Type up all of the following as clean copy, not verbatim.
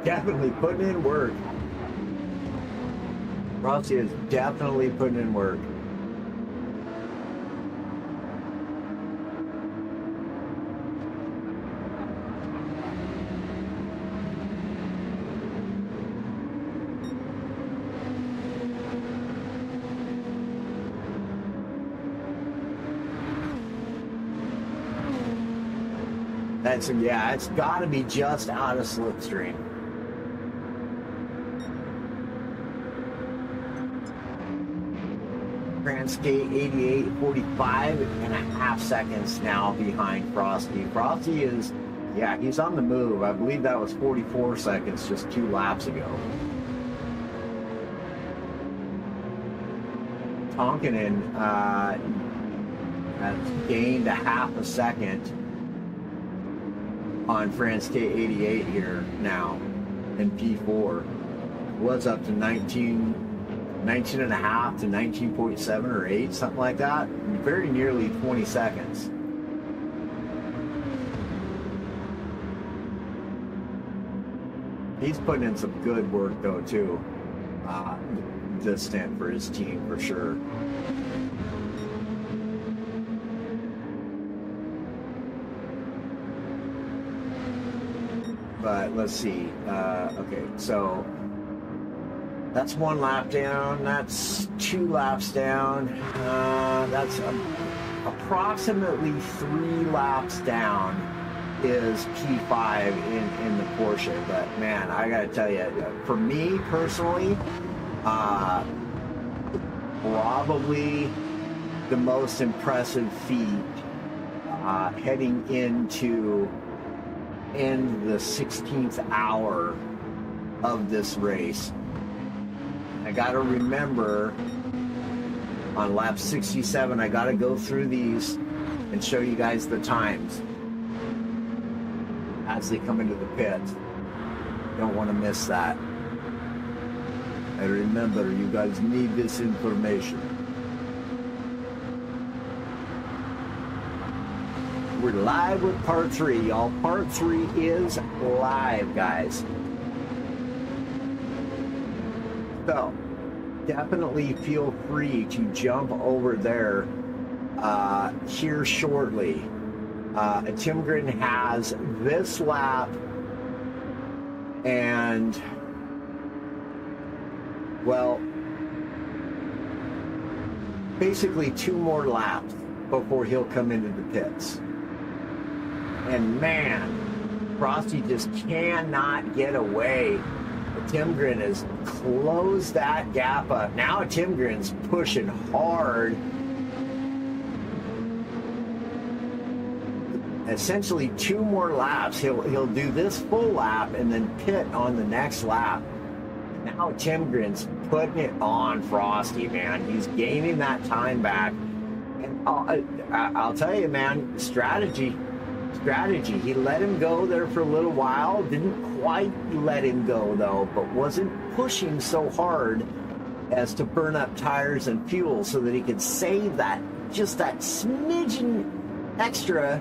definitely putting in work. Frosty is definitely putting in work. Yeah, it's got to be just out of slipstream. Transcape 88, 45.5 seconds now behind Frosty. Frosty is, yeah, he's on the move. I believe that was 44 seconds just 2 laps ago. Tonkinen has gained a half a second on Transcape 88 here now in P4. Was up to 19 and a half to 19.7 or 8, something like that. Very nearly 20 seconds. He's putting in some good work though too. This stint for his team for sure. But let's see. Okay, so that's 1 lap down. That's 2 laps down. That's approximately 3 laps down is P5 in the Porsche. But man, I gotta tell you, for me personally, probably the most impressive feat heading into the 16th hour of this race. I gotta remember on lap 67, I gotta go through these and show you guys the times as they come into the pit. Don't want to miss that. I remember you guys need this information. We're live with part 3, y'all. Part 3 is live, guys. So, definitely feel free to jump over there here shortly. Timgren has this lap and, well, basically 2 more laps before he'll come into the pits. And man, Frosty just cannot get away. Timgren has closed that gap up. Now Timgren's pushing hard. Essentially 2 more laps. He'll do this full lap and then pit on the next lap. Now Timgren's putting it on Frosty, man. He's gaining that time back. And I'll tell you, man, strategy. He let him go there for a little while. Didn't quite let him go though, but wasn't pushing so hard as to burn up tires and fuel so that he could save that, just that smidgen extra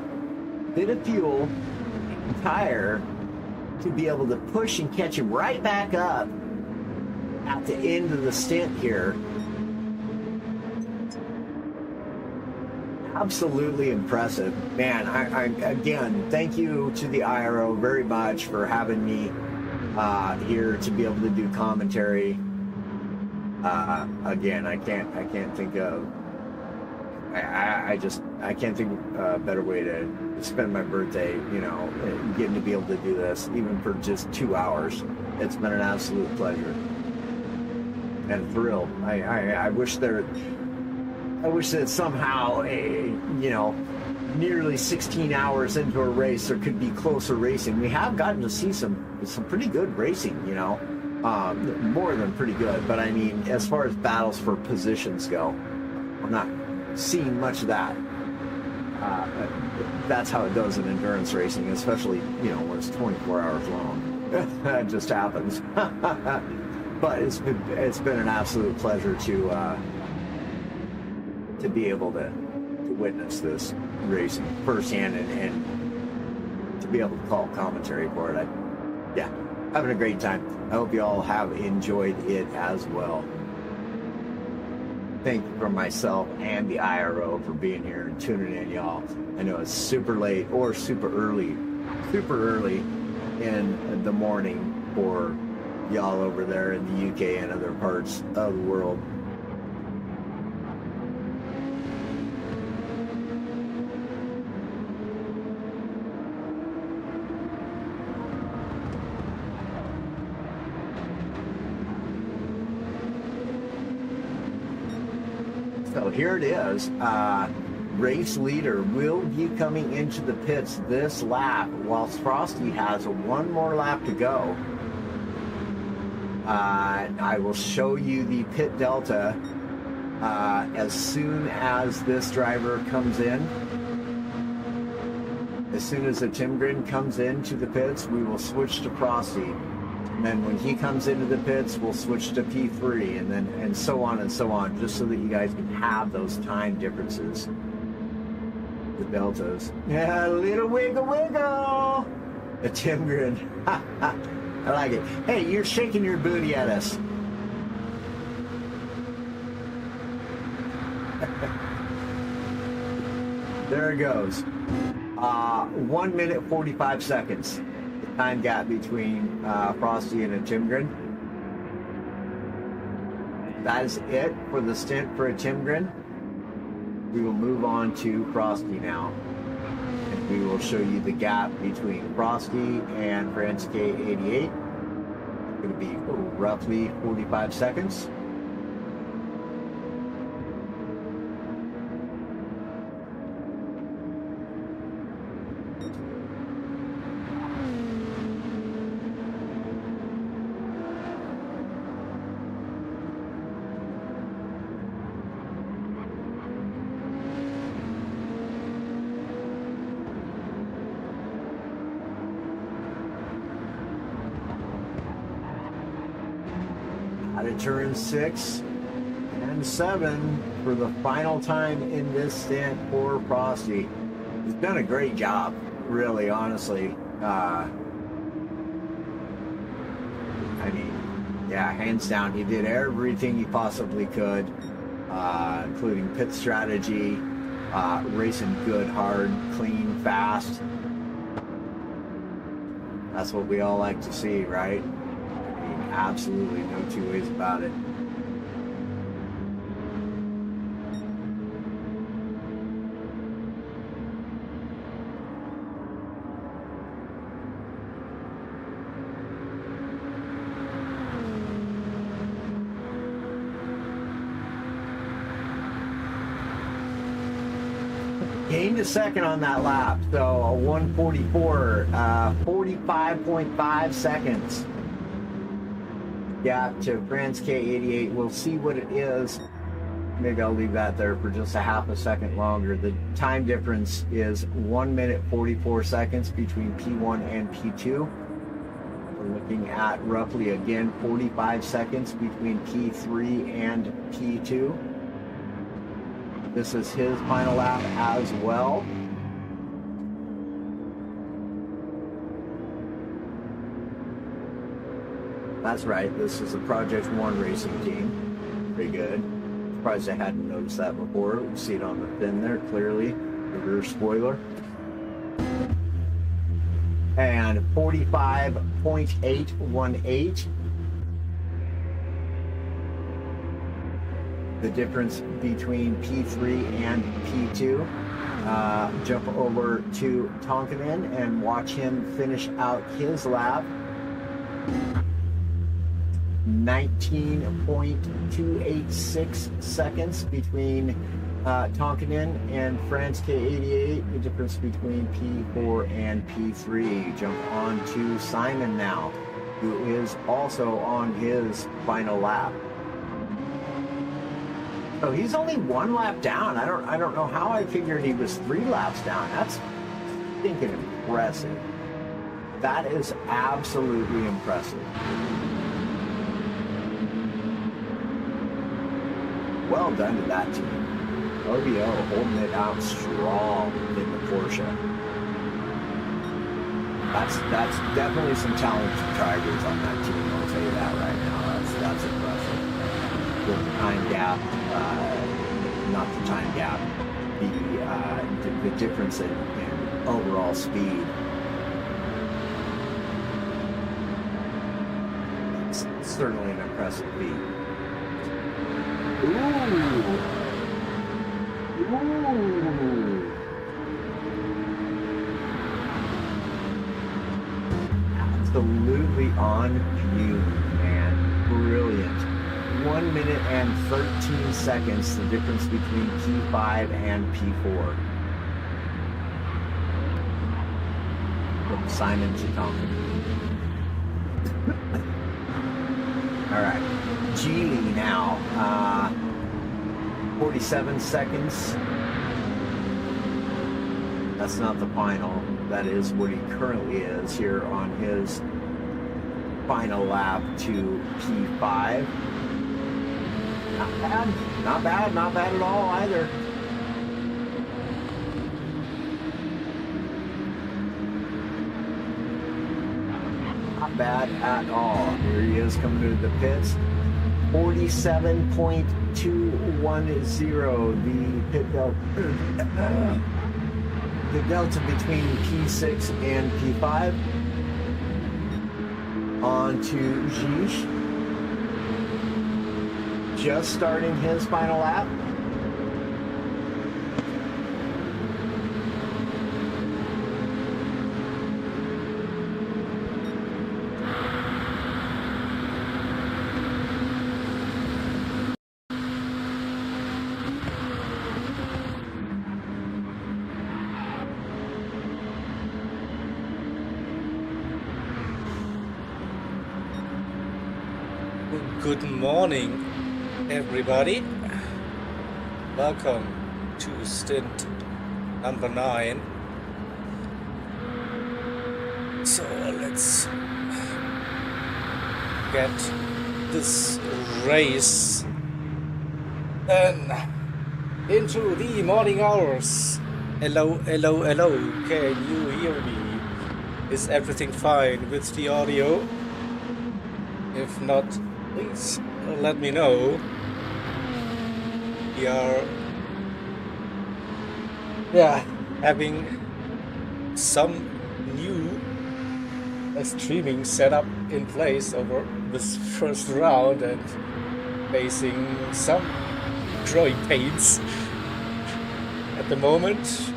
bit of fuel and tire to be able to push and catch him right back up at the end of the stint here. Absolutely impressive, man. I again, thank you to the IRO very much for having me here to be able to do commentary. Again, I can't think of I can't think of a better way to spend my birthday, you know, getting to be able to do this even for just 2 hours. It's been an absolute pleasure and thrill. I wish that somehow, you know, nearly 16 hours into a race, there could be closer racing. We have gotten to see some pretty good racing, you know, more than pretty good. But I mean, as far as battles for positions go, I'm not seeing much of that. That's how it goes in endurance racing, especially, you know, when it's 24 hours long. That just happens. But it's been an absolute pleasure to be able to witness this racing firsthand and to be able to call commentary for it. Yeah, having a great time. I hope you all have enjoyed it as well. Thank you for myself and the IRO for being here and tuning in, y'all. I know it's super late or super early in the morning for y'all over there in the UK and other parts of the world. So here it is. Race leader will be coming into the pits this lap, whilst Frosty has one more lap to go. I will show you the pit delta as soon as this driver comes in. As soon as the Timgren comes into the pits, we will switch to Frosty. And then when he comes into the pits, we'll switch to P3, and so on and so on, just so that you guys can have those time differences. The deltas. Yeah, a little wiggle wiggle. A Timgren. I like it. Hey, you're shaking your booty at us. There it goes. 1 minute 45 seconds. Time gap between Frosty and a Timgren. That is it for the stint for a Timgren. We will move on to Frosty now. And we will show you the gap between Frosty and France K88. It's going to be roughly 45 seconds. Out of turn 6 and 7 for the final time in this stint for Frosty. He's done a great job, really, honestly. I mean, yeah, hands down, he did everything he possibly could, including pit strategy, racing good, hard, clean, fast. That's what we all like to see, right? Absolutely no two ways about it. Gained a second on that lap, so a 144, 45.5 seconds. Gap to France K88. We'll see what it is. Maybe I'll leave that there for just a half a second longer. The time difference is 1 minute 44 seconds between P1 and P2. We're looking at roughly, again, 45 seconds between P3 and P2. This is his final lap as well. That's right, this is a Project 1 racing team. Pretty good. Surprised I hadn't noticed that before. You see it on the fin there, clearly. The rear spoiler. And 45.818. The difference between P3 and P2. Jump over to Tonkanen and watch him finish out his lap. 19.286 seconds between Tonkanen and France K88. The difference between P4 and P3. Jump on to Simon now, who is also on his final lap. So he's only 1 lap down. I don't know how I figured he was 3 laps down. That's stinking impressive. That is absolutely impressive. Well done to that team. OBO holding it out strong in the Porsche. That's definitely some talented drivers on that team. I'll tell you that right now. That's impressive. The time gap, not the time gap, the difference in overall speed. It's certainly an impressive feat. Ooh. Absolutely on view, man. Brilliant. 1 minute and 13 seconds, the difference between P5 and P4. From Simon Chitonkin. All right. Geely now. 47 seconds. That's not the final. That is what he currently is here on his final lap to P5. Not bad. Not bad. Not bad at all either. Not bad at all. Here he is coming to the pits. 47.210. The pit delta. The delta between P6 and P5. On to Jish. Just starting his final lap. Good morning, everybody. Welcome to stint number 9. So let's get this race then into the morning hours. Hello, hello, hello. Can you hear me? Is everything fine with the audio? If not, please let me know. We are having some new streaming setup in place over this first round and facing some growing pains at the moment,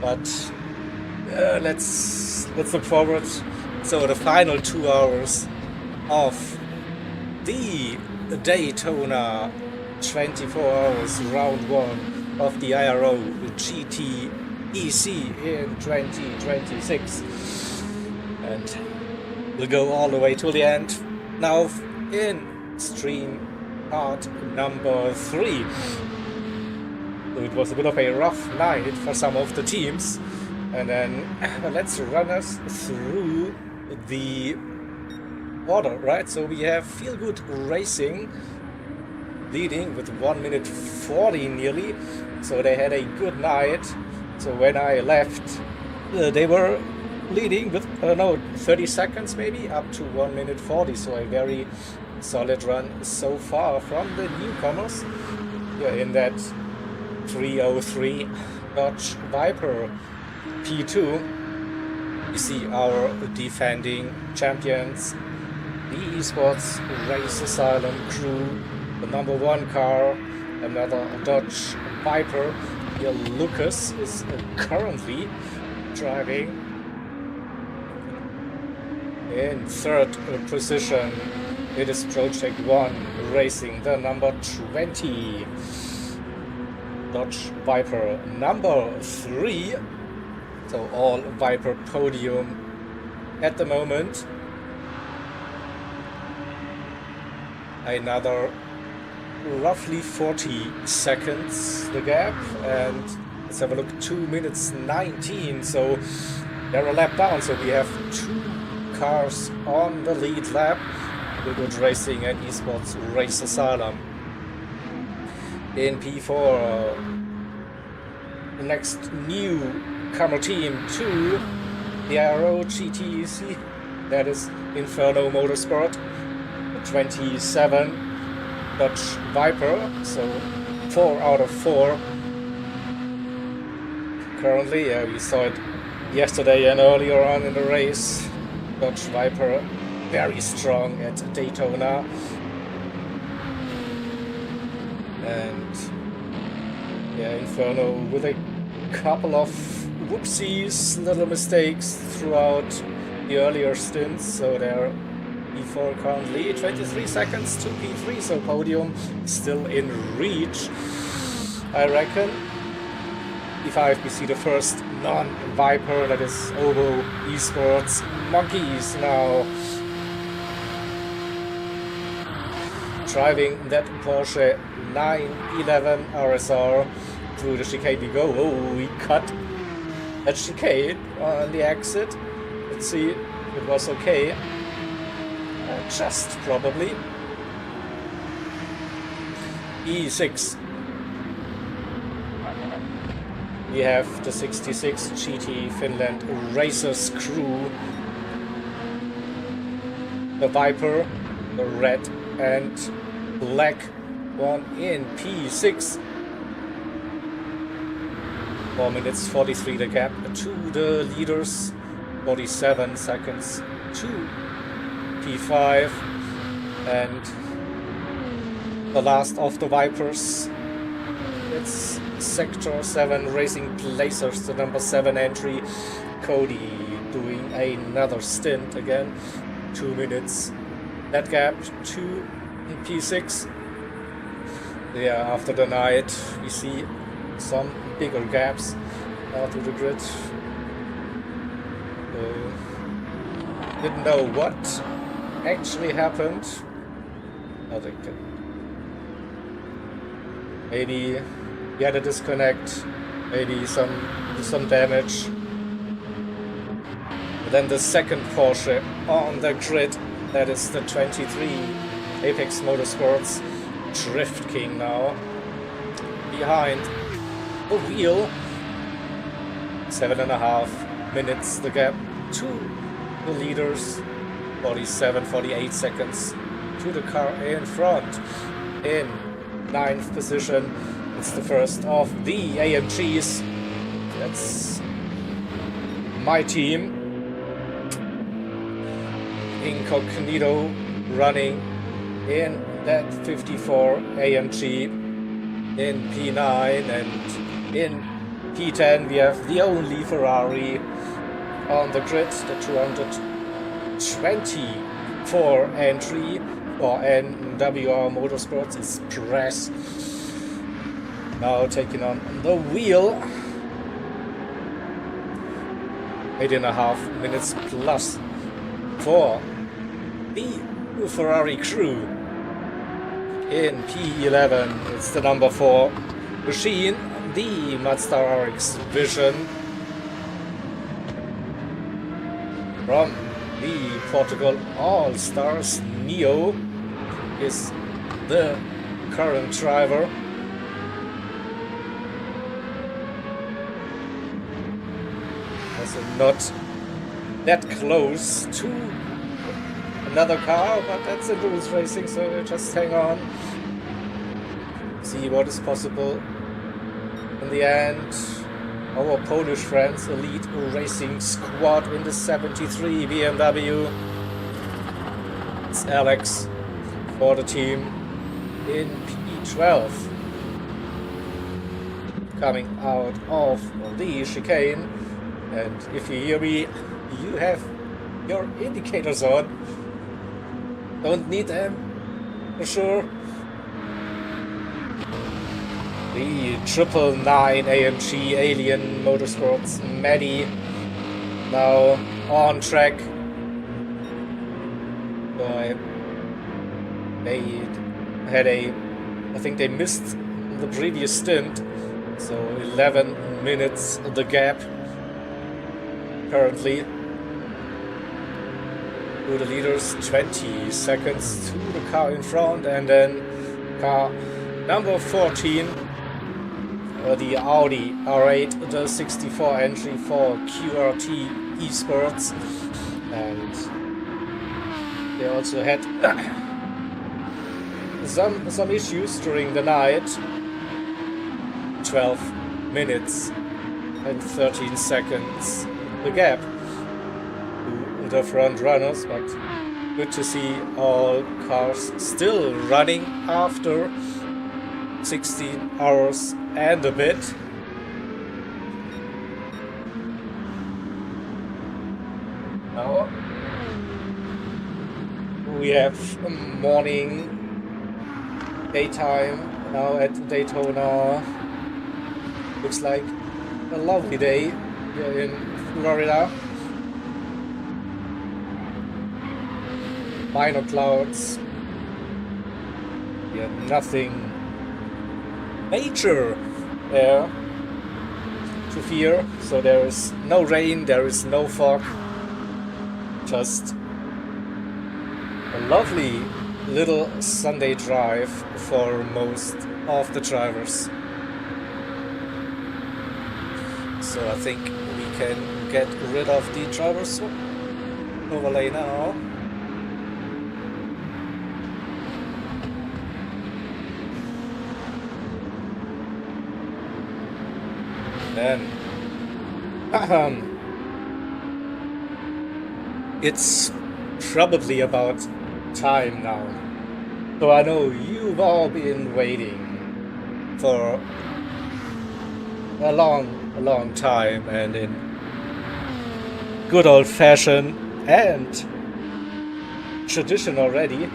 but let's look forward. So the final 2 hours of the Daytona 24 hours round 1 of the IRO GTEC in 2026, and we'll go all the way to the end. Now in stream part number 3. So it was a bit of a rough night for some of the teams, and then let's run us through the order, right? So we have Feel Good Racing leading with 1 minute 40 nearly. So they had a good night. So when I left, they were leading with, I don't know, 30 seconds maybe, up to 1 minute 40. So a very solid run so far from the newcomers. In that 303 Dodge Viper P2. You see our defending champions, the esports race asylum crew, the number 1 car, another Dodge Viper. Here Lucas is currently driving in 3rd position. It is Project 1 Racing, the number 20 Dodge Viper. Number 3, so all Viper podium at the moment. Another roughly 40 seconds the gap, and let's have a look, 2 minutes 19, so they're a lap down. So we have 2 cars on the lead lap, Feel Good Racing and Esports Race Asylum. In P4, the next newcomer team 2, the Aero GTEC, that is Inferno Motorsport, the 27 Dodge Viper, so 4 out of 4 currently. Yeah, we saw it yesterday and earlier on in the race. Dodge Viper very strong at Daytona, and yeah, Inferno with a couple of whoopsies, little mistakes throughout the earlier stints, so they're P4 currently 23 seconds to P3, so podium still in reach, I reckon. P5 we see the first non-Viper, that is Ovo Esports Monkeys now driving that Porsche 911 RSR through the chicane we go. Oh, we cut that chicane on the exit. Let's see if it was okay. Just probably. E6. We have the 66 GT Finland Racers crew. The Viper, the red and black one in P6. 4 minutes 43 the gap to the leaders. 47 seconds to P5, and the last of the Vipers, it's Sector 7 Racing Placers, the number 7 entry, Cody, doing another stint again. 2 minutes that gap to P6. Yeah, after the night we see some bigger gaps out to the grid. Didn't know what actually happened. I think maybe we had a disconnect, maybe some damage. And then the second Porsche on the grid, that is the 23 Apex Motorsports Drift King now behind the wheel. 7.5 minutes the gap to the leaders. 47-48 seconds to the car in front. In 9th position, it's the first of the AMGs. That's my team. Incognito running in that 54 AMG in P9, and in P10 we have the only Ferrari on the grid, the 224 entry for NWR Motorsports Express. Now taking on the wheel. 8.5 minutes plus for the Ferrari crew. In P11 it's the number 4 machine, the Mazda RX Vision from the Portugal All-Stars. Neo is the current driver. Also not that close to another car, but that's endurance racing, so we'll just hang on. See what is possible. In the end, our Polish friends, Elite Racing Squad in the 73 BMW. It's Alex for the team in P12. Coming out of the chicane. And if you hear me, you have your indicators on. Don't need them, for sure. The 999 AMG Alien Motorsports Maddie now on track. So I think they missed the previous stint, so 11 minutes the gap currently to the leaders, 20 seconds to the car in front, and then car number 14 the Audi R8, the 64 entry for QRT esports, and they also had some issues during the night. 12 minutes and 13 seconds the gap to the front runners, but good to see all cars still running after 16 hours and a bit. Now we have morning, daytime now at Daytona. Looks like a lovely day here in Florida. Minor clouds. Yeah, nothing major there to fear. So there is no rain, there is no fog. Just a lovely little Sunday drive for most of the drivers. So I think we can get rid of the driver's overlay now. Then it's probably about time now. So I know you've all been waiting for a long time, and in good old fashion and tradition already.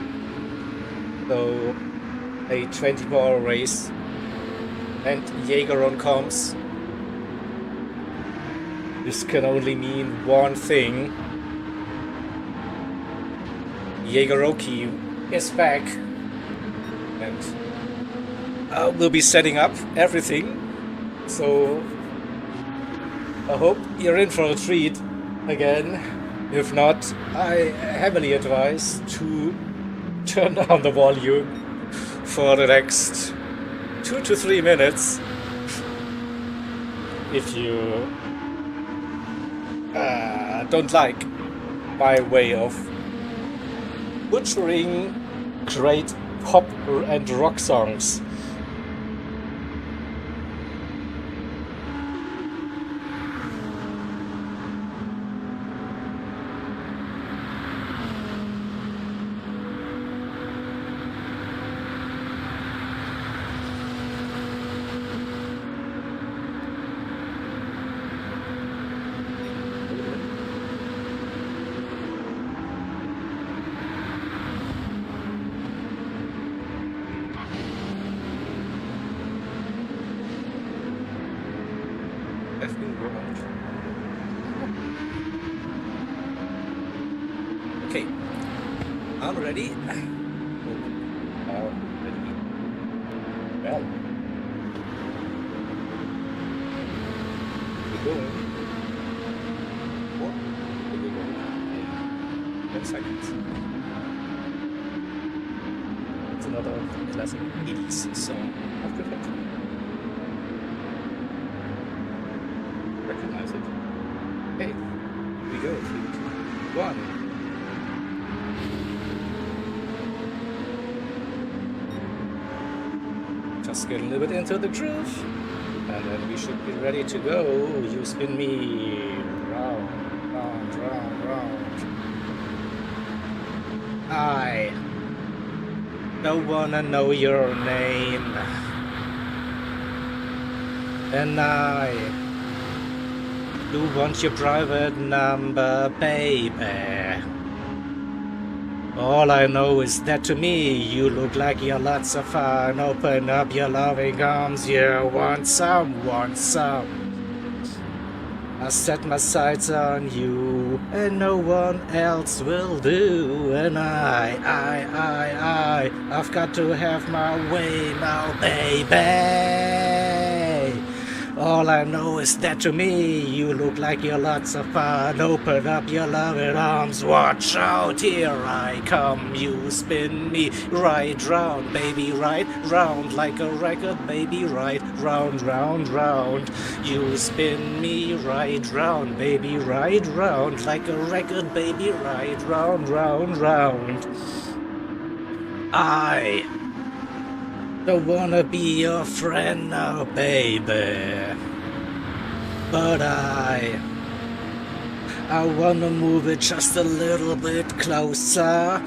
So a 24-hour race and Jaeger on comms. This can only mean one thing. Jaegeroki is back, and we'll be setting up everything. So I hope you're in for a treat again. If not, I heavily advise to turn down the volume for the next 2 to 3 minutes if you don't like my way of butchering great pop and rock songs. Okay, I'm ready. Ready. Well, we're going. What? We're going in 10 seconds. It's another classic 80s song. I've got it. Recognize it. Hey, here we go. 3, 2, 1. Just get a little bit into the groove, and then we should be ready to go. You spin me round, round, round, round. I don't wanna know your name, and I do want your private number, baby. All I know is that to me, you look like you're lots of fun. Open up your loving arms, you want some, want some. I set my sights on you, and no one else will do. And I've got to have my way now, baby. All I know is that to me you look like you're lots of fun. Open up your loving arms, watch out, here I come. You spin me right round, baby, right round like a record, baby, right round, round, round. You spin me right round, baby, right round like a record, baby, right round, round, round. I don't wanna be your friend now, baby, but I wanna move it just a little bit closer.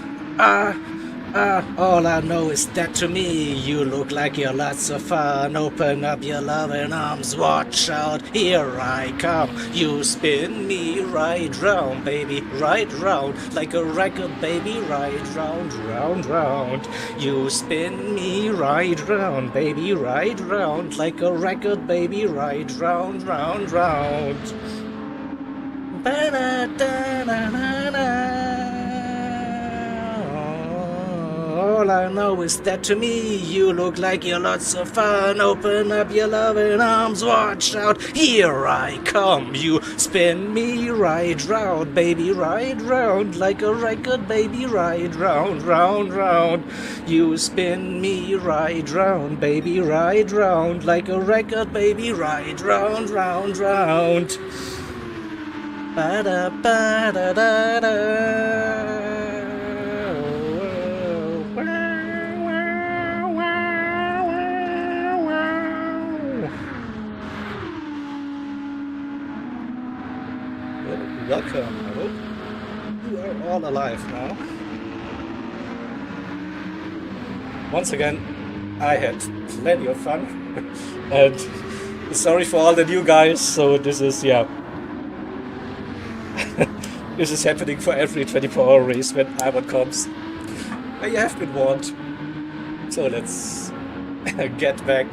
All I know is that to me you look like you're lots of fun. Open up your loving arms, watch out, here I come. You spin me right round, baby, right round like a record, baby, right round, round, round. You spin me right round, baby, right round like a record, baby, right round, round, round. Ba-da-da-da-da-da. All I know is that to me you look like you're lots of fun. Open up your loving arms, watch out, here I come. You spin me right round, baby, right round like a record, baby, right round, round, round. You spin me right round, baby, right round like a record, baby, right round, round, round. Ba-da-ba-da-da-da. Welcome, I hope you are all alive now. Once again, I had plenty of fun and sorry for all the new guys, so this is, yeah, this is happening for every 24-hour race when Ivan comes. You have been warned. So let's get back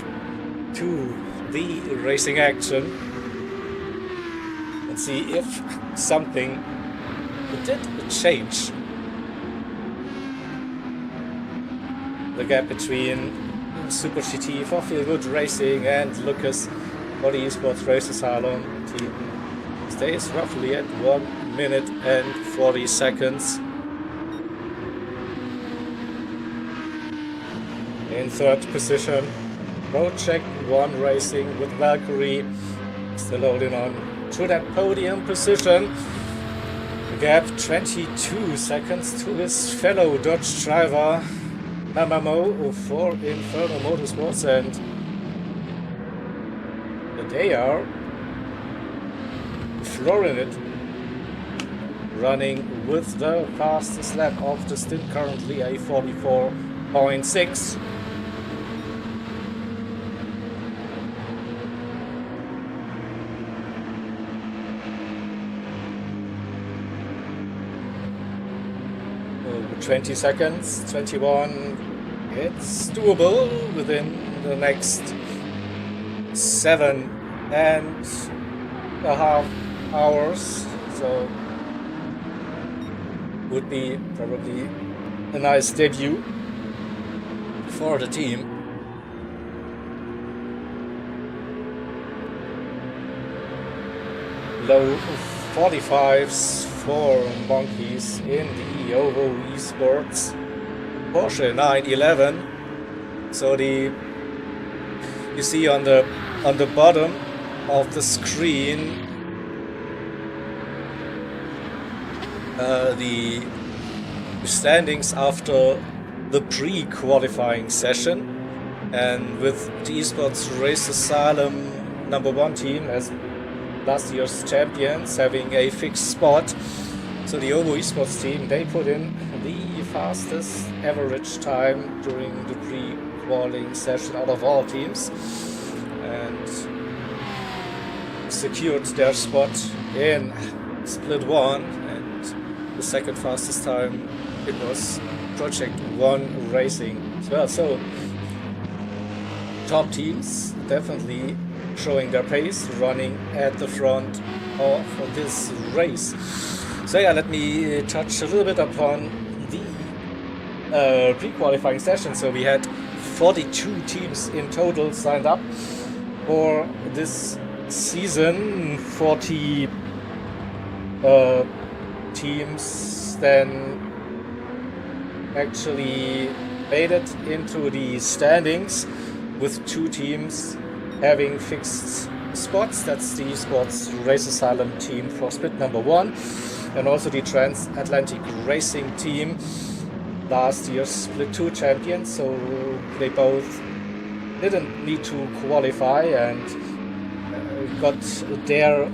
to the racing action and see if something did change. The gap between Super GT for Feel Good Racing and Lucas for the Esports Race Asylum team stays roughly at 1 minute and 40 seconds. In third position, Project 1 Racing with Valkyrie still holding on to that podium position. The gap 22 seconds to his fellow Dodge driver Mamamo for Inferno Motorsports, and they are flooring it, running with the fastest lap of the stint, currently a 44.6. Over 20 seconds, 21, it's doable within the next 7.5 hours, so would be probably a nice debut for the team. Low 45s for Monkeys in the Ovo Esports Porsche 911. So you see on the bottom of the screen the standings after the pre-qualifying session, and with the Esports Race Asylum #1 team as last year's champions having a fixed spot. So the Ovo Esports team, they put in the fastest average time during the pre-qualifying session out of all teams and secured their spot in Split 1, and the second fastest time it was Project 1 Racing as well. So top teams definitely showing their pace, running at the front of this race. So yeah, let me touch a little bit upon the pre-qualifying session. So we had 42 teams in total signed up, for this season. 40 teams then actually made it into the standings, with 2 teams having fixed spots. That's the Sports Race Asylum team for split number 1, and also the Transatlantic Racing team, last year's split 2 champions. So they both didn't need to qualify and got their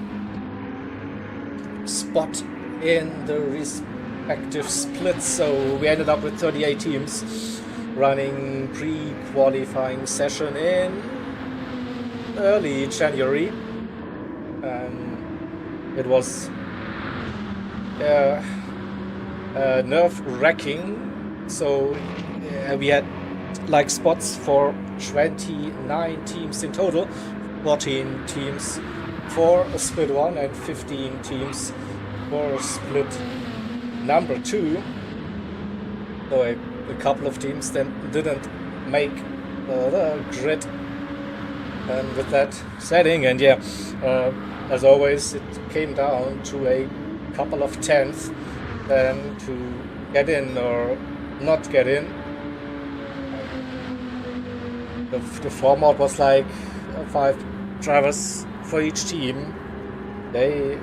spot in the respective splits. So we ended up with 38 teams running pre-qualifying session in early January. It was nerve-wracking. So we had like spots for 29 teams in total, 14 teams for split 1 and 15 teams for split number 2. So a couple of teams then didn't make the grid with that setting, and yeah, as always, it came down to a couple of tenths then to get in or not get in. The format was like 5 drivers for each team. They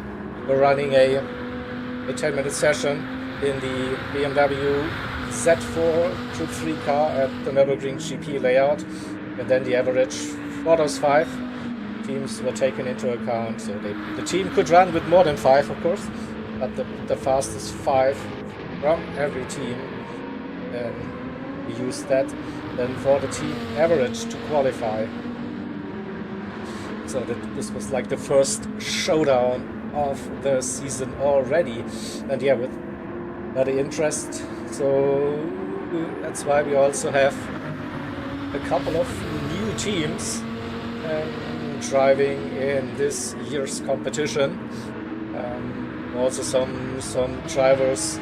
were running a 10-minute session in the BMW Z4 Group 3 car at the Nürburgring GP layout, and then the average for those 5 teams were taken into account. So the team could run with more than 5, of course, but the fastest 5 from every team, and we used that then for the team average to qualify. So this was like the first showdown of the season already, and yeah, with the interest. So that's why we also have a couple of new teams driving in this year's competition. Also some drivers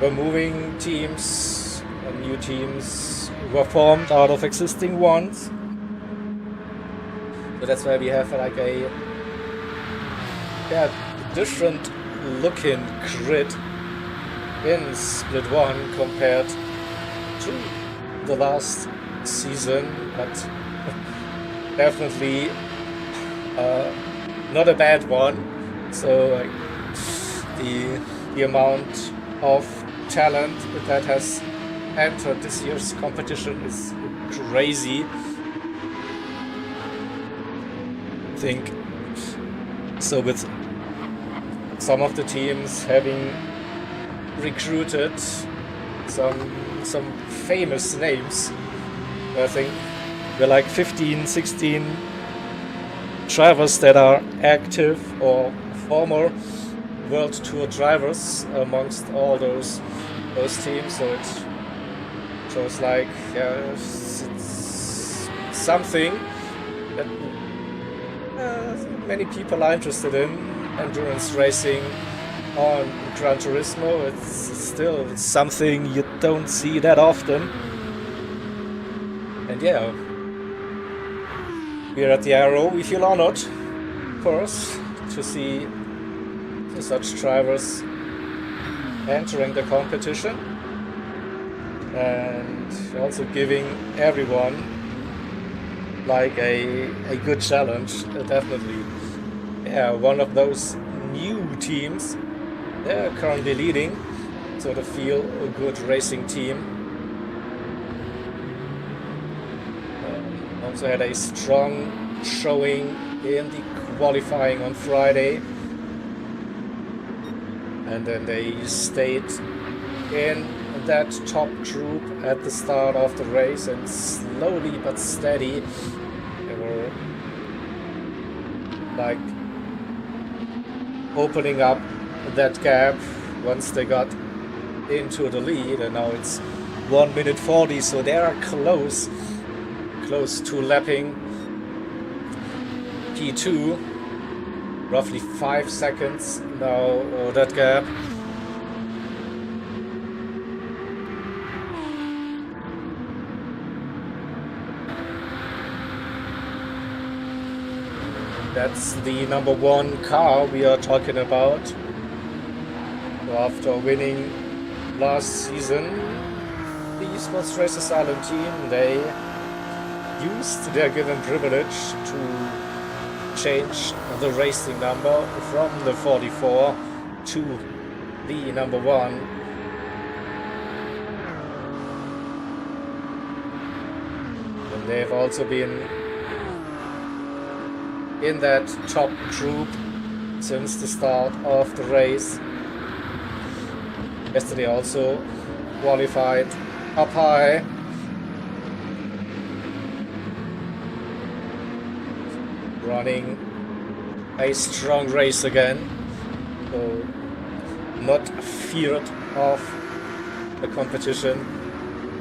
were moving teams, and new teams were formed out of existing ones. So that's why we have like a different looking grid in split 1 compared to the last season, but definitely not a bad one. So the amount of talent that has entered this year's competition is crazy. I think so, with some of the teams having recruited some famous names. I think there are like 15, 16 drivers that are active or former World Tour drivers amongst all those teams. So it shows like it's something that many people are interested in. Endurance racing on Gran Turismo, it's still something you don't see that often. And yeah, here at the Arrow, we feel honored, of course, to see such drivers entering the competition, and also giving everyone like a good challenge. Definitely, yeah, one of those new teams. They're currently leading, so they feel a good racing team. Also had a strong showing in the qualifying on Friday, and then they stayed in that top group at the start of the race, and slowly but steady they were like opening up that gap once they got into the lead, and now it's 1 minute 40, so they are close to lapping P2, roughly 5 seconds now, that gap. That's the number 1 car we are talking about. So after winning last season, the Sports Race Asylum team, they used their given privilege to change the racing number from the 44 to the number 1. And they've also been in that top group since the start of the race. Yesterday also qualified up high. Running a strong race again, so not feared of the competition.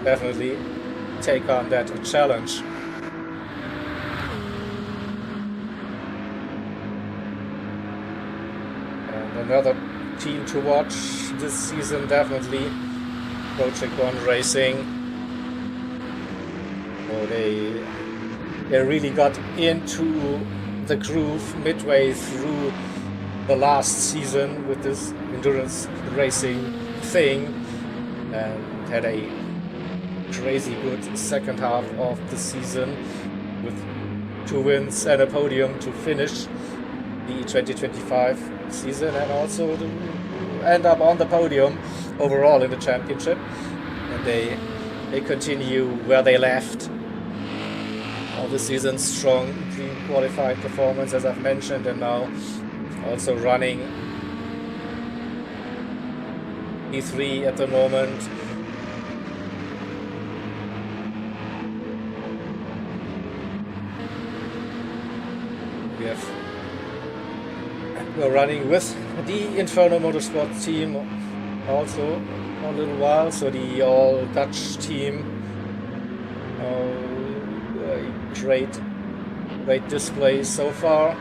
Definitely take on that challenge. And another team to watch this season, definitely Project One Racing. So they really got into the groove midway through the last season with this endurance racing thing, and had a crazy good second half of the season with 2 wins and a podium to finish the 2025 season, and also to end up on the podium overall in the championship. And they continue where they left all the season. Strong pre-qualified performance, as I've mentioned, and now also running E3 at the moment. We're running with the Inferno Motorsports team also for a little while, so the all Dutch team. Great display so far.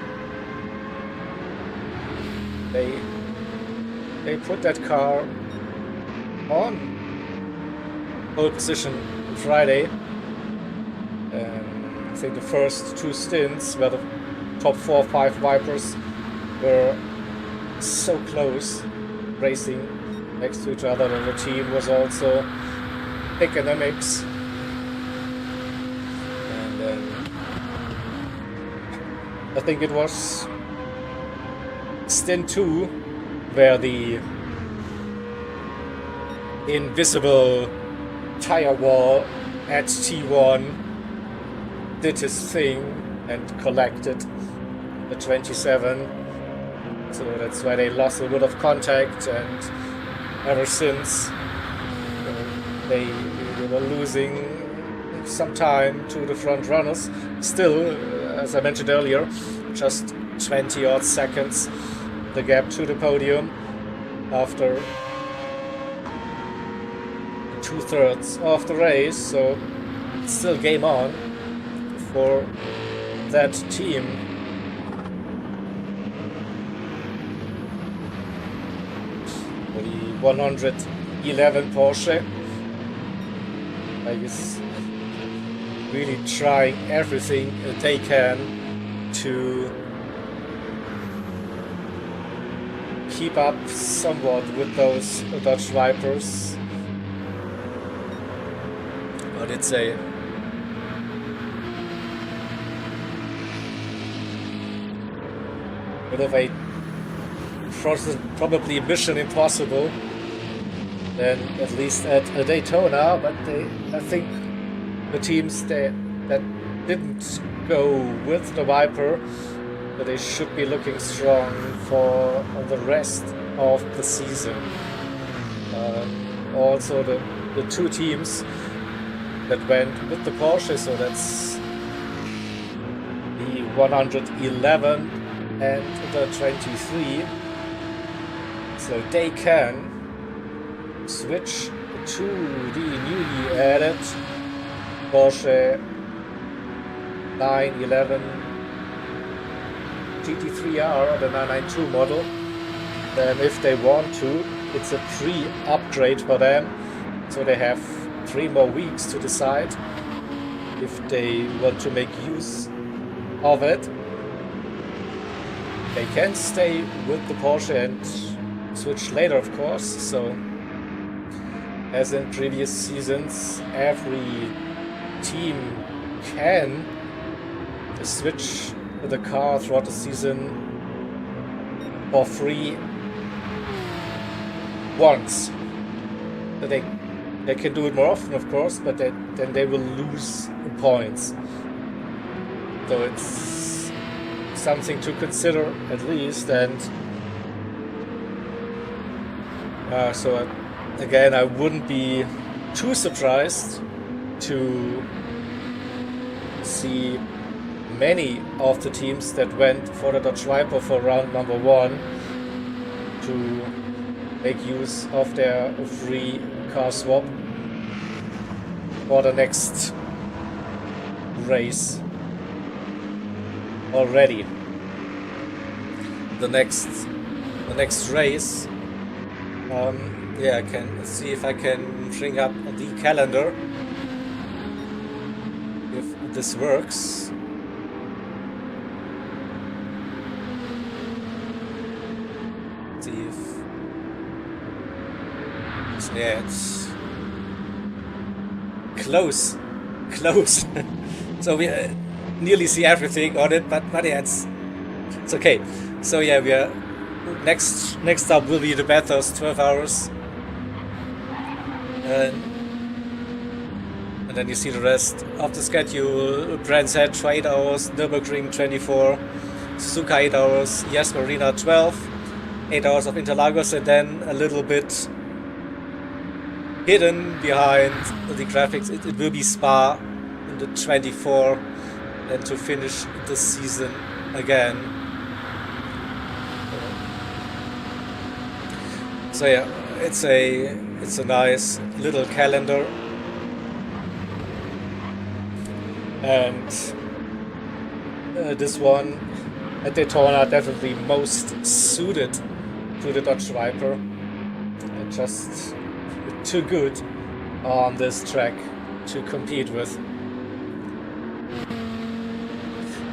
They put that car on pole position on Friday. I think the first 2 stints where the top 4 or 5 Vipers were so close, racing next to each other, and the team was also thick in the mix. And I think it was stint 2 where the invisible tire wall at T1 did his thing and collected the 27. So that's why they lost a bit of contact, and ever since they were losing some time to the front runners. Still, as I mentioned earlier, just 20 odd seconds the gap to the podium after 2/3 of the race, so it's still game on for that team. For the 111 Porsche, I guess, really trying everything they can to keep up somewhat with those Dodge Vipers. But it's a bit of a probably mission impossible than at least at a Daytona, but I think the teams that didn't go with the Viper, but they should be looking strong for the rest of the season. Also the 2 teams that went with the Porsche, so that's the 111 and the 23, so they can switch to the newly added Porsche 911 GT3R, the 992 model. And if they want to, it's a pre-upgrade for them, so they have 3 more weeks to decide if they want to make use of it. They can stay with the Porsche and switch later, of course. So, as in previous seasons, every team can switch the car throughout the season for free once. They can do it more often, of course, but then they will lose points. So it's something to consider at least. And so again, I wouldn't be too surprised to see many of the teams that went for the Dodge Viper for round number 1 to make use of their free car swap for the next race already. The next race, yeah, I can see if I can bring up the calendar if this works. See if yeah, it's close. So we nearly see everything on it, but yeah, it's okay. So yeah, we are next up will be the Bathurst 12 hours, and then you see the rest of the schedule. Brands Hatch for 8 hours, Nürburgring 24, Suzuka 8 hours, Yes Marina 12, 8 hours of Interlagos, and then a little bit hidden behind the graphics, it will be Spa in the 24, and to finish the season again. So yeah, it's a nice little calendar, and this one at Daytona definitely most suited to the Dodge Viper, and just too good on this track to compete with.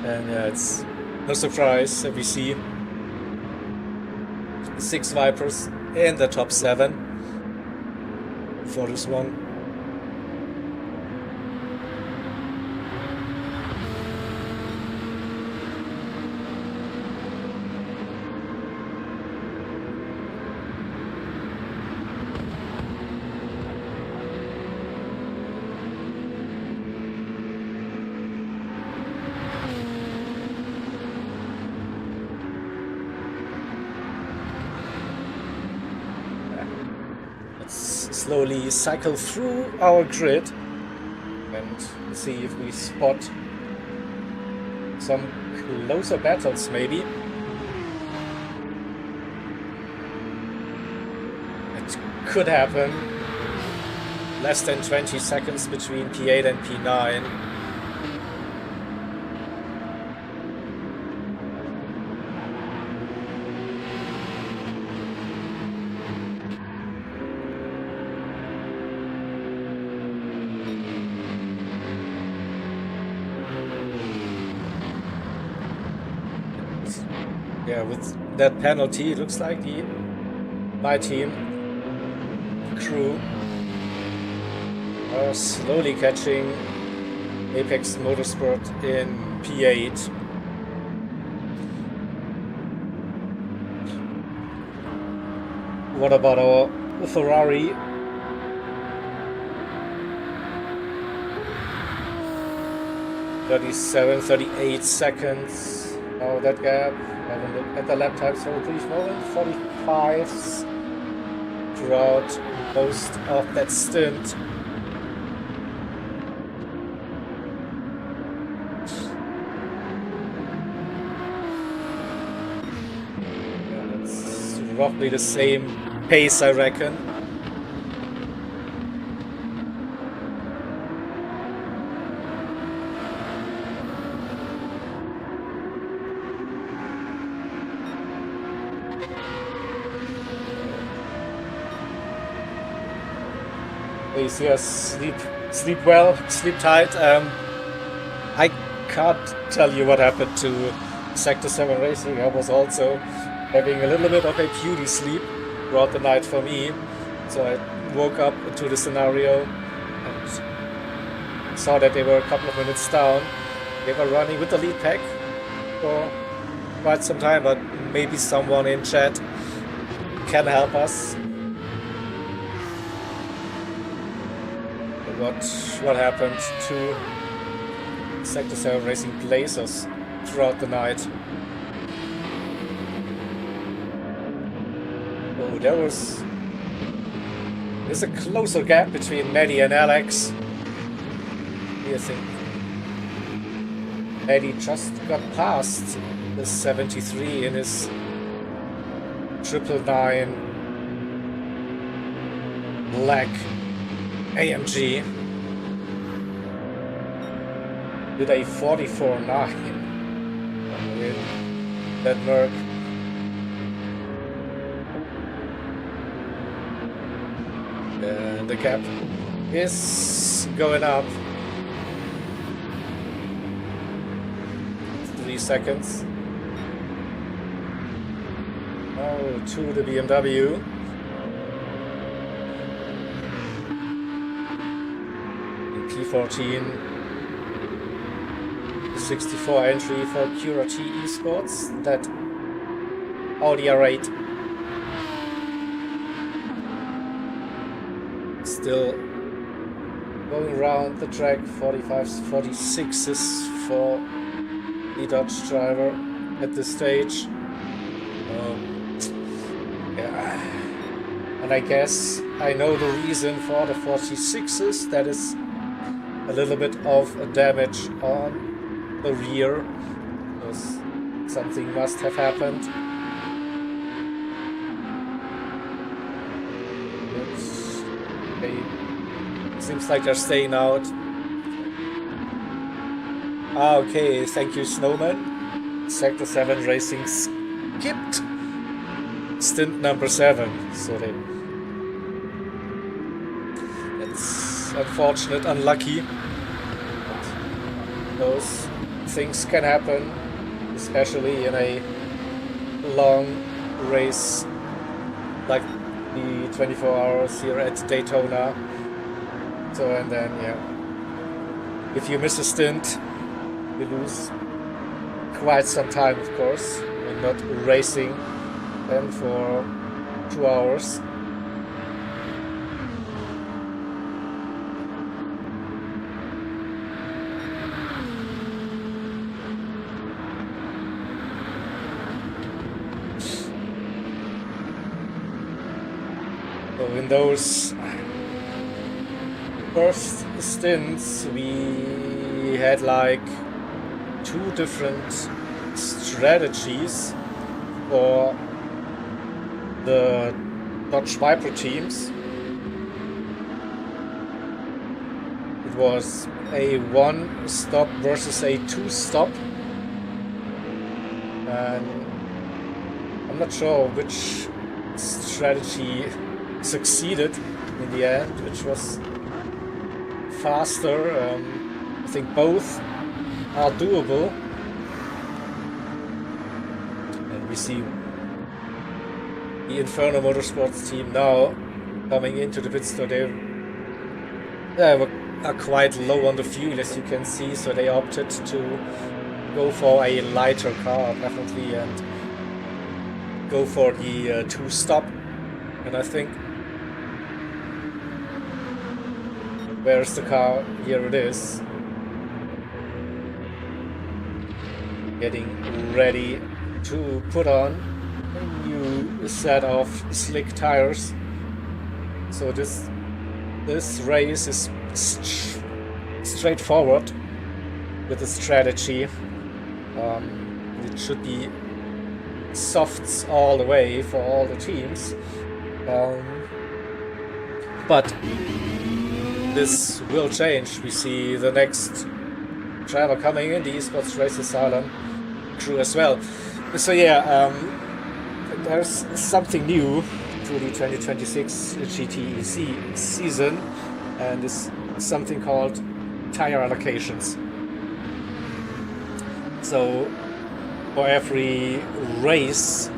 And it's no surprise that we see 6 Vipers in the top 7 for this one. Slowly cycle through our grid and see if we spot some closer battles maybe. It could happen. Less than 20 seconds between P8 and P9. Yeah, with that penalty, it looks like my team crew are slowly catching Apex Motorsport in P8. What about our Ferrari? $37-38 seconds. Oh, that gap. Have a look at the lap times for a brief moment. 45s throughout most of that stint. Yeah, that's roughly the same pace, I reckon. Please, yes, sleep well, sleep tight. I can't tell you what happened to Sector 7 racing, I was also having a little bit of a beauty sleep throughout the night for me. So I woke up to the scenario and saw that they were a couple of minutes down. They were running with the lead pack for quite some time, but maybe someone in chat can help us. What happened to Sector 7 Racing Blazers throughout the night? Oh, there's a closer gap between Maddie and Alex. I think Maddie just got past the 73 in his 999 black AMG. Did a 44.9 in that Merc. And the gap is going up. 3 seconds. Oh, to the BMW. In P14. 64 entry for QRT Esports. That Audi R8. Still going around the track. 45s, 46s for the Dodge driver at this stage. Yeah. And I guess I know the reason for the 46s. That is a little bit of a damage on the rear, because something must have happened. It seems like they're staying out. Ah, okay, thank you, Snowman. Sector 7 Racing skipped stint number 7, so that's unfortunate, unlucky. Those things can happen, especially in a long race like the 24 hours here at Daytona. So, and then, yeah, if you miss a stint, you lose quite some time, of course, and not racing then for 2 hours. So in those first stints, we had like 2 different strategies for the Dodge Viper teams. It was a 1-stop versus a 2-stop, and I'm not sure which strategy succeeded in the end, which was faster. I think both are doable, and we see the Inferno Motorsports team now coming into the pit stop. They are quite low on the fuel, as you can see, so they opted to go for a lighter car, definitely, and go for the 2-stop. And I think, where's the car? Here it is. Getting ready to put on a new set of slick tires. So this race is straightforward with the strategy. It should be softs all the way for all the teams. But this will change. We see the next driver coming in, the Esports Race Asylum crew as well. So yeah, there's something new to the 2026 GTEC season, and it's something called tire allocations. So for every race,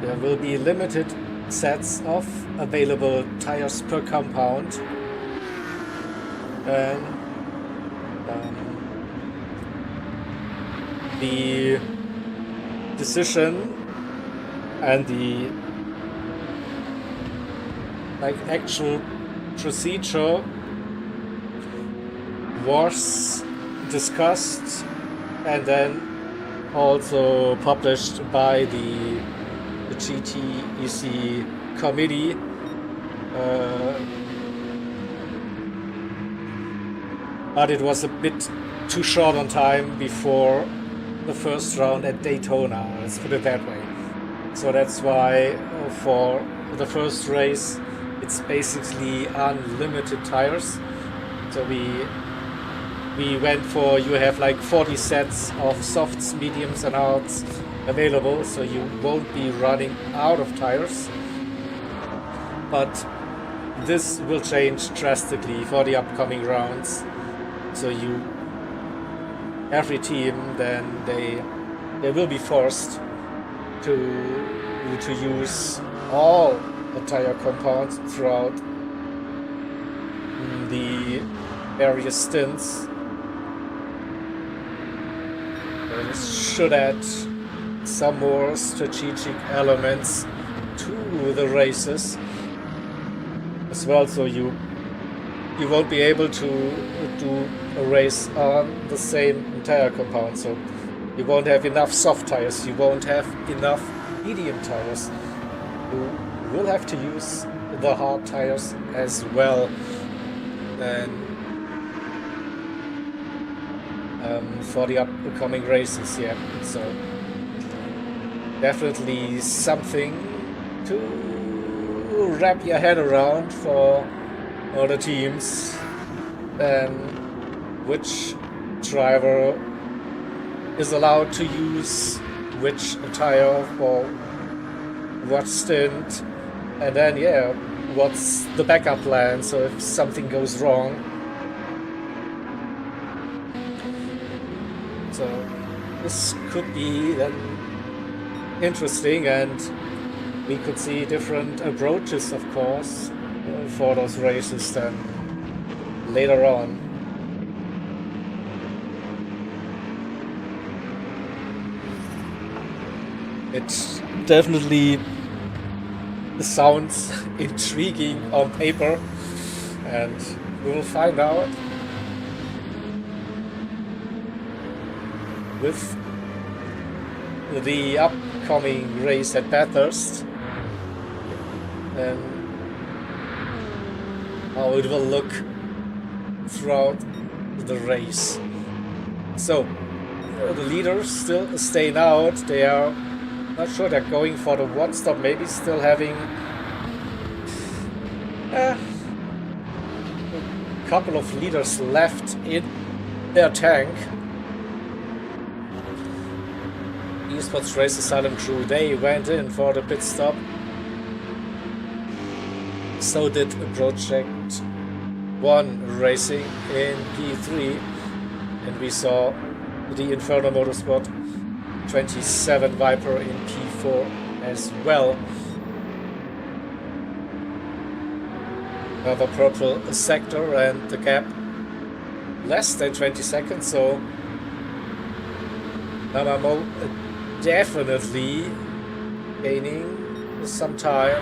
there will be limited sets of available tires per compound. And the decision and the actual procedure was discussed and then also published by the GTEC committee but it was a bit too short on time before the first round at Daytona, let's put it that way. So that's why for the first race it's basically unlimited tires. So we went for, you have like 40 sets of softs, mediums and hards available, so you won't be running out of tires. But this will change drastically for the upcoming rounds. So every team, then they will be forced to use all the tire compounds throughout the various stints. This should add some more strategic elements to the races as well, so you won't be able to do a race on the same entire compound. So you won't have enough soft tires, you won't have enough medium tires. You will have to use the hard tires as well. And for the upcoming races, yeah. So definitely something to wrap your head around for all the teams, and which driver is allowed to use which tire for what stint, and then what's the backup plan so if something goes wrong. So this could be then interesting, and we could see different approaches, of course, for those races then later on. It definitely sounds intriguing on paper, and we will find out with the upcoming race at Bathurst and how it will look throughout the race. So the leaders still staying out. They are not sure, they're going for the one stop, maybe still having a couple of liters left in their tank. Esports Race Asylum crew, they went in for the pit stop. So did Project 1 Racing in P3, and we saw the Inferno Motorsport 27 Viper in P4 as well. Another purple sector, and the gap less than 20 seconds, so Namamo definitely gaining some time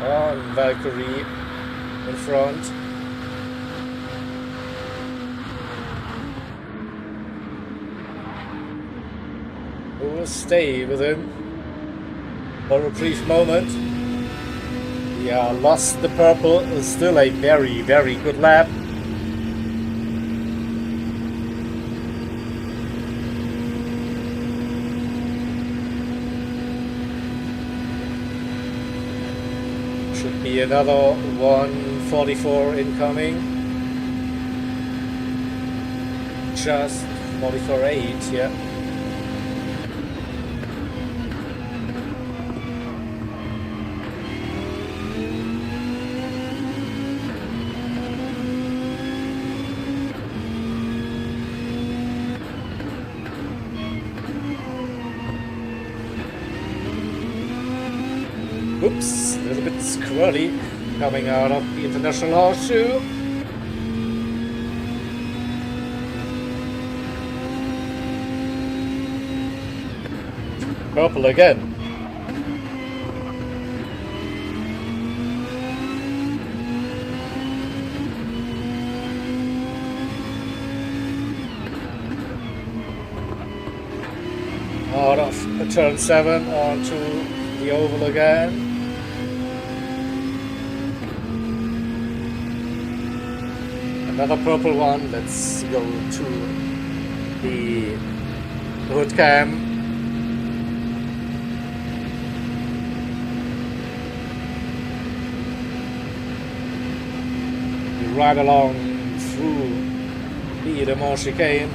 on Valkyrie in front. We will stay with him for a brief moment. Yeah, lost the purple. Still a very, very good lap. Should be another 144 incoming. Just 44.8, yeah. Oops, a little bit squirrely coming out of the international horseshoe. Purple again. Out of turn 7 onto the oval again. Another purple one. Let's go to the hood cam. We ride along through the Le Mans chicane.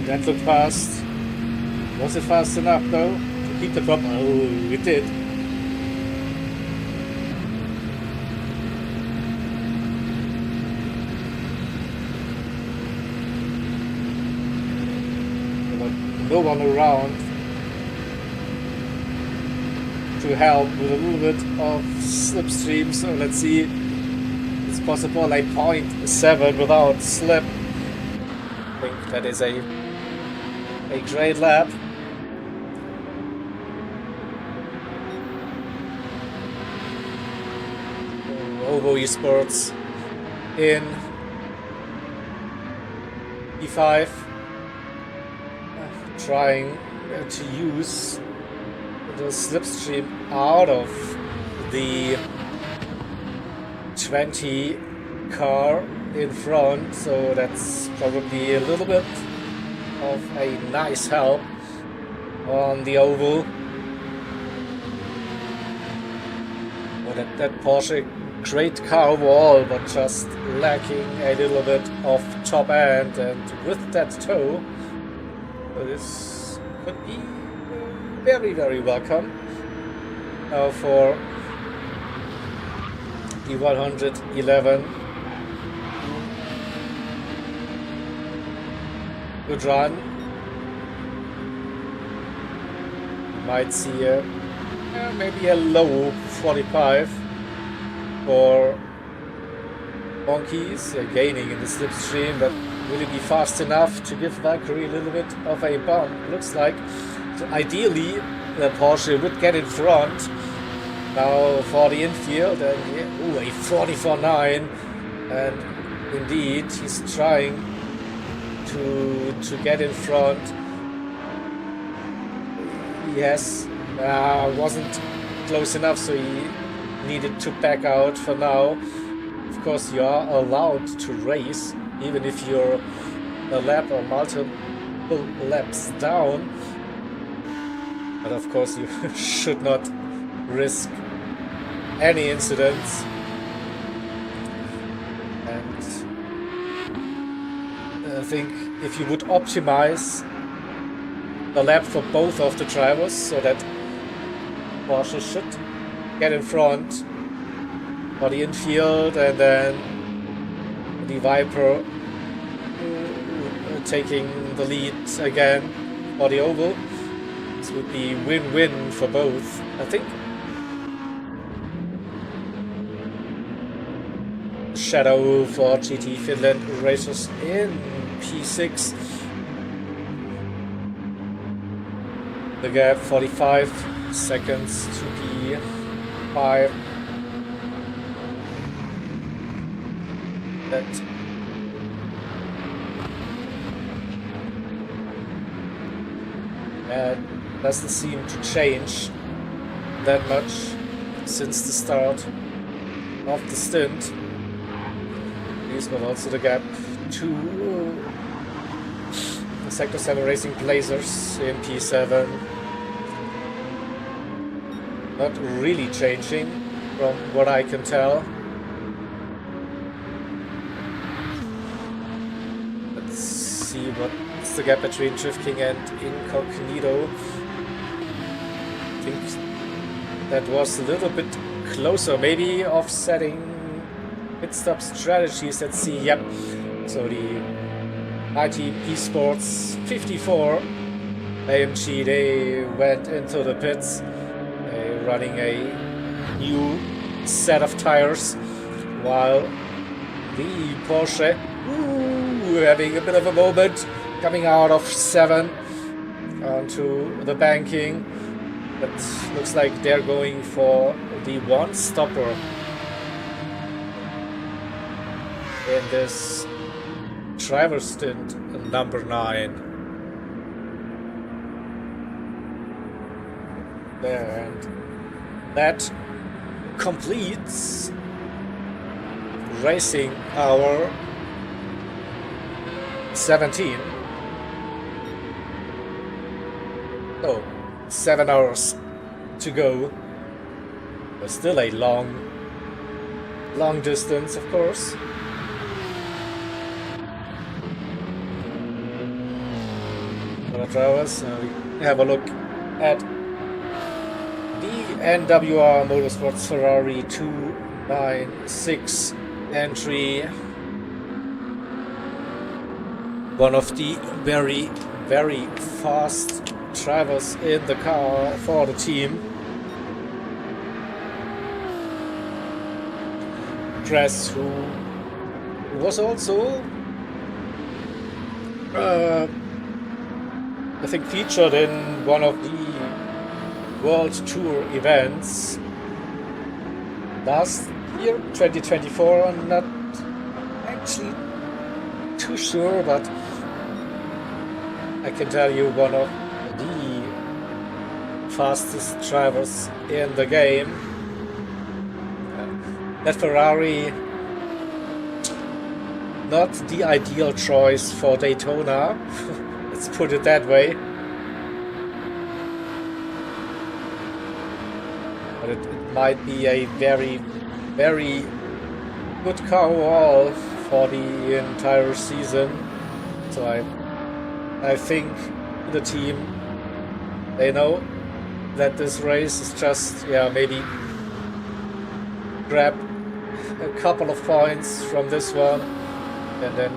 That looked fast. Was it fast enough though to keep the drop? Oh, it did. But no one around to help with a little bit of slipstream. So let's see. It's possible like 0.7 without slip. I think that is a great lap. Ovo Esports in P5, trying to use the slipstream out of the 20 car in front, so that's probably a little bit of a nice help on the oval. Well, that Porsche, great car overall, but just lacking a little bit of top end, and with that toe, this could be very, very welcome now for the 111. Good run. You might see maybe a low 45 for Bonkies, gaining in the slipstream, but will it be fast enough to give Valkyrie a little bit of a bump? Looks like. So ideally, the Porsche would get in front now for the infield, and ooh, a 44.9, and indeed he's trying to get in front. Yes, wasn't close enough, so he needed to back out for now. Of course, you are allowed to race even if you're a lap or multiple laps down, but of course you should not risk any incidents. And I think if you would optimize the lap for both of the drivers so that Porsche should get in front for the infield, and then the Viper taking the lead again for the oval. This would be win-win for both, I think. Shadow for GT Finland racers in P6. The gap 45 seconds to P5. That doesn't seem to change that much since the start of the stint. But also the gap to the Sector 7 Racing Blazers in P7. Not really changing from what I can tell. Let's see what's the gap between Drift King and Incognito. I think that was a little bit closer, maybe offsetting pit stop strategies. Let's see. Yep. So the IT Esports 54 AMG, they went into the pits, running a new set of tires, while the Porsche having a bit of a moment, coming out of 7 onto the banking. But looks like they're going for the one stopper in this driver stint number 9. There, and that completes racing hour 17. So 7 hours to go, but still a long distance, of course. For the drivers, we have a look at the NWR Motorsports Ferrari 296 entry. One of the very, very fast drivers in the car for the team. Dress, who was also I think featured in one of the World Tour events last year, 2024. I'm not actually too sure, but I can tell you one of the fastest drivers in the game. That Ferrari, not the ideal choice for Daytona, let's put it that way. But it might be a very, very good car overall for the entire season. So I think the team, they know that this race is just, maybe grab a couple of points from this one and then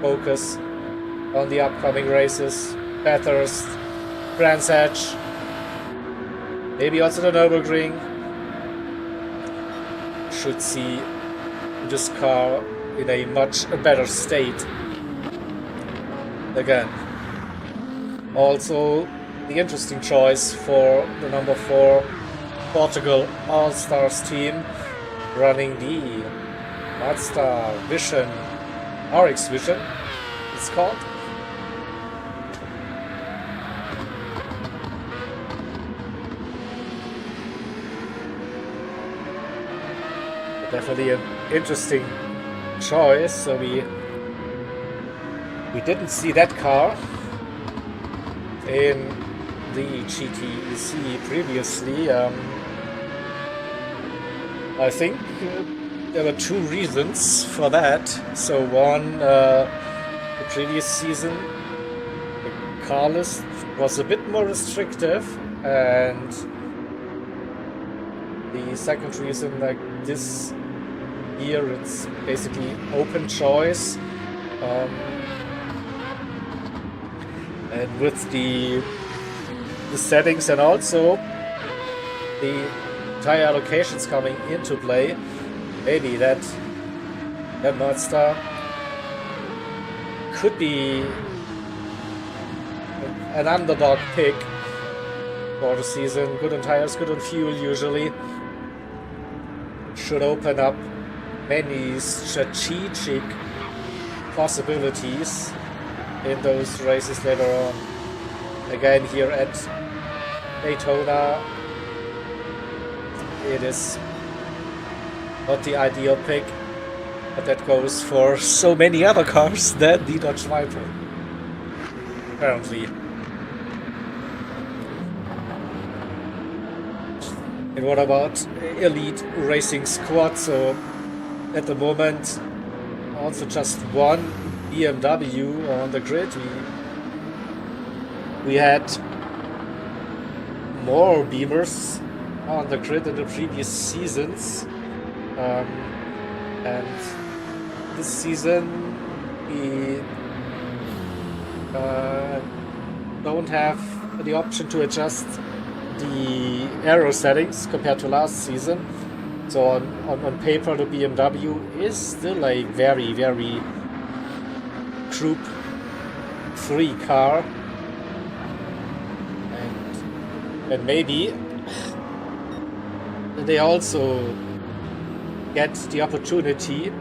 focus on the upcoming races. Bathurst, Brands Hatch, maybe also the Nürburgring. Should see this car in a much better state again. Also, the interesting choice for the number 4 Portugal All-Stars team, running the Mazda Vision, RX Vision, it's called. Definitely an interesting choice. So we didn't see that car in the GTEC previously. I think there were 2 reasons for that. So one, the previous season the car list was a bit more restrictive, and the second reason, like this year, it's basically open choice, and with the settings and also the tire allocations coming into play, maybe that Mazda could be an underdog pick for the season. Good on tires, good on fuel usually. Should open up many strategic possibilities in those races later on. Again, here at Daytona, it is not the ideal pick, but that goes for so many other cars than the Dodge Viper, apparently. And what about Elite Racing Squad? So at the moment, also just one BMW on the grid. We had more Beamers on the grid in the previous seasons, and this season we don't have the option to adjust the aero settings compared to last season. So on paper, the BMW is still a very, very Group 3 car. And maybe they also get the opportunity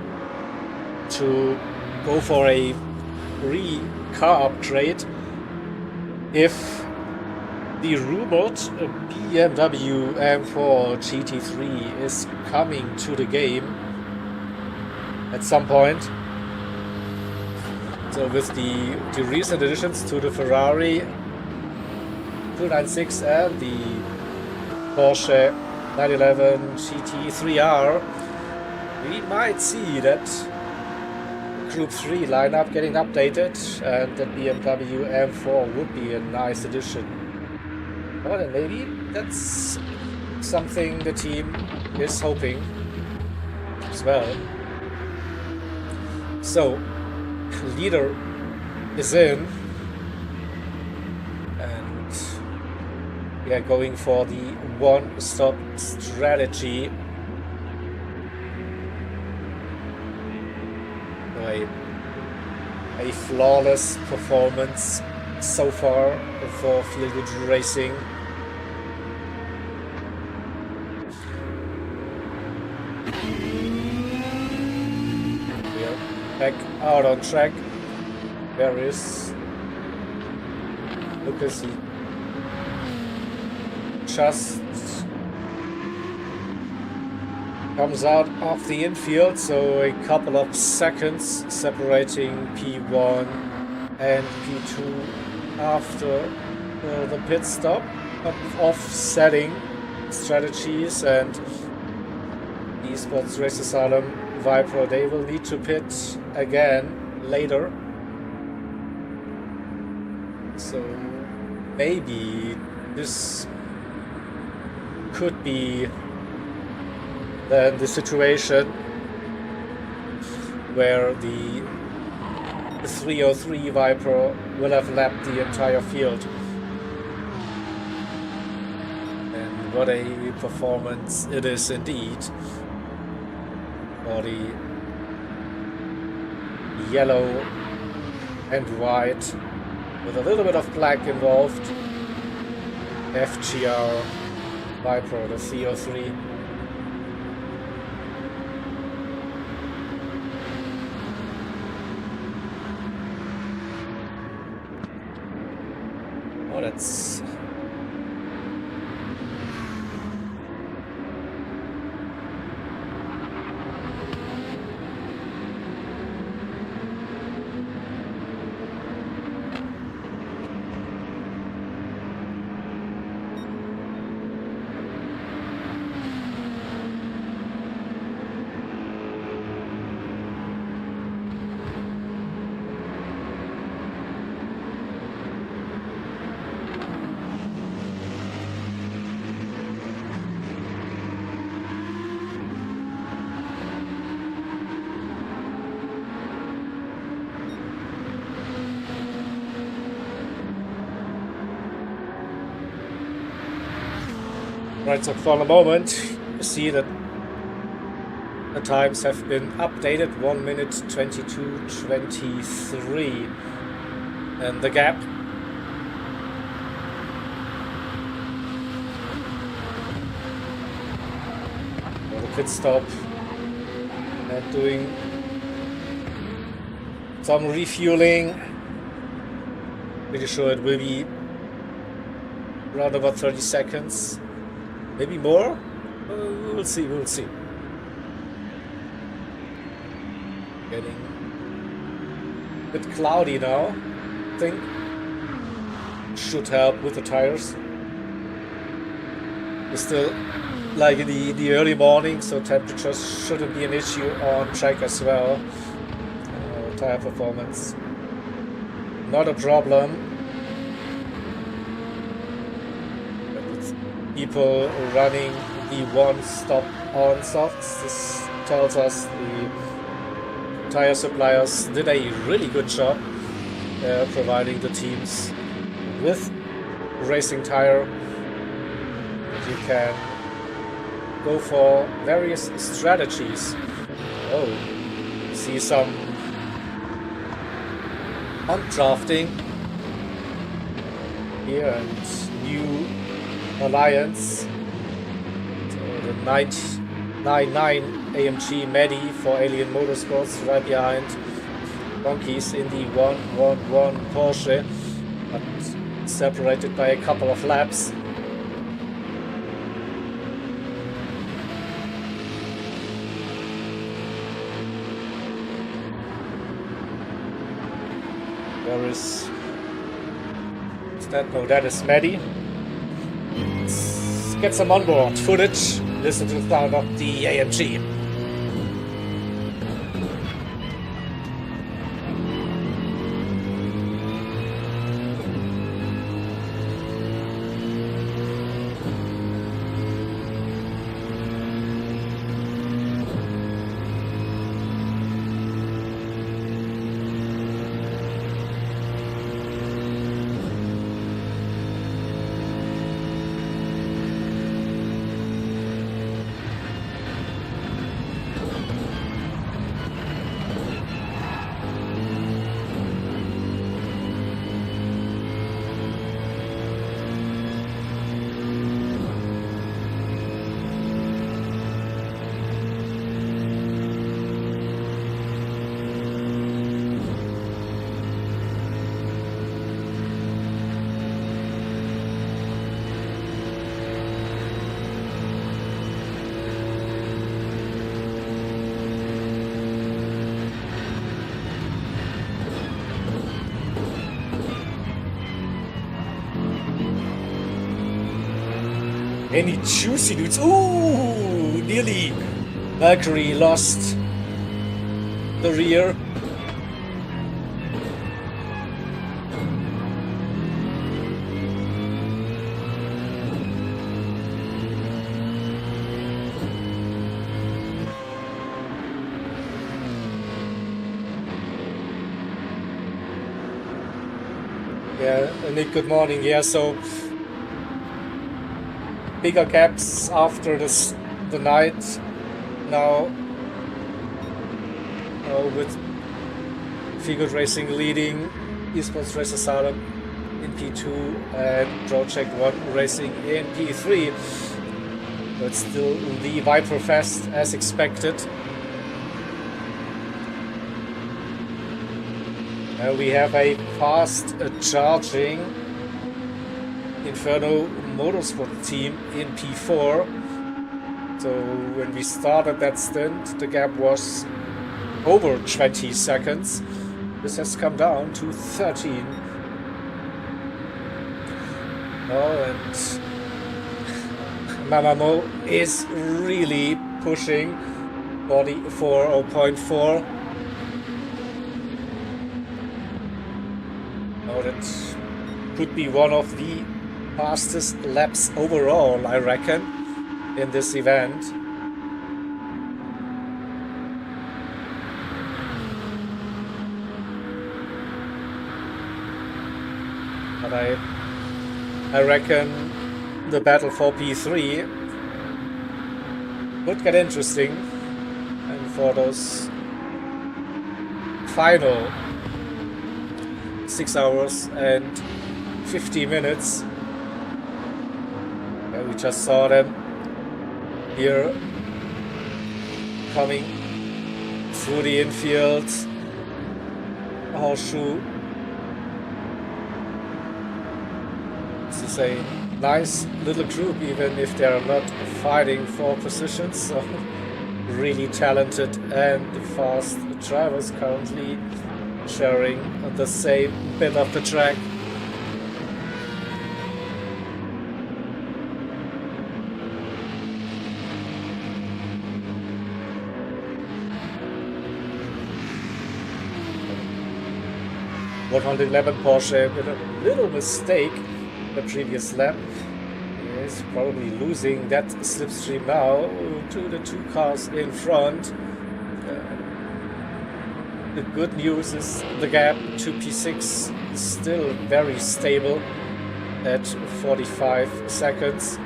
to go for a free car upgrade if the rumored BMW M4 GT3 is coming to the game at some point. So with the recent additions to the Ferrari 296 and the Porsche 911 GT3R, we might see that Group 3 lineup getting updated, and that BMW M4 would be a nice addition. Well, and maybe that's something the team is hoping as well. So, leader is in, and we are going for the one-stop strategy. A flawless performance so far for Feel Good Racing. We are back out on track. There is Lucas. He just comes out of the infield, so a couple of seconds separating P1 and P2 after the pit stop, offsetting strategies. And Esports Race Asylum Viper, they will need to pit again later, so maybe this could be then the situation where the 303 Viper will have lapped the entire field. And what a performance it is indeed for the yellow and white with a little bit of black involved FGR Viper, the 303. That's right. So for the moment, you see that the times have been updated, 1 minute 22:23, and the gap for the pit stop and doing some refueling. Pretty sure it will be around about 30 seconds. Maybe more? We'll see, we'll see. Getting a bit cloudy now, I think. Should help with the tires. It's still like in the early morning, so temperatures shouldn't be an issue on track as well. Tire performance, not a problem. People running the one-stop on softs. This tells us the tire suppliers did a really good job providing the teams with racing tire. You can go for various strategies. Oh, see some undrafting here and new alliance. So the 999 AMG Medi for Alien Motorsports right behind Donkeys in the 111 Porsche, but separated by a couple of laps. Where is that? No, that is Maddie. Let's get some onboard footage. Listen to the sound of the AMG. Any juicy dudes? Ooh, nearly. Valkyrie lost the rear. Yeah, Nick, good morning. Yeah, so bigger gaps after the night now, with Figure Racing leading, Esports Racer Salem in P2 and Project 1 Racing in P3. But still the Viper Fest as expected. We have a fast charging Inferno Motorsport team in P4. So when we started that stint, the gap was over 20 seconds. This has come down to 13. And Mamamo is really pushing 44.4. That could be one of the fastest laps overall, I reckon, in this event. But I reckon the battle for P3 would get interesting, and for those final 6 hours and 50 minutes. Yeah, we just saw them here coming through the infield. Horseshoe. This is a nice little group, even if they are not fighting for positions. So really talented and fast drivers currently sharing the same bit of the track. .111 Porsche with a little mistake the previous lap. Is probably losing that slipstream now to the two cars in front. The good news is the gap to P6 is still very stable. at 45 seconds.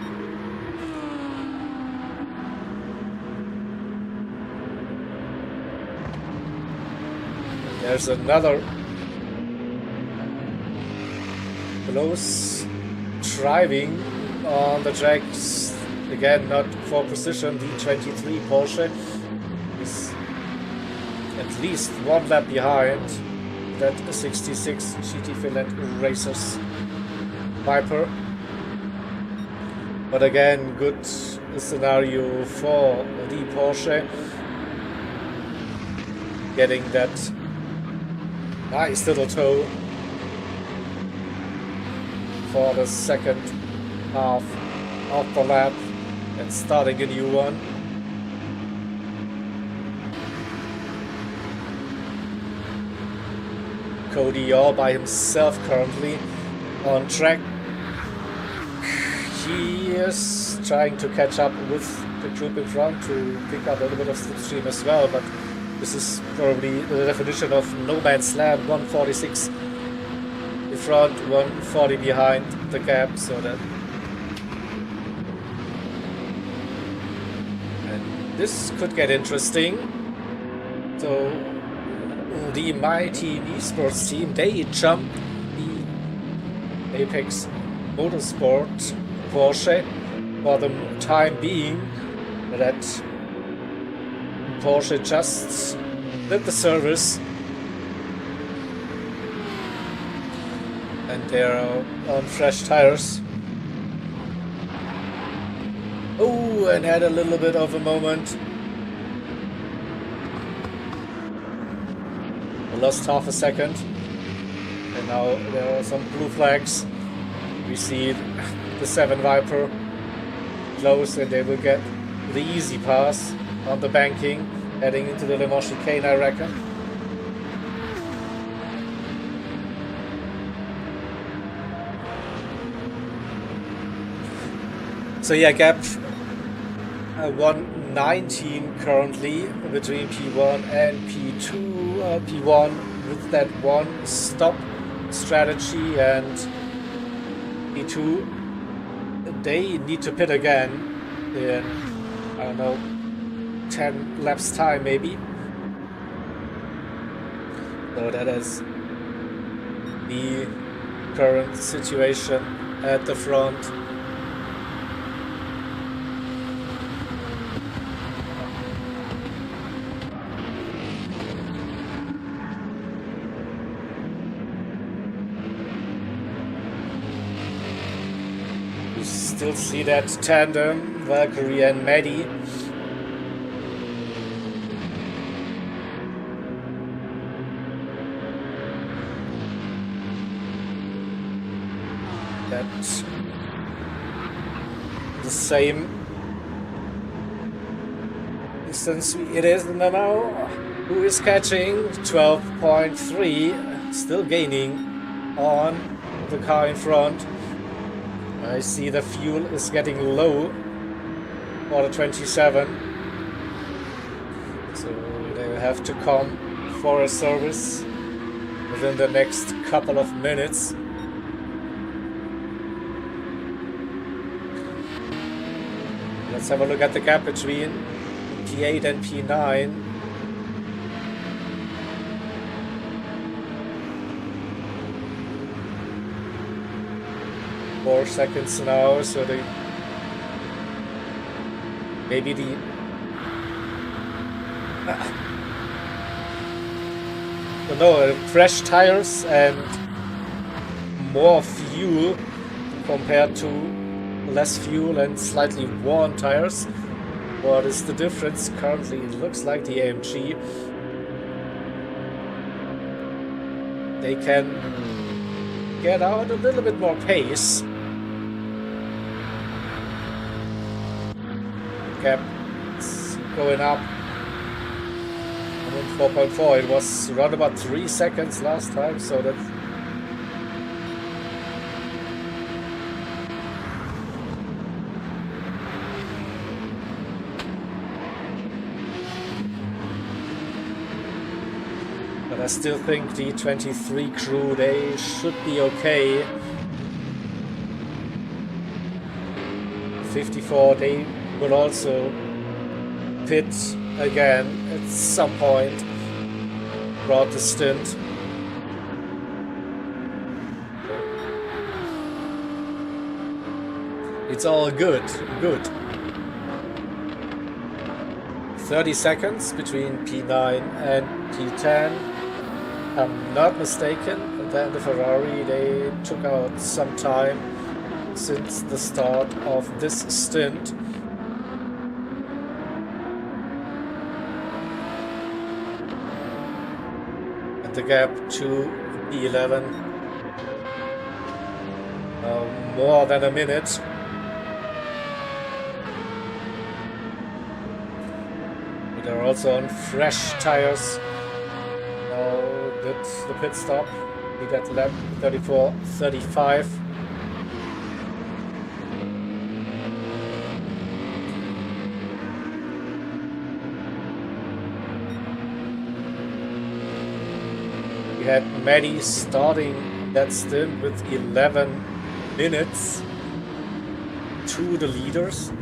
There's another close driving on the tracks. Again, not for precision. The 23 Porsche is at least one lap behind that 66 GT Finland Racers Viper. But again, good scenario for the Porsche. Getting that nice little toe for the second half of the lap and starting a new one. Cody all by himself currently on track. He is trying to catch up with the group in front to pick up a little bit of slipstream as well, but this is probably the definition of no man's land. 146 in front, 140 behind the gap, so that. And this could get interesting. So the My Team Esports team, they jumped the Apex Motorsport Porsche for the time being. That Porsche just did the service and they're on fresh tires. Oh, and had a little bit of a moment. I lost half a second and now there are some blue flags. We see the 7 Viper close and they will get the easy pass on the banking, heading into the Le Mans chicane, I reckon. So yeah, gap 119 currently between P1 and P2. P1 with that one stop strategy, and P2 they need to pit again in, I don't know, 10 laps time maybe. So that is the current situation at the front. You still see that tandem, Valkyrie and Maddie. That's the same distance it is now. Who is catching? 12.3, still gaining on the car in front. I see the fuel is getting low for the 27, so they will have to come for a service within the next couple of minutes. Let's have a look at the gap between P8 and P9. Four seconds now, so they maybe the fresh tires and more fuel compared to less fuel and slightly worn tires. What is the difference? Currently it looks like the AMG, they can get out a little bit more pace. Gap going up. 4.4. It was around about 3 seconds last time, so that's but I still think the 23 crew, they should be okay. 54, they will also pit again at some point throughout the stint. It's all good. 30 seconds between P9 and P10. I'm not mistaken. And then the Ferrari, they took out some time since the start of this stint. And the gap to P11, more than a minute. They're also on fresh tires. Now did the pit stop. We got lap 34.35. We had Maddie starting that stint with 11 minutes to the leaders,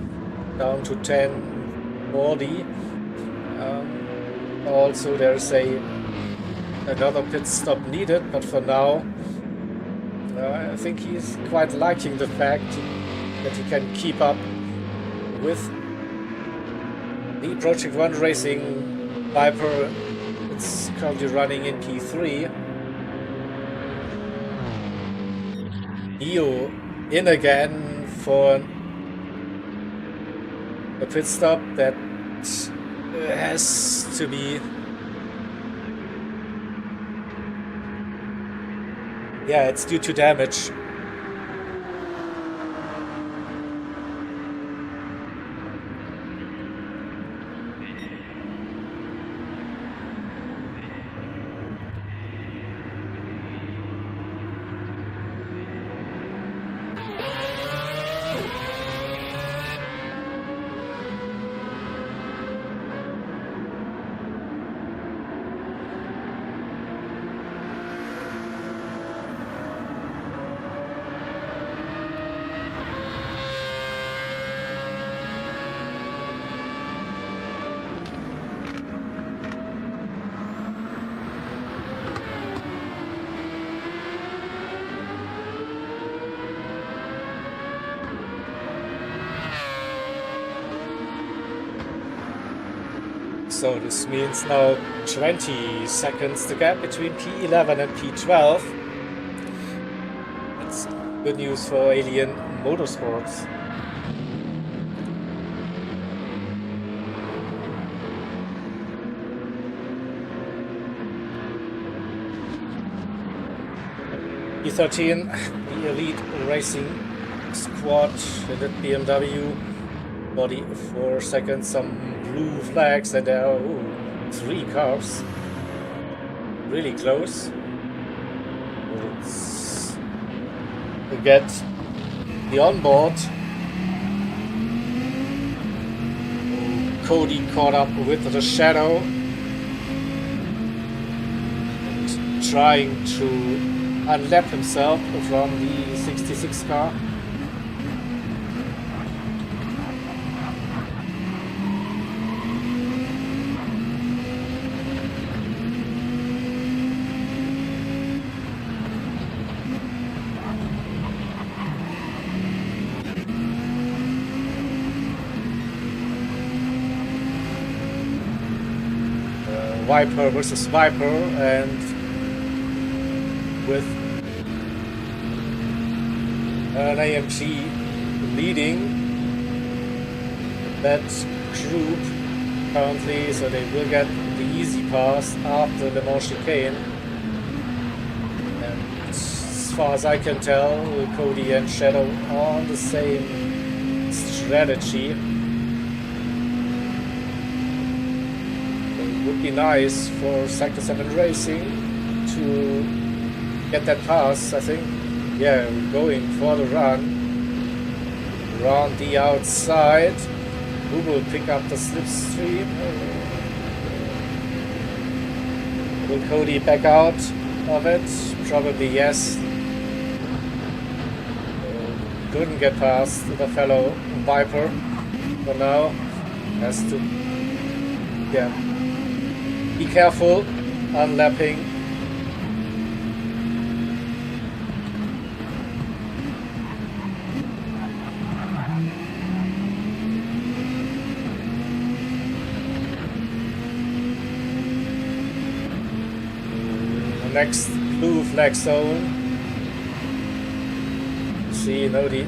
down to 10:40. Also there's another pit stop needed, but for now I think he's quite liking the fact that he can keep up with the Project 1 Racing Viper. It's currently running in P3. Neo in again for a pit stop that has to be, yeah, it's due to damage. So this means now 20 seconds the gap between P11 and P12. That's good news for Alien Motorsports. P13, the elite racing squad in the BMW. 44 seconds, some blue flags, and there are 3 cars. Really close. Let's get the onboard. Cody caught up with the shadow and trying to unlap himself from the 66 car. Viper versus Viper, and with an AMG leading that group currently, so they will get the easy pass after Le Mans chicane. And as far as I can tell, Cody and Shadow are on the same strategy. Would be nice for Sector 7 Racing to get that pass, I think. Yeah, going for the run. Around the outside. Who will pick up the slipstream? Will Cody back out of it? Probably yes. couldn't get past the fellow Viper, but now has to be careful unlapping. The next blue flag zone. See Nodi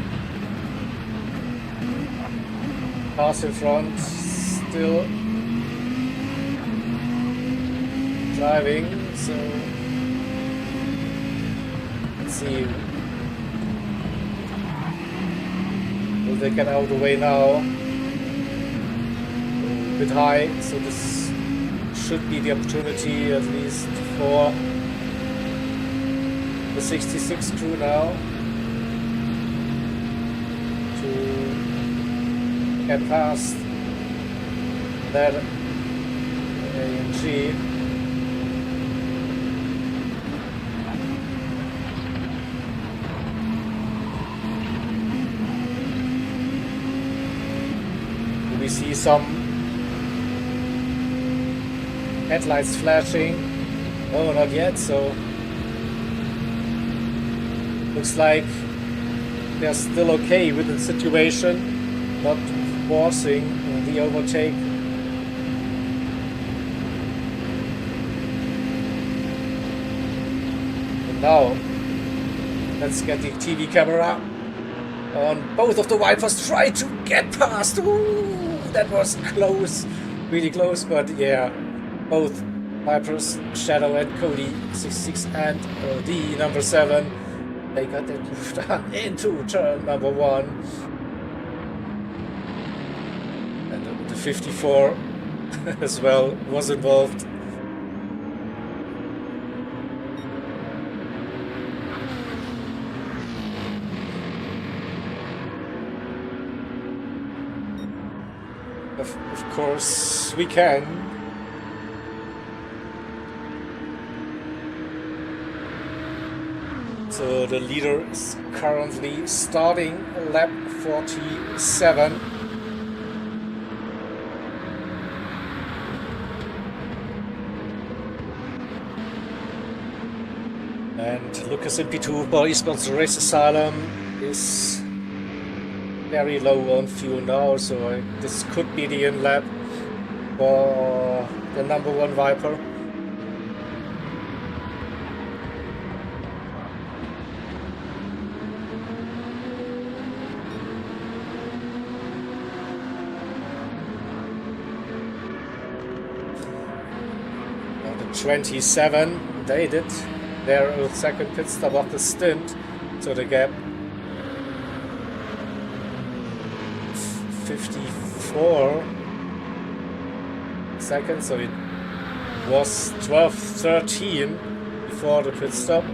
pass in front, still driving, so let's see, will they get out of the way now? A bit high, so this should be the opportunity at least for the 66 crew now to get past that AMG. We see some headlights flashing. Oh, not yet, so looks like they're still okay with the situation, not forcing the overtake. And now, let's get the TV camera on both of the Vipers. Try to get past. Ooh, that was close, really close, but yeah, both Vipers, Shadow and Cody, 66 and the number 7, they got that moved on into turn number 1. And the 54 as well was involved. Of course we can. So the leader is currently starting lap 47. And Lucas in P2 for Esports Race Asylum is very low on fuel now, so this could be the in lap for the number 1 Viper. Now the 27, they did their second pit stop of the stint, so the gap 54 seconds, so it was 12:13 before the pit stop.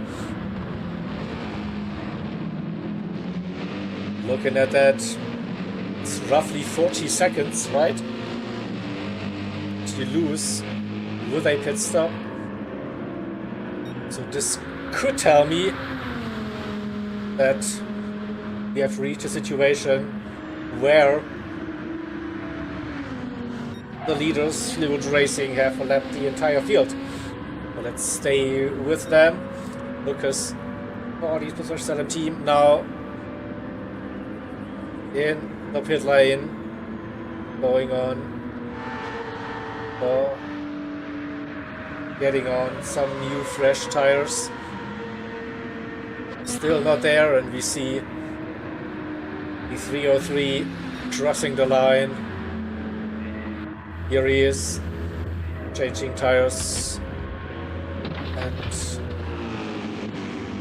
Looking at that, it's roughly 40 seconds, right? You lose with a pit stop. So this could tell me that we have reached a situation where the leaders, Fluid Racing, have lapped the entire field. So let's stay with them. Lucas for the Esports Asylum team now in the pit lane, going on for getting on some new fresh tires. Still not there, and we see the 303 crossing the line. Here he is, changing tires, and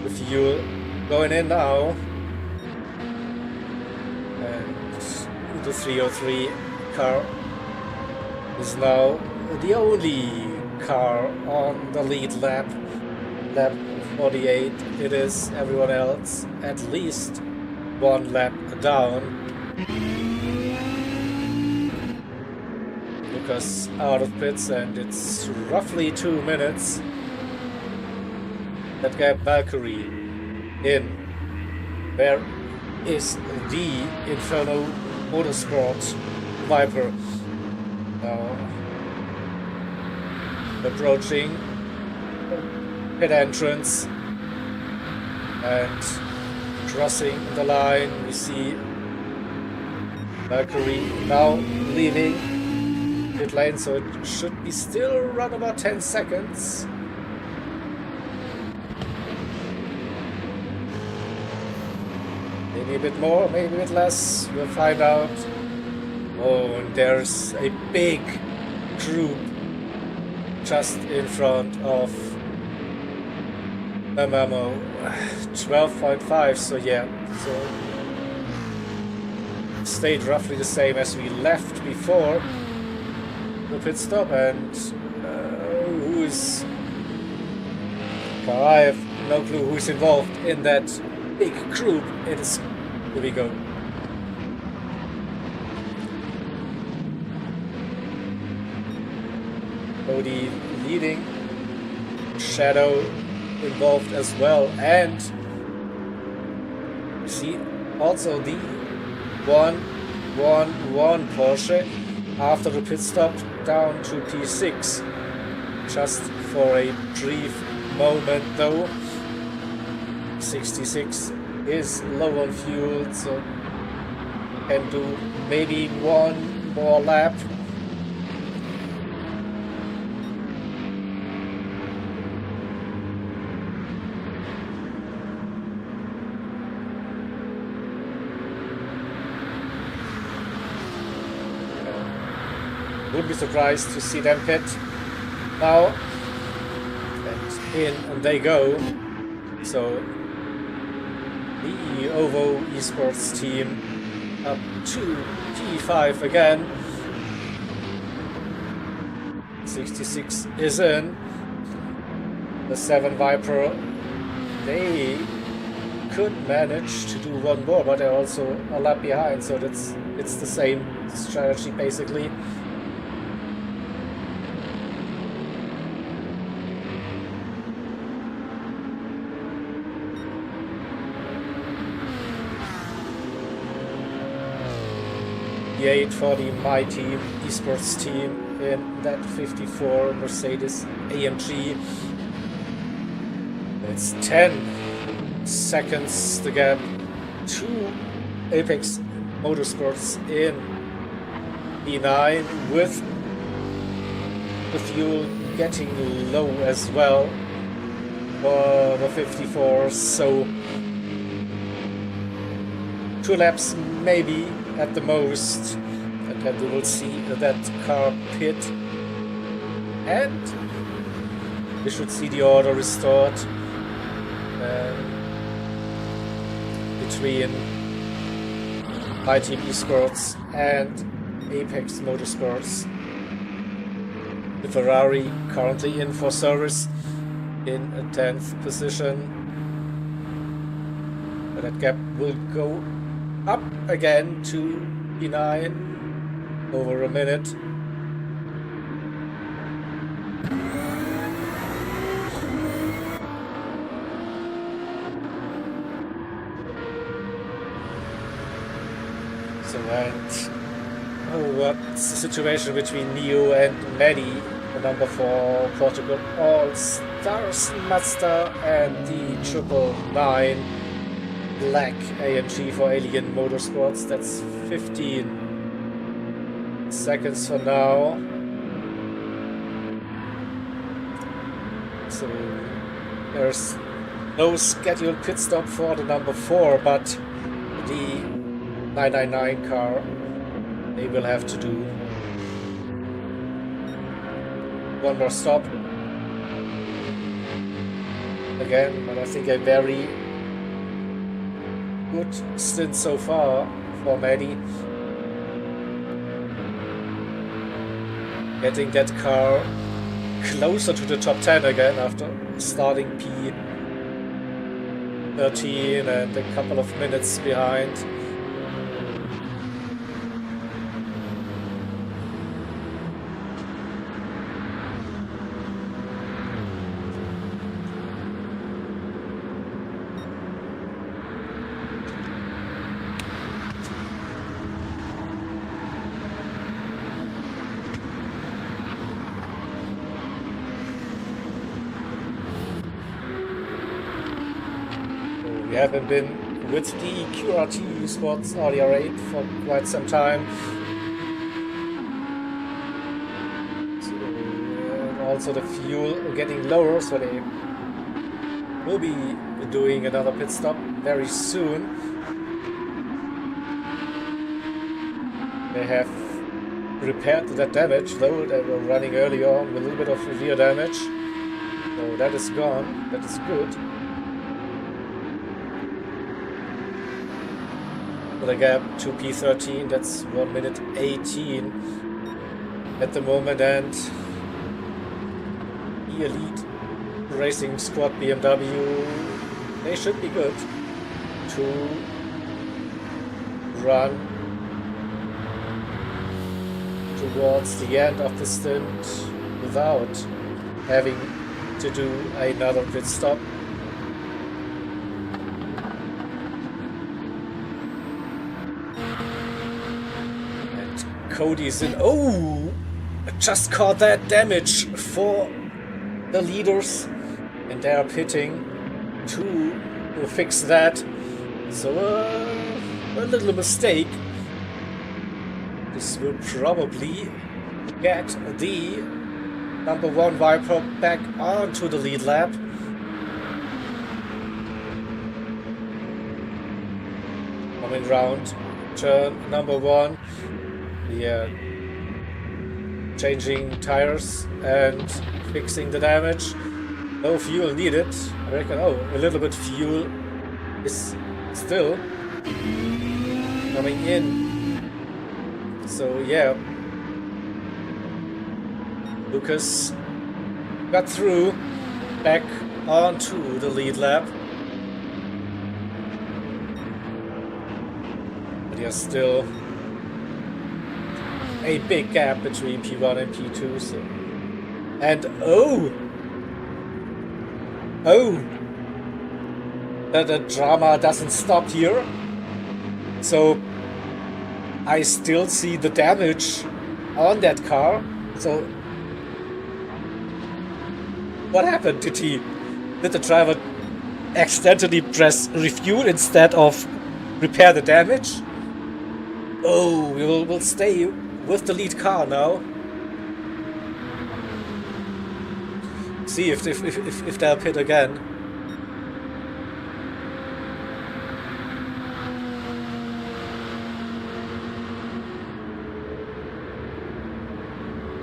the fuel going in now, and the 303 car is now the only car on the lead lap, lap 48. It is everyone else at least 1 lap down. Lucas out of pits, and it's roughly 2 minutes. That gap Valkyrie in. Where is the Inferno Motorsport Viper. Now approaching pit entrance and crossing the line. We see Mercury now leaving pit lane, so it should be still around about 10 seconds. Maybe a bit more, maybe a bit less, we'll find out. Oh, and there's a big group just in front of Memo 12.5, so yeah, so stayed roughly the same as we left before the pit stop. And who is... well, I have no clue who's involved in that big group. It is... here we go. Cody leading, Shadow involved as well, and you see also the 1-1-1 Porsche after the pit stop down to P6 just for a brief moment though. 66 is low on fuel, so can do maybe one more lap. Would be surprised to see them pit now, and in they go. So the OVO esports team up to P5 again. 66 is in. The 7 Viper, they could manage to do one more, but they're also a lap behind, so it's the same strategy basically. The 8 for the My Team esports team in that 54 Mercedes AMG. It's 10 seconds the gap to Apex Motorsports in P9, with the fuel getting low as well for the 54, so 2 laps maybe at the most, and then we will see that car pit, and we should see the order restored between My Team Esports and Apex Motorsports. The Ferrari currently in for service in a 10th position, but that gap will go up again to P9 over a minute. So, and what's the situation between Neo and Maddie, the number 4 Portugal All Stars Mazda, and the 999 Black AMG for Alien Motorsports? That's 15 seconds for now. So there's no scheduled pit stop for the number 4, but the 999 car, they will have to do one more stop again, but I think a very good stint so far for Maddie. Getting that car closer to the top 10 again after starting P13 and a couple of minutes behind. haven't been with the QRT Sports RDR8 for quite some time. So, also the fuel getting lower, so they will be doing another pit stop very soon. They have repaired that damage, though they were running early on with a little bit of rear damage. So that is gone, that is good. The gap to P13, that's 1 minute 18 at the moment, and the Elite Racing Squad BMW, they should be good to run towards the end of the stint without having to do another pit stop. Cody's in. Oh! I just caught that damage for the leaders, and they are pitting to fix that. So a little mistake. This will probably get the number 1 Viper back onto the lead lap. Coming round turn number 1. Yeah, changing tires and fixing the damage. No fuel needed. I reckon, oh, a little bit fuel is still coming in. So yeah, Lucas got through back onto the lead lap. But yeah, still a big gap between P1 and P2. So. And oh, the drama doesn't stop here. So I still see the damage on that car. So what happened? Did the driver accidentally press refuel instead of repair the damage? Oh, we'll stay with the lead car now. See if they'll pit again.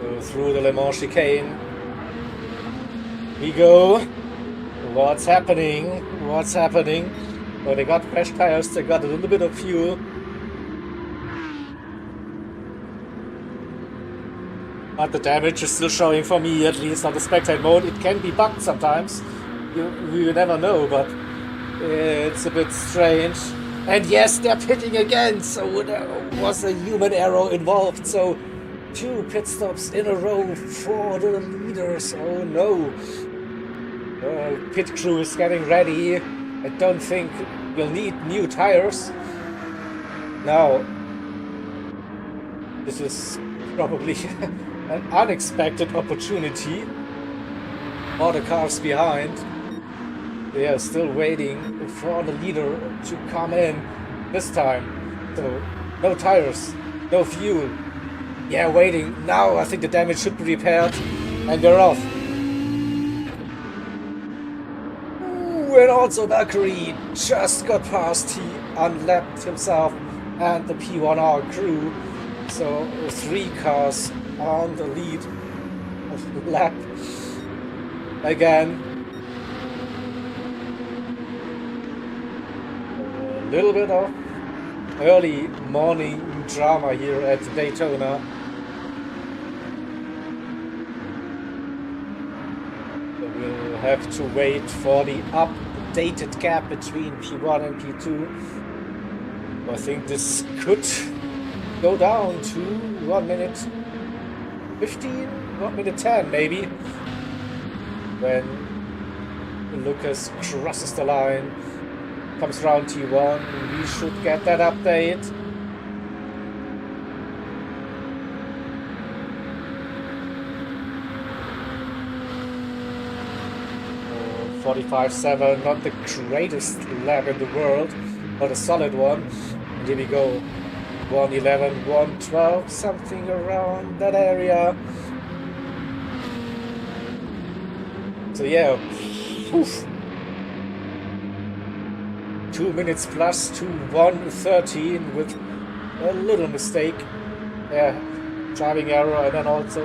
Go through the Le Mans chicane. We go. What's happening? What's happening? Oh, they got fresh tires. They got a little bit of fuel. But the damage is still showing for me, at least on the spectate mode. It can be bugged sometimes. You never know, but it's a bit strange. And yes, they're pitting again, so there was a human error involved. So 2 pit stops in a row for the leaders. Oh no. Pit crew is getting ready. I don't think we'll need new tires. Now, this is probably an unexpected opportunity for the cars behind. They are still waiting for the leader to come in this time. So no tires, no fuel. Yeah, waiting. Now I think the damage should be repaired and we're off. Ooh, and also Valkyrie just got past. He unlapped himself and the P1R crew. So 3 cars on the lead lap again. A little bit of early morning drama here at Daytona. So we'll have to wait for the updated gap between P1 and P2. I think this could go down to 1 minute 15, 1 minute 10 maybe, when Lucas crosses the line, comes round T1. We should get that update. 45.7, not the greatest lap in the world, but a solid one. And here we go, 1:11, 1:12, something around that area. So yeah, oof. 2 minutes plus to 1:13 with a little mistake. Yeah, driving error, and then also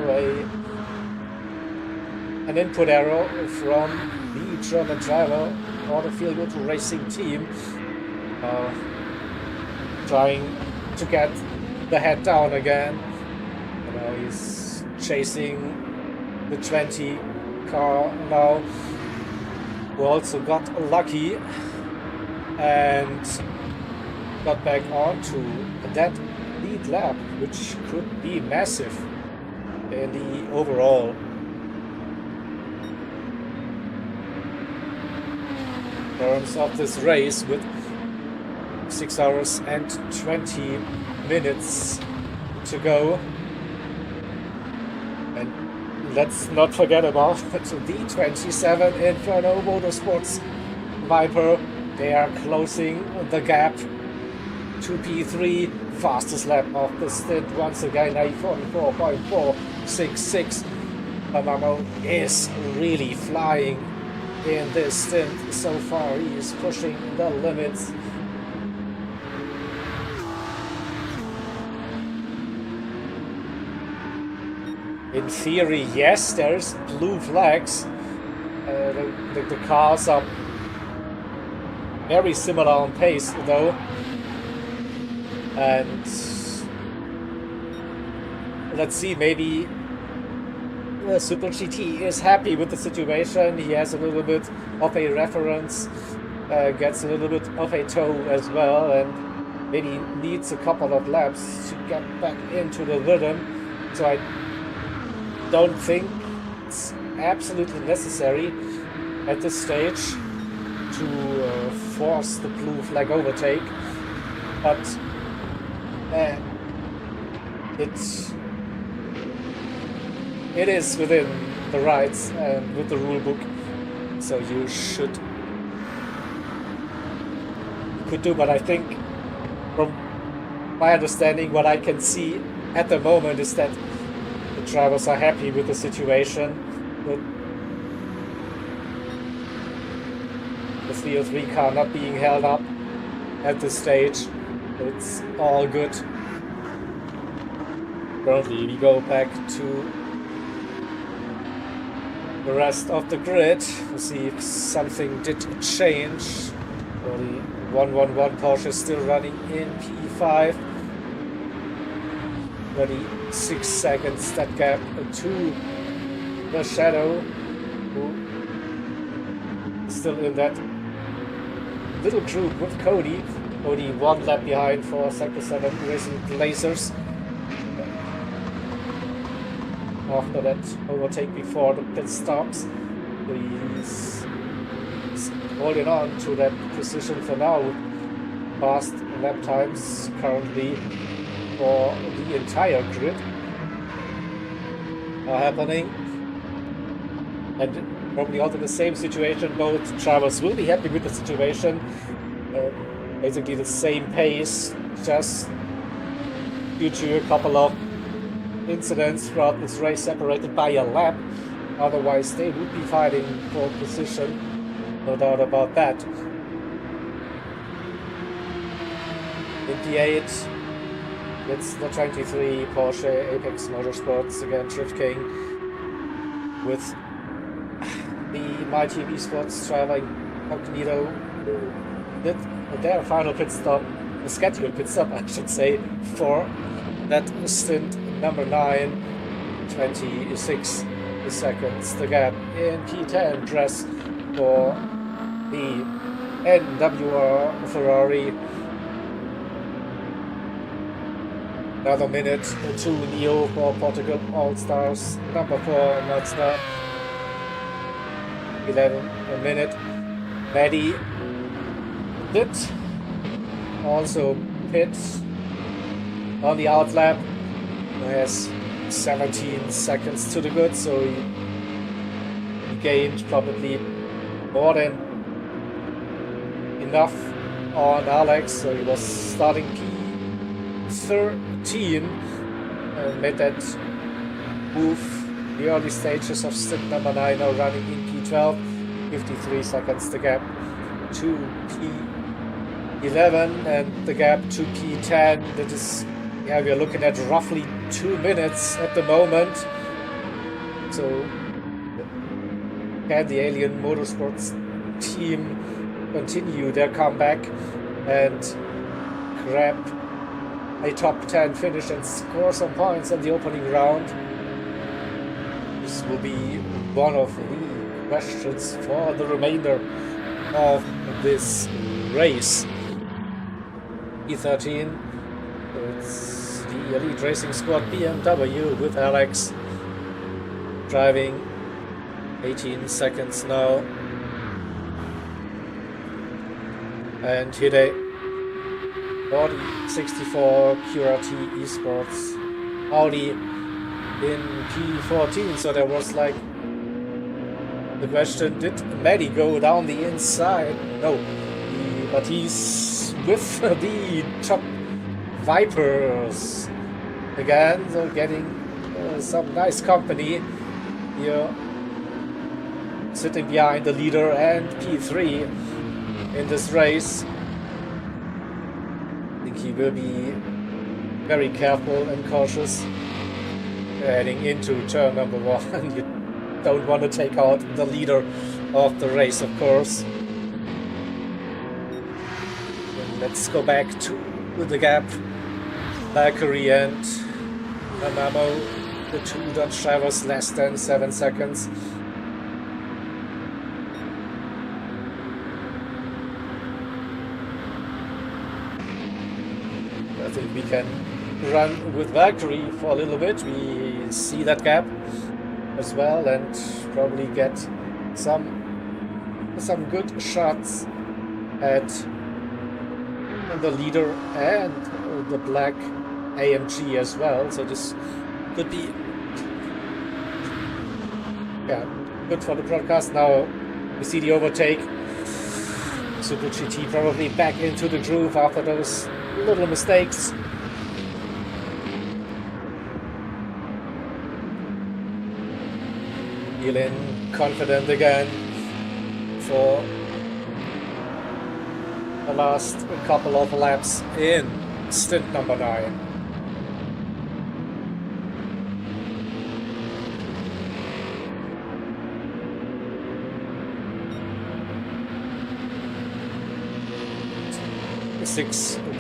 an input error from the German driver for the Feel Good Racing team. Trying to get the head down again. He's chasing the 20 car now, who also got lucky and got back onto that lead lap, which could be massive in the overall. In terms of this race, with 6 hours and 20 minutes to go. And let's not forget about the 27 Inferno Motorsports Viper. They are closing the gap to P3, fastest lap of the stint once again, 8:44.466. Mamamo is really flying in this stint so far. He is pushing the limits. In theory, yes, there's blue flags. The cars are very similar on pace, though. And let's see, maybe Super GT is happy with the situation. He has a little bit of a reference, gets a little bit of a tow as well, and maybe needs a couple of laps to get back into the rhythm. So I don't think it's absolutely necessary at this stage to force the blue flag overtake, but it is within the rights and with the rule book, so you could do. But I think, from my understanding, what I can see at the moment is that the drivers are happy with the situation. The 303 car not being held up at this stage. It's all good. Currently, we go back to the rest of the grid to see if something did change. The 111 Porsche is still running in P5. 36 seconds, that gap to the Shadow, who is still in that little group with Cody. Cody 1 lap behind for Sector 7 Racing Blazers. After that overtake before the pit stops, he's holding on to that position for now. Fast lap times currently for the entire grid are happening, and probably also the same situation. Both drivers will be happy with the situation. Basically the same pace, just due to a couple of incidents throughout this race separated by a lap. Otherwise they would be fighting for position, no doubt about that. In P8, it's the 23 Porsche Apex Motorsports, again Drift King, with the My Team Esports driver Cognito, did their final pit stop, the scheduled pit stop I should say, for that stint number 9, 26 seconds. The gap in P10 dress for the NWR Ferrari. Another minute to Neo for Portugal All-Stars. Number 4 Mazda. 11 a minute. Maddie did also pit on the outlap. He has 17 seconds to the good, so he gained probably more than enough on Alex, so he was starting P13 and made that move. The early stages of stint number 9 now running in P12, 53 seconds the gap to P11 and the gap to P10. That is, yeah, we are looking at roughly 2 minutes at the moment. So can the Alien Motorsports team continue their comeback and grab a top 10 finish and score some points on the opening round? This will be one of the questions for the remainder of this race. E13, it's the Elite Racing Squad BMW with Alex driving 18 seconds now. And Hide, Audi 64 QRT Esports, Audi in P14. So there was like the question, did Maddie go down the inside? No, but he's with the top Vipers again, so getting some nice company here, sitting behind the leader and P3 in this race. I think he will be very careful and cautious heading into turn number 1. You don't want to take out the leader of the race, of course. And let's go back to the gap. Valkyrie and Nanamo, the two Dutch drivers, less than 7 seconds. I think we can run with Valkyrie for a little bit. We see that gap as well and probably get some good shots at the leader and the black AMG as well. So this could be, yeah, good for the broadcast. Now we see the overtake. Super GT probably back into the groove after those little mistakes. Feeling confident again for the last couple of laps in stint number 9.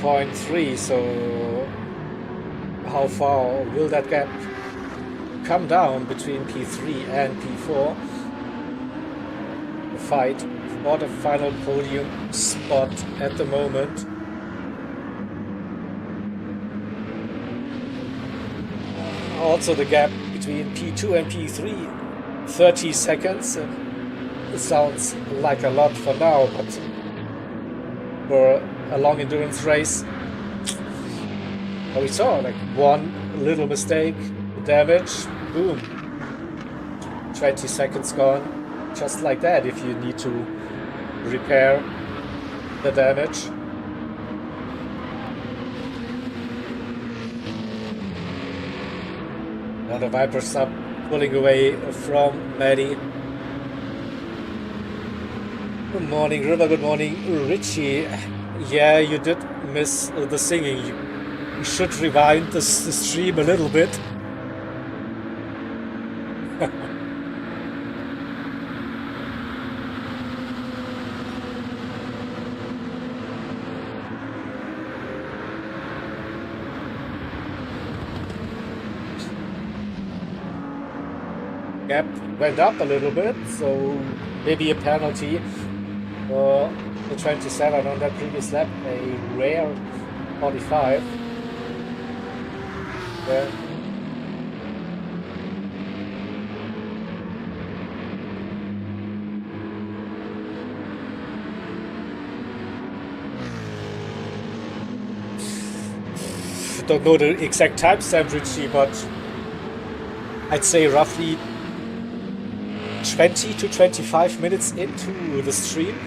.3, so how far will that gap come down between P3 and P4? The fight for the final podium spot at the moment. Also the gap between P2 and P3, 30 seconds. It sounds like a lot for now, but for a long endurance race, we saw like one little mistake, damage, boom, 20 seconds gone, just like that, if you need to repair the damage. Now the Vipers are pulling away from Maddie. Good morning, River. Good morning, Richie. Yeah, you did miss the singing. You should rewind the stream a little bit. Gap went up a little bit, so maybe a penalty for the 27 on that previous lap, a rare 45. Yeah. Don't know the exact timestamp, Richie, but I'd say roughly 20 to 25 minutes into the stream.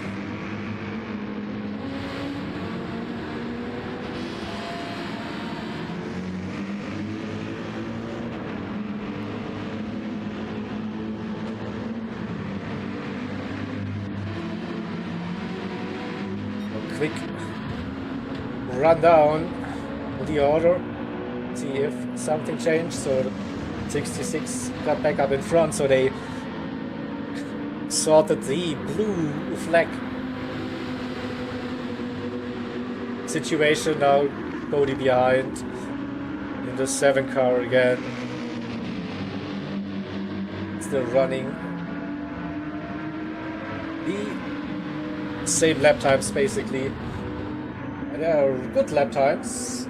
A quick run down the order, see if something changed. So 66 got back up in front, so they sorted the blue flag situation. Now Cody behind in the 7 car again, still running the same lap times basically, and they are good lap times,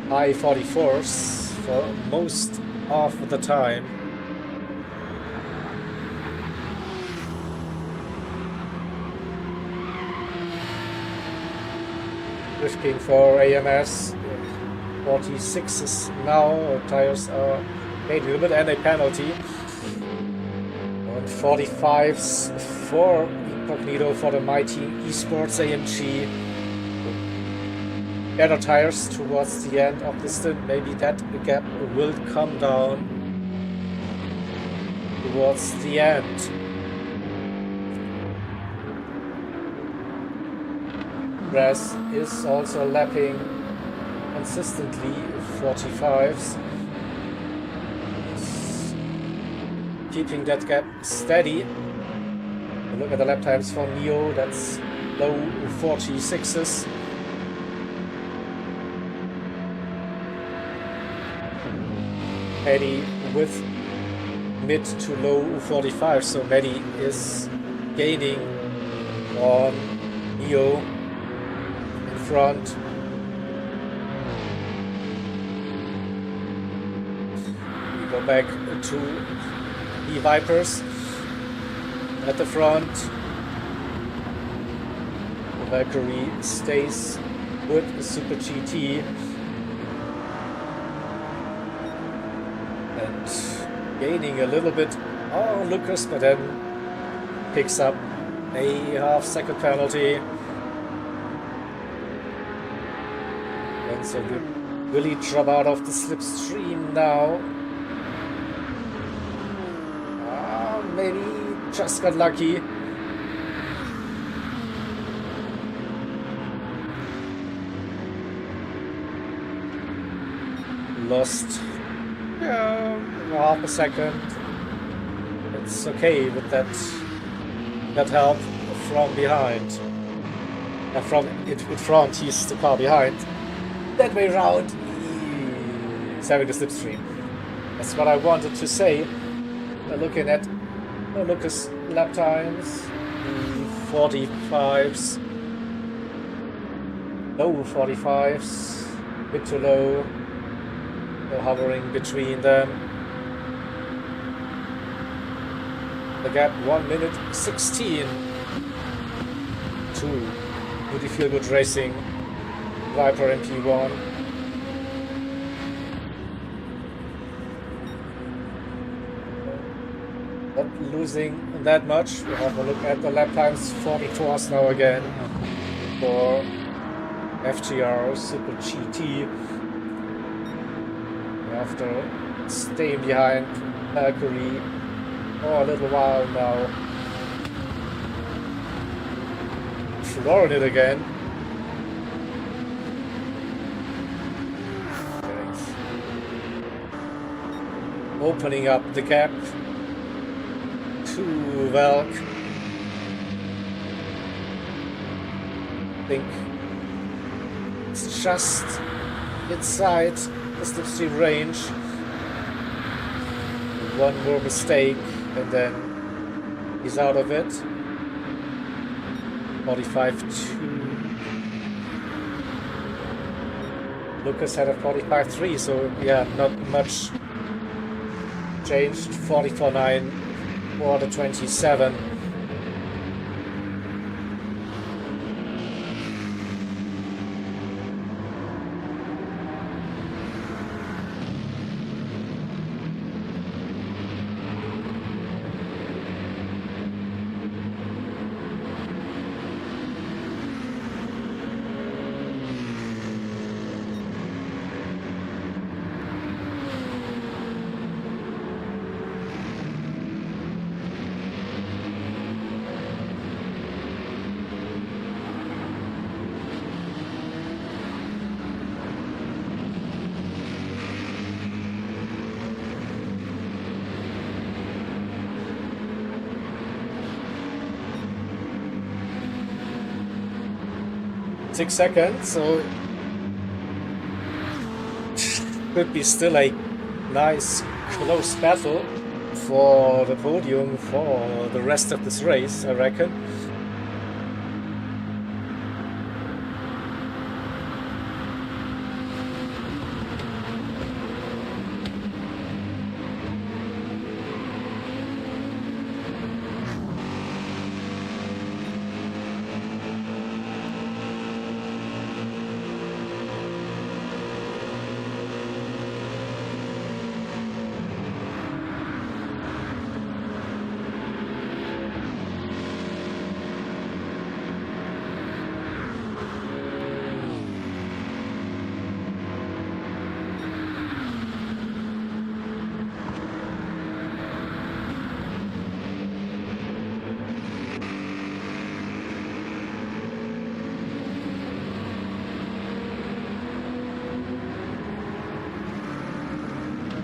high 44s for most of the time. Drifting for AMS, 46s now, tires are made a little bit, and a penalty. On 45s for Incognito for the Mighty Esports AMG. Better tires towards the end of the stint, maybe that gap will come down towards the end. Brass is also lapping consistently 45s, keeping that gap steady. Look at the lap times for Neo, that's low 46s. Eddie with mid to low 45, so Maddie is gaining on Neo in front. We go back to the Vipers at the front. The Valkyrie stays with Super GT. Gaining a little bit on Lucas, but then picks up a half-second penalty. And so will he drop out of the slipstream now? Maybe just got lucky. Lost half a second. It's okay with that help from behind. From in front, he's the car behind. That way round, he's having the slipstream. That's what I wanted to say. Looking at Lucas' lap times, the 45s, low 45s, mid to low. They're hovering between them. The gap 1 minute 16 to Woody Feel Good Racing, Viper MP1. Not losing that much. We have a look at the lap times, 44s now again for FGR Super GT. After staying behind Valkyrie for a little while now. Flooring it again. Opening up the gap to Valk. I think it's just inside the slipstream range. One more mistake and then he's out of it. 45.2. Lucas had a 45.3, so yeah, not much changed. 44.9 or the 27. 6 seconds, so could be still a nice close battle for the podium for the rest of this race, I reckon.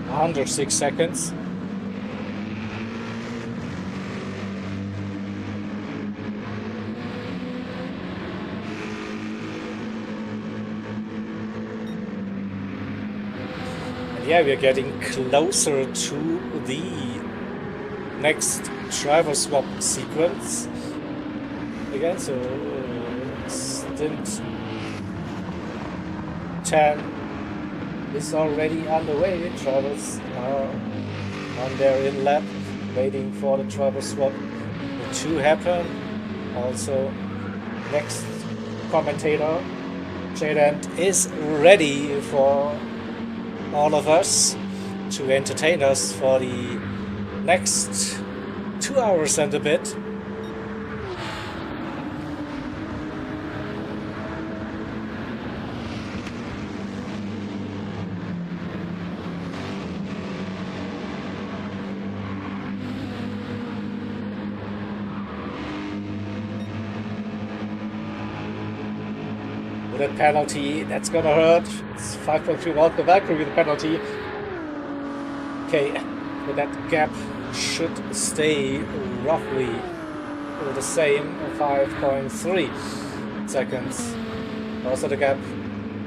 Under 6 seconds. And yeah, we're getting closer to the next driver swap sequence again. So stint 10 is already underway. Drivers are on their in lap, waiting for the driver swap to happen. Also, next commentator, Jadent, is ready for all of us to entertain us for the next 2 hours and a bit. With a penalty, that's gonna hurt. It's 5.3 out the Valkyrie with a penalty. Okay, but that gap should stay roughly the same, 5.3 seconds. Also the gap,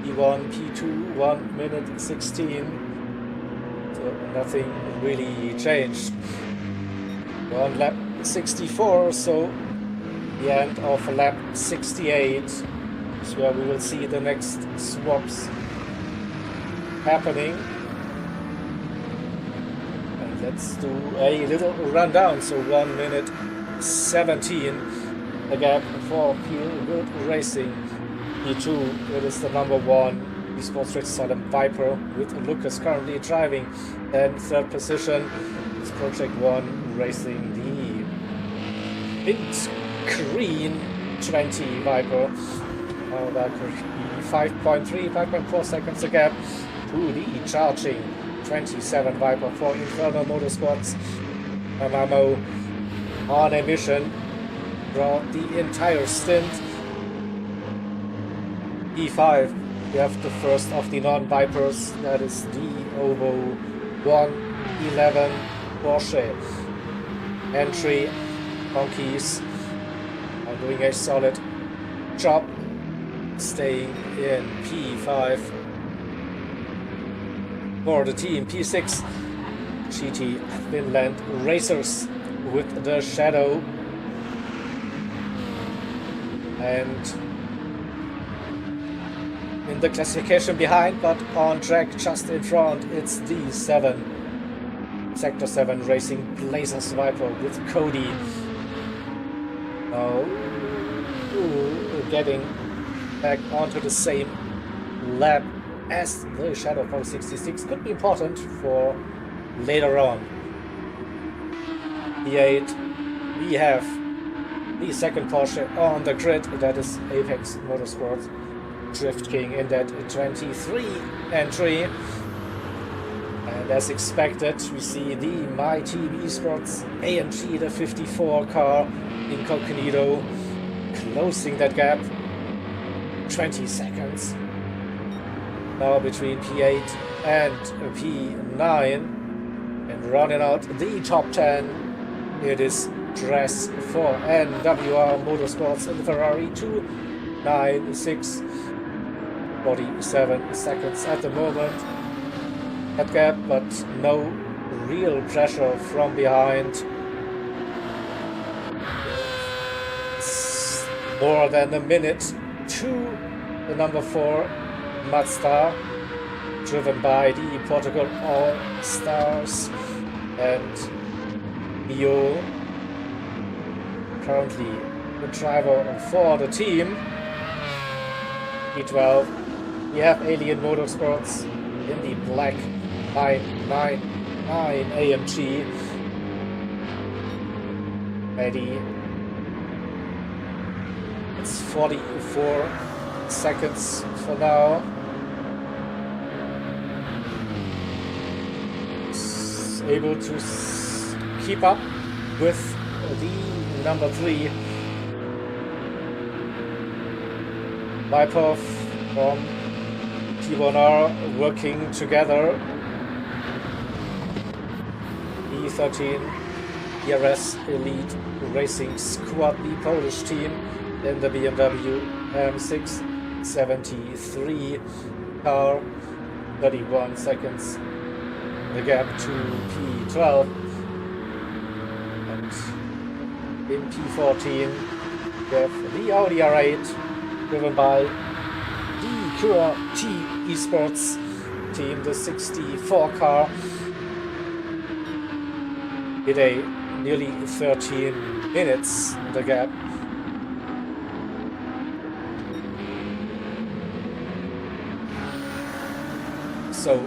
P1, P2, 1 minute 16. So nothing really changed. On lap 64, so the end of lap 68. Where we will see the next swaps happening. And let's do a little rundown. So 1 minute 17 the gap for Peel Good Racing. P2, it is the number 1 eSports Race Silent Viper with Lucas currently driving. And third position is Project 1 racing the mint green 20 Viper. That could be 5.3, 5.4 seconds a gap to the charging 27 Viper for Infernal Motorsports. Amamo on a mission throughout the entire stint. E5, we have the first of the non-Vipers, that is the Ovo 111 Porsche. Entry, Monkeys are doing a solid job staying in P5 for the team. P6 GT Finland Racers with the Shadow, and in the classification behind but on track just in front, it's the 7 Sector 7 Racing Blazers Viper with Cody now getting back onto the same lap as the Shadow 466. Could be important for later on. P8, we have the second Porsche on the grid, that is Apex Motorsports Drift King in that 23 entry. And as expected, we see the My Team Esports AMG, the 54 car, incognito, closing that gap. 20 seconds now between P8 and P9, and running out the top 10, it is Dress for NWR Motorsports and the Ferrari 2 9, 6, 47 seconds at the moment. That gap, but no real pressure from behind. It's more than a minute to the number 4 Mazda, driven by the Portugal All-Stars, and Mio, currently the driver for the team. P12, we have Alien Motorsports in the black 999 AMG. Ready. It's 44 seconds for now. It's able to keep up with the number 3 Viper from T1R working together. E13 ERS Elite Racing Squad, the Polish team in the BMW M673 car. 31 seconds the gap to P12. And in P14 we have the Audi R8 driven by the Cura T Esports team, the 64 car. Hit a nearly 13 minutes the gap. So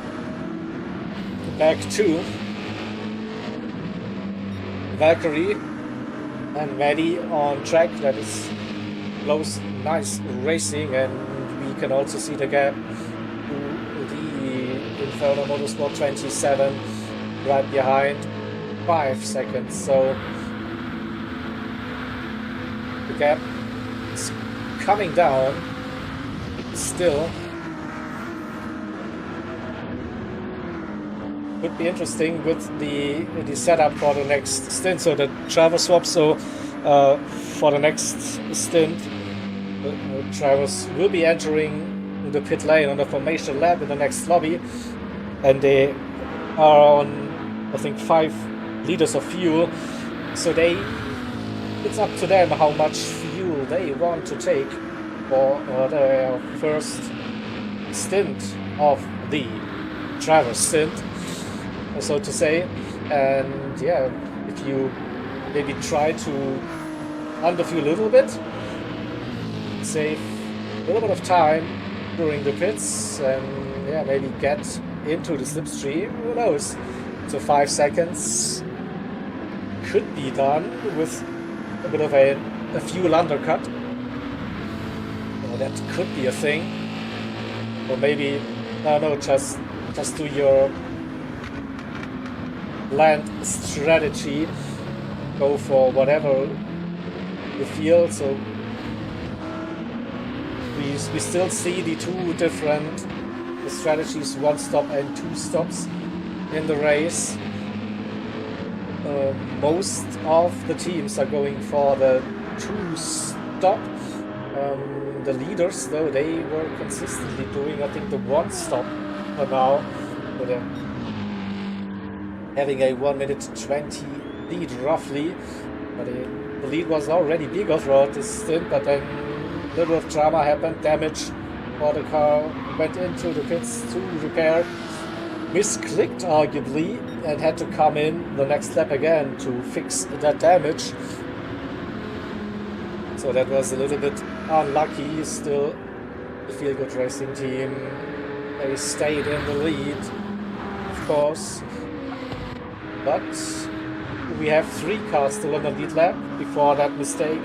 back to Valkyrie and Maddie on track. That is close, nice racing, and we can also see the gap to the Inferno Motorsport 27 right behind, 5 seconds. So the gap is coming down still. Would be interesting with the setup for the next stint, so the driver swap. So for the next stint, the drivers will be entering the pit lane on the formation lap in the next lobby, and they are on, I think, 5 liters of fuel. So it's up to them how much fuel they want to take for their first stint of the driver stint, so to say. And yeah, if you maybe try to underfuel a little bit, save a little bit of time during the pits, and yeah, maybe get into the slipstream, who knows. So 5 seconds could be done with a bit of a fuel undercut. That could be a thing. Or maybe, no, just do your land strategy, go for whatever you feel. So we still see the 2 different strategies, 1 stop and 2 stops in the race. Most of the teams are going for the 2 stop. The leaders, though, they were consistently doing, I think, the 1 stop for now. But having a 1 minute 20 lead roughly. But the lead was already bigger throughout this stint, but then a little bit of drama happened, damage for the car, went into the pits to repair, misclicked arguably, and had to come in the next lap again to fix that damage. So that was a little bit unlucky. Still, the Feel Good Racing team, they stayed in the lead, of course. But we have 3 cars still on the lead lap before that mistake.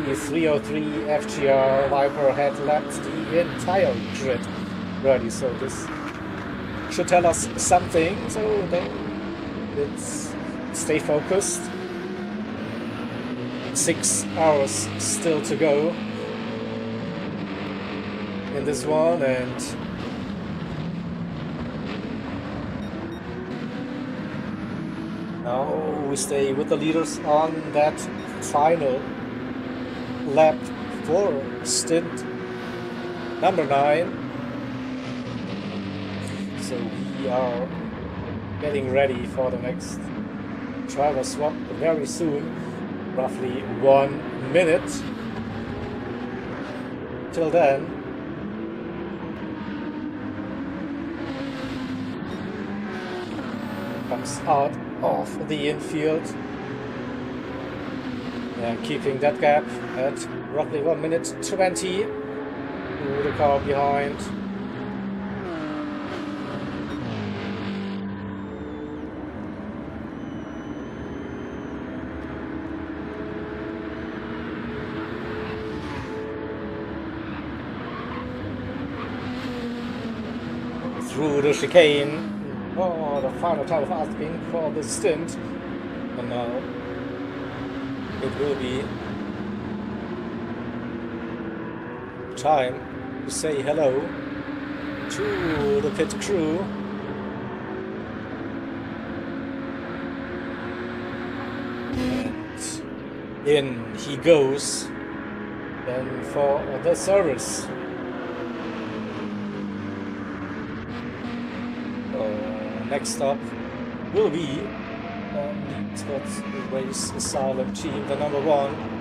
The 303 FGR Viper had lapped the entire grid already, so this should tell us something. So let's stay focused. 6 hours still to go in this one, and now we stay with the leaders on that final lap for stint number 9. So we are getting ready for the next driver swap very soon, roughly 1 minute. Till then, comes out of the infield and keeping that gap at roughly 1 minute 20 to the car behind. Through the chicane. Oh, the final time of asking for the stint. And now it will be time to say hello to the pit crew. And in he goes then for the service. Next up will be the Scots Race Asylum team, the number 1.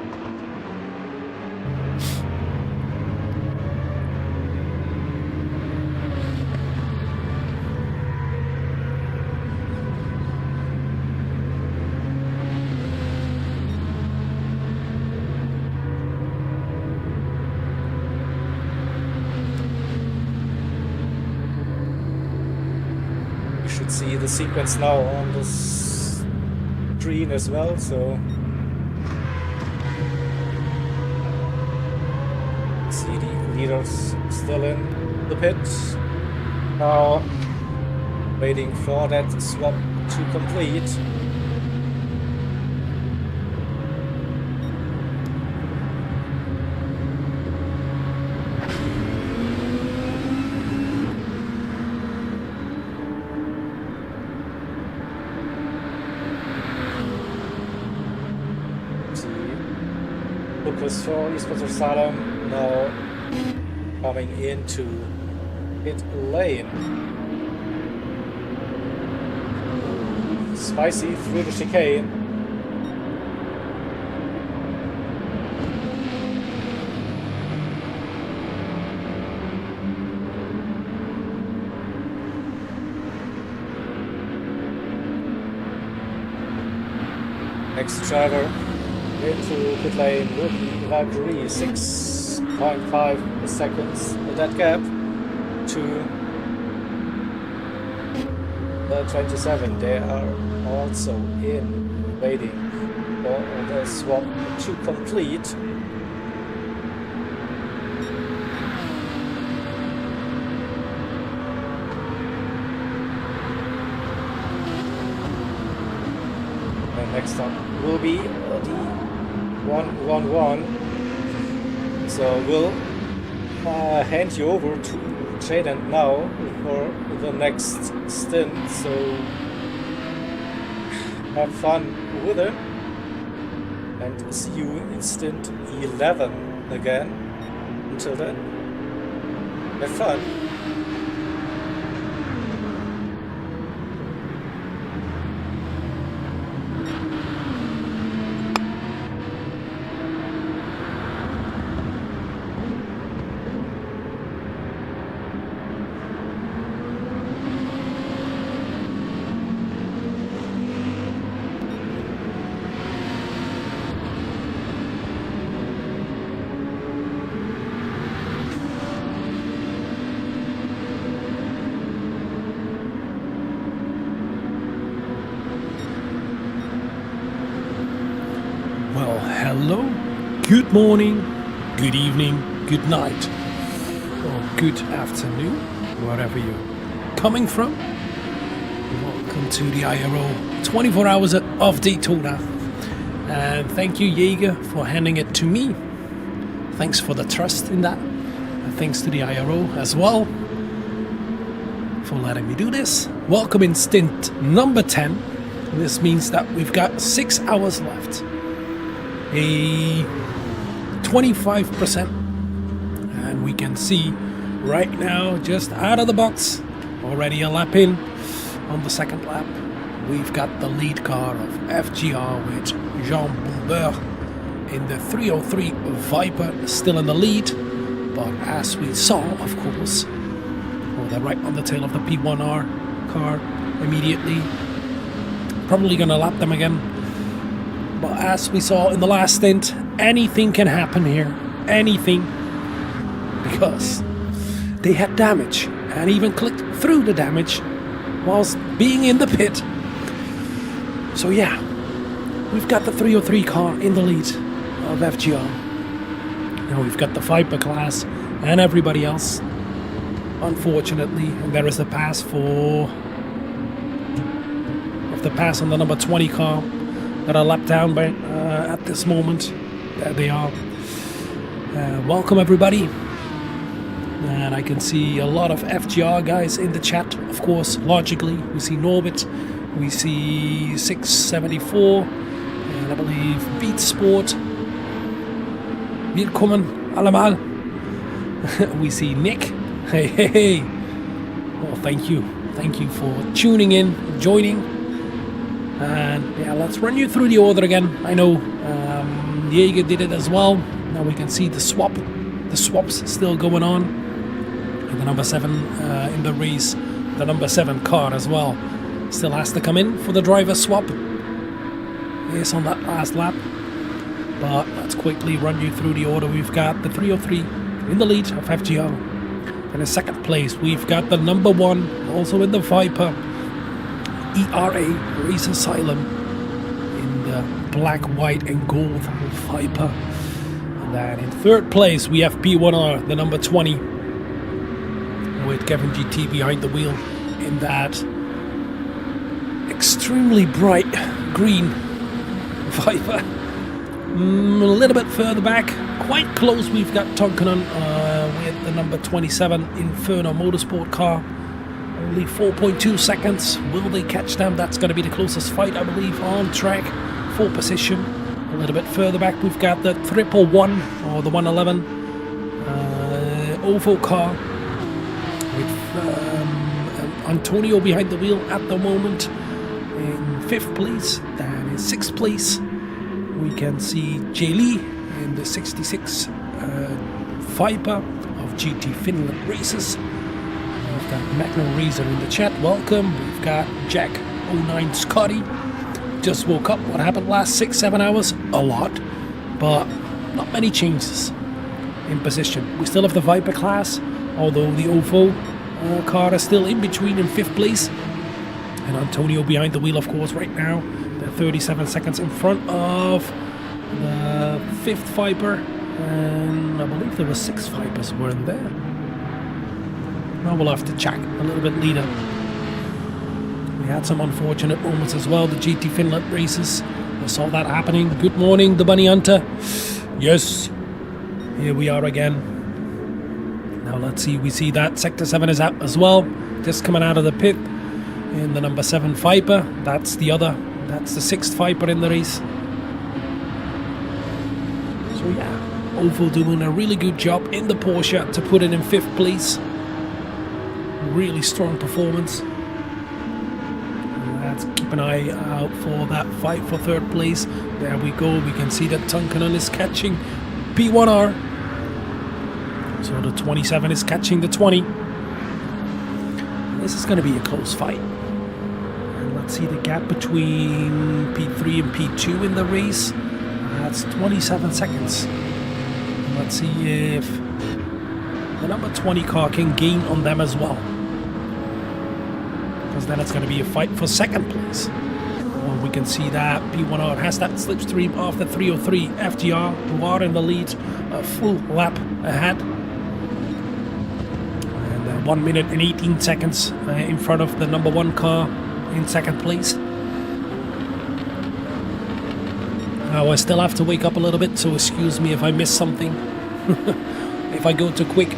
See the sequence now on the screen as well, so see the leaders still in the pit now, waiting for that swap to complete. Lucas for Esports Asylum now coming into pit lane. Spicy through the chicane. Next driver into pit lane will be Valkyrie, 6.5 seconds that gap to the 27. They are also in, waiting for the swap to complete. And next up will be the 1-1-1. So we'll hand you over to Jaden now for the next stint. So have fun with it, and see you in stint 11 again. Until then, have fun. Well, hello, good morning, good evening, good night, or good afternoon, wherever you're coming from. Welcome to the IRO 24 Hours of Daytona. And thank you, Jaeger, for handing it to me. Thanks for the trust in that. And thanks to the IRO as well for letting me do this. Welcome in stint number 10. This means that we've got 6 hours left. A 25%. And we can see right now, just out of the box, already a lap in on the second lap. We've got the lead car of FGR with Jean Bomber in the 303 Viper, still in the lead. But as we saw, of course, they're right on the tail of the P1R car immediately. Probably gonna lap them again. But as we saw in the last stint, anything can happen here. Anything. Because they had damage and even clicked through the damage whilst being in the pit. So yeah, we've got the 303 car in the lead of FGR. Now we've got the Viper class and everybody else, unfortunately. And there is the pass on the number 20 car that are lapped down by at this moment. There they are. Welcome everybody. And I can see a lot of FGR guys in the chat, of course, logically. We see Norbit, we see 674, and I believe Beat Sport. Willkommen allemaal. We see Nick. Hey, hey, hey. Well, thank you. Thank you for tuning in, joining. And yeah, let's run you through the order again. I know Jaeger did it as well. Now we can see the swaps still going on. And the number 7 in the race, the number 7 car as well, still has to come in for the driver swap. Yes, on that last lap. But let's quickly run you through the order. We've got the 303 in the lead of FGR. And in second place, we've got the number 1, also in the Viper, ERA Race Asylum in the black, white and gold Viper. And then in third place, we have P1R, the number 20, with Kevin GT behind the wheel in that extremely bright green Viper. A little bit further back, quite close, we've got Tonkanen with the number 27 Inferno Motorsport car. Only 4.2 seconds. Will they catch them? That's going to be the closest fight, I believe, on track for position. A little bit further back, we've got the 111 or the 111 OVO car with Antonio behind the wheel at the moment in 5th place. Then in 6th place, we can see Jay Lee in the 66 Viper of GT Finland Races. We've got Magno Reason in the chat, welcome. We've got Jack09 Scotty. Just woke up. What happened last 6-7 hours? A lot, but not many changes in position. We still have the Viper class, although the OVO car is still in between in 5th place. And Antonio behind the wheel, of course, right now. They're 37 seconds in front of the 5th Viper. And I believe there were 6 Vipers weren't there. Now we'll have to check a little bit later. We had some unfortunate moments as well. The GT Finland races, I saw that happening. Good morning, the Bunny Hunter. Yes, here we are again. Now let's see, we see that Sector 7 is out as well. Just coming out of the pit in the number 7 Viper. That's the 6th Viper in the race. So yeah, OVO doing a really good job in the Porsche to put it in 5th place. Really strong performance. Let's keep an eye out for that fight for 3rd place. There we go. We can see that Tonkanen is catching P1R. So the 27 is catching the 20. This is going to be a close fight. And let's see the gap between P3 and P2 in the race. That's 27 seconds. And let's see if the number 20 car can gain on them as well. Because then it's going to be a fight for 2nd place. Well, we can see that P1R has that slipstream of the 303 FGR, who are in the lead, a full lap ahead. And 1 minute and 18 seconds in front of the number 1 car in 2nd place. Now I still have to wake up a little bit, so excuse me if I miss something. If I go too quick,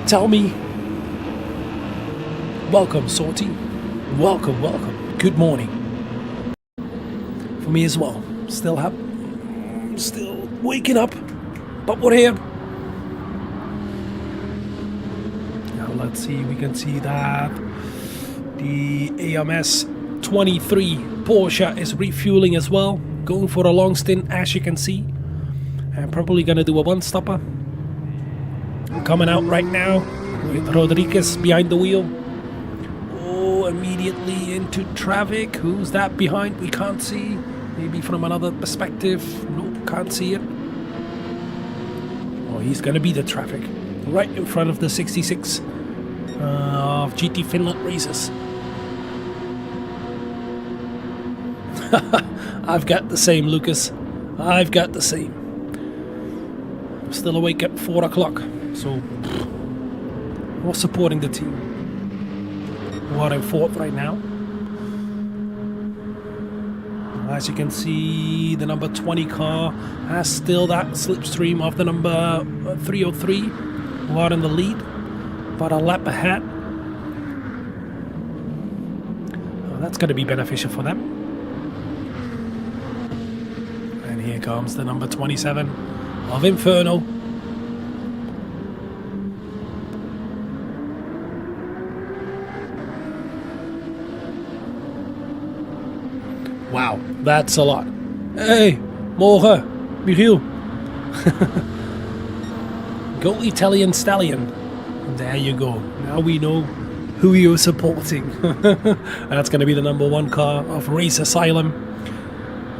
tell me. Welcome, Sorty. Welcome, welcome. Good morning. For me as well. Still waking up, but we're here. Now let's see, we can see that the AMS 23 Porsche is refueling as well, going for a long stint, as you can see. I'm probably gonna do a one-stopper. Coming out right now with Rodriguez behind the wheel. Oh, immediately into traffic. Who's that behind? We can't see. Maybe from another perspective. Nope, can't see it. Oh, he's gonna be the traffic. Right in front of the 66 of GT Finland races. I've got the same, Lucas. I've got the same. I'm still awake at 4 o'clock, so we're supporting the team. We're in fourth right now. As you can see, the number 20 car has still that slipstream of the number 303, who are in the lead, but a lap ahead. Oh, that's going to be beneficial for them. And here comes the number 27 of Inferno. Wow, that's a lot. Hey, morgen, Michiel. Go Italian Stallion. There you go. Now we know who you're supporting. That's going to be the number 1 car of Race Asylum.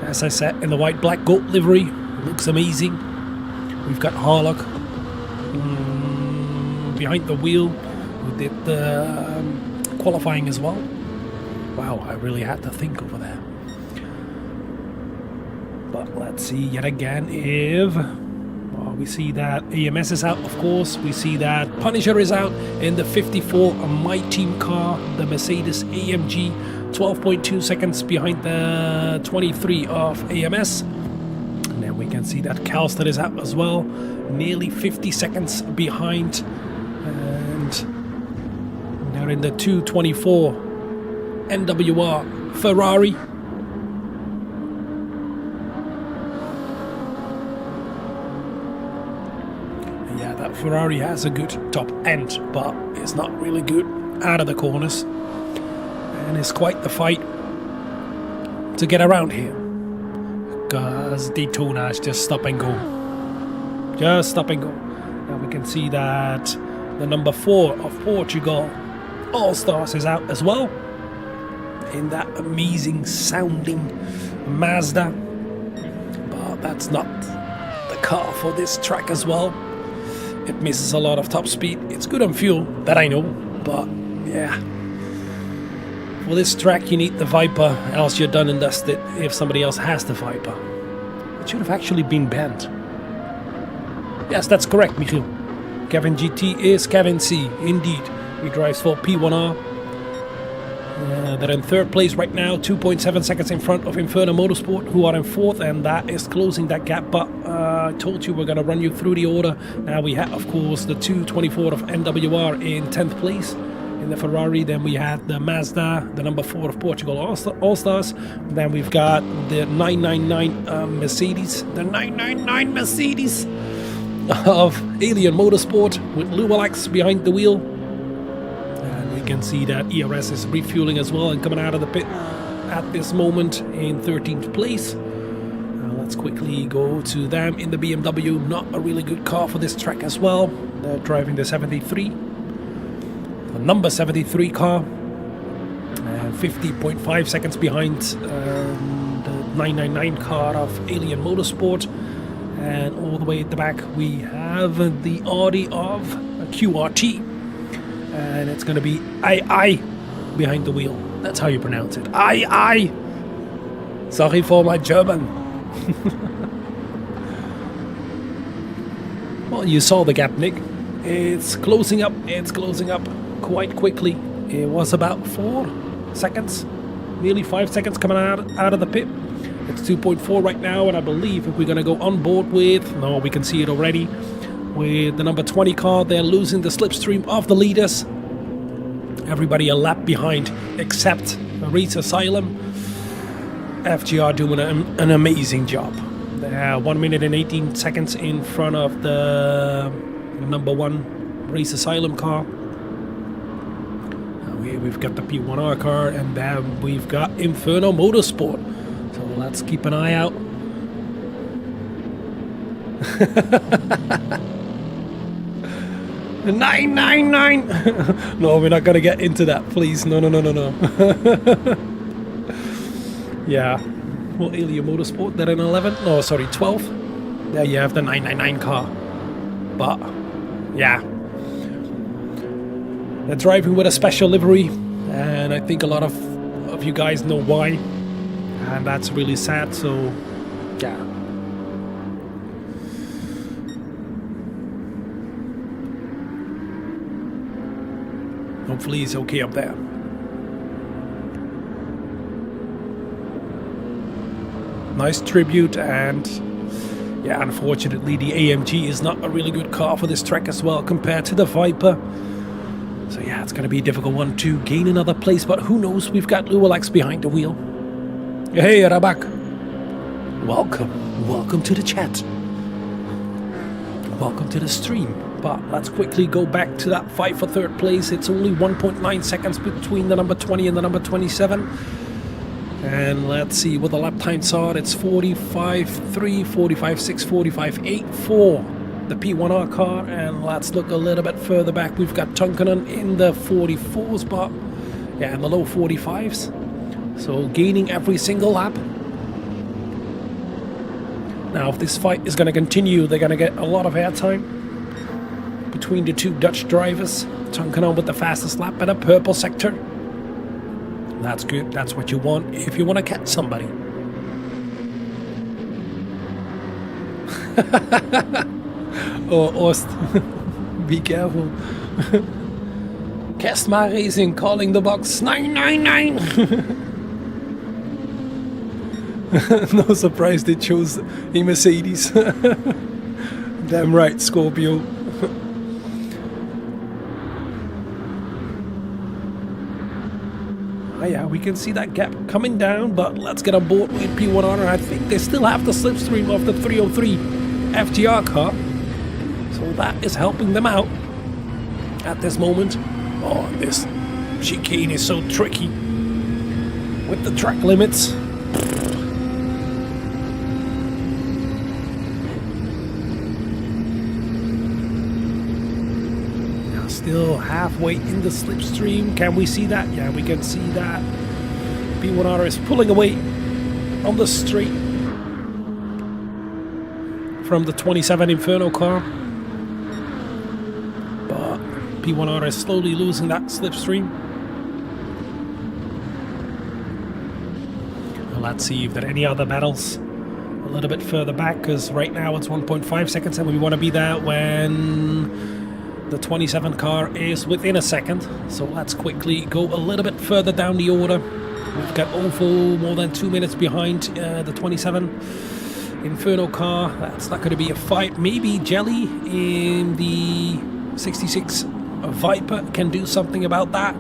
As I said, in the white black gold livery. Looks amazing. We've got Harlock behind the wheel, who did the qualifying as well. Wow, I really had to think over there. But let's see yet again if... Well, we see that AMS is out, of course. We see that Punisher is out in the 54 My Team car, the Mercedes AMG, 12.2 seconds behind the 23 of AMS. And then we can see that Calster is out as well, nearly 50 seconds behind. And they're in the 224 NWR Ferrari. Yeah, that Ferrari has a good top end, but it's not really good out of the corners. And it's quite the fight to get around here, because Daytona is just stop and go. Just stop and go. Now we can see that the number 4 of Portugal All-Stars is out as well, in that amazing sounding Mazda. But that's not the car for this track as well. It misses a lot of top speed. It's good on fuel, that I know, but yeah. For this track you need the Viper, else you're done and dusted if somebody else has the Viper. It should have actually been banned. Yes, that's correct, Michiel. Kevin GT is Kevin C, indeed. He drives for P1R. They're in third place right now, 2.7 seconds in front of Inferno Motorsport, who are in fourth, and that is closing that gap. But I told you we're going to run you through the order. Now we have, of course, the 224 of NWR in 10th place in the Ferrari. Then we had the Mazda, the number 4 of Portugal All-Stars. Then we've got the 999 Mercedes, the 999 Mercedes of Alien Motorsport with Lou Alex behind the wheel. And we can see that ERS is refueling as well and coming out of the pit at this moment in 13th place. Let's quickly go to them in the BMW. Not a really good car for this track as well. They're driving the 73. The number 73 car. And 50.5 seconds behind the 999 car of Alien Motorsport. And all the way at the back we have the Audi of QRT. And it's going to be I behind the wheel. That's how you pronounce it. I. Sorry for my German. Well, you saw the gap, Nick. It's closing up. It's closing up quite quickly. It was about 4 seconds, nearly 5 seconds coming out of the pit. It's 2.4 right now, and I believe if we're going to go on board with... No, we can see it already. With the number 20 car, they're losing the slipstream of the leaders. Everybody a lap behind, except Race Asylum. FGR doing an amazing job. 1 minute and 18 seconds in front of the number 1 Race Asylum car. We've got the P1R car, and then we've got Inferno Motorsport. So let's keep an eye out. $999. No, we're not gonna get into that, please. No. Yeah. Well, Alien Motorsport, they're in 11. No, sorry, 12. There you have the 999 car. But yeah, they're driving with a special livery, and I think a lot of you guys know why, and that's really sad. So yeah. Hopefully he's okay up there. Nice tribute, and yeah, unfortunately the AMG is not a really good car for this track as well compared to the Viper. So yeah, it's going to be a difficult one to gain another place, but who knows? We've got Luwalex behind the wheel. Hey, Rabak. Welcome to the chat. Welcome to the stream. But let's quickly go back to that fight for third place. It's only 1.9 seconds between the number 20 and the number 27. And let's see what the lap times are. It's 45.3, 45.6, 45.8 for the P1R car. And let's look a little bit further back. We've got Tunkanen in the 44s, but yeah, in the low 45s. So gaining every single lap. Now, if this fight is going to continue, they're going to get a lot of airtime between the two Dutch drivers. Tunkanen with the fastest lap in a purple sector. That's good. That's what you want if you want to catch somebody. Oh, Ost. Be careful. Kestma Racing calling the box 999. No surprise they chose a Mercedes. Damn right, Scorpio. Yeah, we can see that gap coming down, but let's get on board with P1R. I think they still have the slipstream of the 303 FTR car, so that is helping them out at this moment. Oh, this chicane is so tricky with the track limits. Still halfway in the slipstream. Can we see that? Yeah, we can see that. P1R is pulling away on the straight from the 27 Inferno car. But P1R is slowly losing that slipstream. Well, let's see if there are any other battles a little bit further back, because right now it's 1.5 seconds and we want to be there when the 27 car is within a second. So let's quickly go a little bit further down the order. We've got Ovo more than 2 minutes behind the 27 Inferno car. That's not going to be a fight. Maybe Jelly in the 66 Viper can do something about that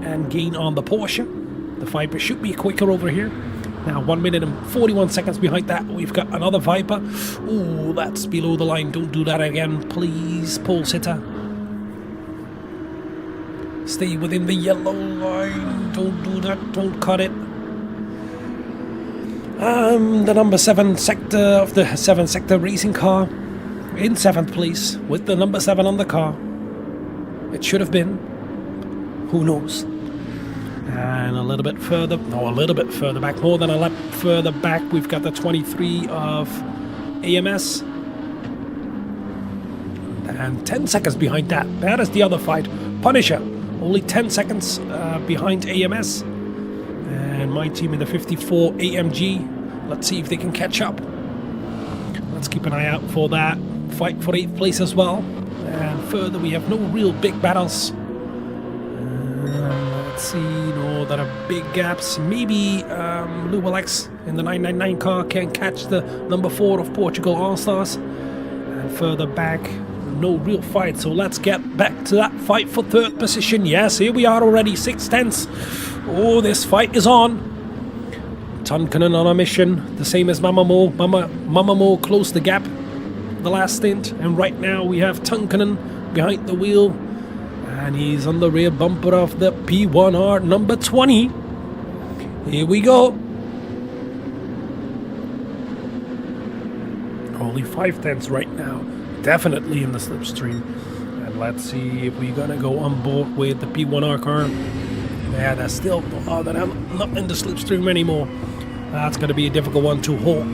and gain on the Porsche. The Viper should be quicker over here. Now 1 minute and 41 seconds behind that. We've got another Viper. Ooh, that's below the line. Don't do that again, please, pole sitter. Stay within the yellow line. Don't do that. Don't cut it. The number 7 sector of the 7 sector racing car in 7th place with the number 7 on the car. It should have been. Who knows? And a little bit further. No, a little bit further back. More than a lap further back. We've got the 23 of AMS. And 10 seconds behind that. That is the other fight. Punisher. Only 10 seconds behind AMS. And my team in the 54 AMG. Let's see if they can catch up. Let's keep an eye out for that fight for 8th place as well. And further, we have no real big battles. Let's see, no, there are big gaps. Maybe Luwalex in the 999 car can catch the number 4 of Portugal All-Stars. And further back, no real fight, so let's get back to that fight for 3rd position. Yes, here we are already, 6 tenths. Oh, this fight is on. Tonkanen on a mission, the same as Mama Mo. Mama Mo closed the gap the last stint, and right now we have Tonkanen behind the wheel, and he's on the rear bumper of the P1R number 20. Here we go. Only 5/10 right now, definitely in the slipstream. And let's see if we're gonna go on board with the P1R car. Yeah, that's still they're not in the slipstream anymore. That's gonna be a difficult one to hold.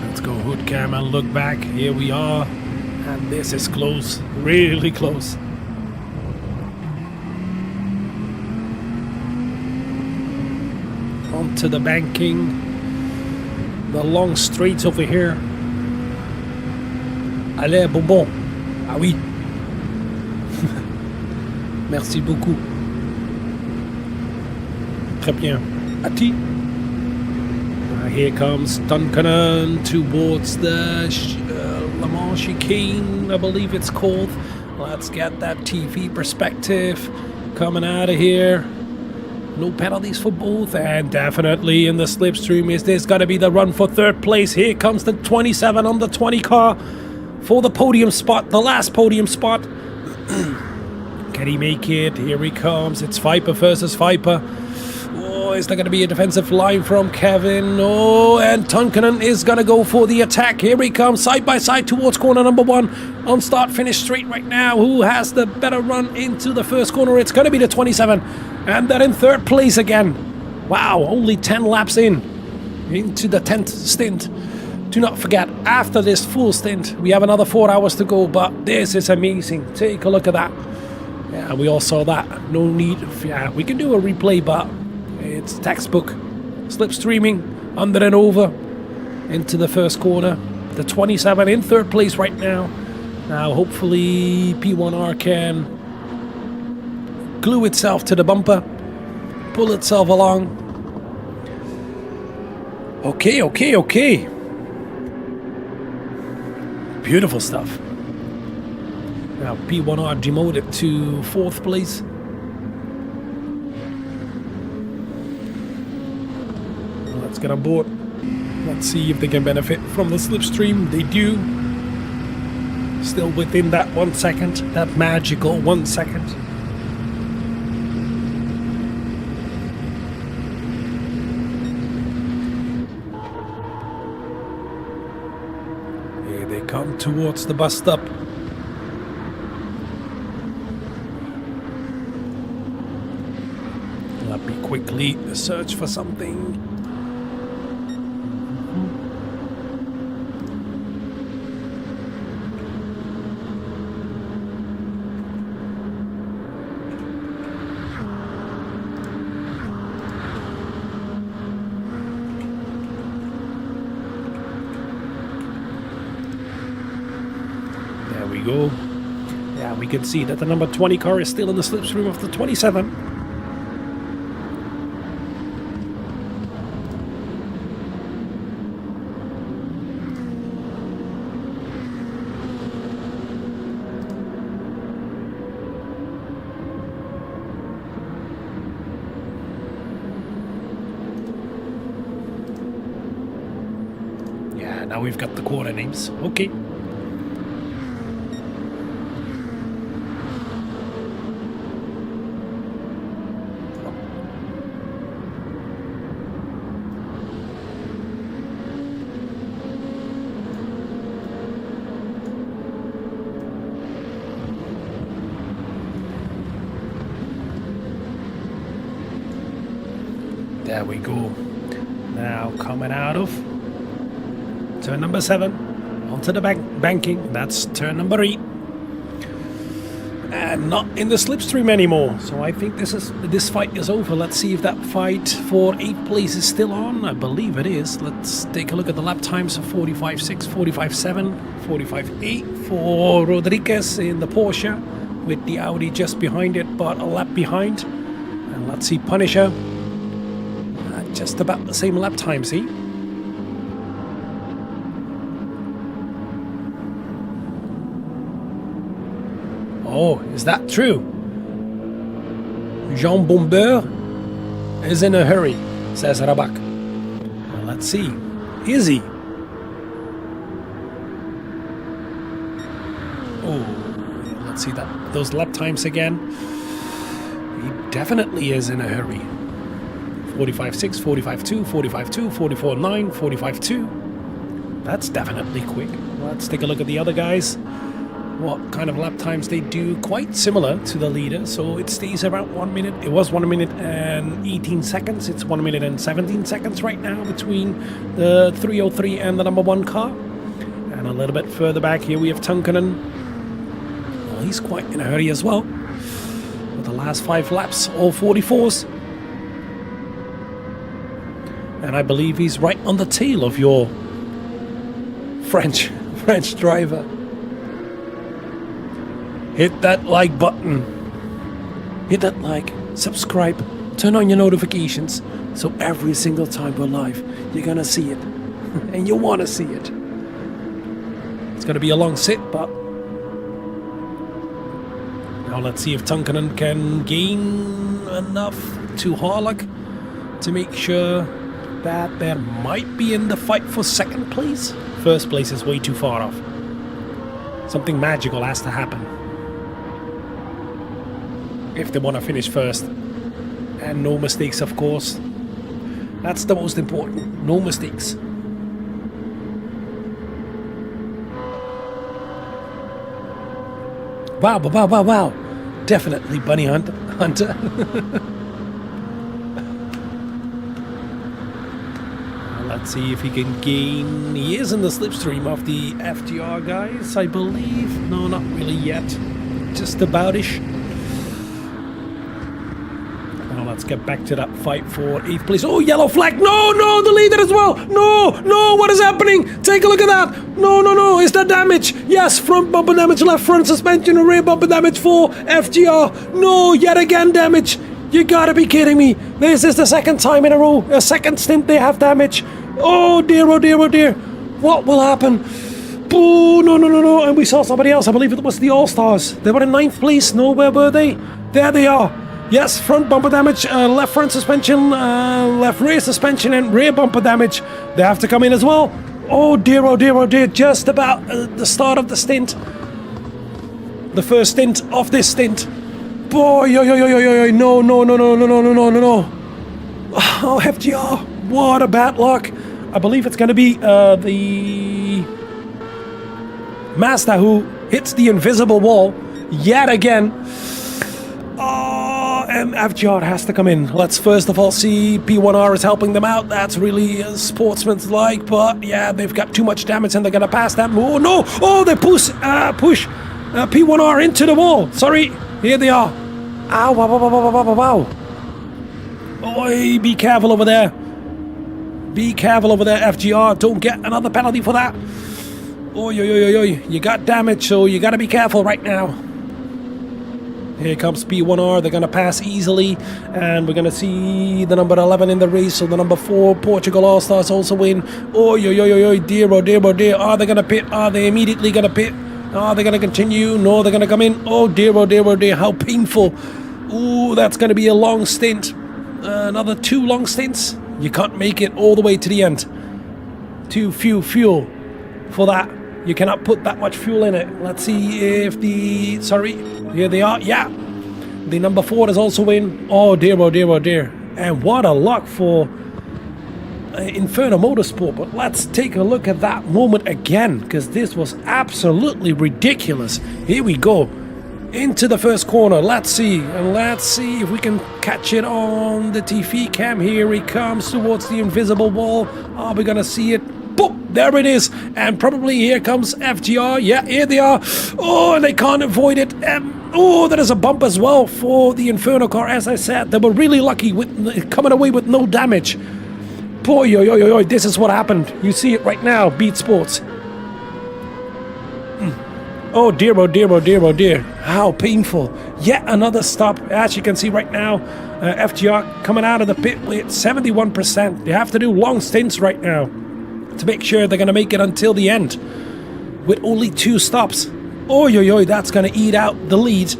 Let's go hood cam and look back. Here we are, and this is close, really close. Onto the banking, the long straights over here. Allez, bonbon. Ah oui. Merci beaucoup. Très bien. Ati. Here comes Tonkanen towards the Le Mans chicane, I believe it's called. Let's get that TV perspective coming out of here. No penalties for both, and definitely in the slipstream. Is this going to be the run for third place? Here comes the 27 on the 20 car for the podium spot, the last podium spot. Can he make it? Here he comes. It's Viper versus Viper. Oh, is there going to be a defensive line from Kevin? Oh, and Tonkanen is going to go for the attack. Here he comes, side by side towards corner number 1. On start finish straight right now. Who has the better run into the first corner? It's going to be the 27. And they're in third place again. Wow, only 10 laps into the 10th stint. Do not forget, after this full stint, we have another 4 hours to go, but this is amazing. Take a look at that. Yeah, we all saw that. No need. Yeah, we can do a replay, but it's textbook. Slipstreaming, under and over, into the first corner. The 27 in third place right now. Now, hopefully, P1R can glue itself to the bumper, pull itself along. Okay. Beautiful stuff. Now P1R demoted to 4th place. Let's get on board. Let's see if they can benefit from the slipstream. They do. Still within that 1 second, that magical 1 second. Here they come towards the bus stop. Let me quickly search for something. There we go. Yeah, we can see that the number 20 car is still in the slipstream of the 27. Yeah, now we've got the quarter names. Okay. There we go. Now coming out of turn number 7 onto the banking. That's turn number 8, and not in the slipstream anymore. So I think this fight is over. Let's see if that fight for 8th place is still on. I believe it is. Let's take a look at the lap times of 45.6, 45.7, 45.8 for Rodriguez in the Porsche, with the Audi just behind it, but a lap behind. And let's see Punisher. Just about the same lap time, see? Oh, is that true? Jean Bomber is in a hurry. says Rabak. Well, let's see. Is he? Oh, let's see those lap times again. He definitely is in a hurry. 45.6, 45.2, 45.2, 44.9, 45.2. That's definitely quick. Let's take a look at the other guys. What kind of lap times they do, quite similar to the leader, so it stays around 1 minute. It was 1 minute and 18 seconds. It's 1 minute and 17 seconds right now between the 303 and the number 1 car. And a little bit further back here we have Tunkanen. Well, he's quite in a hurry as well. With the last 5 laps, all 44s. And I believe he's right on the tail of your French driver. Hit that like button. Hit that like, subscribe, turn on your notifications, so every single time we're live, you're gonna see it. And you wanna see it. It's gonna be a long sit, but now let's see if Tunkanen can gain enough to Harlock to make sure that there might be in the fight for second place. First place is way too far off. Something magical has to happen if they want to finish first. And no mistakes, of course. That's the most important. No mistakes. Wow, wow, wow, wow. Definitely Bunny Hunter. Let's see if he can gain. He is in the slipstream of the FGR guys, I believe. No, not really yet. Just about-ish. Now let's get back to that fight for 8th place. Oh, yellow flag. No, no, the leader as well. No, no, what is happening? Take a look at that. No, no, no. Is that damage? Yes, front bumper damage, left front suspension, and rear bumper damage for FGR. No, yet again damage. You gotta be kidding me. This is the second time in a row, a second stint they have damage. Oh dear, oh dear, oh dear. What will happen? Oh, no, no, no, no. And we saw somebody else. I believe it was the All-Stars. They were in 9th place. No, where were they? There they are. Yes, front bumper damage, left front suspension, left rear suspension, and rear bumper damage. They have to come in as well. Oh dear, oh dear, oh dear. Just about the start of the stint. The first stint of this stint. Boy, yo, yo, yo, yo, yo, yo. No, no, no, no, no, no, no, no, no, no. Oh, FGR. What a bad luck. I believe it's going to be the Mazda who hits the invisible wall yet again. Oh, and FGR has to come in. Let's first of all see P1R is helping them out. That's really sportsmanlike, but yeah, they've got too much damage and they're going to pass that. Oh, no. Oh, they push P1R into the wall. Sorry. Here they are. Ow, wow, wow, wow, wow, wow, wow. Oi, be careful over there. Be careful over there, FGR. Don't get another penalty for that. Oi, oi, oi, oi, oi. You got damage, so you got to be careful right now. Here comes P1R. They're going to pass easily. And we're going to see the number 11 in the race. So the number 4, Portugal All-Stars also win. Oi, oi, oi, oi, oi. Dear, oh, dear, oh, dear. Are they going to pit? Are they immediately going to pit? Are they going to continue? No, they're going to come in. Oh, dear, oh, dear, oh, dear. How painful. Ooh, that's going to be a long stint. Another 2 long stints. You can't make it all the way to the end. Too few fuel for that. You cannot put that much fuel in it. Let's see if the... Sorry. Here they are. Yeah. The number 4 is also in. Oh, dear, oh, dear, oh, dear. And what a luck for Inferno Motorsport. But let's take a look at that moment again, because this was absolutely ridiculous. Here we go. Into the first corner. Let's see. And let's see if we can catch it on the TV cam. Here he comes towards the invisible wall. Are we going to see it? Boop! There it is. And probably here comes FGR. Yeah, here they are. Oh, and they can't avoid it. Oh, there is a bump as well for the Inferno car. As I said, they were really lucky with coming away with no damage. Boy, yo, yo, yo, yo, this is what happened. You see it right now. Beat Sports. Oh dear, oh dear, oh dear, oh dear. How painful. Yet another stop. As you can see right now, FGR coming out of the pit with 71%. They have to do long stints right now to make sure they're going to make it until the end with only 2 stops. Oh, yo, yo, that's going to eat out the lead.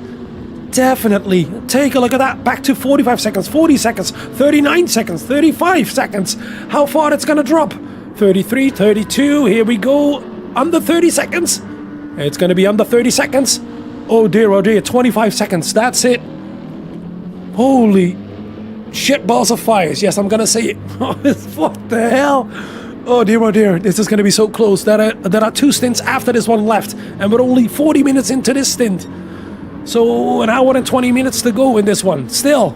definitely. Take a look at that. Back to 45 seconds, 40 seconds, 39 seconds, 35 seconds. How far it's gonna drop? 33, 32. Here we go. Under 30 seconds. It's gonna be under 30 seconds. Oh dear, 25 seconds. That's it. Holy shit balls of fires. Yes, I'm gonna say it. What the hell? Oh dear, this is gonna be so close. There are 2 stints after this one left, and we're only 40 minutes into this stint. So an hour and 20 minutes to go in this one. Still.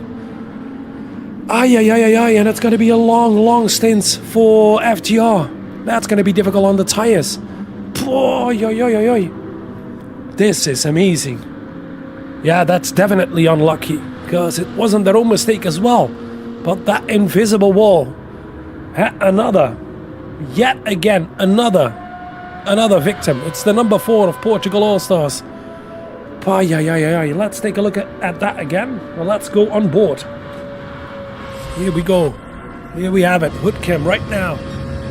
Ay, and it's gonna be a long stint for FGR. That's gonna be difficult on the tires. Oh, this is amazing. Yeah, that's definitely unlucky, because it wasn't their own mistake as well. But that invisible wall had yet again, another victim. It's the number 4 of Portugal All-Stars. Let's take a look at that again. Well, let's go on board. Here we go. Here we have it. Hood cam right now.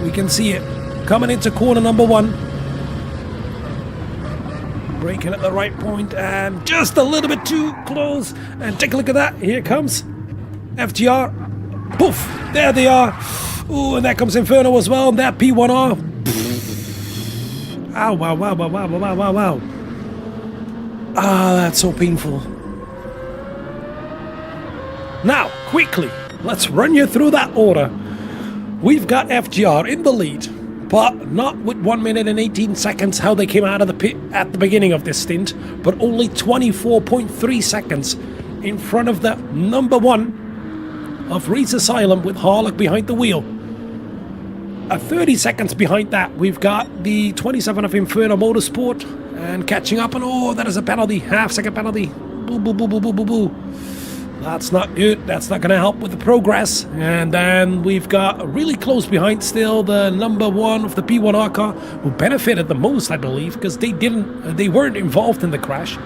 We can see it. Coming into corner number 1. Braking at the right point and just a little bit too close. And take a look at that. Here it comes. FGR. Poof. There they are. Ooh, and there comes Inferno as well. And that P1R. Ow, wow. Ah, that's so painful. Now, quickly, let's run you through that order. We've got FGR in the lead, but not with 1 minute and 18 seconds how they came out of the pit at the beginning of this stint, but only 24.3 seconds in front of the number 1 of Reese Asylum with Harlock behind the wheel. 30 seconds behind that, we've got the 27 of Inferno Motorsport, and catching up, and oh, that is a penalty, half-second penalty. Boo. That's not good. That's not going to help with the progress. And then we've got really close behind still the number 1 of the P1R car, who benefited the most, I believe, because they weren't involved in the crash.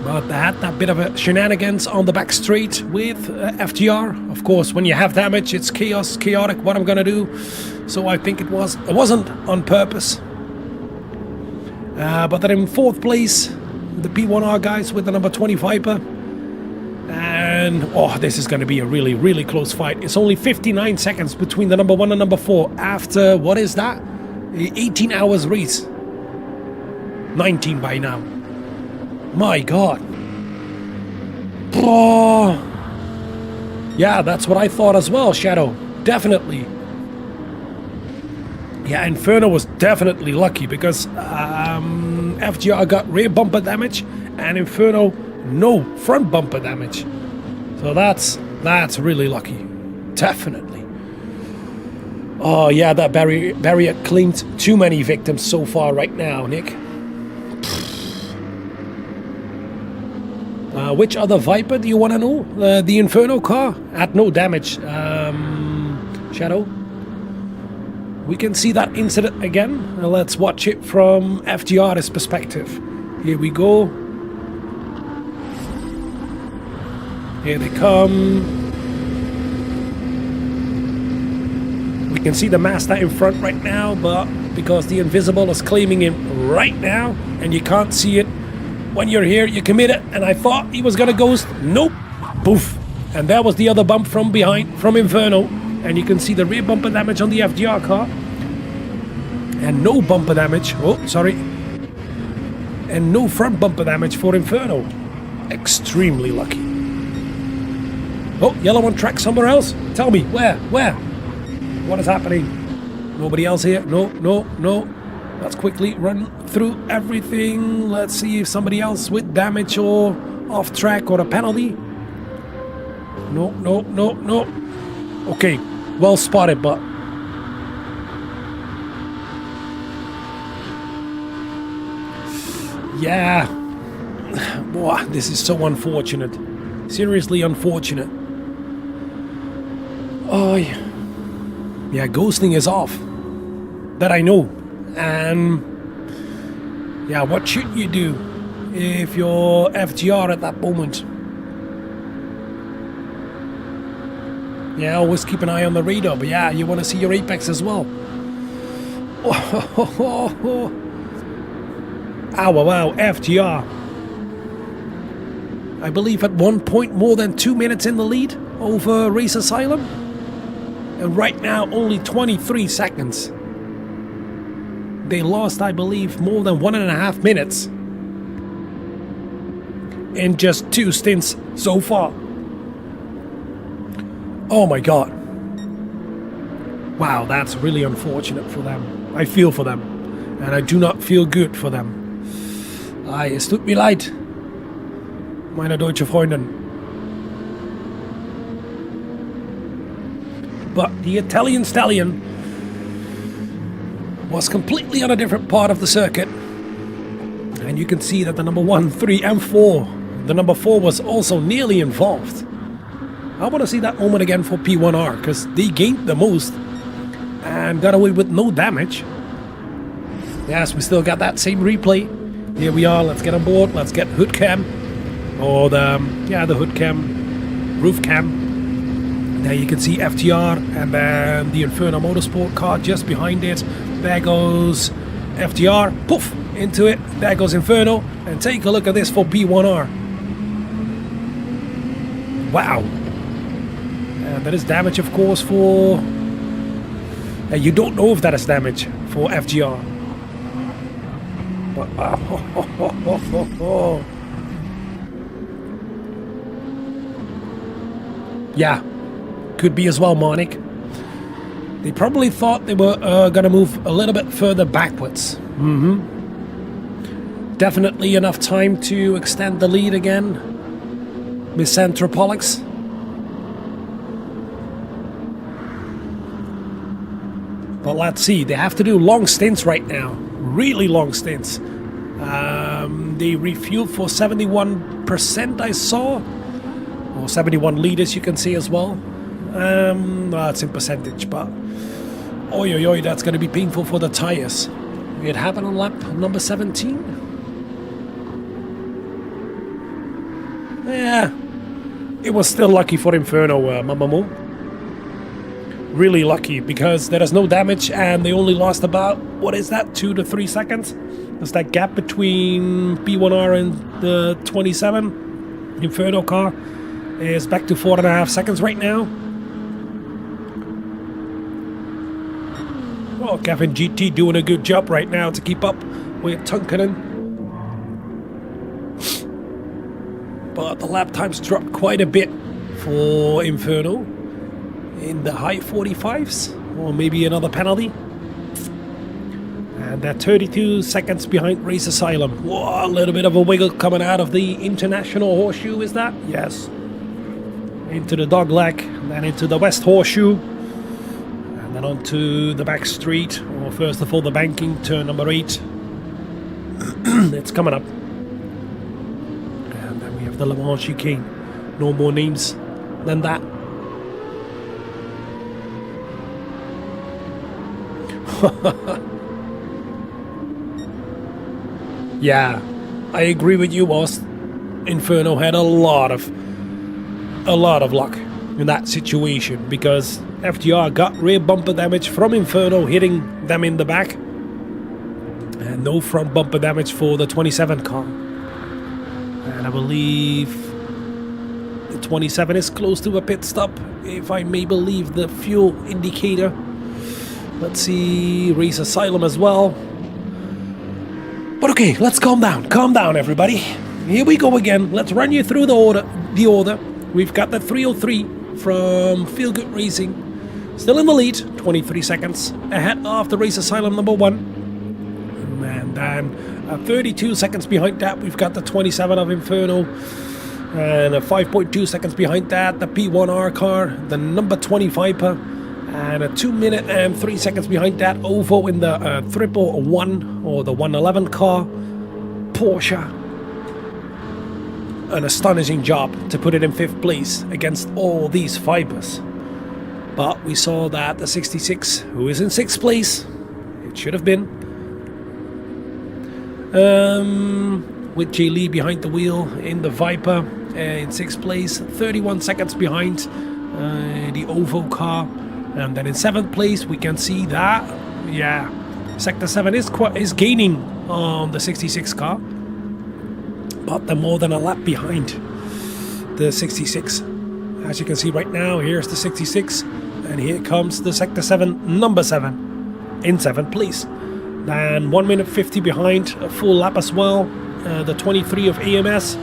But they had that bit of a shenanigans on the back straight with FGR. Of course, when you have damage, it's chaotic, what I'm going to do. So I think it wasn't on purpose. But they're in 4th place, the P1R guys with the number 20 Viper. And, oh, this is going to be a really close fight. It's only 59 seconds between the number 1 and number 4 after, what is that? 18 hours race. 19 by now. My God. Oh. Yeah, that's what I thought as well, Shadow. Definitely. Yeah, Inferno was definitely lucky because FGR got rear bumper damage and Inferno no front bumper damage. So that's really lucky. Definitely. Oh yeah, that barrier claimed too many victims so far right now, Nick. Which other Viper do you want to know? The Inferno car had no damage. Shadow. We can see that incident again. Let's watch it from FGR's perspective. Here we go. Here they come. We can see the Master in front right now, but because the Invisible is claiming him right now, and you can't see it when you're here, you commit it, and I thought he was gonna ghost. Nope. Poof. And that was the other bump from behind, from Inferno. And you can see the rear bumper damage on the FGR car. And no bumper damage. Oh, sorry. And no front bumper damage for Inferno. Extremely lucky. Oh, yellow on track somewhere else? Tell me, where? What is happening? Nobody else here? No. Let's quickly run through everything. Let's see if somebody else with damage or off track or a penalty. No. Okay, well spotted, but yeah. Boy, this is so unfortunate. Seriously unfortunate. Oh, yeah, ghosting is off. That I know. And yeah, what should you do if you're FGR at that moment? Yeah, always keep an eye on the radar, but yeah, you want to see your apex as well. Oh, wow, FGR. I believe at one point more than 2 minutes in the lead over Race Asylum. And right now only 23 seconds. They lost, I believe, more than 1.5 minutes in just 2 stints so far. Oh my god. Wow, that's really unfortunate for them. I feel for them. And I do not feel good for them. Es tut mir leid, meine deutsche Freundin. But the Italian Stallion was completely on a different part of the circuit. And you can see that the number 1, 3, and 4, the number 4 was also nearly involved. I want to see that moment again for P1R, because they gained the most and got away with no damage. Yes, we still got that same replay. Here we are, let's get on board, let's get hood cam. Or the hood cam, roof cam. There you can see FTR and then the Inferno Motorsport car just behind it. There goes FTR, poof, into it. There goes Inferno. And take a look at this for P1R. Wow. And that is damage, of course, for... you don't know if that is damage for FGR. But... yeah. Could be as well, Monik. They probably thought they were going to move a little bit further backwards. Definitely enough time to extend the lead again. Miss Anthropolics. But let's see, they have to do long stints right now. Really long stints. They refueled for 71%, I saw. Or 71 liters, you can see as well. That's in percentage, but oi, that's going to be painful for the tires. It happened on lap number 17. Yeah, it was still lucky for Inferno, Mamamoo. Really lucky, because there is no damage and they only lost about, what is that, 2 to 3 seconds? There's that gap between P1R and the 27 Inferno car is back to 4.5 seconds right now. Well, Kevin GT doing a good job right now to keep up with Tunkkanen. But the lap times dropped quite a bit for Inferno. In the high 45s, or maybe another penalty. And they're 32 seconds behind Race Asylum. Whoa, a little bit of a wiggle coming out of the International Horseshoe, is that? Yes. Into the dog leg, and then into the West Horseshoe. And then onto the back street, or first of all the banking, turn number 8. It's coming up. And then we have the Le Mans chicane. No more names than that. Yeah, I agree with you, boss. Inferno had a lot of luck in that situation, because FTR got rear bumper damage from Inferno hitting them in the back, and no front bumper damage for the 27 car. And I believe the 27 is close to a pit stop, if I may believe the fuel indicator. Let's see, Race Asylum as well. But okay, let's calm down everybody. Here we go again. Let's run you through the order. We've got the 303 from Feel Good Racing. Still in the lead, 23 seconds ahead of the Race Asylum number 1. And then 32 seconds behind that, we've got the 27 of Inferno. And 5.2 seconds behind that, the P1R car, the number 20 Viper. And 2 minutes and 3 seconds behind that, OVO in the 111 or the 111 car, Porsche. An astonishing job to put it in 5th place against all these Vipers. But we saw that the 66, who is in 6th place, it should have been, with Jay Lee behind the wheel in the Viper in 6th place, 31 seconds behind the OVO car. And then in 7th place, we can see that, yeah, Sector 7 is gaining on the 66 car, but they're more than a lap behind. the 66. As you can see right now, here's the 66, and here comes the Sector 7, number 7, in 7th place. Then 1 minute 50 behind, a full lap as well, the 23 of AMS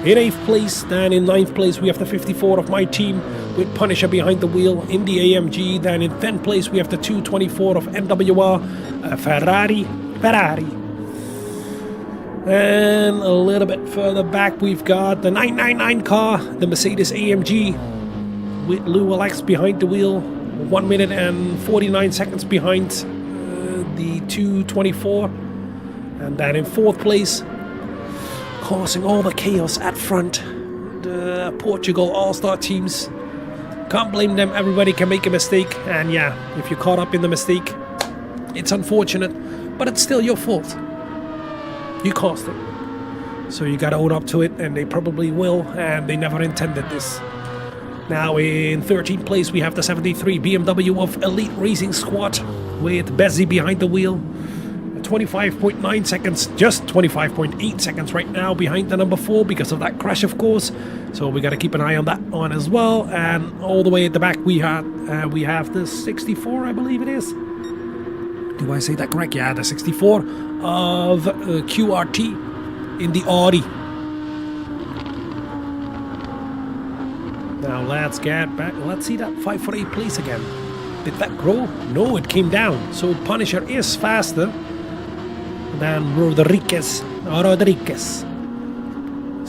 in 8th place. Then in 9th place we have the 54 of my team with Punisher behind the wheel in the AMG. Then in 10th place we have the 224 of MWR, Ferrari. And a little bit further back we've got the 999 car, the Mercedes AMG with Lou Alex behind the wheel, 1 minute and 49 seconds behind the 224. And then in 4th place, causing all the chaos at front, the Portugal All-Star teams. Can't blame them, everybody can make a mistake, and yeah, if you're caught up in the mistake, it's unfortunate, but it's still your fault. You caused it. So you gotta own up to it, and they probably will, and they never intended this. Now in 13th place we have the 73 BMW of Elite Racing Squad with Bezzy behind the wheel. 25.9 seconds, just 25.8 seconds right now behind the number 4 because of that crash, of course. So we got to keep an eye on that one as well. And all the way at the back we have the 64, I believe it is. Do I say that correct? Yeah, the 64 of QRT in the Audi. Now let's get back. Let's see that 5 for 8 place again. Did that grow? No, it came down. So Punisher is faster than Rodriguez.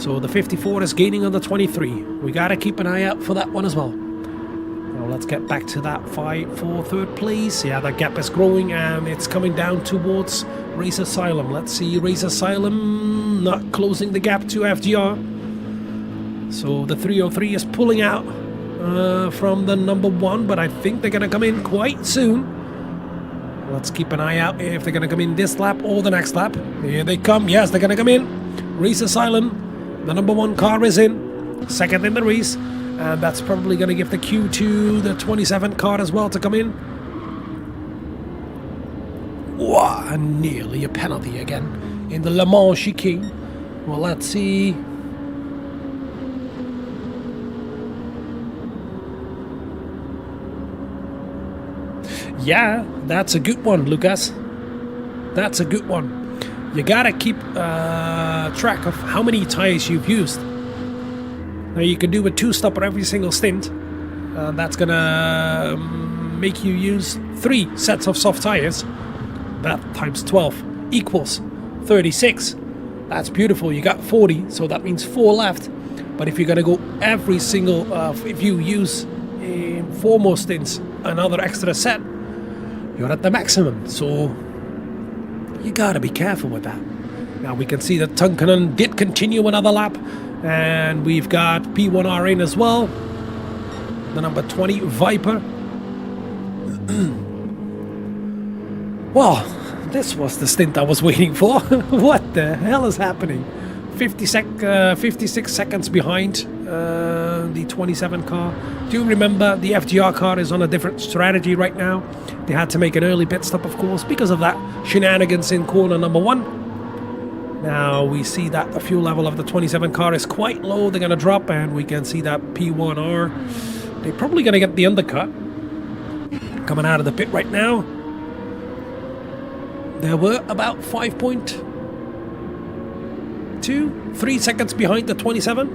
So the 54 is gaining on the 23. We gotta keep an eye out for that one as well. Now let's get back to that fight for 3rd place. Yeah, that gap is growing and it's coming down towards Race Asylum. Let's see, Race Asylum not closing the gap to FGR. So the 303 is pulling out from the number 1, but I think they're gonna come in quite soon. Let's keep an eye out if they're going to come in this lap or the next lap. Here they come. Yes, they're going to come in. Race Asylum. The number 1 car is in. Second in the race. And that's probably going to give the cue to the 27 car as well to come in. Wow, nearly a penalty again in the Le Mans chicane. Well, let's see. Yeah, that's a good one, Lucas. That's a good one. You gotta keep track of how many tires you've used. Now you can do a 2-stopper every single stint. That's gonna make you use 3 sets of soft tires. That times 12 equals 36. That's beautiful. You got 40, so that means 4 left. But if you're gonna go every single, if you use in 4 more stints another extra set, you're at the maximum, so you gotta be careful with that. Now we can see that Tunkanen did continue another lap, and we've got P1R in as well, the number 20 Viper. Well, this was the stint I was waiting for. What the hell is happening? 56 seconds behind the 27 car. Do remember the FGR car is on a different strategy right now. They had to make an early pit stop, of course, because of that shenanigans in corner number 1. Now we see that the fuel level of the 27 car is quite low. They're going to drop, and we can see that P1R, they're probably going to get the undercut. Coming out of the pit right now. There were about 5.3 seconds behind the 27.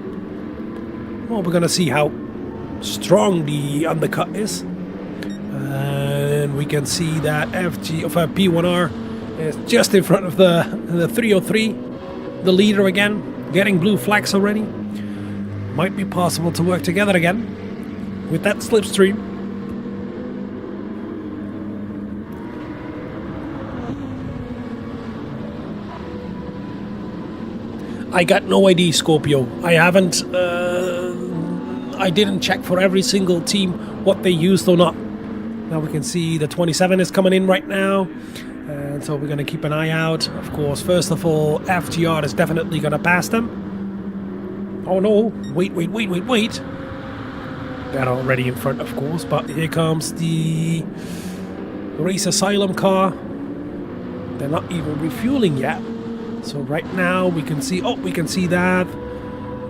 Well, we're going to see how strong the undercut is. And we can see that P1R is just in front of the 303, the leader again, getting blue flags already. Might be possible to work together again with that slipstream. I got no idea, Scorpio. I haven't, I didn't check for every single team what they used or not. Now we can see the 27 is coming in right now. And so we're going to keep an eye out. Of course, first of all, FGR is definitely going to pass them. Oh no, wait. They're already in front, of course, but here comes the Race Asylum car. They're not even refueling yet. So right now we can see, we can see that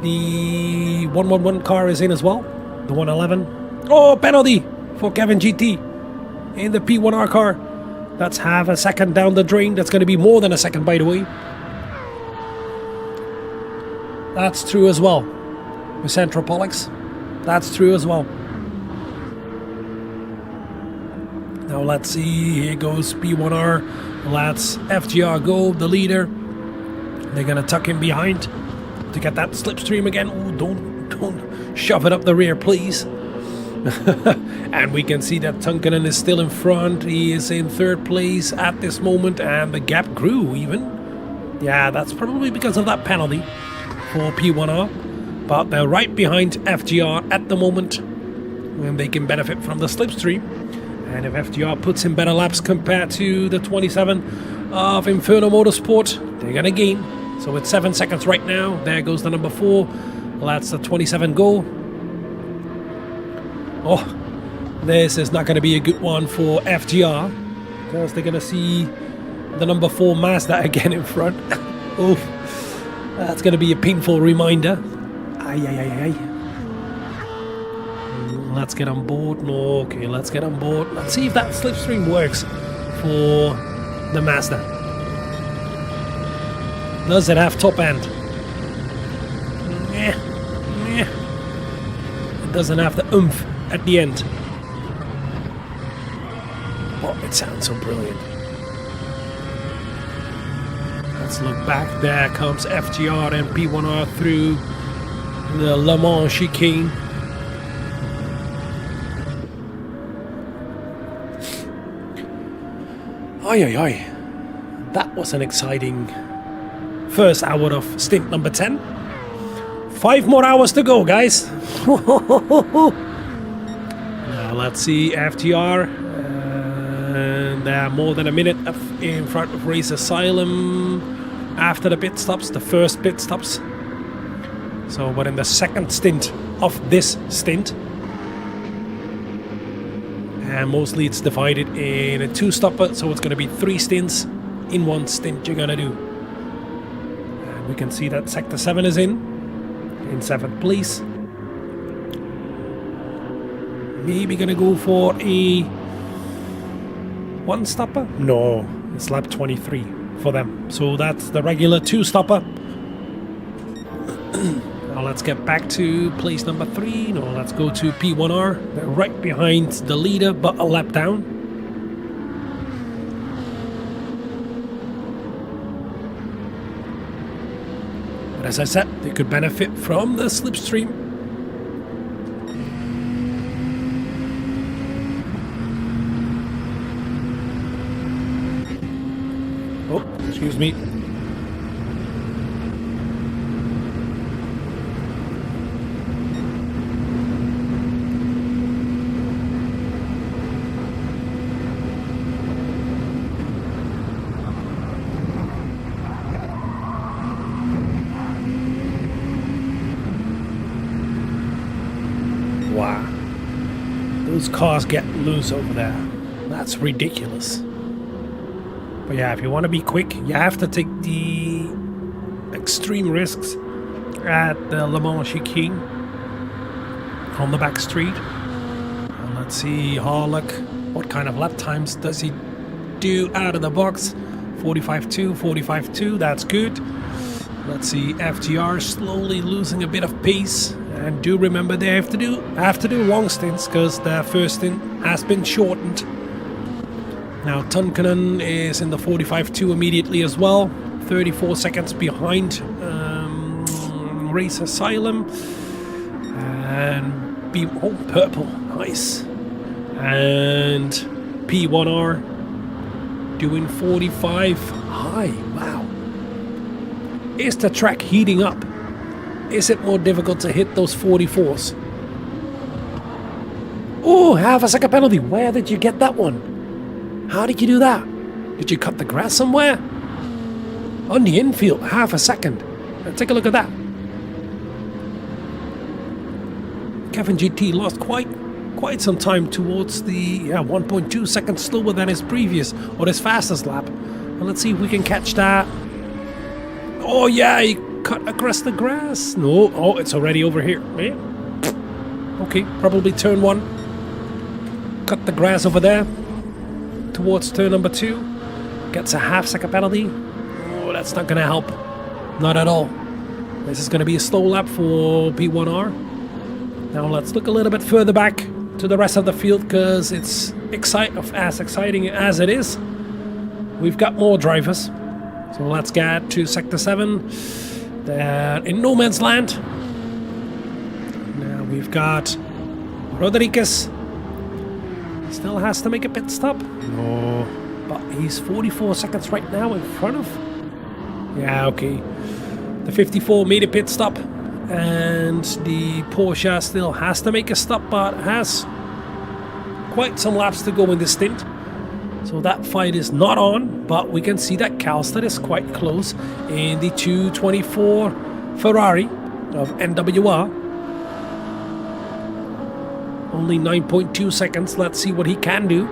The 111 car is in as well. The 111. Oh, penalty for Kevin GT in the P1R car. That's half a second down the drain. That's going to be more than a second, by the way. That's true as well. With Centropolix. That's true as well. Now let's see. Here goes P1R. Let's FGR go, the leader. They're going to tuck him behind to get that slipstream again. Oh, don't shove it up the rear, please. And we can see that Tunkanen is still in front. He is in third place at this moment, and the gap grew even. Yeah, that's probably because of that penalty for P1R. But they're right behind FGR at the moment, and they can benefit from the slipstream. And if FGR puts in better laps compared to the 27 of Inferno Motorsport, they're going to gain. So it's 7 seconds right now. There goes the number 4. That's the 27 go. Oh, this is not going to be a good one for FGR, because they're going to see the number 4 Mazda again in front. Oh, that's going to be a painful reminder. Ay. Let's get on board. Okay, let's get on board. Let's see if that slipstream works for the Mazda. Does it have top end? It doesn't have the oomph at the end. Oh, it sounds so brilliant. Let's look back. There comes FGR and P1R through the Le Mans chicane. Oi. That was an exciting first hour of stint number 10. 5 more hours to go, guys. Now let's see FGR. And they're more than a minute in front of Race Asylum after the pit stops, the first pit stops. So we're in the second stint of this stint. And mostly it's divided in a 2-stopper, so it's going to be 3 stints in 1 stint you're going to do. And we can see that Sector 7 is in 7th place. Maybe going to go for a 1-stopper? No, it's lap 23 for them. So that's the regular 2-stopper. Now let's get back to place number 3. No, let's go to P1R. They're right behind the leader, but a lap down. But as I said, they could benefit from the slipstream. Oh, excuse me. Wow. Those cars get loose over there. That's ridiculous. But yeah, if you want to be quick, you have to take the extreme risks at the Le Mans chicane on the back street. And let's see, Harlock, what kind of lap times does he do out of the box? 45.2, 45.2, that's good. Let's see, FGR slowly losing a bit of pace. And do remember they have to do long stints, because their first stint has been shortened. Now Tunkanen is in the 45.2 immediately as well, 34 seconds behind Race Asylum. And purple, nice. And P1R doing 45 high. Wow. Is the track heating up? Is it more difficult to hit those 44s? Oh, half a second penalty. Where did you get that one? How did you do that? Did you cut the grass somewhere? On the infield, half a second. Take a look at that. Kevin GT lost quite some time towards the 1.2 seconds slower than his previous or his fastest lap. And let's see if we can catch that. Oh yeah, he cut across the grass. No, oh, it's already over here. Yeah. Okay, probably turn 1. Cut the grass over there towards turn number 2. Gets a half-second penalty. Oh, that's not going to help. Not at all. This is going to be a slow lap for P1R. Now let's look a little bit further back to the rest of the field because it's as exciting as it is. We've got more drivers. So let's get to Sector 7. They're in no man's land. Now we've got Rodriguez. Still has to make a pit stop. No. But he's 44 seconds right now in front of. Yeah, okay. The 54 made a pit stop. And the Porsche still has to make a stop, but has quite some laps to go in this stint. So that fight is not on, but we can see that Calsted is quite close in the 224 Ferrari of NWR. Only 9.2 seconds. Let's see what he can do.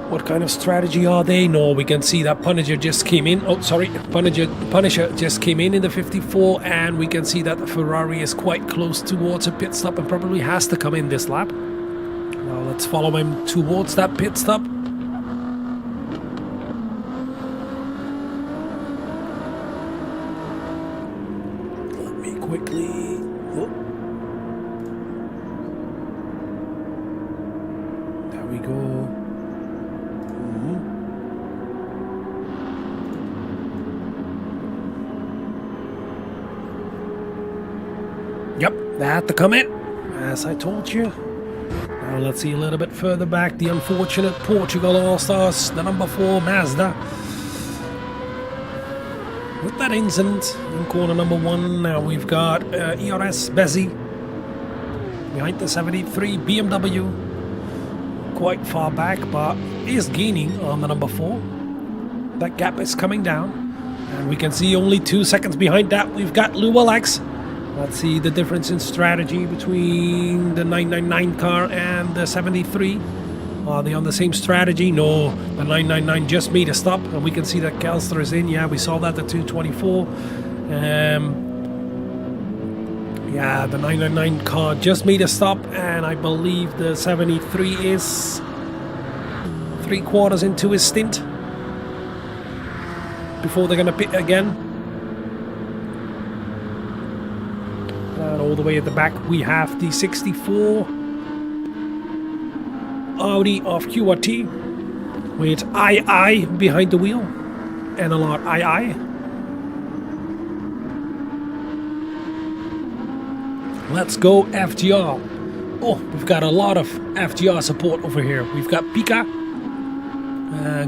What kind of strategy are they? No, we can see that Punisher just came in. Oh, sorry, Punisher just came in the 54, and we can see that the Ferrari is quite close towards a pit stop and probably has to come in this lap. Now let's follow him towards that pit stop. Let me quickly. Oh. There we go. Yep, they had to come in, as I told you. Now let's see a little bit further back. The unfortunate Portugal All-Stars, the number 4 Mazda. With that incident in corner number 1, now we've got ERS Bezzi behind the 73 BMW. Quite far back, but is gaining on the number 4. That gap is coming down. And we can see only 2 seconds behind that. We've got Lou Alex. Let's see the difference in strategy between the 999 car and the 73. Are they on the same strategy? No, the 999 just made a stop, and we can see that Kelster is in. Yeah, we saw that, the 224. Yeah, the 999 car just made a stop, and I believe the 73 is 3/4 into his stint before they're going to pit again. And all the way at the back, we have the 64 Audi of QRT with II behind the wheel. NLR II. Let's go FGR. Oh, we've got a lot of FGR support over here. We've got Pika.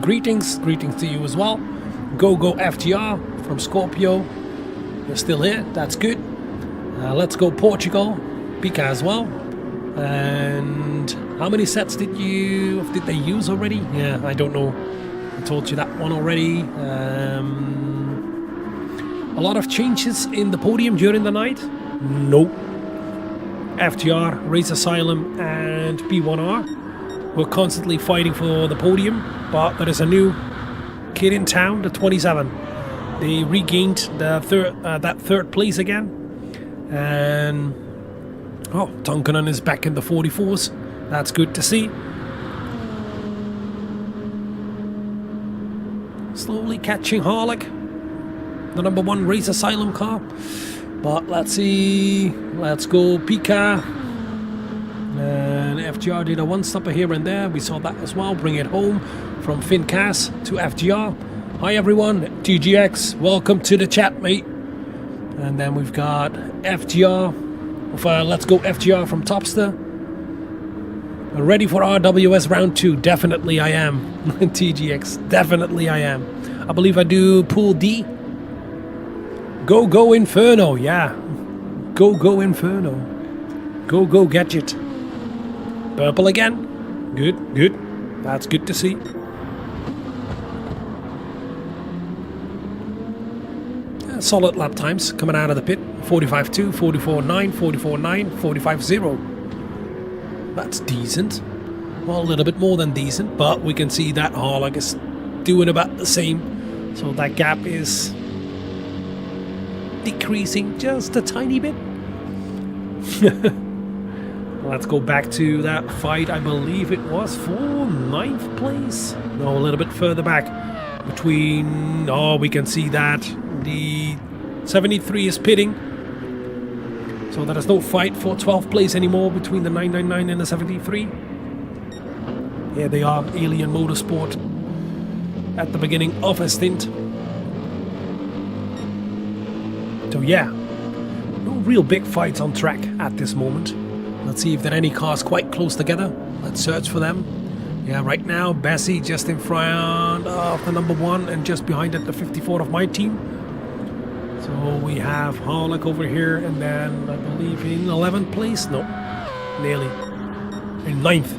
Greetings to you as well. Go FGR from Scorpio. You're still here. That's good. Let's go Portugal. Pika as well. And how many sets did they use already? Yeah, I don't know. I told you that one already. A lot of changes in the podium during the night? Nope. FGR, Race Asylum, and P1R were constantly fighting for the podium, but there is a new kid in town, the 27. They regained the third place again. And Tonkanen is back in the 44s. That's good to see. Slowly catching Harlech, the number 1 Race Asylum car. But let's see. Let's go Pika. And FGR did a one-stopper here and there. We saw that as well. Bring it home from Fincas to FGR. Hi everyone, TGX. Welcome to the chat, mate. And then we've got FGR. Let's go FGR from Topster. Ready for RWS round 2? Definitely I am. TGX. Definitely I am. I believe I do Pool D. Go Inferno. Yeah. Go Inferno. Go Gadget. Purple again. Good. That's good to see. Solid lap times coming out of the pit. 45.2, 44.9, 44.9, 45.0. That's decent. Well, a little bit more than decent, but we can see that Harlech is doing about the same. So that gap is decreasing just a tiny bit. Let's go back to that fight. I believe it was for 9th place. No, a little bit further back. Between... Oh, we can see that the 73 is pitting. So there is no fight for 12th place anymore between the 999 and the 73. Here they are, Alien Motorsport, at the beginning of a stint. So yeah, no real big fights on track at this moment. Let's see if there are any cars quite close together. Let's search for them. Yeah, right now, Bessie just in front of the number 1 and just behind it the 54 of my team. So we have Harlock over here and then I believe in 11th place. No, nearly. In 9th.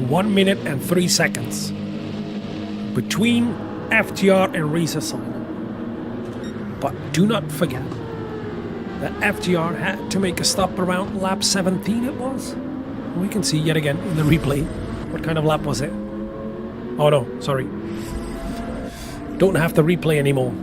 One minute and 3 seconds between FTR and Race Asylum. But do not forget that FTR had to make a stop around lap 17 it was. We can see yet again in the replay. What kind of lap was it? Oh no, sorry. Don't have the replay anymore.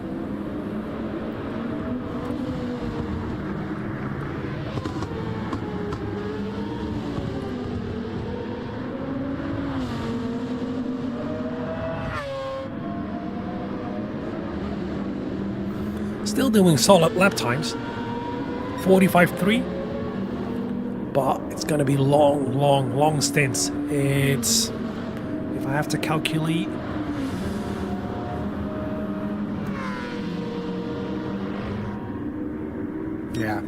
Still doing solid lap times, 45.3, but it's going to be long stints. It's, if I have to calculate, yeah,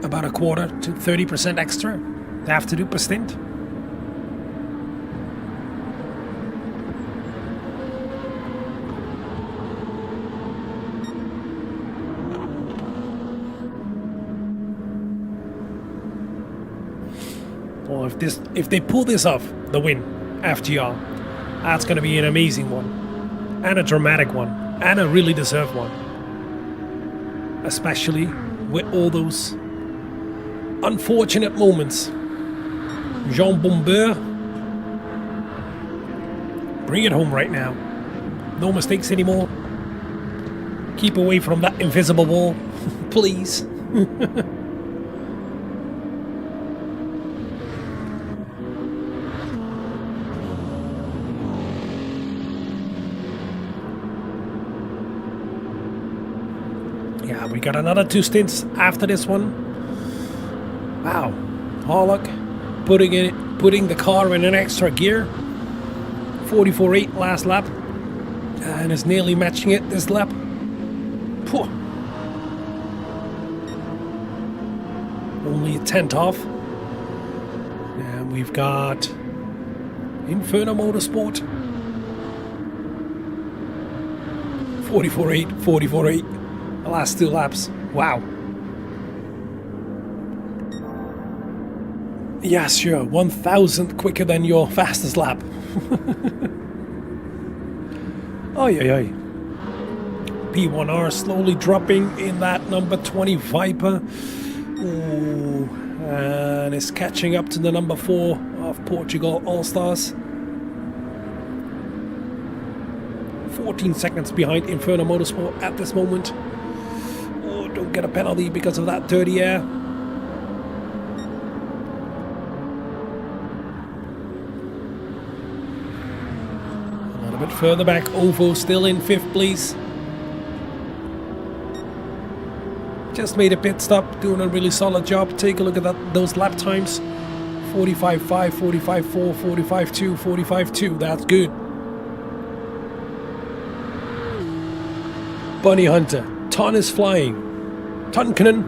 about a quarter to 30% extra they have to do per stint. Well, if they pull this off, the win, FTR, that's going to be an amazing one, and a dramatic one, and a really deserved one, especially with all those unfortunate moments. Jean Bomber, bring it home right now. No mistakes anymore. Keep away from that invisible wall, please. Yeah, we got another 2 stints after this one. Wow, Harlock putting the car in an extra gear. 44.8 last lap, and is nearly matching it this lap. Phew. Only a 10th off. And we've got Inferno Motorsport. 44.8, 44.8. The last 2 laps. Wow. Yeah, sure. 1,000 quicker than your fastest lap. Oy, oy, oy. P1R slowly dropping in that number 20 Viper. Ooh. And is catching up to the number 4 of Portugal All-Stars. 14 seconds behind Inferno Motorsport at this moment. Oh, don't get a penalty because of that dirty air. A little bit further back, Ovo still in 5th place. Just made a pit stop, doing a really solid job. Take a look at those lap times. 45.5, 45.4, 45.2, 45.2. That's good. Bunny Hunter. Ton is flying. Tunkanen.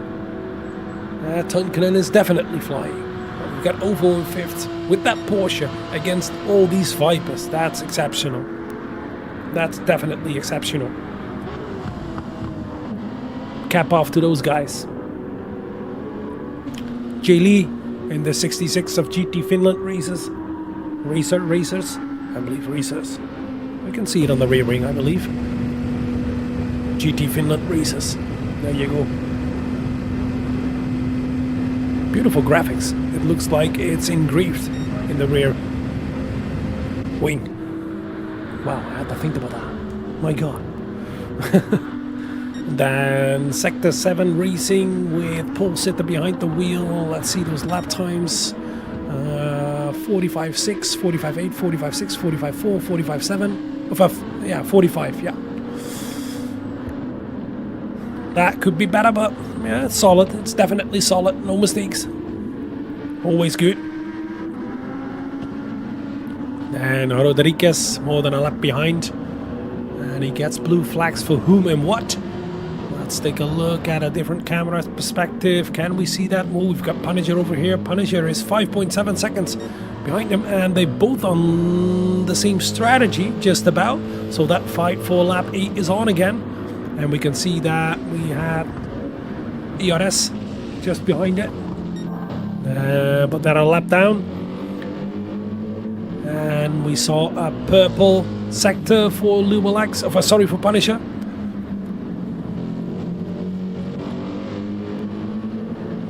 Tunkanen is definitely flying. We've got Ovo in 5th with that Porsche against all these Vipers. That's exceptional. That's definitely exceptional. Cap off to those guys. Jay Lee in the 66 of GT Finland races. Racers. I believe racers. I can see it on the rear wing, I believe. GT Finland racers. There you go. Beautiful graphics. It looks like it's engraved in the rear wing. Wow, I had to think about that. My God. Then Sector 7 racing with Paul Sitter behind the wheel. Let's see those lap times. 45.6, 45.8, 45.6, 45.4, 45.7. Yeah, 45, yeah. That could be better, but yeah, it's solid. It's definitely solid. No mistakes. Always good. And Rodriguez more than a lap behind. And he gets blue flags for whom and what. Let's take a look at a different camera perspective. Can we see that? Well, we've got Punisher over here. Punisher is 5.7 seconds behind him, and they both on the same strategy, just about. So that fight for lap 8 is on again. And we can see that we had ERS just behind it. But they're a lap down. And we saw a purple sector for Lumalex, for Punisher.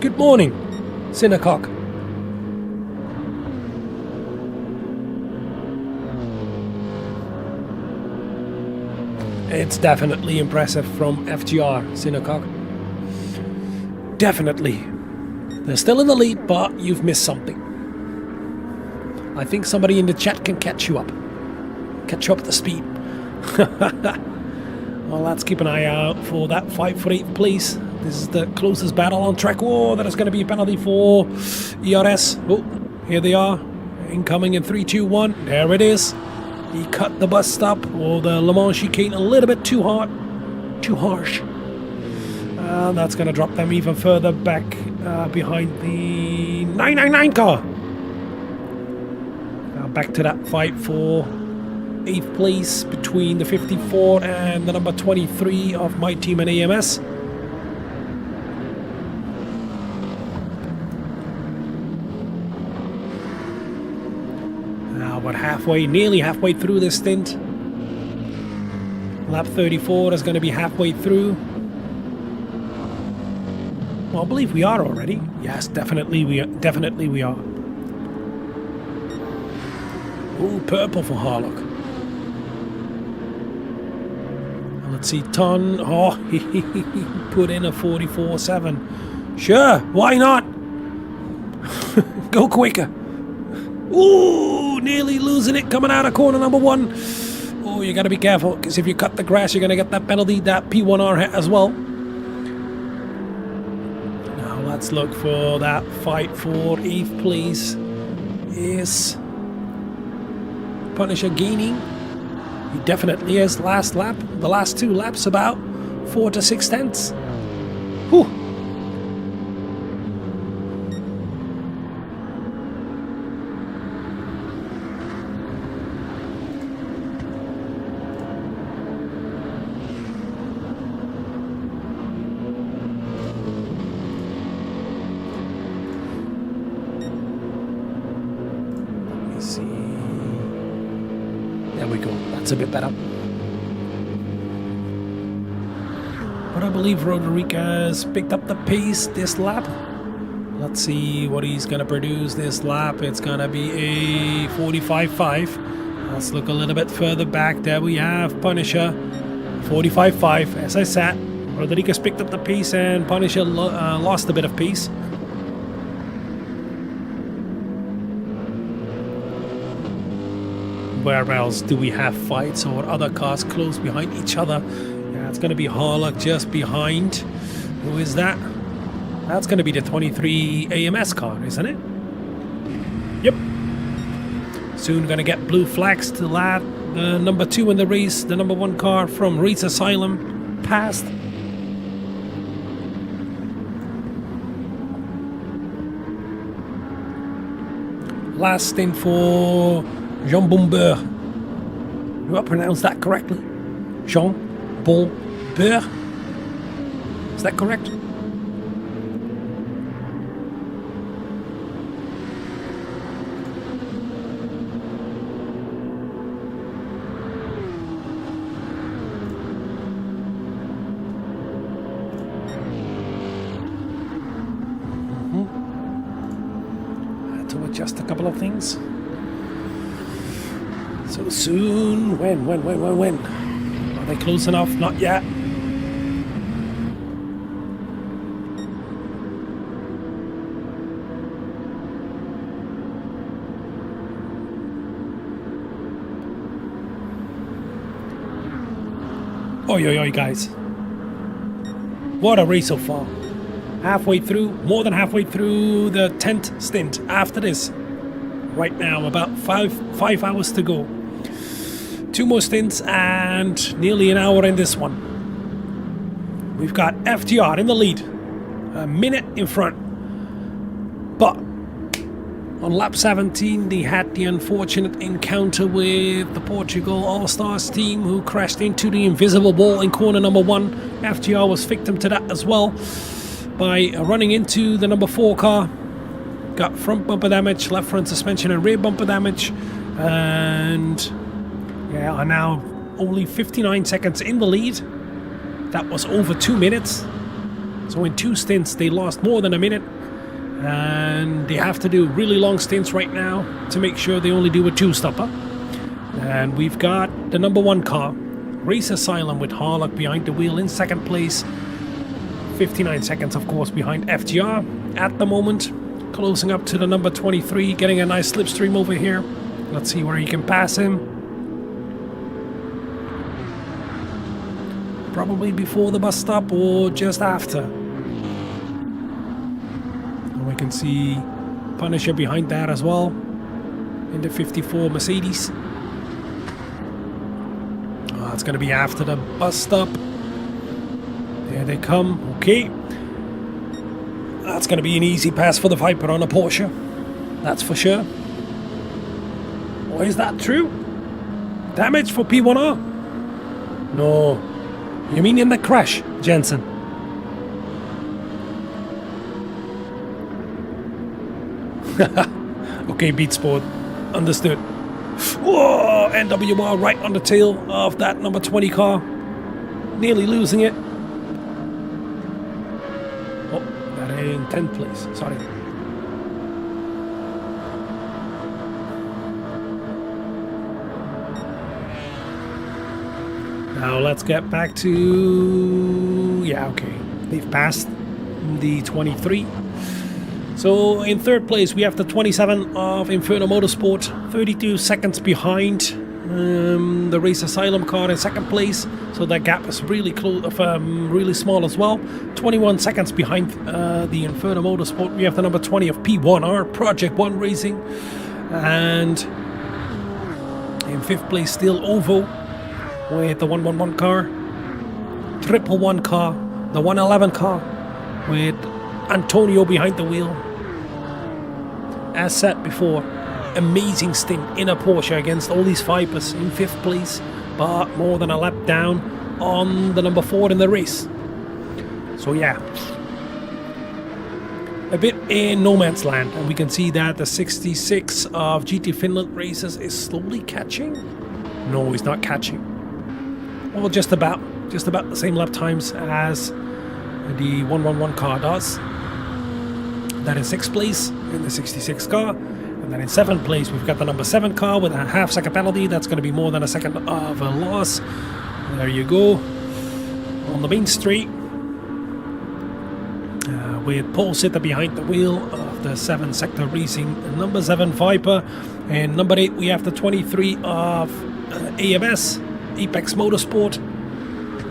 Good morning, Synacock. It's definitely impressive from FGR, Synacock. Definitely. They're still in the lead, but you've missed something. I think somebody in the chat can catch you up. Catch you up to speed. Well, let's keep an eye out for that fight for 8th place. This is the closest battle on track. Oh, that is going to be a penalty for ERS. Oh, here they are. Incoming in 3, 2, 1. There it is. He cut the bus stop or the Le Mans chicane a little bit too hard. Too harsh. And that's going to drop them even further back behind the 999 car. Now back to that fight for 8th place between the 54 and the number 23 of my team and AMS. Now we're nearly halfway through this stint. Lap 34 is going to be halfway through. Well, I believe we are already. Yes, definitely we are. Ooh, purple for Harlock. Let's see, Ton. Oh, he put in a 44.7. Sure, why not? Go quicker. Ooh, nearly losing it coming out of corner number 1. Oh, you got to be careful, because if you cut the grass, you're going to get that penalty, that P1R hit as well. Now let's look for that fight for 8th place. Is Punisher gaining? He definitely is. Last lap, the last 2 laps, about 4 to 6 tenths. Whew. Let me see. There we go. That's a bit better. But I believe Rodriguez picked up the pace this lap. Let's see what he's going to produce this lap. It's going to be a 45.5. Let's look a little bit further back. There we have Punisher. 45.5. As I said, Rodriguez picked up the pace and Punisher lost a bit of pace. Where else do we have fights or other cars close behind each other? Yeah, it's going to be Harlock just behind. Who is that? That's going to be the 23 AMS car, isn't it? Yep. Soon going to get blue flags to lap the number 2 in the race. The number 1 car from Reed's Asylum passed. Last stint for Jean Bombeur. Do I pronounce that correctly? Jean Bombeur? Is that correct? adjust a couple of things. So soon. When? Are they close enough? Not yet. Oi, guys. What a race so far. Halfway through, more than halfway through the 10th stint after this. Right now, about five hours to go. 2 more stints and nearly an hour in this one. We've got FTR in the lead. A minute in front. But on lap 17, they had the unfortunate encounter with the Portugal All-Stars team who crashed into the invisible wall in corner number 1. FTR was victim to that as well by running into the number 4 car. Got front bumper damage, left front suspension and rear bumper damage. And yeah, are now only 59 seconds in the lead. That was over 2 minutes. So in 2 stints, they lost more than a minute. And they have to do really long stints right now to make sure they only do a 2-stopper. And we've got the number 1 car, Race Asylum, with Harlock behind the wheel in 2nd place. 59 seconds, of course, behind FGR at the moment. Closing up to the number 23, getting a nice slipstream over here. Let's see where he can pass him. Probably before the bus stop or just after. We can see Punisher behind that as well in the 54 Mercedes. Oh, it's going to be after the bus stop. There they come. Okay. That's going to be an easy pass for the Viper on a Porsche. That's for sure. Or is that true? Damage for P1R? No. You mean in the crash, Jensen? Okay, Beat Sport. Understood. Whoa! NWR right on the tail of that number 20 car. Nearly losing it. Oh, that ain't 10th place. Sorry. Now let's get back to... Yeah, okay. They've passed the 23. So in 3rd place we have the 27 of Inferno Motorsport, 32 seconds behind the Race Asylum car in 2nd place. So that gap is really close, really small as well. 21 seconds behind the Inferno Motorsport. We have the number 20 of P1R, Project 1 Racing, and in 5th place still Ovo with the 111 car, 111 car, the 111 car with Antonio behind the wheel. As said before, amazing stint in a Porsche against all these Vipers in 5th place, but more than a lap down on the number 4 in the race. So yeah, a bit in no man's land, and we can see that the 66 of GT Finland races is slowly catching. No, he's not catching. Well, just about the same lap times as the 111 car does. That in 6th place in the 66 car, and then in 7th place we've got the number 7 car with a half-second penalty. That's going to be more than a second of a loss. There you go, on the main straight, with Paul Sitter behind the wheel of the 7 Sector Racing number 7 Viper, and number 8 we have the 23 of AMS Apex Motorsport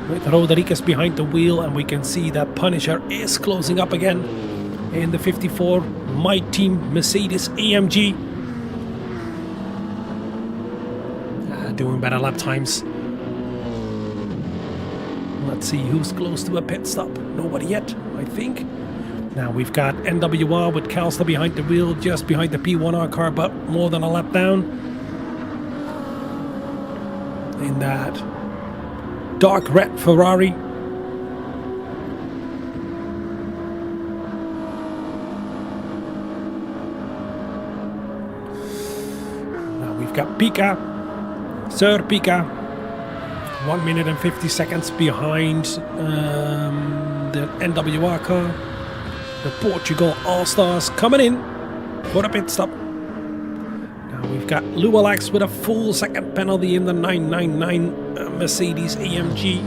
with Rodriguez behind the wheel, and we can see that Punisher is closing up again in the 54 My Team Mercedes AMG. Doing better lap times. Let's see who's close to a pit stop. Nobody yet, I think. Now we've got NWR with Calster behind the wheel, just behind the P1R car, but more than a lap down. In that dark red Ferrari. Got Pika, Sir Pika, 1 minute and 50 seconds behind the NWR car. The Portugal All-Stars coming in for a pit stop. We've got Lou Alex with a full second penalty in the 999 Mercedes AMG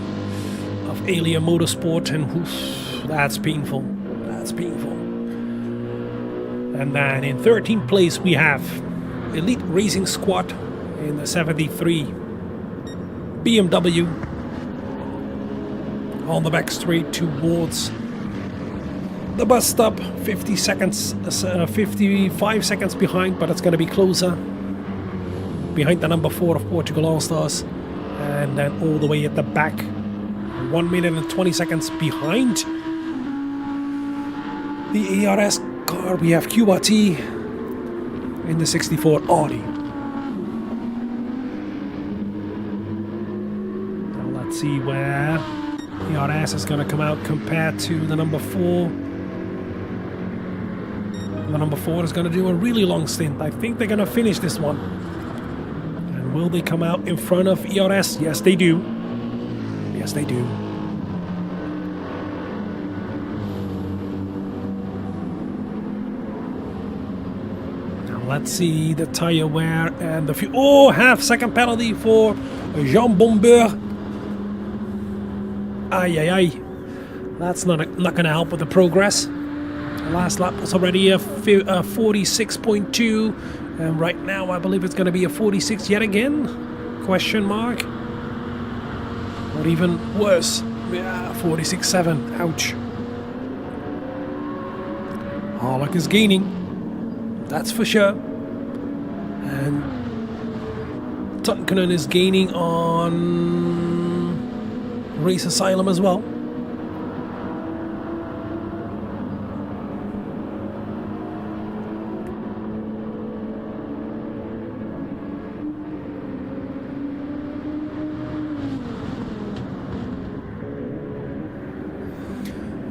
of Alien Motorsport, and oof, that's painful. That's painful. And then in 13th place we have Elite Racing Squad in the 73 BMW on the back straight towards the bus stop. 55 seconds behind, but it's going to be closer. Behind the number 4 of Portugal All-Stars. And then all the way at the back, 1 minute and 20 seconds behind the ARS car, we have QRT in the 64 Audi. Now let's see where the ARS is going to come out compared to the number 4. The number 4 is going to do a really long stint. I think they're going to finish this one. And will they come out in front of ERS? Yes, they do. Yes, they do. Now let's see the tire wear and the fuel. Oh, half-second penalty for Jean Bomber. Ay, ay, ay. That's not going to help with the progress. Last lap was already a 46.2, and right now I believe it's going to be a 46 yet again? Question mark? Or even worse, yeah, 46.7. Ouch. Harlock is gaining, that's for sure. And Tunkanen is gaining on Race Asylum as well.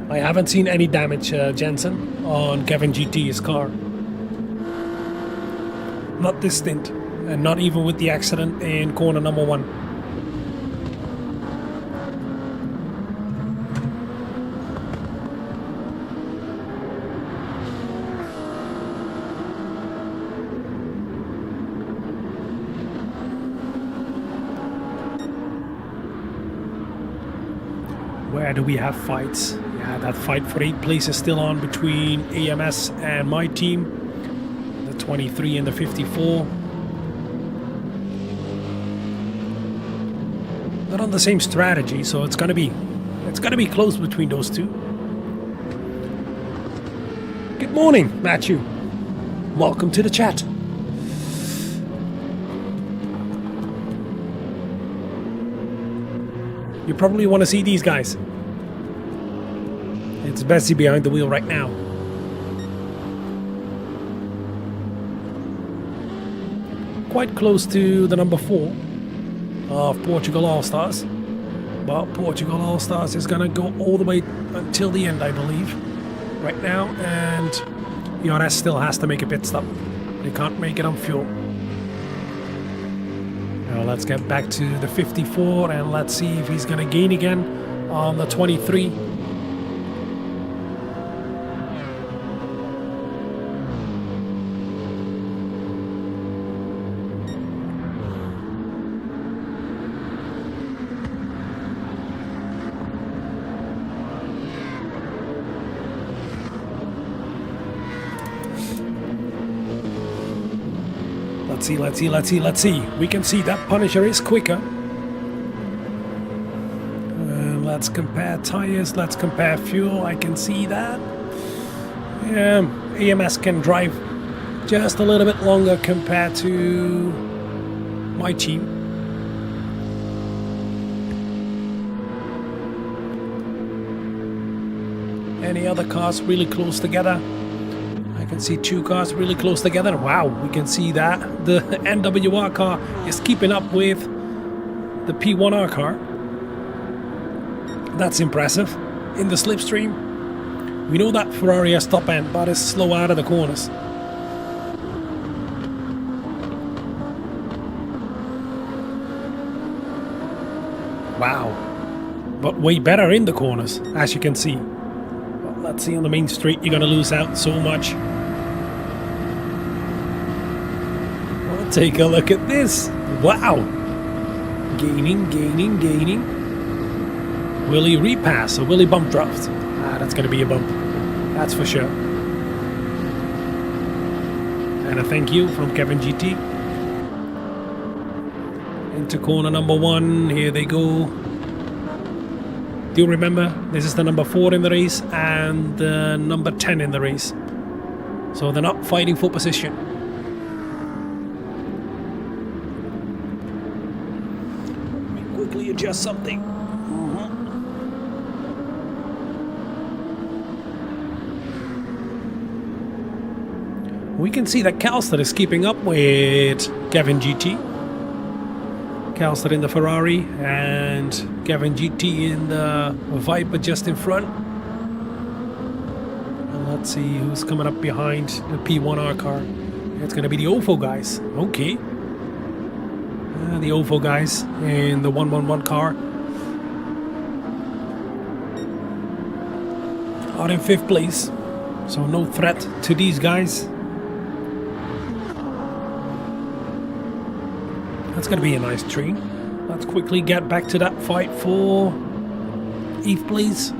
I haven't seen any damage, Jensen, on Kevin GT's car. Not this stint, and not even with the accident in corner number 1. Where do we have fights? Yeah, that fight for 8th place is still on between AMS and my team. The 23 and the 54. Not on the same strategy, so it's gonna be close between those two. Good morning, Matthew. Welcome to the chat. You probably want to see these guys. It's Bessie behind the wheel right now. Quite close to the number 4 of Portugal All-Stars. But Portugal All-Stars is going to go all the way until the end, I believe, right now. And ERS still has to make a pit stop. They can't make it on fuel. Now let's get back to the 54 and let's see if he's going to gain again on the 23. Let's see. We can see that Punisher is quicker. Let's compare tires. Let's compare fuel. I can see that. AMS can drive just a little bit longer compared to my team. Any other cars really close together? I can see 2 cars really close together. Wow, we can see that the NWR car is keeping up with the P1R car. That's impressive. In the slipstream, we know that Ferrari has top end, but is slow out of the corners. Wow, but way better in the corners, as you can see. But let's see, on the main street, you're gonna lose out so much. Take a look at this. Wow. Gaining. Will he repass or will he bump draft? That's going to be a bump. That's for sure. And a thank you from Kevin GT. Into corner number 1. Here they go. Do you remember? This is the number 4 in the race and the number 10 in the race. So they're not fighting for position. Let me quickly adjust something. We can see that Calster is keeping up with Kevin GT. Calster in the Ferrari and Kevin GT in the Viper just in front. And let's see who's coming up behind the P1R car. It's going to be the OFO guys. Okay. The OFO guys in the 111 car. Are in 5th place. So no threat to these guys. That's going to be a nice tree. Let's quickly get back to that fight for 8th place.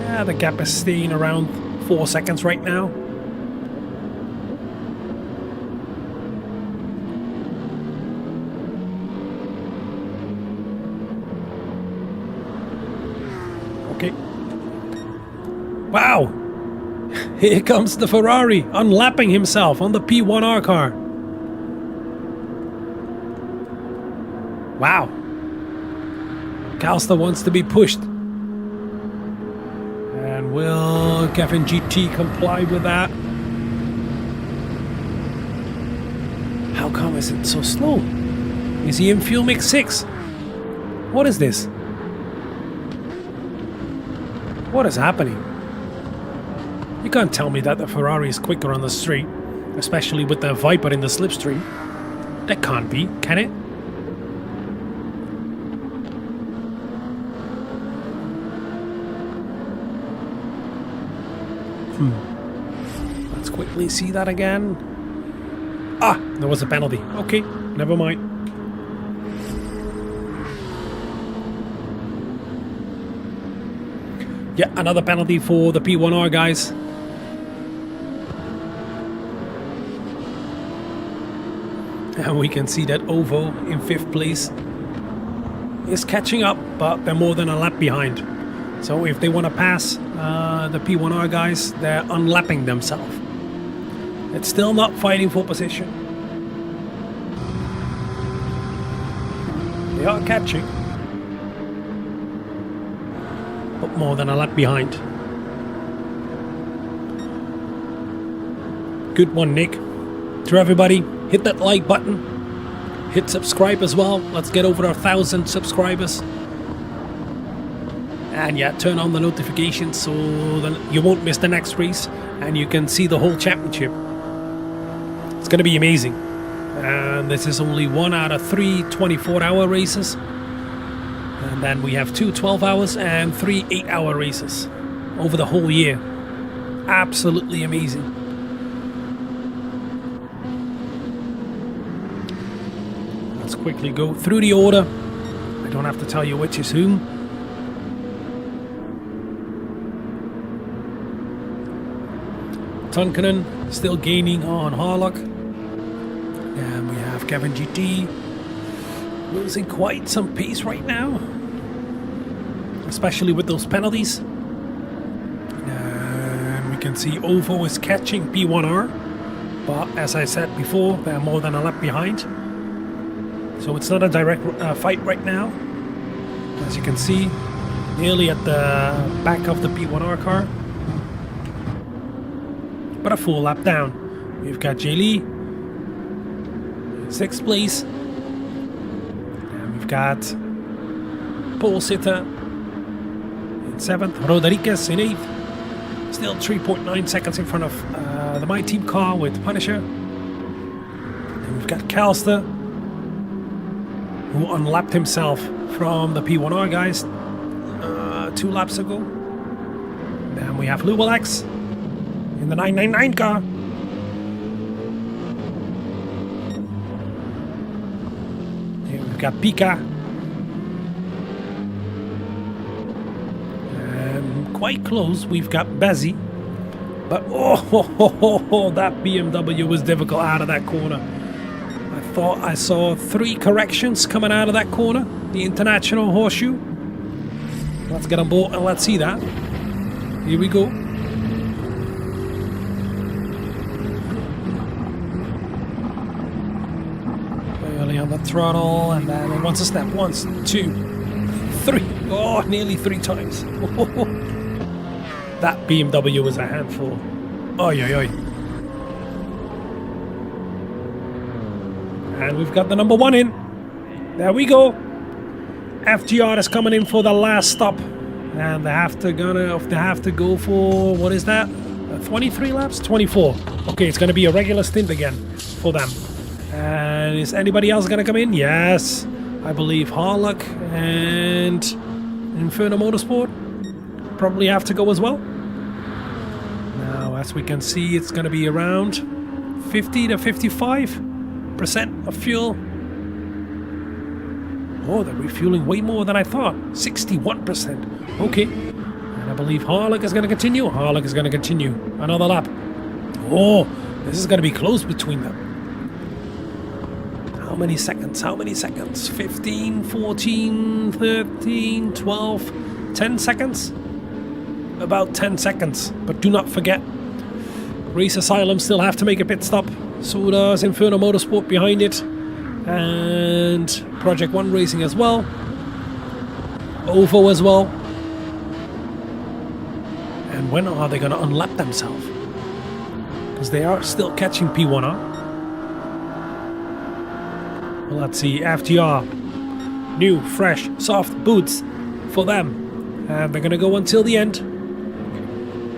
Yeah, the gap is staying around 4 seconds right now. Okay. Wow! Here comes the Ferrari, unlapping himself on the P1R car. Wow. Calster wants to be pushed. And will Kevin GT comply with that? How come is it so slow? Is he in fuel mix 6? What is this? What is happening? You can't tell me that the Ferrari is quicker on the straight, especially with the Viper in the slipstream. That can't be, can it? Let's quickly see that again. Ah, there was a penalty. Okay, never mind. Yeah, another penalty for the P1R guys. And we can see that OVO in 5th place is catching up, but they're more than a lap behind. So if they want to pass the P1R guys, they're unlapping themselves. It's still not fighting for position. They are catching, but more than a lap behind. Good one, Nick. To everybody, hit that like button. Hit subscribe as well. Let's get over 1,000 subscribers. And yeah, turn on the notifications so that you won't miss the next race and you can see the whole championship. It's going to be amazing. And this is only 1 out of 3 24-hour races. And then we have 2 12 hours and 3 8-hour races over the whole year. Absolutely amazing. Let's quickly go through the order. I don't have to tell you which is whom. Tunkanen still gaining on Harlock. And we have Kevin GT losing quite some pace right now, especially with those penalties. And we can see OVO is catching P1R, but as I said before, they're more than a lap behind. So it's not a direct fight right now. As you can see, nearly at the back of the P1R car. But a full lap down. We've got Jay Lee, 6th place. And we've got Paul Sitter in 7th. Rodriguez in 8th. Still 3.9 seconds in front of the My Team car with Punisher. And we've got Calster, who unlapped himself from the P1R guys 2 laps ago. Then we have Lubelex in the 999 car. We've got Pika. Quite close, we've got Bezzy. But that BMW was difficult out of that corner. I thought I saw 3 corrections coming out of that corner. The International Horseshoe. Let's get on board and let's see that. Here we go. Early on the throttle, and then it wants to snap. 1, 2, 3. Oh, nearly 3 times. That BMW was a handful. Oi, oi, oi. And we've got the number 1 in. There we go. FGR is coming in for the last stop. And they have to go for, what is that? 23 laps? 24. Okay, it's going to be a regular stint again for them. And is anybody else going to come in? Yes. I believe Harlock and Inferno Motorsport probably have to go as well. Now, as we can see, it's going to be around 50 to 55% of fuel. Oh, they're refueling way more than I thought. 61%. Okay. And I believe Harlock is going to continue. Harlock is going to continue. Another lap. Oh, this is going to be close between them. How many seconds? How many seconds? 15, 14, 13, 12, 10 seconds? About 10 seconds. But do not forget, Race Asylum still have to make a pit stop. So does Inferno Motorsport behind it. And Project 1 Racing as well. OVO as well. And when are they going to unlap themselves? Because they are still catching P1R. Well, let's see, FTR, new, fresh, soft boots for them. And they're going to go until the end.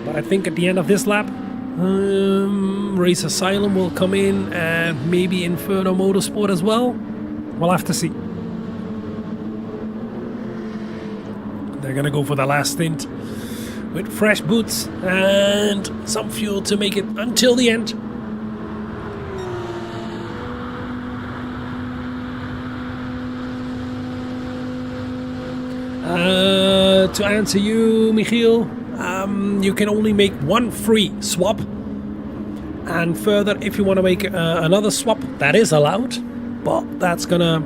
But I think at the end of this lap, Race Asylum will come in and maybe Inferno Motorsport as well. We'll have to see. They're going to go for the last stint with fresh boots and some fuel to make it until the end. To answer you, Michiel, you can only make 1 free swap, and further, if you want to make another swap, that is allowed, but that's gonna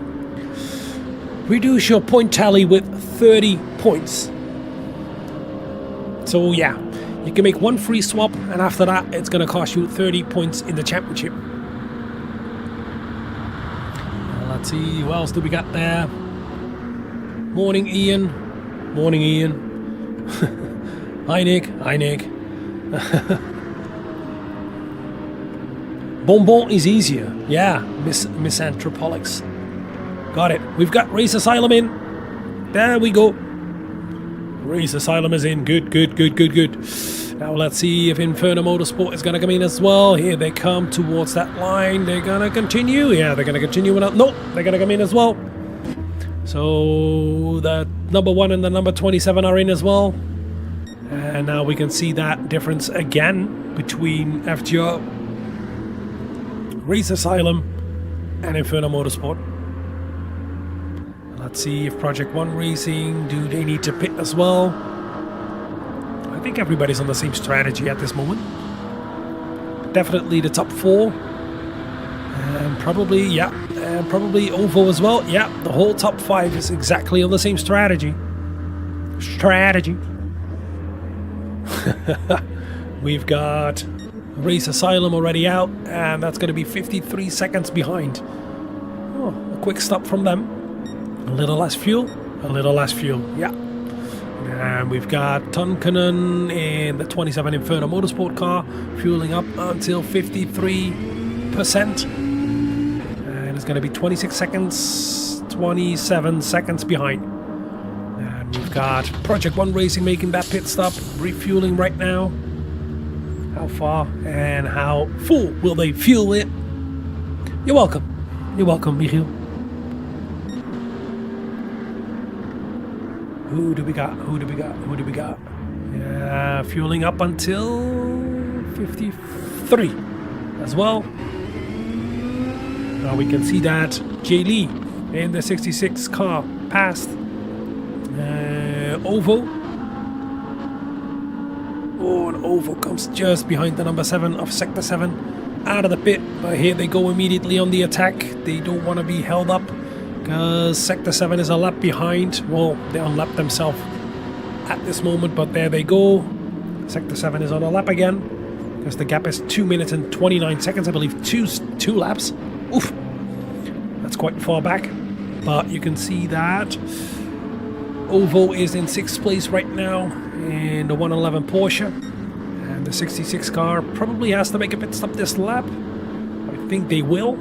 reduce your point tally with 30 points. So yeah, you can make 1 free swap, and after that, it's gonna cost you 30 points in the championship. Let's see, who else do we got there? Morning, Ian. Morning, Ian. Hi, Nick. Hi, Nick. Bonbon is easier. Yeah, Miss Anthropolics. Got it. We've got Race Asylum in. There we go. Race Asylum is in. Good, good, good, good, good. Now let's see if Inferno Motorsport is going to come in as well. Here they come towards that line. They're going to continue. Yeah, they're going to continue. No, they're going to come in as well. So the number 1 and the number 27 are in as well. And now we can see that difference again between FGR, Race Asylum, and Inferno Motorsport. Let's see if Project 1 Racing, do they need to pit as well? I think everybody's on the same strategy at this moment. Definitely the top 4. And probably, yeah, and probably OVO as well. Yeah, the whole top 5 is exactly on the same strategy. We've got Race Asylum already out, and that's going to be 53 seconds behind. Oh, a quick stop from them. A little less fuel, yeah. And we've got Tonkanen in the 27 Inferno Motorsport car, fueling up until 53%. And it's going to be 26 seconds, 27 seconds behind. And we've got Project 1 Racing making that pit stop, refueling right now. How far and how full will they fuel it? You're welcome. You're welcome, Michiel. Who do we got? Who do we got? Who do we got? Yeah, fueling up until 53 as well. Now we can see that Jay Lee in the 66 car past Ovo. Oh, and Ovo comes just behind the number 7 of Sector 7 out of the pit. But here they go immediately on the attack. They don't want to be held up because Sector 7 is a lap behind. Well, they unlapped themselves at this moment, but there they go. Sector 7 is on a lap again because the gap is 2 minutes and 29 seconds, I believe. Two laps. Oof, that's quite far back. But you can see that Ovo is in 6th place right now in the 111 Porsche, and the 66 car probably has to make a pit stop this lap. I think they will,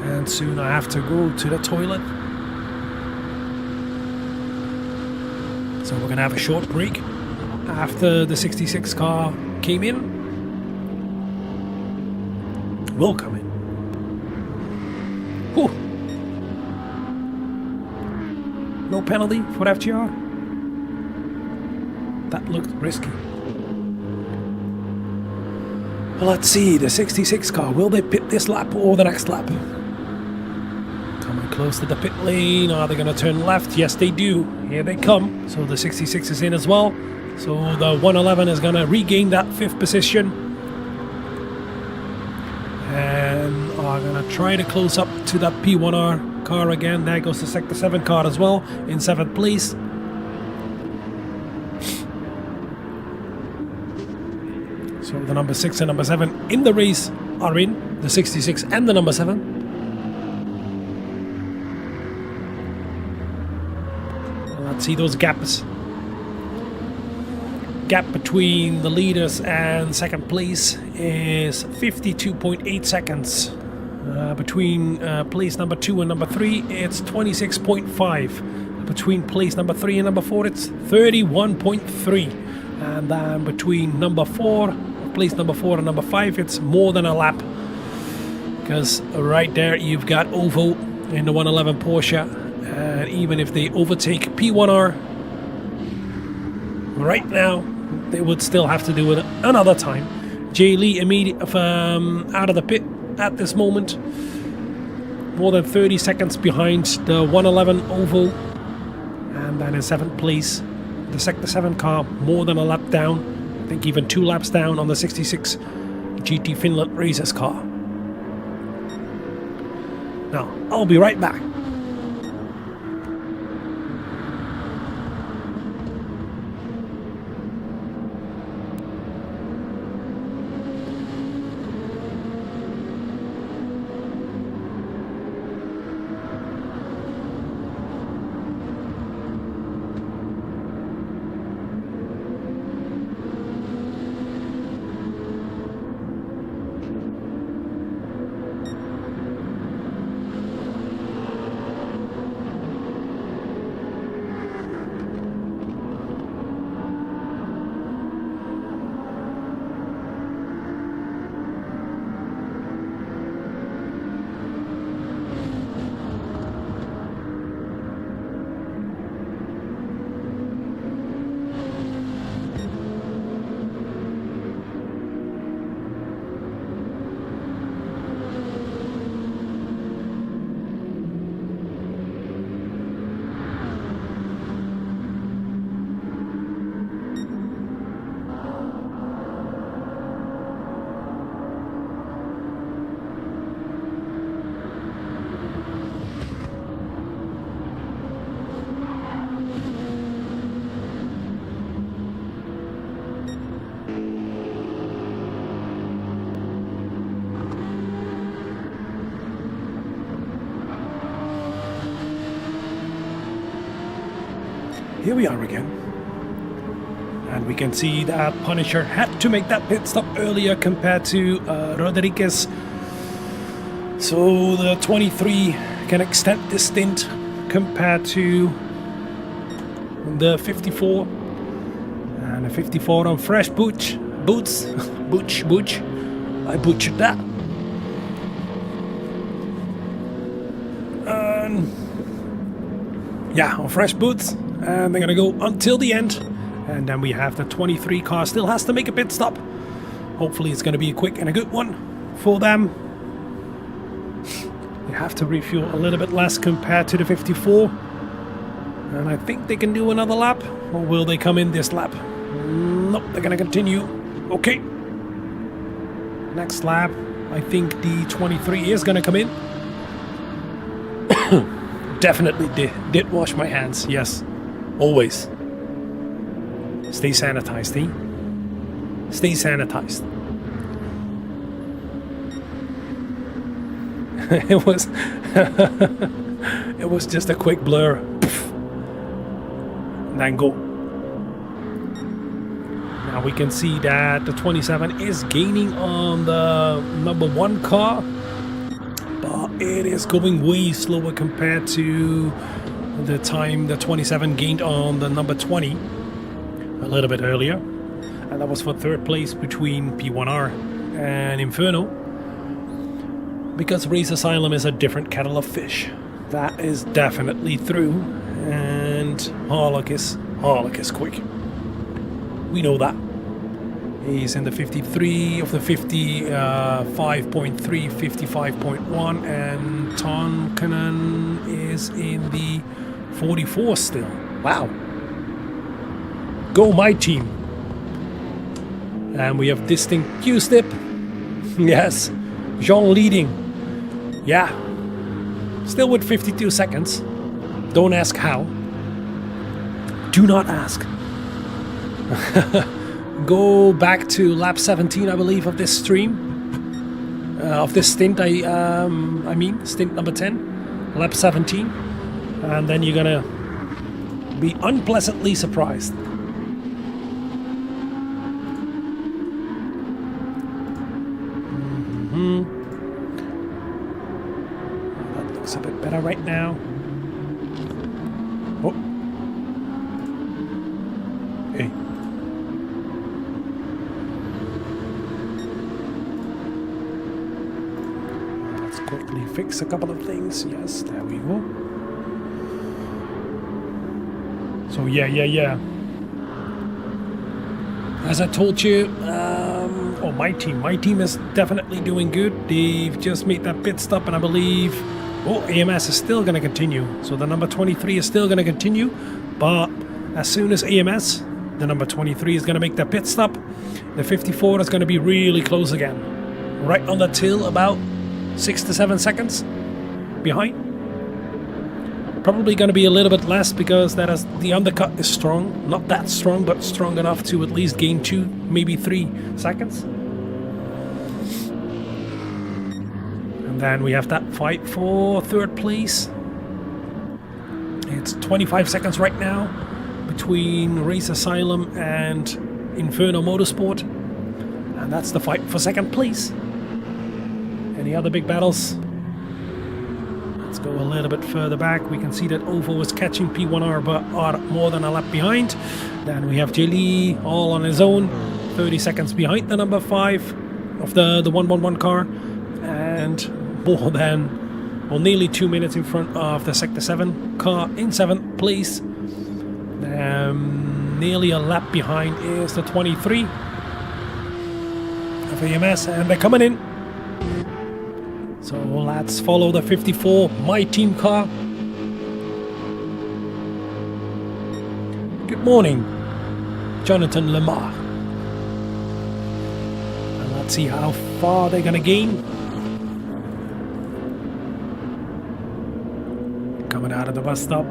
and soon I have to go to the toilet, so we're gonna have a short break after the 66 car came in. Will come in. Whew. No penalty for FGR. That looked risky. Well, let's see, the 66 car, will they pit this lap or the next lap? Coming close to the pit lane. Are they going to turn left? Yes, they do. Here they come. So the 66 is in as well. So the 111 is going to regain that 5th position. And are going to try to close up to that P1R car again. There goes the Sector 7 car as well in 7th place. So the number 6 and number 7 in the race are in, the 66 and the number 7. And let's see those gaps. Gap between the leaders and 2nd place is 52.8 seconds. Between place number 2 and number 3, it's 26.5. Between place number 3 and number 4, it's 31.3. And then between number 4, place number 4 and number 5, it's more than a lap. Because right there you've got Ovo in the 111 Porsche. And even if they overtake P1R right now, they would still have to do it another time. Jay Lee out of the pit at this moment, more than 30 seconds behind the 111 Ovo, and then in 7th place the Sector 7 car, more than a lap down, I think even 2 laps down on the 66 GT Finland Racers car. Now I'll be right back. Here we are again, and we can see that Punisher had to make that pit stop earlier compared to Rodriguez, so the 23 can extend this stint compared to the 54, and the 54 on fresh boots, I butchered that. Yeah, on fresh boots, and they're gonna go until the end, and then we have the 23 car still has to make a pit stop. Hopefully it's gonna be a quick and a good one for them. They have to refuel a little bit less compared to the 54. And I think they can do another lap. Or will they come in this lap? Nope, they're going to continue. Okay. Next lap, I think the 23 is going to come in. Definitely did wash my hands. Yes. Always. Stay sanitized, eh? Stay sanitized. It was it was just a quick blur. And then go. Now we can see that the 27 is gaining on the number 1 car, but it is going way slower compared to the time the 27 gained on the number 20 a little bit earlier, and that was for 3rd place between P1R and Inferno, because Race Asylum is a different kettle of fish. That is definitely through, and Harlock is quick. We know that. He's in the 53 of the 50, 5.3, 55.1, and Tonkanen is in the 44 still. Wow. Go my team. And we have Distinct Q-Stip. Yes. Jean leading. Yeah. Still with 52 seconds. Don't ask how. Do not ask. Go back to lap 17, I believe, of this stream. Of this stint, I mean, stint number 10. Lap 17. And then you're gonna be unpleasantly surprised. That looks a bit better right now. Oh. Hey. Let's quickly fix a couple of things. Yes, there we go. So yeah. As I told you, my team is definitely doing good. They've just made that pit stop, and I believe, AMS is still going to continue. So the number 23 is still going to continue, but as soon as AMS, the number 23 is going to make that pit stop, the 54 is going to be really close again, right on the till, about 6 to 7 seconds behind. Probably going to be a little bit less because the undercut is strong. Not that strong, but strong enough to at least gain 2, maybe 3 seconds. And then we have that fight for 3rd place. It's 25 seconds right now between Race Asylum and Inferno Motorsport. And that's the fight for 2nd place. Any other big battles? Let's go a little bit further back. We can see that Ovo was catching P1R, but are more than a lap behind. Then we have Jay all on his own, 30 seconds behind the number 5 of the 111 car, and more than, nearly 2 minutes in front of the Sector 7 car in 7th place. Nearly a lap behind is the 23 of AMS, and they're coming in. So let's follow the 54, my team car. Good morning, Jonathan Lamar. And let's see how far they're gonna gain. Coming out of the bus stop.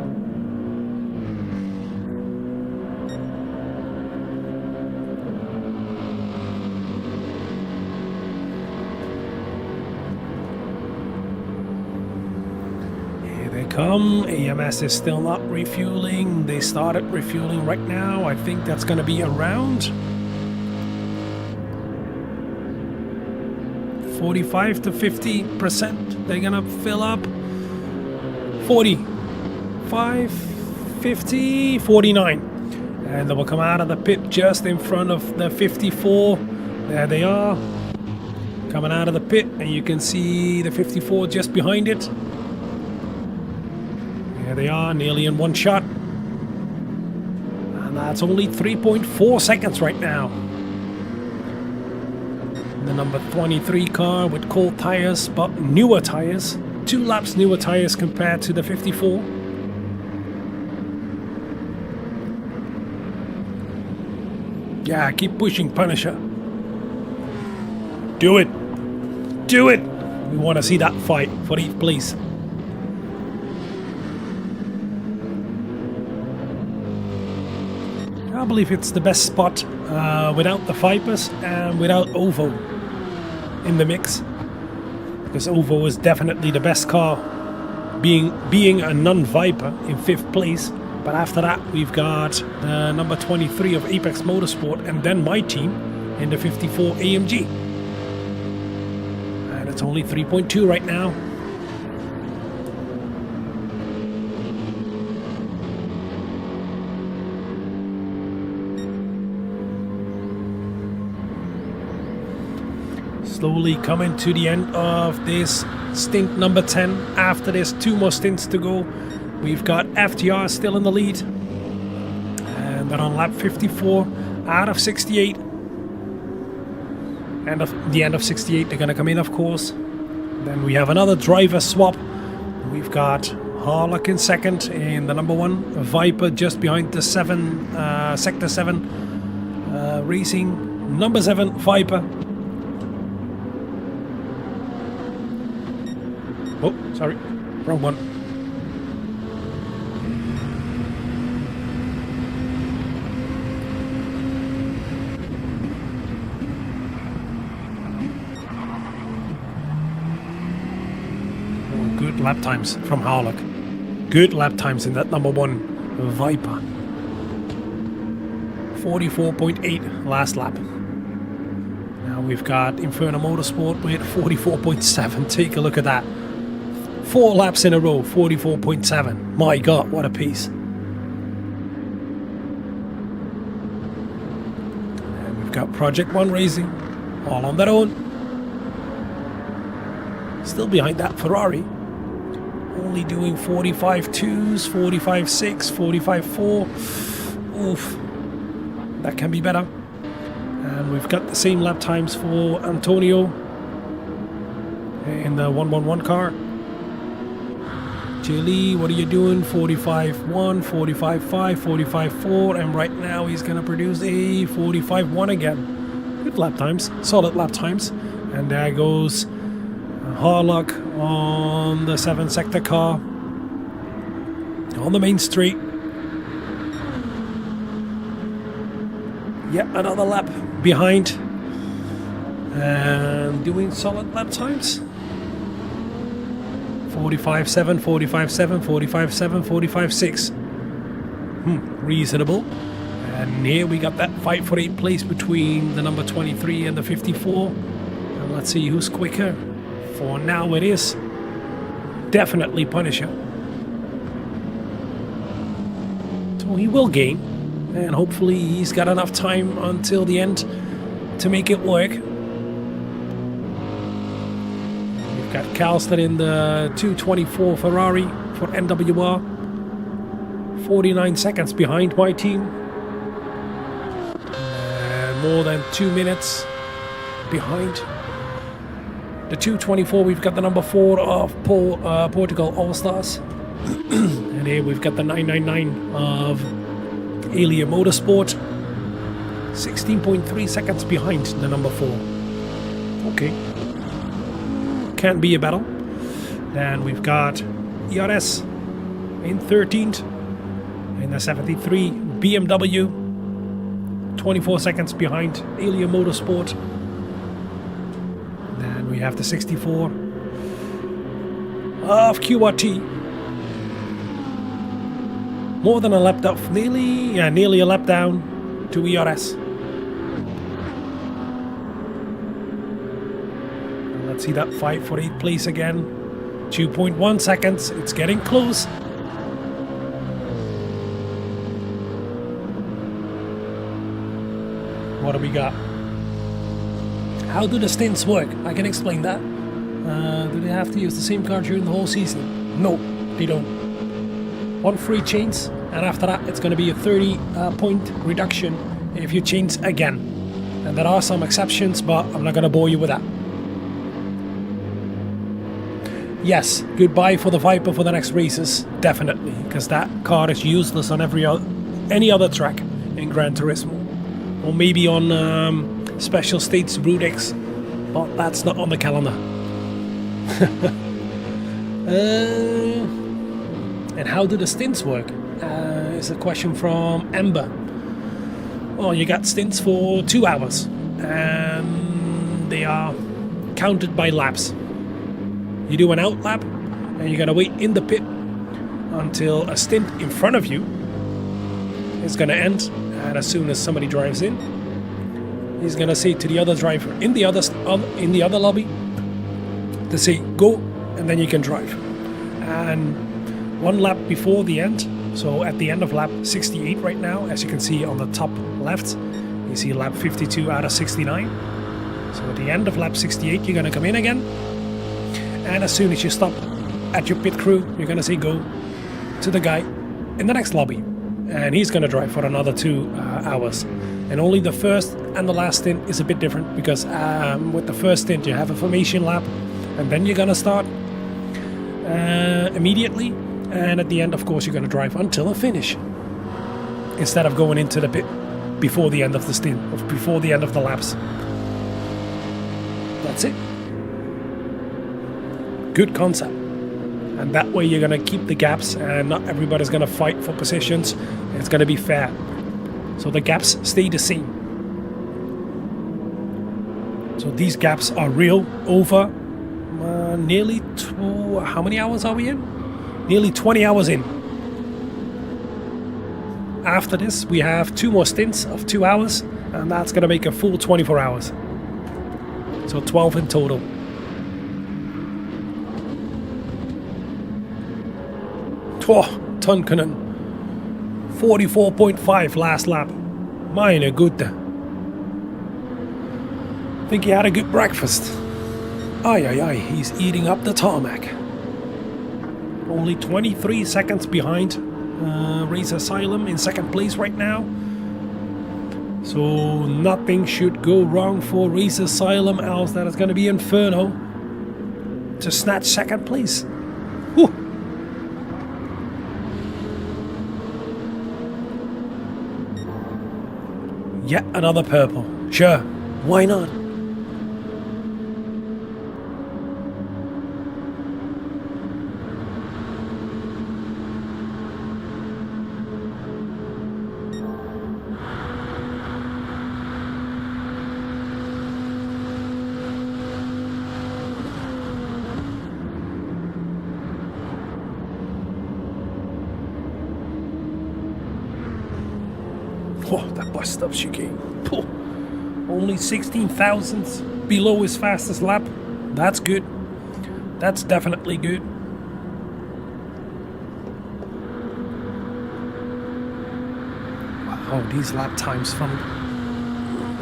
AMS is still not refueling. They started refueling right now. I think that's going to be around 45 to 50%. They're going to fill up 45, 50, 49. And they will come out of the pit just in front of the 54. There they are. Coming out of the pit, and you can see the 54 just behind it. There they are, nearly in one shot. And that's only 3.4 seconds right now. The number 23 car with cold tires, but newer tires. 2 laps newer tires compared to the 54. Yeah, keep pushing, Punisher. Do it. Do it. We want to see that fight for 8th place. I believe it's the best spot without the Vipers and without Ovo in the mix. Because Ovo is definitely the best car, being a non-Viper in 5th place. But after that, we've got the number 23 of Apex Motorsport and then my team in the 54 AMG. And it's only 3.2 right now. Slowly coming to the end of this stint number 10. After there's 2 more stints to go. We've got FTR still in the lead. And then on lap 54 out of 68. And at the end of 68 they're going to come in, of course. Then we have another driver swap. We've got Harlock in second in the number 1. Viper just behind the sector 7 racing. Number 7 Viper. Oh, sorry, wrong one. Oh, good lap times from Harlock. Good lap times in that number 1 Viper. 44.8 last lap. Now we've got Inferno Motorsport with 44.7. Take a look at that. 4 laps in a row, 44.7. My God, what a piece. And we've got Project One Racing, all on their own. Still behind that Ferrari. Only doing 45.2s, 45.6, 45.4. Oof. That can be better. And we've got the same lap times for Antonio in the 111 car. Chili, what are you doing? 45.1, 45.5, 45.4, and right now he's going to produce a 45.1 again. Good lap times, solid lap times. And there goes Harlock on the 7 sector car on the main straight. Yep, another lap behind and doing solid lap times. 45.7, 45.7, 45.7, 45.6. Reasonable. And here we got that fight for 8th place between the number 23 and the 54. And let's see who's quicker. For now it is definitely Punisher. So he will gain. And hopefully he's got enough time until the end to make it work. We've got Calston in the 224 Ferrari for NWR. 49 seconds behind my team. And more than 2 minutes behind. The 224, we've got the number 4 of Portugal All-Stars. And here we've got the 999 of Alia Motorsport. 16.3 seconds behind the number 4. Okay. Can be a battle. Then we've got ERS in 13th. In the 73 BMW. 24 seconds behind Alia Motorsport. Then we have the 64 of QRT. More than a lap down, nearly a lap down to ERS. Let's see that fight for 8th place again. 2.1 seconds. It's getting close. What do we got? How do the stints work? I can explain that. Do they have to use the same car during the whole season? No, they don't. 1 free change, and after that it's going to be a 30-point reduction if you change again. And there are some exceptions, but I'm not going to bore you with that. yes, goodbye for the Viper for the next races, definitely, because that car is useless on any other track in Gran Turismo, or maybe on Special States Route X, but that's not on the calendar. And how do the stints work? Is a question from Ember. Well, you got stints for 2 hours, and they are counted by laps. You do an out lap, and you gotta wait in the pit until a stint in front of you is gonna end, and as soon as somebody drives in, he's gonna say to the other driver in the other lobby to say go, and then you can drive. And one lap before the end, so at the end of lap 68 right now, as you can see on the top left, you see lap 52 out of 69. So at the end of lap 68, you're gonna come in again, and as soon as you stop at your pit crew, you're gonna say go to the guy in the next lobby, and he's gonna drive for another 2 hours. And only the first and the last stint is a bit different, because with the first stint you have a formation lap, and then you're gonna start immediately, and at the end, of course, you're gonna drive until a finish, instead of going into the pit before the end of the stint, or before the end of the laps. That's it. Good concept. And that way you're gonna keep the gaps, and not everybody's gonna fight for positions. It's gonna be fair. So the gaps stay the same. So these gaps are real over nearly how many hours are we in? Nearly 20 hours in. After this, we have 2 more stints of 2 hours, and that's gonna make a full 24 hours. So 12 in total. Oh, Tonkanen. 44.5 last lap. Meine Güte. Think he had a good breakfast. Aye, he's eating up the tarmac. Only 23 seconds behind Race Asylum in second place right now. So nothing should go wrong for Race Asylum, else that is going to be Inferno to snatch second place. Whew. Yet another purple. Sure, why not? Oh, that bus stop chicane. Oh, only 16 thousandths below his fastest lap. That's good. That's definitely good. Wow, these lap times from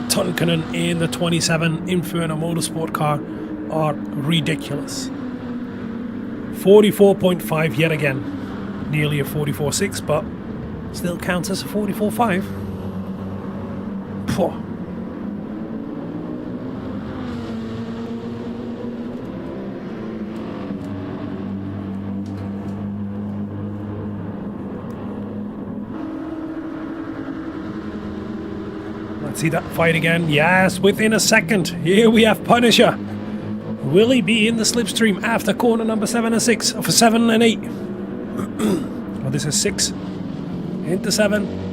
Tonkanen in the 27 Inferno Motorsport car are ridiculous. 44.5 yet again. Nearly a 44.6, but still counts as a 44.5. Poor. Let's see that fight again. Yes, within a second. Here we have Punisher. Will he be in the slipstream after corner number 7 and 6? Or for 7 and 8? Well, this is 6. Into 7.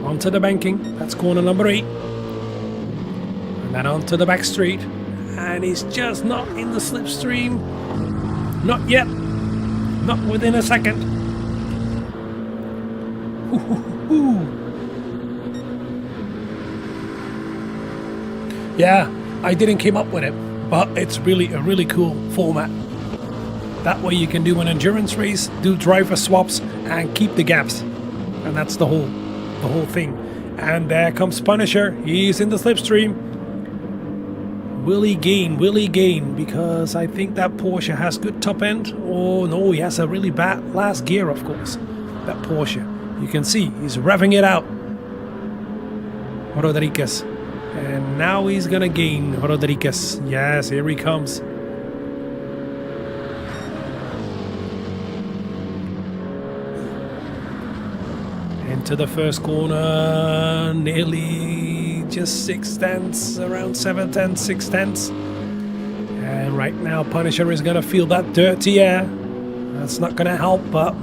Onto the banking. That's corner number 8. And then onto the back straight. And he's just not in the slipstream. Not yet. Not within a second. Yeah, I didn't came up with it, but it's really a really cool format. That way you can do an endurance race, do driver swaps, and keep the gaps. And that's the whole thing. And there comes Punisher. He's in the slipstream. Will he gain? Will he gain? Because I think that Porsche has good top end. Oh no, he has a really bad last gear, of course. That Porsche. You can see he's revving it out. Rodriguez. And now he's gonna gain Rodriguez. Yes, here he comes. Into the first corner, nearly just 6/10, around 7/10, 6/10. And right now, Punisher is going to feel that dirty air. That's not going to help, but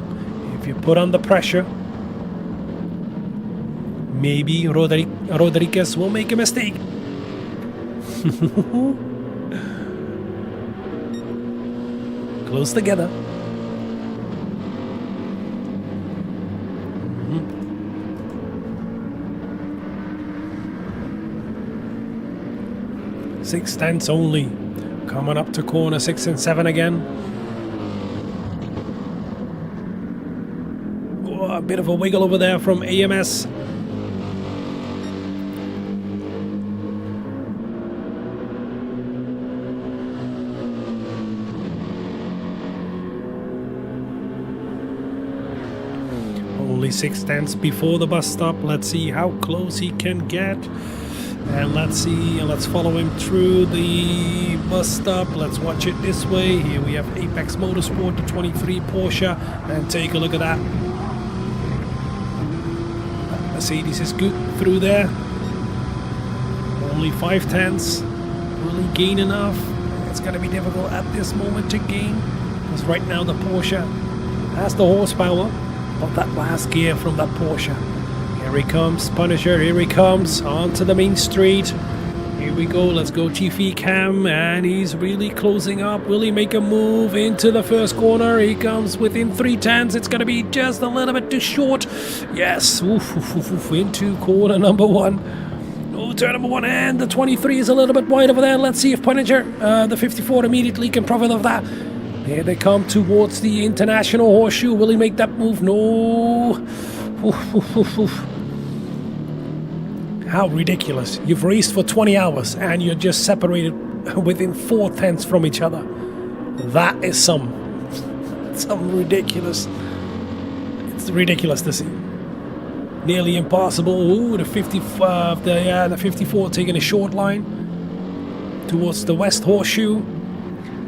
if you put on the pressure, maybe Rodriguez will make a mistake. Close together. Six tenths only. Coming up to corner 6 and 7 again. Oh, a bit of a wiggle over there from AMS. Only 6 tenths before the bus stop. Let's see how close he can get. And let's see, let's follow him through the bus stop. Let's watch it this way. Here we have Apex Motorsport, the 23 Porsche. And take a look at that. Mercedes is good through there. Only 5 tenths. Will he gain enough? It's going to be difficult at this moment to gain. Because right now the Porsche has the horsepower of that last gear from that Porsche. Here he comes, Punisher, here he comes, onto the main street. Here we go, let's go TV cam, and he's really closing up. Will he make a move into the first corner? He comes within 3 tenths, it's going to be just a little bit too short. Yes, into corner number 1. Oh, turn number 1, and the 23 is a little bit wide over there. Let's see if Punisher, the 54 immediately can profit of that. Here they come towards the International Horseshoe. Will he make that move? No. How ridiculous. You've raced for 20 hours and you're just separated within 4 tenths from each other. That is some ridiculous. It's ridiculous to see. Nearly impossible. Ooh, the 54 taking a short line towards the West Horseshoe.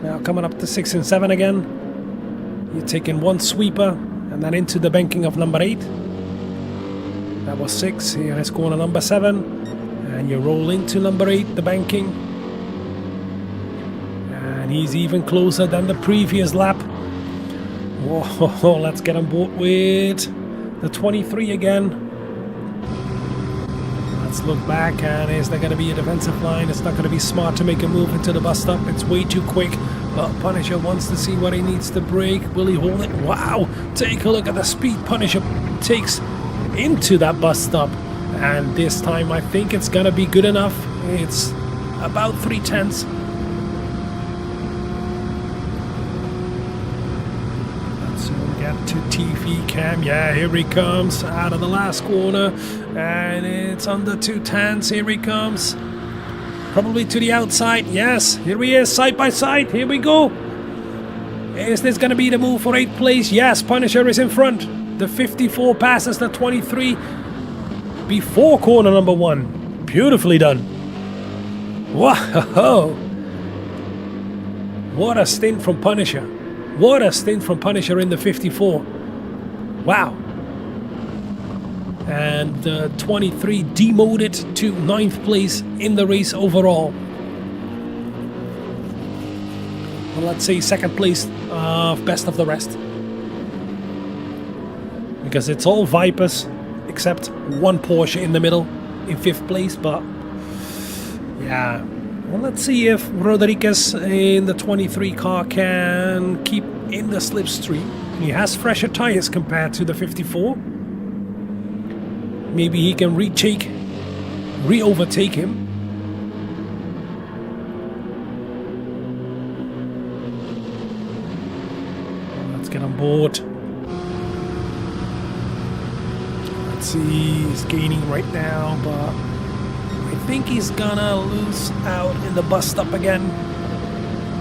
Now coming up to 6 and 7 again. You're taking one sweeper and then into the banking of number 8. That was 6. Here is corner number 7. And you roll into number 8, the banking. And he's even closer than the previous lap. Whoa, let's get on board with the 23 again. Let's look back, and is there going to be a defensive line? It's not going to be smart to make a move into the bus stop. It's way too quick. But Punisher wants to see what he needs to break. Will he hold it? Wow! Take a look at the speed Punisher takes into that bus stop. And this time I think it's going to be good enough. It's about 3 tenths. Let's get to TV cam. Yeah, here he comes out of the last corner. And it's under 2 tenths. Here he comes. Probably to the outside. Yes, here he is, side by side. Here we go. Is this going to be the move for 8th place? Yes, Punisher is in front. The 54 passes the 23 before corner number 1. Beautifully done. Wow. What a stint from Punisher. What a stint from Punisher in the 54. Wow. And the 23 demoted to 9th place in the race overall. Well, let's say 2nd place of best of the rest. Because it's all Vipers except one Porsche in the middle in 5th place, but yeah. Well, let's see if Rodriguez in the 23 car can keep in the slipstream. He has fresher tires compared to the 54. Maybe he can re-overtake him. Let's get on board. Let's see, he's gaining right now, but I think he's gonna lose out in the bus stop again.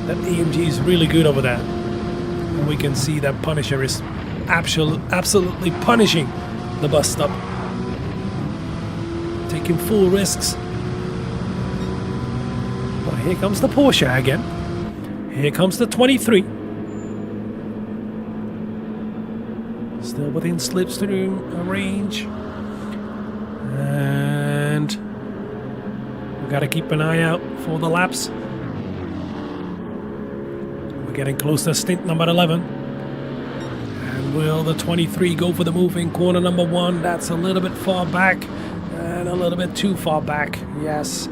That AMG is really good over there. And we can see that Punisher is absolutely punishing the bus stop. Taking full risks. But here comes the Porsche again. Here comes the 23. Still within slipstream range. And we got to keep an eye out for the laps. We're getting close to stint number 11. And will the 23 go for the move in corner number 1? That's a little bit far back and a little bit too far back. Yes.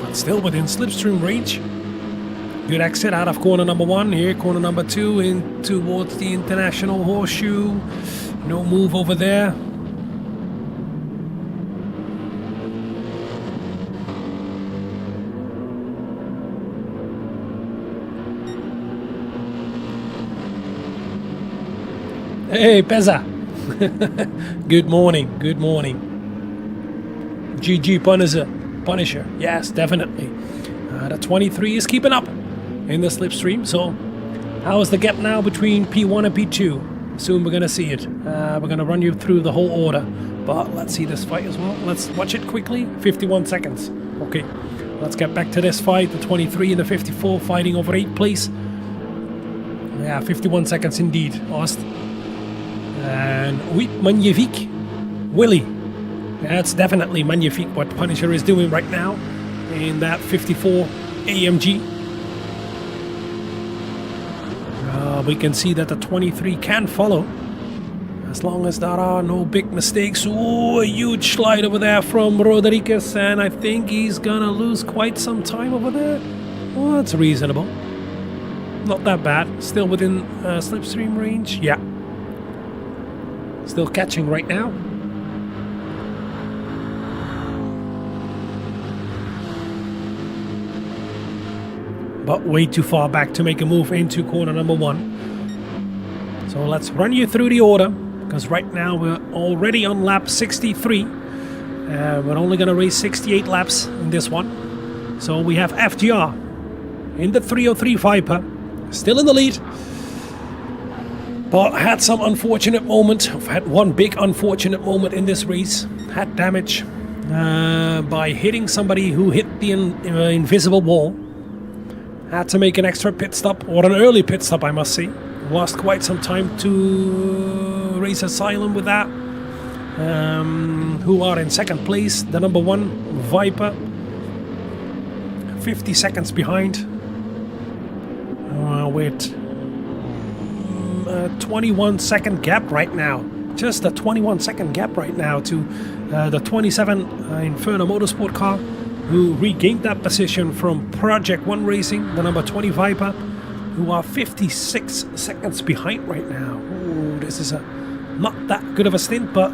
But still within slipstream range. Good exit out of corner number 1. Here, corner number 2 in towards the International Horseshoe. No move over there. Hey, Pezza. Good morning. Good morning. GG Punisher. Yes, definitely. The 23 is keeping up in the slipstream. So, how is the gap now between P1 and P2? Soon we're going to see it. We're going to run you through the whole order. But let's see this fight as well. Let's watch it quickly. 51 seconds. Okay, let's get back to this fight. The 23 and the 54 fighting over 8th place. Yeah, 51 seconds indeed, Ost. And oui, magnifique. Willie. That's definitely magnifique what Punisher is doing right now in that 54 AMG. We can see that the 23 can follow as long as there are no big mistakes. Oh, a huge slide over there from Rodriguez, and I think he's gonna lose quite some time over there. Well, that's reasonable. Not that bad. Still within slipstream range. Yeah. Still catching right now. But way too far back to make a move into corner number 1. So let's run you through the order, because right now we're already on lap 63. We're only going to race 68 laps in this one. So we have FGR in the 303 Viper, still in the lead. But had some unfortunate moment. I've had one big unfortunate moment in this race. Had damage by hitting somebody who hit the invisible wall. Had to make an extra pit stop, or an early pit stop, I must say. Lost quite some time to race asylum with that. Who are in second place? The number 1 Viper, 50 seconds behind. With 21 second gap right now. Just a 21 second gap right now to the 27 Inferno Motorsport car, who regained that position from Project 1 Racing, the number 20 Viper, who are 56 seconds behind right now. Ooh, this is not that good of a stint, but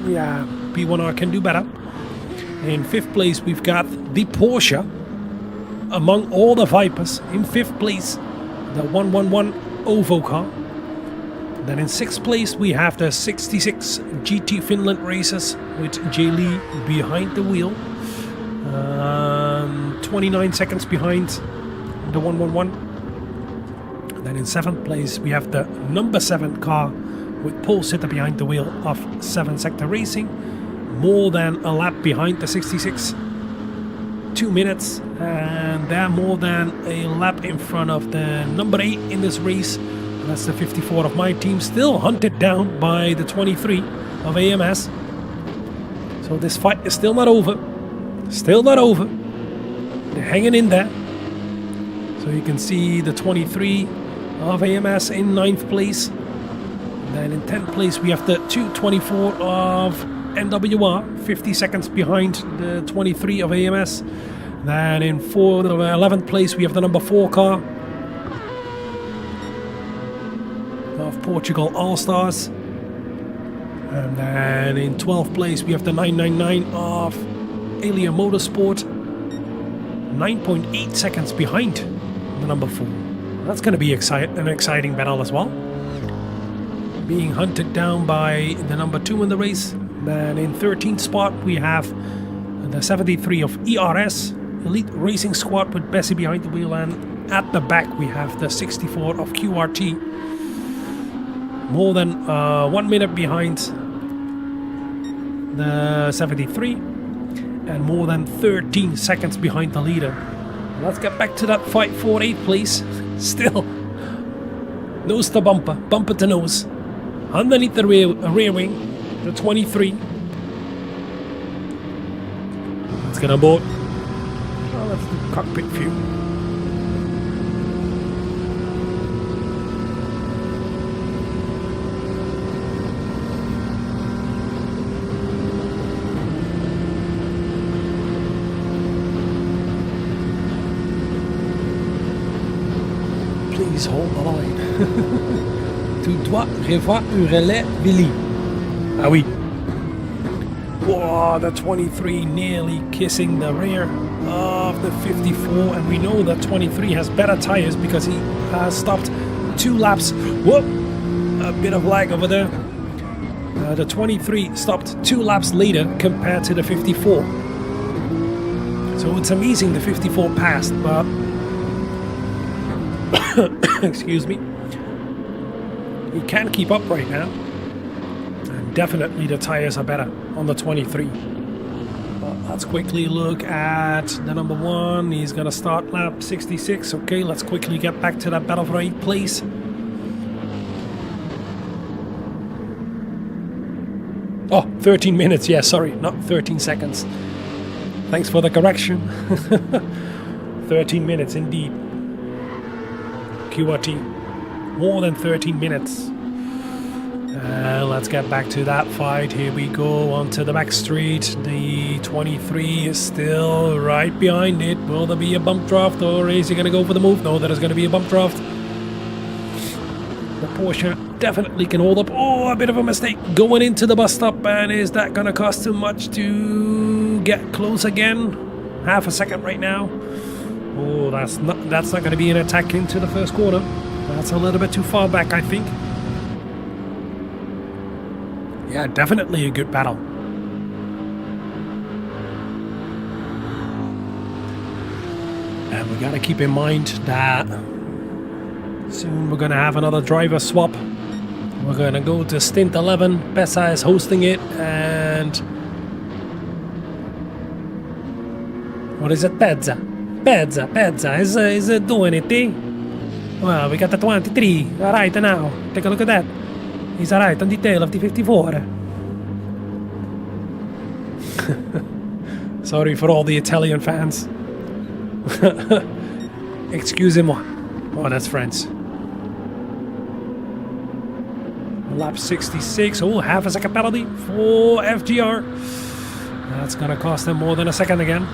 yeah, P1R can do better. In 5th place, we've got the Porsche. Among all the Vipers, in 5th place, the 111 OVO car. Then in 6th place, we have the 66 GT Finland Racers with Jay Lee behind the wheel. 29 seconds behind the 111. And then in 7th place, we have the number 7 car with Paul Sitter behind the wheel of 7 Sector Racing. More than a lap behind the 66. 2 minutes, and they're more than a lap in front of the number 8 in this race. That's the 54 of my team, still hunted down by the 23 of AMS. So this fight is still not over. Still not over. They're hanging in there. So you can see the 23 of AMS in 9th place. And then in 10th place we have the 224 of NWR, 50 seconds behind the 23 of AMS. Then in 11th place we have the number 4 car of Portugal All-Stars. And then in 12th place we have the 999 of Alia Motorsport, 9.8 seconds behind the number 4. That's going to be an exciting battle as well. Being hunted down by the number 2 in the race. Then in 13th spot we have the 73 of ERS, Elite Racing Squad with Bessie behind the wheel, and at the back we have the 64 of QRT. More than 1 minute behind the 73 and more than 13 seconds behind the leader. Let's get back to that fight for 8th place. Still Nose to bumper. Bumper to nose. Underneath the rear wing. The 23. Let's get on board. Oh, that's the cockpit view. Please hold the line. Tu dois revoir un relais, Billy. Ah oui. Whoa, the 23 nearly kissing the rear of the 54, and we know that 23 has better tires because he has stopped 2 laps. Whoop! A bit of lag over there. The 23 stopped 2 laps later compared to the 54. So it's amazing the 54 passed, but excuse me, he can't keep up right now. And definitely the tires are better on the 23. But let's quickly look at the number 1. He's gonna start lap 66. Okay, let's quickly get back to that battle for 8th place. Oh, 13 minutes, yeah, sorry, not 13 seconds. Thanks for the correction. 13 minutes indeed. QRT, more than 13 minutes. Let's get back to that fight. Here we go onto the back straight. The 23 is still right behind it. Will there be a bump draft, or is he going to go for the move? No, there is going to be a bump draft. The Porsche definitely can hold up. Oh, a bit of a mistake going into the bus stop, and is that going to cost too much to get close again? Half a second right now. Oh, that's not going to be an attack into the first quarter. That's a little bit too far back, I think. Yeah, definitely a good battle. And we got to keep in mind that soon we're going to have another driver swap. We're going to go to stint 11. Pessa is hosting it, and what is it? Pezza is doing it, eh? Well, we got the 23 right now. Take a look at that. He's right on the tail of the 54. Sorry for all the Italian fans. Excusez-moi. Oh, that's French. Lap 66. Oh, half a second penalty for FGR. That's gonna cost them more than a second again.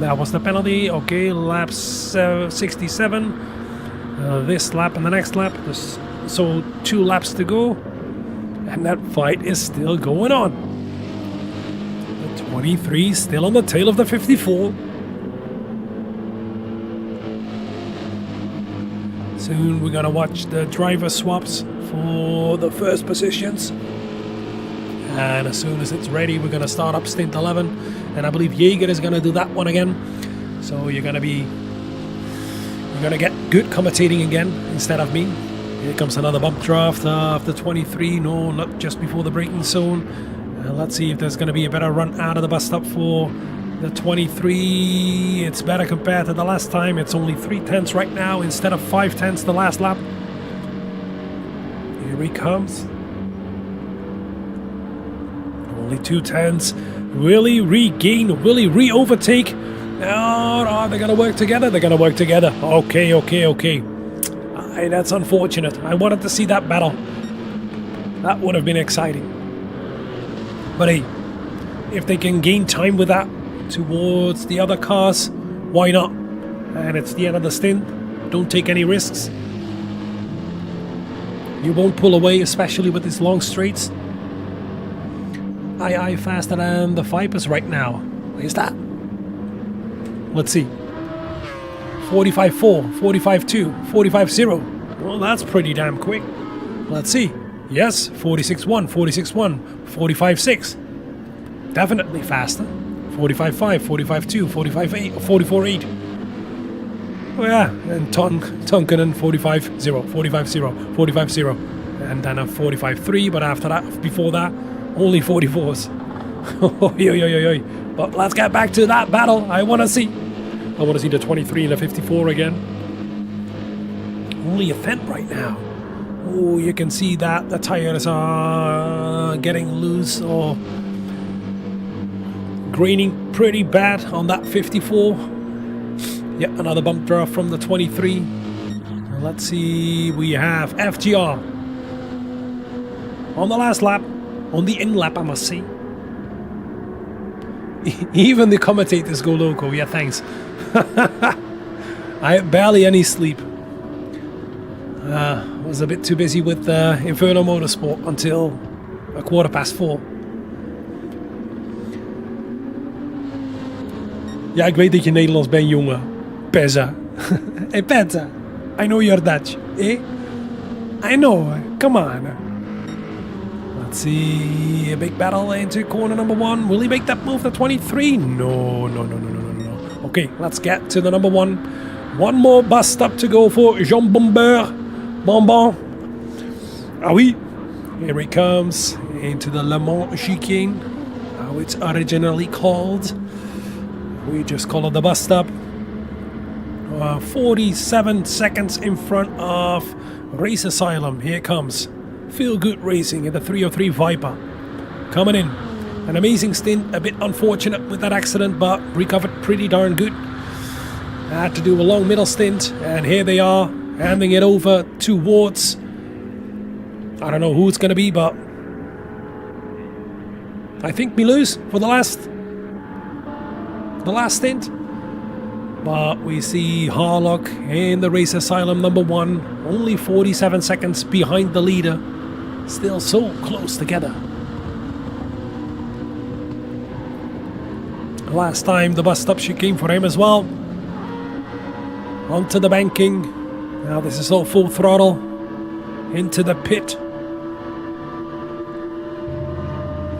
That was the penalty. Okay, lap 67. This lap and the next lap. So 2 laps to go. And that fight is still going on. The 23 still on the tail of the 54. Soon we're gonna watch the driver swaps for the first positions. And as soon as it's ready, we're gonna start up stint 11. And I believe Jaeger is gonna do that one again. So you're gonna get good commentating again instead of me. Here comes another bump draft after 23. No, not just before the braking zone. Let's see if there's gonna be a better run out of the bus stop for the 23. It's better compared to the last time. It's only 3/10 right now instead of 5/10 the last lap. Here he comes. Only 2/10. Will he regain? Will he re-overtake? Oh, they're gonna work together. They're gonna work together. Okay. That's unfortunate. I wanted to see that battle. That would have been exciting. But hey, if they can gain time with that towards the other cars, why not? And it's the end of the stint. Don't take any risks. You won't pull away, especially with these long straights. I faster than the Vipers right now. Is that? Let's see. 45.4, 45.2, 45.0. Well, that's pretty damn quick. Let's see. Yes, 46.1, 46.1, 45.6. Definitely faster. 45.5, 45.2, 45.8, 44.8. Oh yeah, and Tonkanen 45.0, 45.0, 45.0. And then a 45.3, but after that, before that, only 44s. But let's get back to that battle. I want to see the 23 and the 54 again. only a tenth right now. Oh, you can see that the tires are getting loose or graining pretty bad on that 54. Yeah, another bump draft from the 23. Let's see, we have FGR on the last lap, on the in lap, I must say. Even the commentators go loco. Yeah, thanks. I had barely any sleep. Was a bit too busy with Inferno Motorsport until 4:15. Ja, ik weet dat je Nederlands bent, jongen. Pezza. Hey, Pezza. I know you're Dutch. Eh? I know. Come on. Let's see. A big battle into corner number 1. Will he make that move, the 23? No. Okay, let's get to the number 1. One more bus stop to go for Jean Bonbon. Ah oui. Here he comes into the Le Mans chicane. How it's originally called. We just call it the bus stop. 47 seconds in front of Race Asylum. Here comes Feel Good Racing in the 303 Viper. Coming in. An amazing stint. A bit unfortunate with that accident, but recovered pretty darn good. Had to do a long middle stint, and here they are, handing it over towards, I don't know who it's going to be, but I think Milous for the last stint. But we see Harlock in the Race Asylum number 1, only 47 seconds behind the leader, still so close together. Last time the bus stop chicane for him as well. Onto the banking. Now this is all full throttle. Into the pit.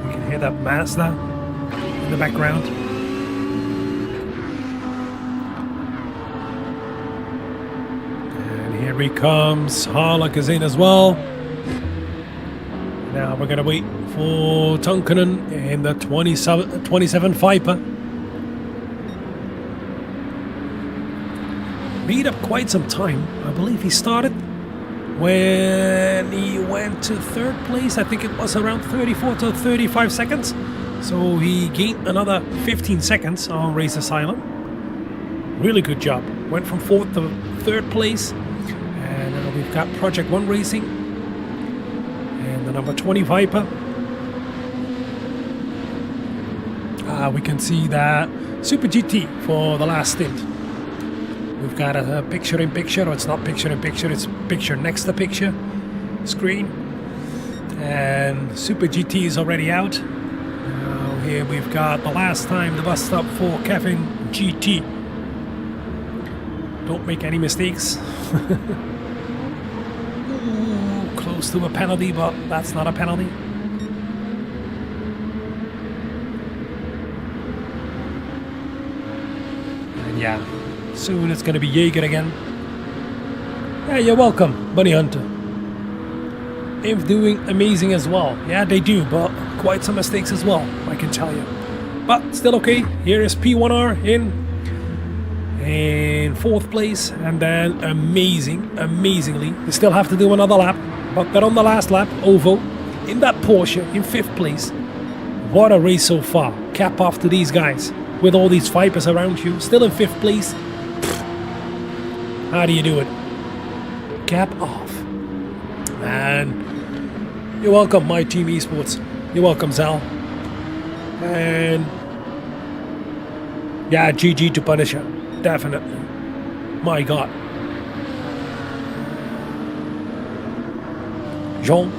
You can hear that Mazda in the background. And here he comes. Harlock is in as well. Now we're going to wait for Tonkanen in the 27 Viper. Beat up quite some time. I believe he started when he went to 3rd place. I think it was around 34 to 35 seconds. So he gained another 15 seconds on Race Asylum. Really good job. Went from 4th to 3rd place. And now we've got Project 1 Racing. And the number 20 Viper. We can see that Super GT for the last stint. We've got a picture-in-picture, or it's not picture-in-picture, it's picture next to picture screen. And Super GT is already out. Now here we've got the last time the bus stop for Kevin GT. Don't make any mistakes. Ooh, close to a penalty, but that's not a penalty. And yeah. Soon it's going to be Jaeger again. Yeah, you're welcome, Bunny Hunter. If doing amazing as well. Yeah, they do, but quite some mistakes as well, I can tell you. But still okay. Here is P1R in 4th place. And then amazingly, they still have to do another lap. But they're on the last lap, Ovo, in that Porsche, in 5th place. What a race so far. Cap off to these guys. With all these Vipers around you. Still in 5th place. How do you do it? Cap off. And you're welcome, My Team Esports. You're welcome, Zal. And yeah, GG to Punisher. Definitely. My God. Jean.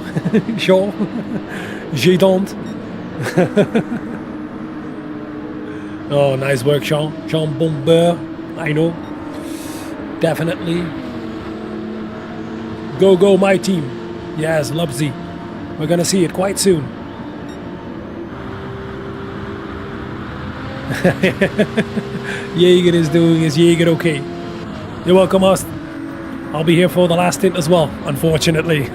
Je don't. Oh, nice work, Jean. Jean Bomber. I know. Definitely. Go, My Team. Yes, Lubsy. We're gonna see it quite soon. Jaeger is doing his Jaeger okay. You're welcome, Ost. I'll be here for the last stint as well, unfortunately.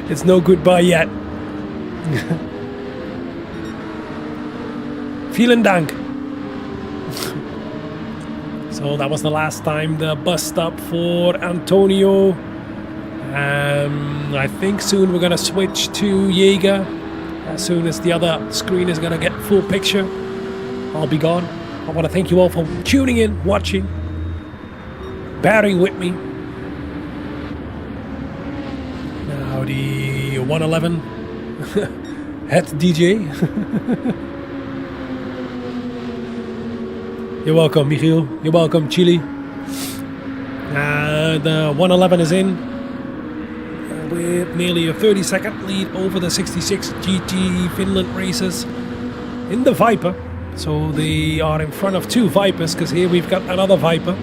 It's no goodbye yet. Vielen Dank. So So that was the last time the bus stop for Antonio. I think soon we're going to switch to Jaeger. As soon as the other screen is going to get full picture, I'll be gone. I want to thank you all for tuning in, watching, bearing with me. Now the 111 head DJ. You're welcome, Michiel. You're welcome, Chile. The 111 is in with nearly a 30-second lead over the 66 GT Finland racers in the Viper. So they are in front of two Vipers, because here we've got another Viper.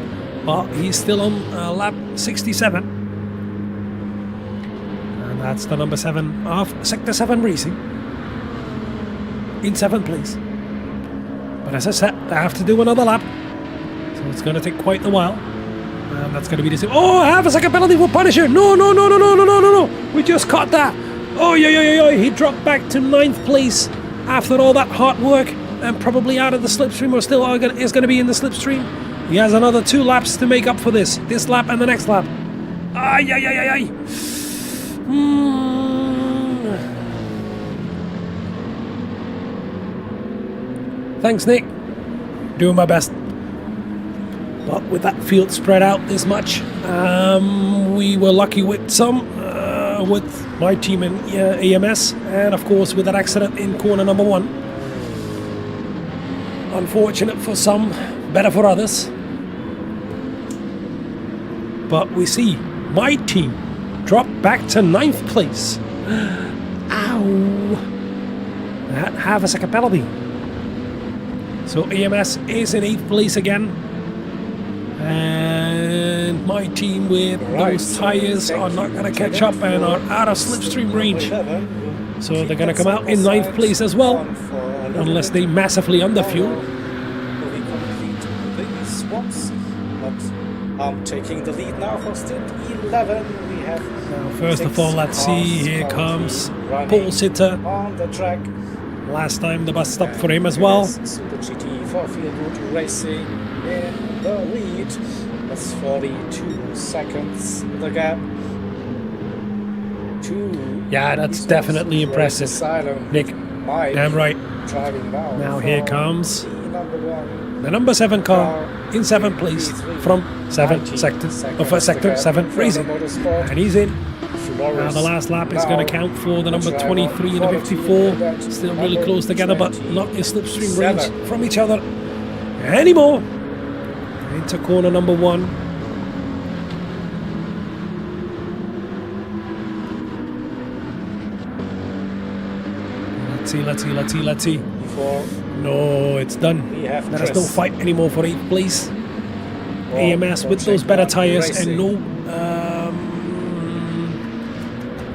But he's still on lap 67. And that's the number 7 of Sector 7 Racing. In 7th place. But as I said, I have to do another lap. So it's going to take quite a while. And that's going to be the same. Oh, half a second penalty for Punisher. No. We just caught that. Oh, yeah. He dropped back to 9th place after all that hard work. And probably out of the slipstream, or still is going to be in the slipstream. He has another 2 laps to make up for this. This lap and the next lap. Ay. Thanks, Nick. Doing my best. But with that field spread out this much, we were lucky with some, with my team in AMS, and of course with that accident in corner number 1. Unfortunate for some, better for others. But we see my team drop back to 9th place. Ow! That half a second penalty. So AMS is in 8th place again. And my team with those tyres are not going to catch up and are out of slipstream range. So they're going to come out in 9th place as well, unless they massively underfuel. I'm taking the lead now for stint 11. We have now, first of all, let's see. Here comes Paul Sitter on the track. Last time the bus stopped for him as well. Super GT for Fieldwood Racing in the lead. That's 42 seconds the gap. Yeah, that's definitely impressive. Nick, damn right. Now here comes the number 7 car in 7th place from sector 7 Racing. And he's in. Now the last lap is going to count for the number 23 and the 54. Still really close together, but not in slipstream range from each other anymore. Into corner number 1. Let's see. No, it's done. There is no fight anymore for 8th place. AMS with those better tires and no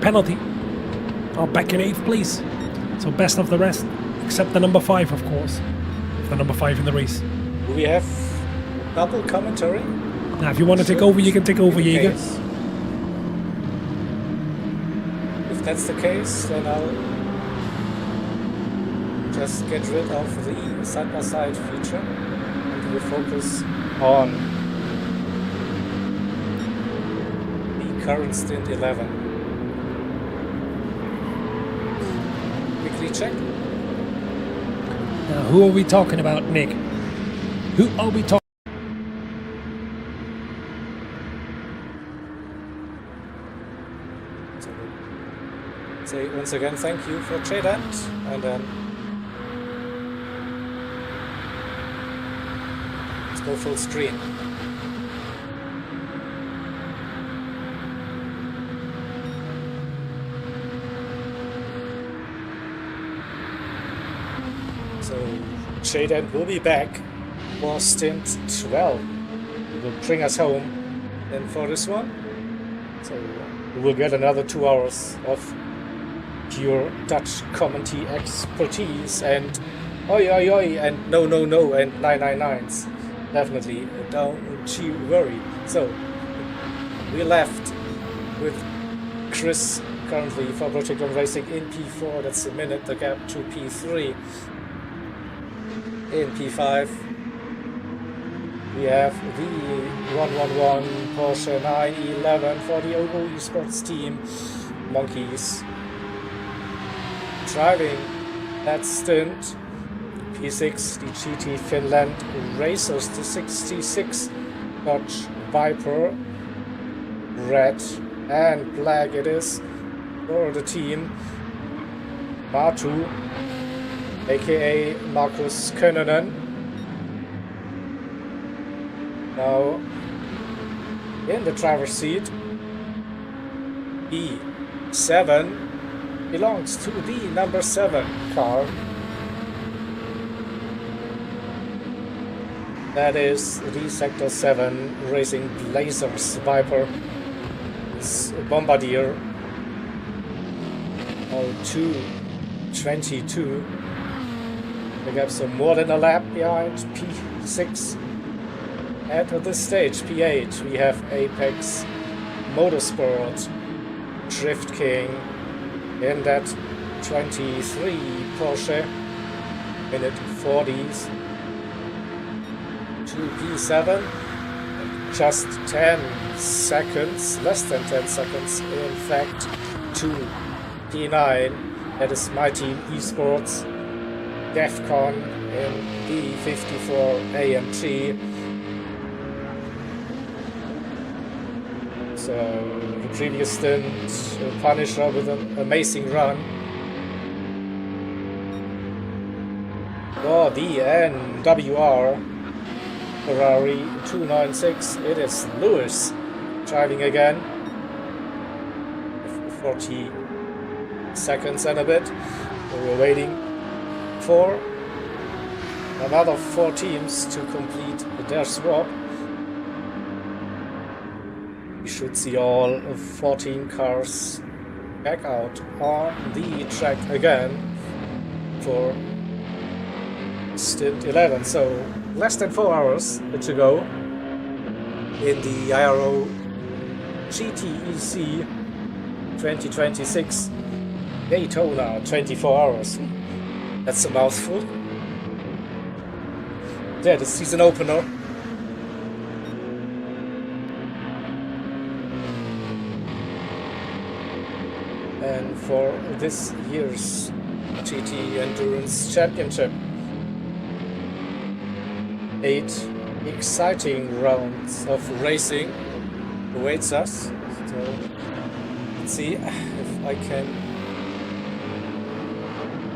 penalty are back in 8th place. So best of the rest, except the number 5, of course. The number 5 in the race. We have double commentary. Now, if you want to take over, you can take over, Jaeger. If that's the case, then I'll just get rid of the side-by-side feature and we'll focus on the current stint 11. Quickly check. Now, who are we talking about, Nick? Who are we talking? Say once again thank you for Tradent, and then let's go full screen. So Tradent will be back for stint 12. He will bring us home then for this one. So we will get another 2 hours of pure Dutch commentary expertise and oi and no and 999s. Definitely, don't you worry. So we left with Chris currently for Project on Racing in P4. That's a minute the gap to P3. In P5 We have the 111 Porsche 911 for the Ogo Esports team. Monkeys driving that stint. P6, the GT Finland Racers, the 66 Dodge Viper, red and black it is for the team. Matu, aka Markus Könönen, now in the driver's seat. E7 belongs to the number 7 car. That is the Sector 7 Racing Blazers Viper. It's Bombardier L222. We have some more than a lap behind P6. At this stage, P8, we have Apex Motorsport Drift King in that 23 Porsche, minute 40s. To P7, just 10 seconds, less than 10 seconds in fact, to P9, that is my team Esports, DEFCON in P54 AMG. So the previous stint, Punisher with an amazing run. For the NWR Ferrari 296, it is Lewis driving again. 40 seconds and a bit. We're waiting for another 4 teams to complete their swap. We should see all 14 cars back out on the track again for stint 11. So less than 4 hours to go in the IRO GTEC 2026 Daytona. 24 hours. That's a mouthful. Yeah, the season opener. And for this year's GT Endurance Championship, 8 exciting rounds of racing awaits us. So let's see if I can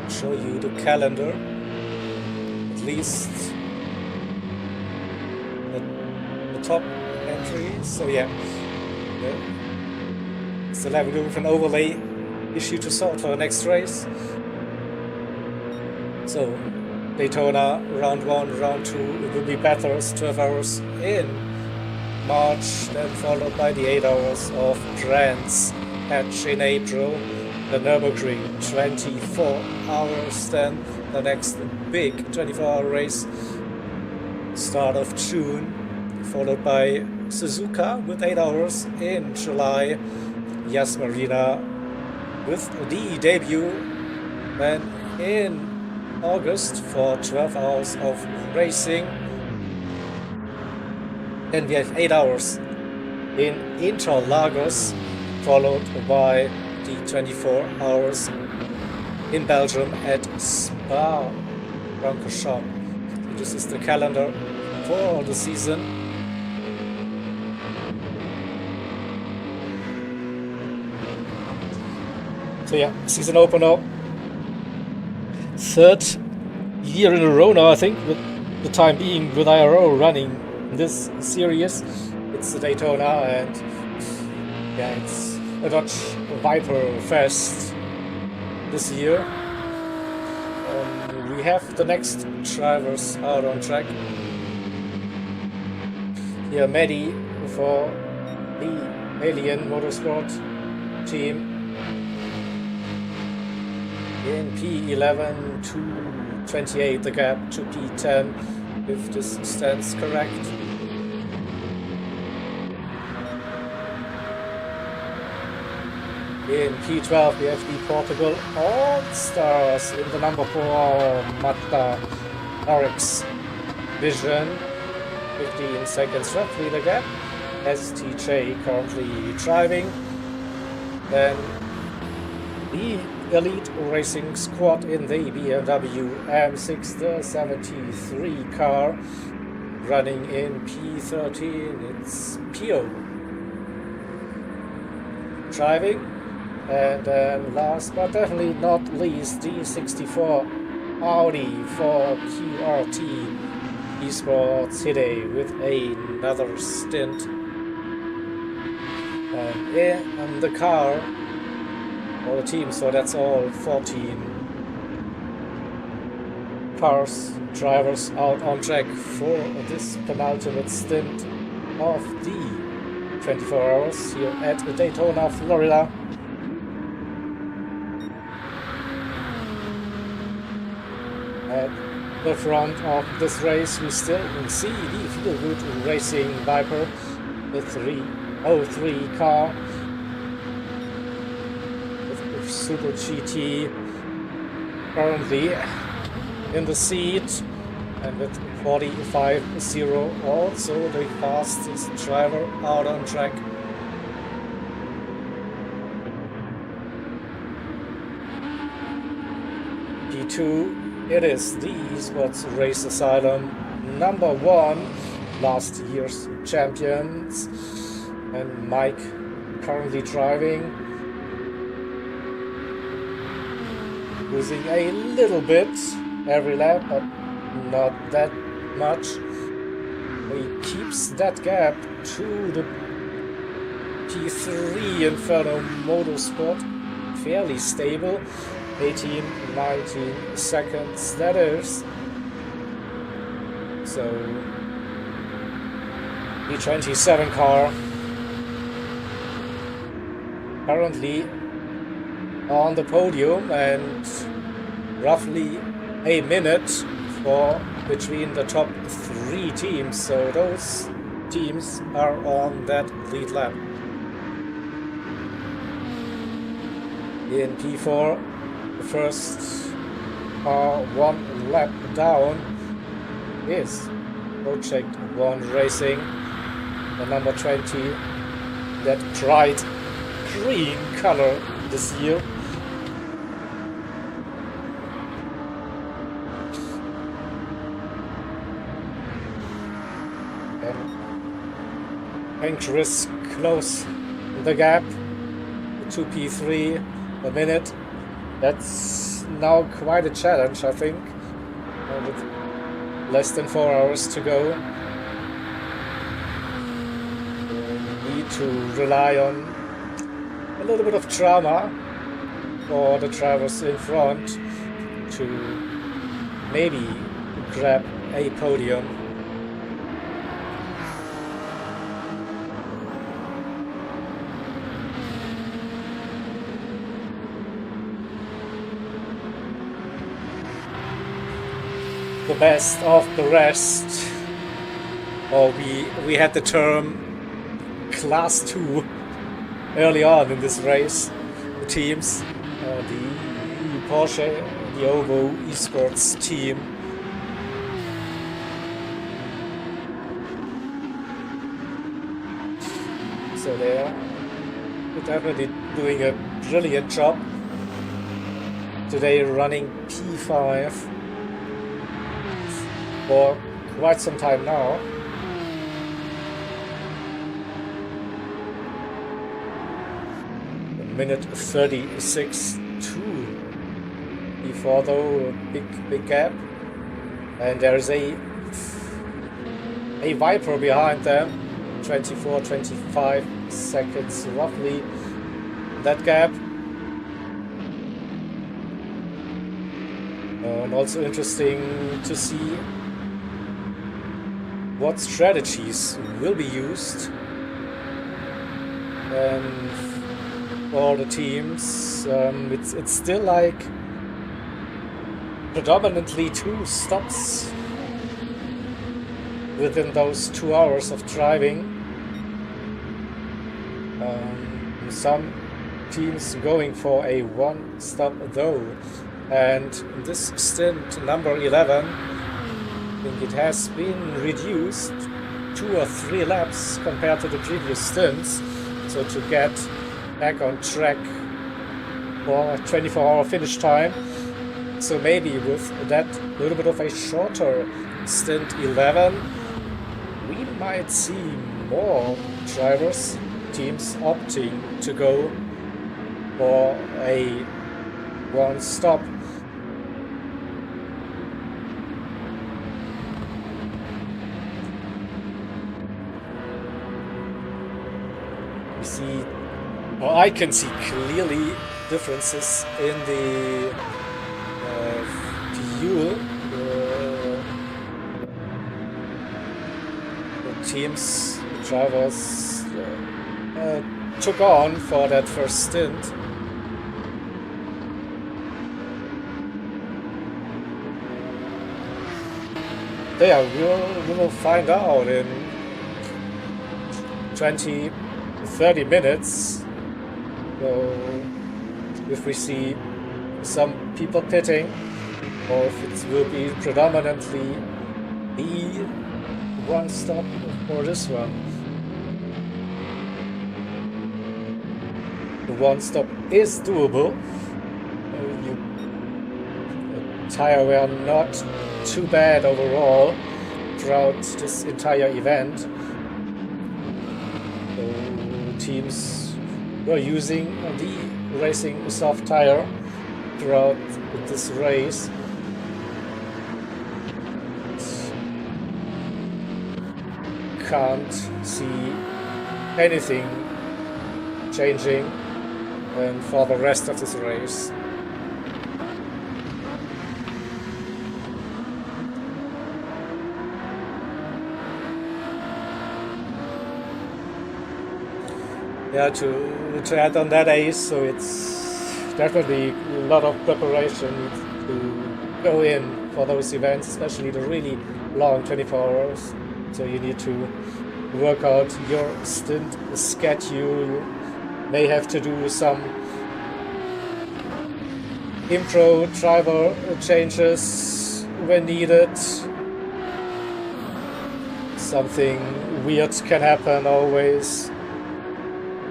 show you the calendar, at least the top entry. So yeah, still having to do with an overlay issue to sort for the next race. So Daytona round 1, round 2, it will be battles, 12 hours in March, then followed by the 8 hours of Brands Hatch in April, the Nürburgring 24 hours, then the next big 24-hour race start of June, followed by Suzuka with 8 hours in July, Yas Marina with the debut, then in August for 12 hours of racing. Then we have 8 hours in Interlagos, followed by the 24 hours in Belgium at Spa-Francorchamps. So this is the calendar for the season. So yeah, season opener. 3rd year in a row now, I think, with the time being with IRO running this series. It's the Daytona, and yeah, it's a Dodge Viper Fest this year. We have the next drivers out on track. Here, Maddie for the Alien Motorsport team. In P11 to 28, the gap to P10, if this stands correct. In P12, we have the Portugal All-Stars in the number 4 Mazda RX Vision, with 15 seconds roughly the gap. STJ currently driving. Then the Elite Racing Squad in the BMW M6, the 73 car, running in P13. It's Pio driving. And then last but definitely not least, the 64 Audi for QRT Esports today with another stint. And in the car, or the team, so that's all 14 cars, drivers out on track for this penultimate stint of the 24 hours here at Daytona, Florida. At the front of this race, we still see the Feel-Good Racing Viper, the 303 car with Super GT currently in the seat, and with 45.0 also the fastest driver out on track. P2. It is the Esports Race Asylum #1, last year's champions, and Mike currently driving, losing a little bit every lap, but not that much. He keeps that gap to the P3 Inferno Motorsport fairly stable. 18, 19 seconds, that is. So the 27 car currently on the podium, and roughly a minute for between the top 3 teams, so those teams are on that lead lap. In P4, the first car 1 lap down is Project 1 Racing, the number 20, that bright green color this year. And Chris close the gap to P3 a minute. That's now quite a challenge, I think, with less than 4 hours to go. We need to rely on a little bit of drama for the drivers in front to maybe grab a podium. The best of the rest, or we had the term Class 2 early on in this race. The teams, the Porsche, the Ovo Esports team, so they're definitely doing a brilliant job today, running P5 for quite some time now. A minute 36.2 before, though, big gap, and there's a Viper behind them, 24-25 seconds roughly that gap. And also interesting to see what strategies will be used for the teams. It's still like predominantly 2 stops within those 2 hours of driving. Some teams going for a 1 stop though, and this stint number 11, I think it has been reduced 2 or 3 laps compared to the previous stints. So to get back on track for a 24-hour finish time. So maybe with that little bit of a shorter stint 11, we might see more drivers, teams opting to go for a one stop. We see, or I can see clearly differences in the fuel the teams, drivers took on for that first stint. Yeah, we will find out in 20-30 minutes. So if we see some people pitting, or if it will be predominantly the one stop for this one. The one stop is doable. The tire were not too bad overall throughout this entire event. So teams were using the racing soft tire throughout this race. Can't see anything changing and for the rest of this race. Yeah, to add on that, Ace, so it's definitely a lot of preparation to go in for those events, especially the really long 24 hours. So you need to work out your stint schedule. You may have to do some impro driver changes when needed. Something weird can happen always.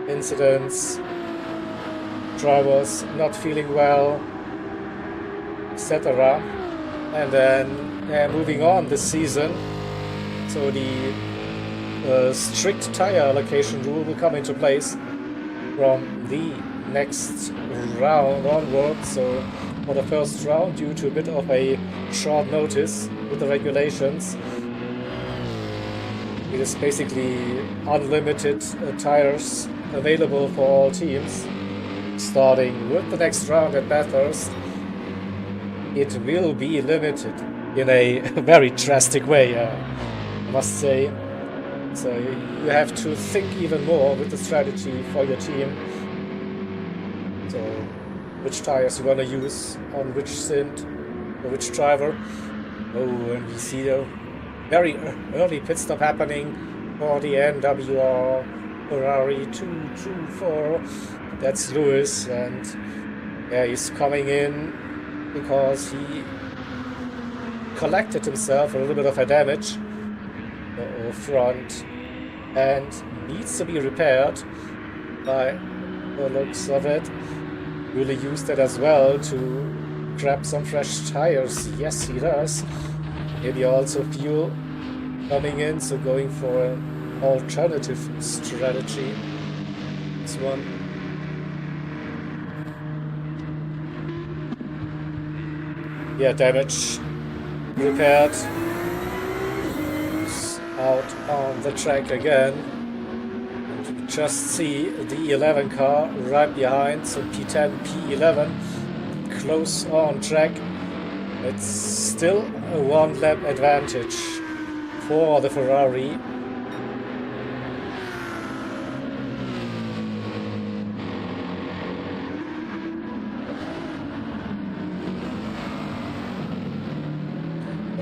Incidents, drivers not feeling well, etc. And then moving on this season. So the strict tire allocation rule will come into place from the next round onward. So for the first round, due to a bit of a short notice with the regulations, it is basically unlimited tires available for all teams. Starting with the next round at Bathurst, it will be limited in a very drastic way, I must say. So you have to think even more with the strategy for your team. So which tires you want to use on which stint or which driver. Oh, and we see a very early pit stop happening for the NWR Ferrari 224. That's Lewis, and yeah, he's coming in because he collected himself a little bit of a damage front and needs to be repaired by the looks of it. Really use that as well to grab some fresh tires. Yes, he does. Maybe also fuel coming in, so going for an alternative strategy. This one. Yeah, damage repaired. Out on the track again. And you can just see the 11 car right behind, so P10, P11 close on track. It's still a 1 lap advantage for the Ferrari.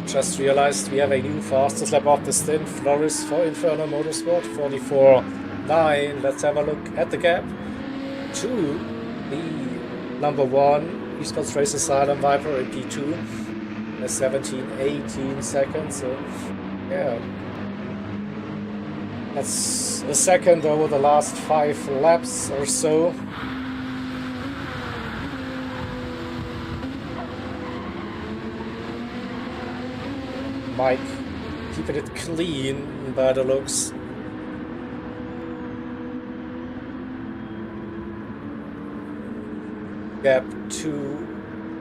Just realized we have a new fastest lap of the stint. Flores for Inferno Motorsport, 44.9. Let's have a look at the gap to the number 1 Esports Race Asylum Viper in P2. 17-18 seconds. So yeah, That's a second over the last 5 laps or so. Mike keeping it clean by the looks. Gap to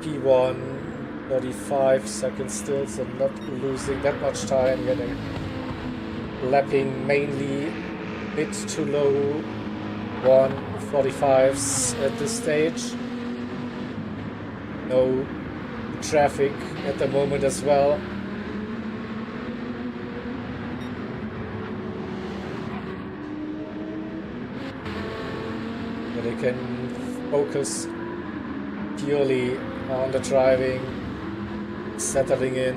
P1, 35 seconds still, so not losing that much time. Getting lapping mainly mid to low 145s at this stage. No traffic at the moment as well. But they can focus purely on the driving, settling in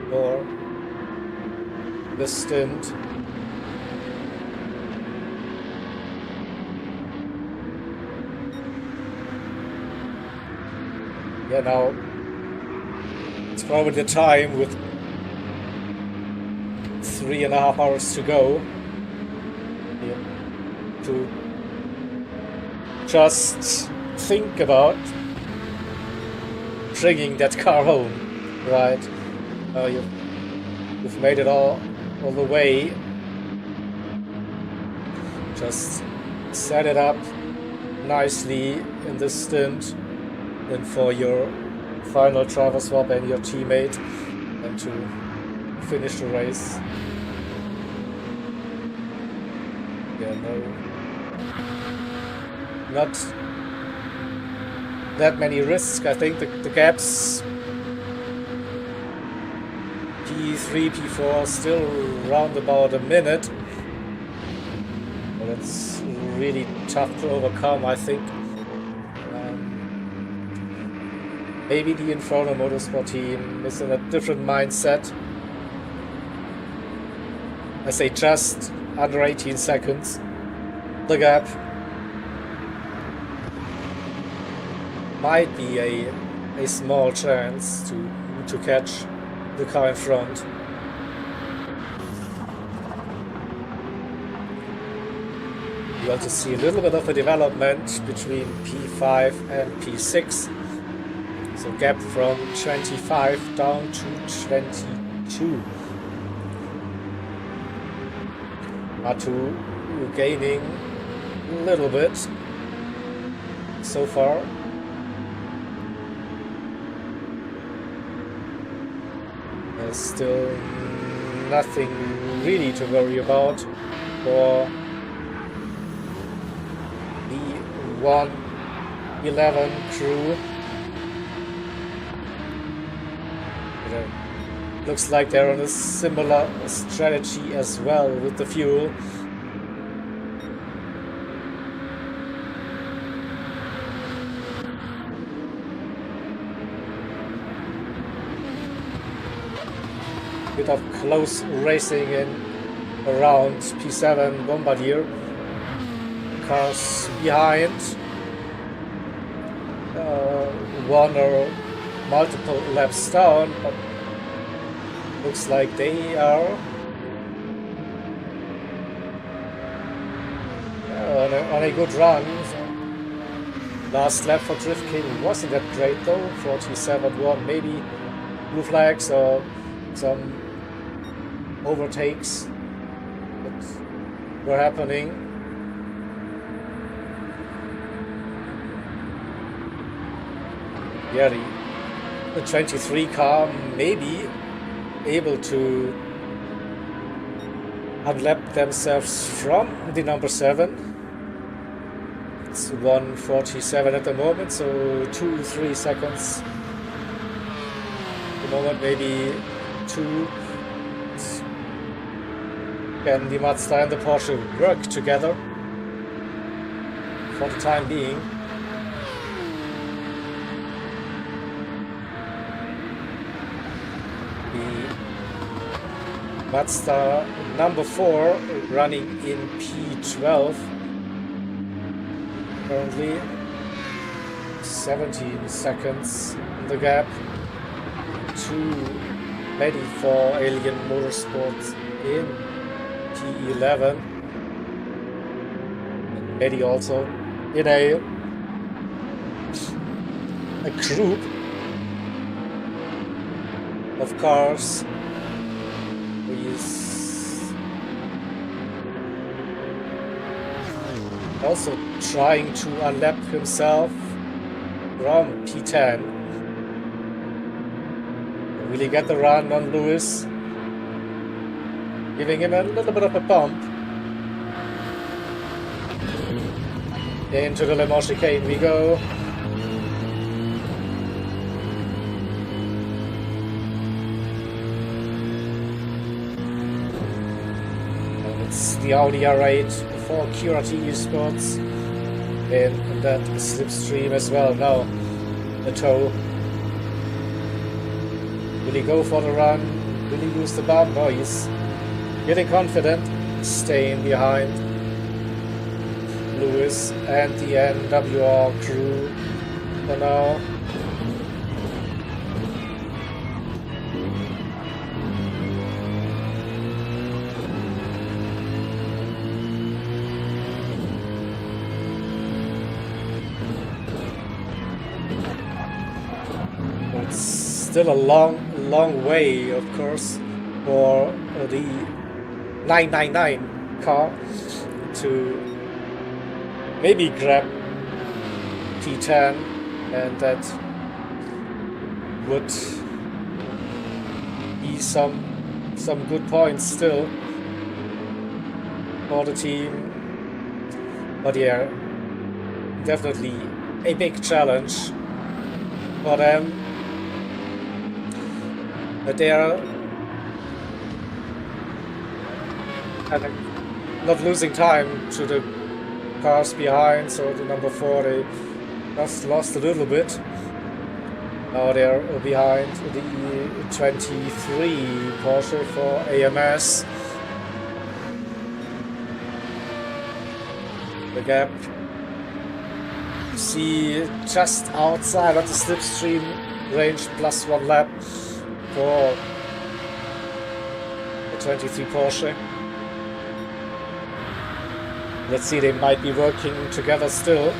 for the stint. Yeah, now it's probably the time with 3.5 hours to go, yeah, to just think about bringing that car home, right? You've made it all the way. Just set it up nicely in this stint, and for your final driver swap and your teammate, and to finish the race. Yeah, no, not that many risks. I think the gaps P3, P4 still around about a minute. Well, it's really tough to overcome, I think. Maybe the Inferno Motorsport team is in a different mindset. I say just under 18 seconds. The gap might be a small chance to catch the car in front. You also see a little bit of a development between P5 and P6. So gap from 25 down to 22. Matu gaining a little bit so far. There's still nothing really to worry about for the 111 crew. Looks like they're on a similar strategy as well with the fuel. Bit of close racing in around P7 Bombardier. Cars behind. One or multiple laps down, but looks like they are on a good run. So last lap for Drift King wasn't that great though. 47-1, maybe blue flags or some overtakes that were happening. Yeah, the 23 car maybe able to unlap themselves from the number 7. It's 1:47 at the moment, so 2-3 seconds. At the moment, maybe 2. Can the Mazda and the Porsche work together for the time being? Mazda number 4 running in P12 currently 17 seconds in the gap to ready for Alien Motorsports in P11. And Eddie also in a group of cars. He's also trying to unlap himself from P10. Really get the run on Lewis, giving him a little bit of a bump. Into the Le Mans chicane we go. The Audi R8 for QRT Esports in that slipstream as well. Now the toe. Will he go for the run? Will he lose the bump? No, he's getting confident, staying behind Lewis and the NWR crew for now. Still a long way, of course, for the 999 car to maybe grab P10, and that would be some good points still for the team. But yeah, definitely a big challenge for them. But they are not losing time to the cars behind, so the number 4 they just lost a little bit. Now they're behind the 23 Porsche for AMS. The gap, you see, just outside of the slipstream range, plus 1 lap for the 23 Porsche. Let's see, they might be working together still.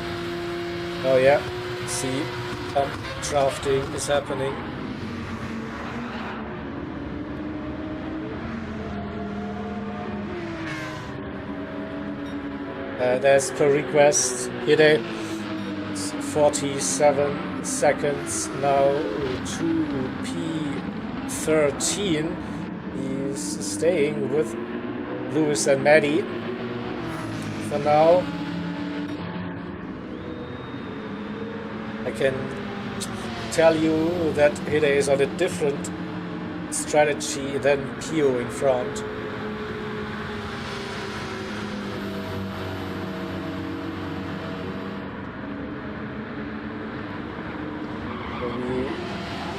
Oh yeah, see, drafting is happening. And as per request, here it's 47 seconds now to P13. He's staying with Lewis and Maddie for now. I can tell you that Hide is on a different strategy than Pio in front.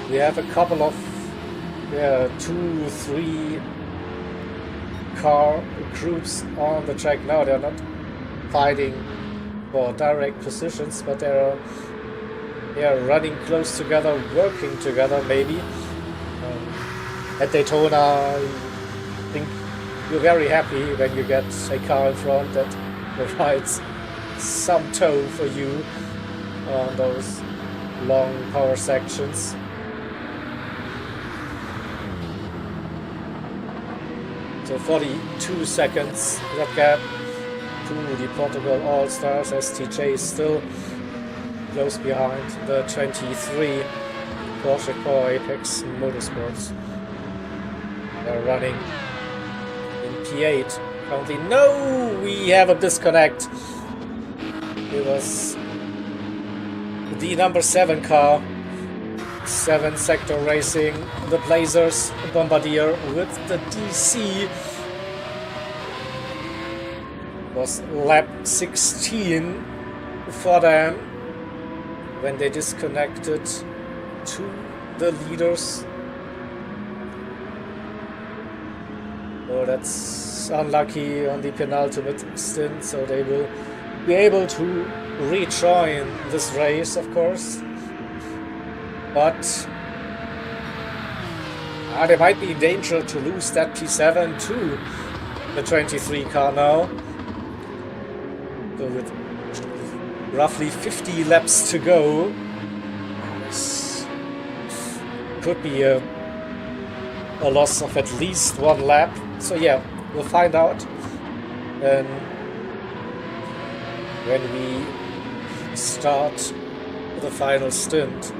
We have a couple of 2-3 car groups on the track now. They're not fighting for direct positions, but they are running close together, working together maybe. At Daytona, I think you're very happy when you get a car in front that provides some tow for you on those long power sections. So 42 seconds that gap to the Portugal All-Stars, as TJ is still close behind the 23 Porsche Core Apex Motorsports. They're running in P8 currently. No, we have a disconnect. It was the number 7 car, 7 Sector Racing, the Blazers Bombardier with the DC. Was lap 16 for them when they disconnected to the leaders. Oh, that's unlucky on the penultimate stint, so they will be able to rejoin this race, of course. But they might be in danger to lose that P7 too the 23 car now. So with roughly 50 laps to go, this could be a loss of at least 1 lap. So yeah, we'll find out. And when we start the final stint,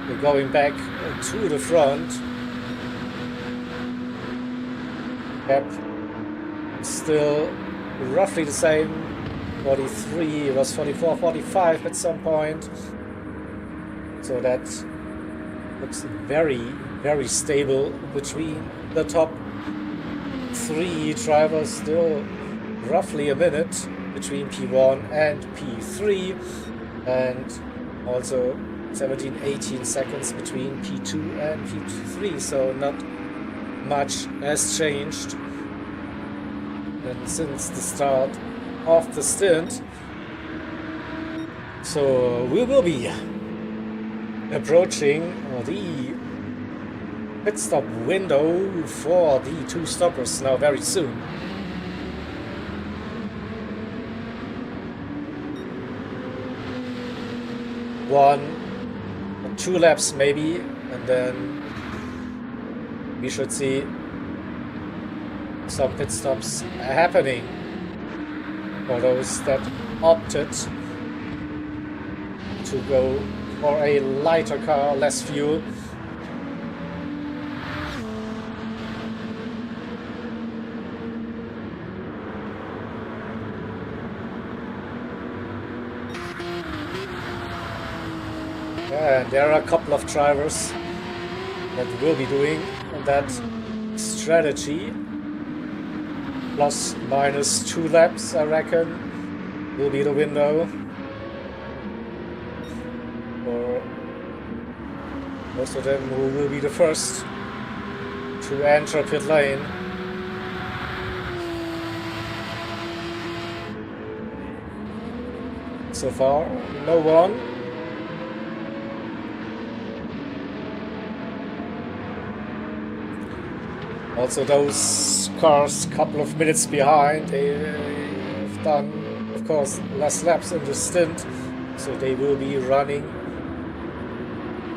we're going back to the front. Yep, still roughly the same. 43, it was 44, 45 at some point. So that looks very, very stable between the top 3 drivers. Still roughly a minute between P1 and P3, and also 17-18 seconds between P2 and P3, so not much has changed. And since the start of the stint, so we will be approaching the pit stop window for the 2 stoppers now very soon. 1 or 2 laps maybe, and then we should see some pit stops happening for those that opted to go for a lighter car, less fuel. And there are a couple of drivers that will be doing that strategy. Plus minus 2 laps, I reckon, will be the window. For most of them who will be the first to enter pit lane. So far, no one. Also, those cars, couple of minutes behind, they have done, of course, less laps in the stint, so they will be running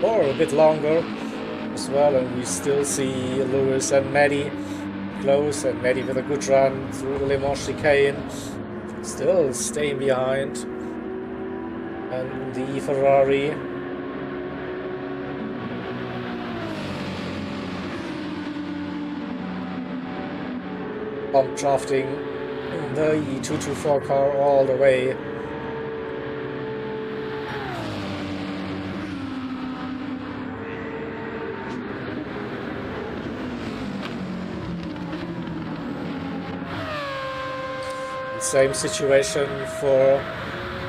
for a bit longer as well. And we still see Lewis and Maddie close, and Maddie with a good run through the Le Mans chicane, still staying behind. And the Ferrari, pump drafting the E224 car all the way. Same situation for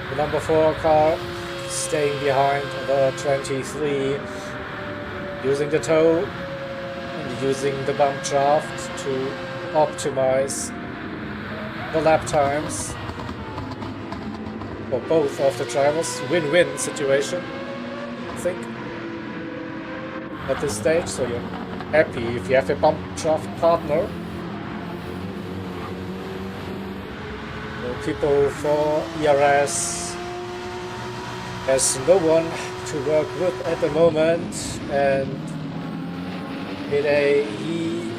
the number 4 car, staying behind the 23, using the toe and using the bump draft to optimize the lap times for both of the drivers. Win-win situation, I think, at this stage. So you're happy if you have a bump draft partner. So people for ERS has no one to work with at the moment, and he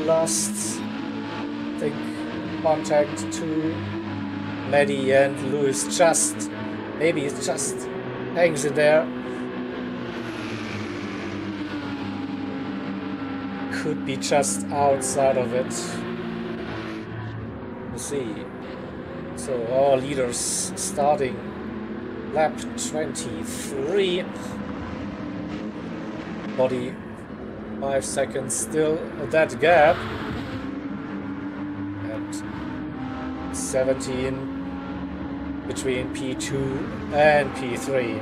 lost, I think, contact to Maddie and Lewis. Maybe it just hangs in there. Could be just outside of it. We'll see. So our leaders starting lap 23. 45 seconds still that gap, and 17 between P2 and P3.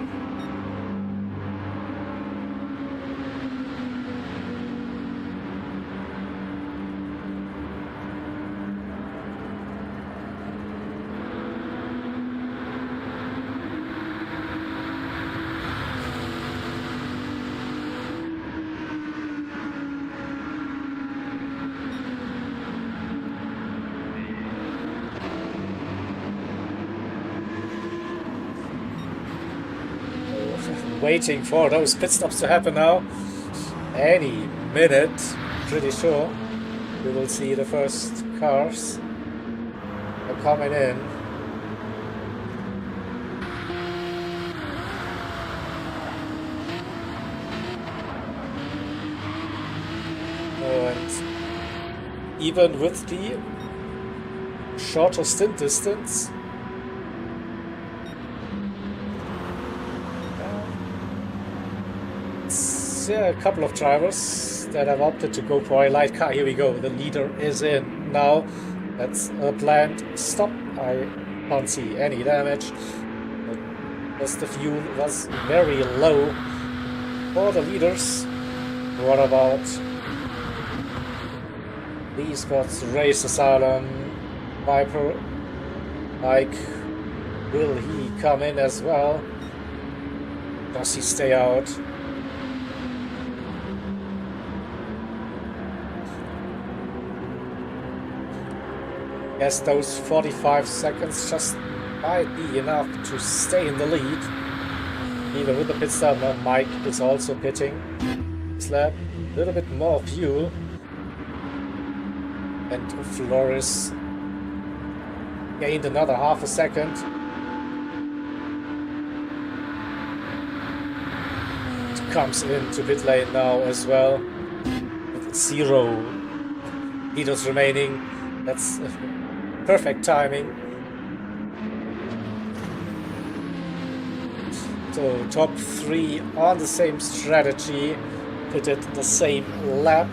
waiting for those pit stops to happen now. Any minute, pretty sure, we will see the first cars coming in. And even with the shorter stint distance, a couple of drivers that have opted to go for a light car. Here we go, the leader is in now. That's a planned stop. I can't see any damage, as the fuel was very low for the leaders. What about these spots? Race Asylum, Viper, Mike, will he come in as well? Does he stay out? Yes, those 45 seconds just might be enough to stay in the lead. Even with the pit stop, now Mike is also pitting his lap. A little bit more fuel. And Flores gained another half a second. It comes into pit lane now as well. With 0 leaders remaining. That's perfect timing. So top 3 on the same strategy, pitted the same lap.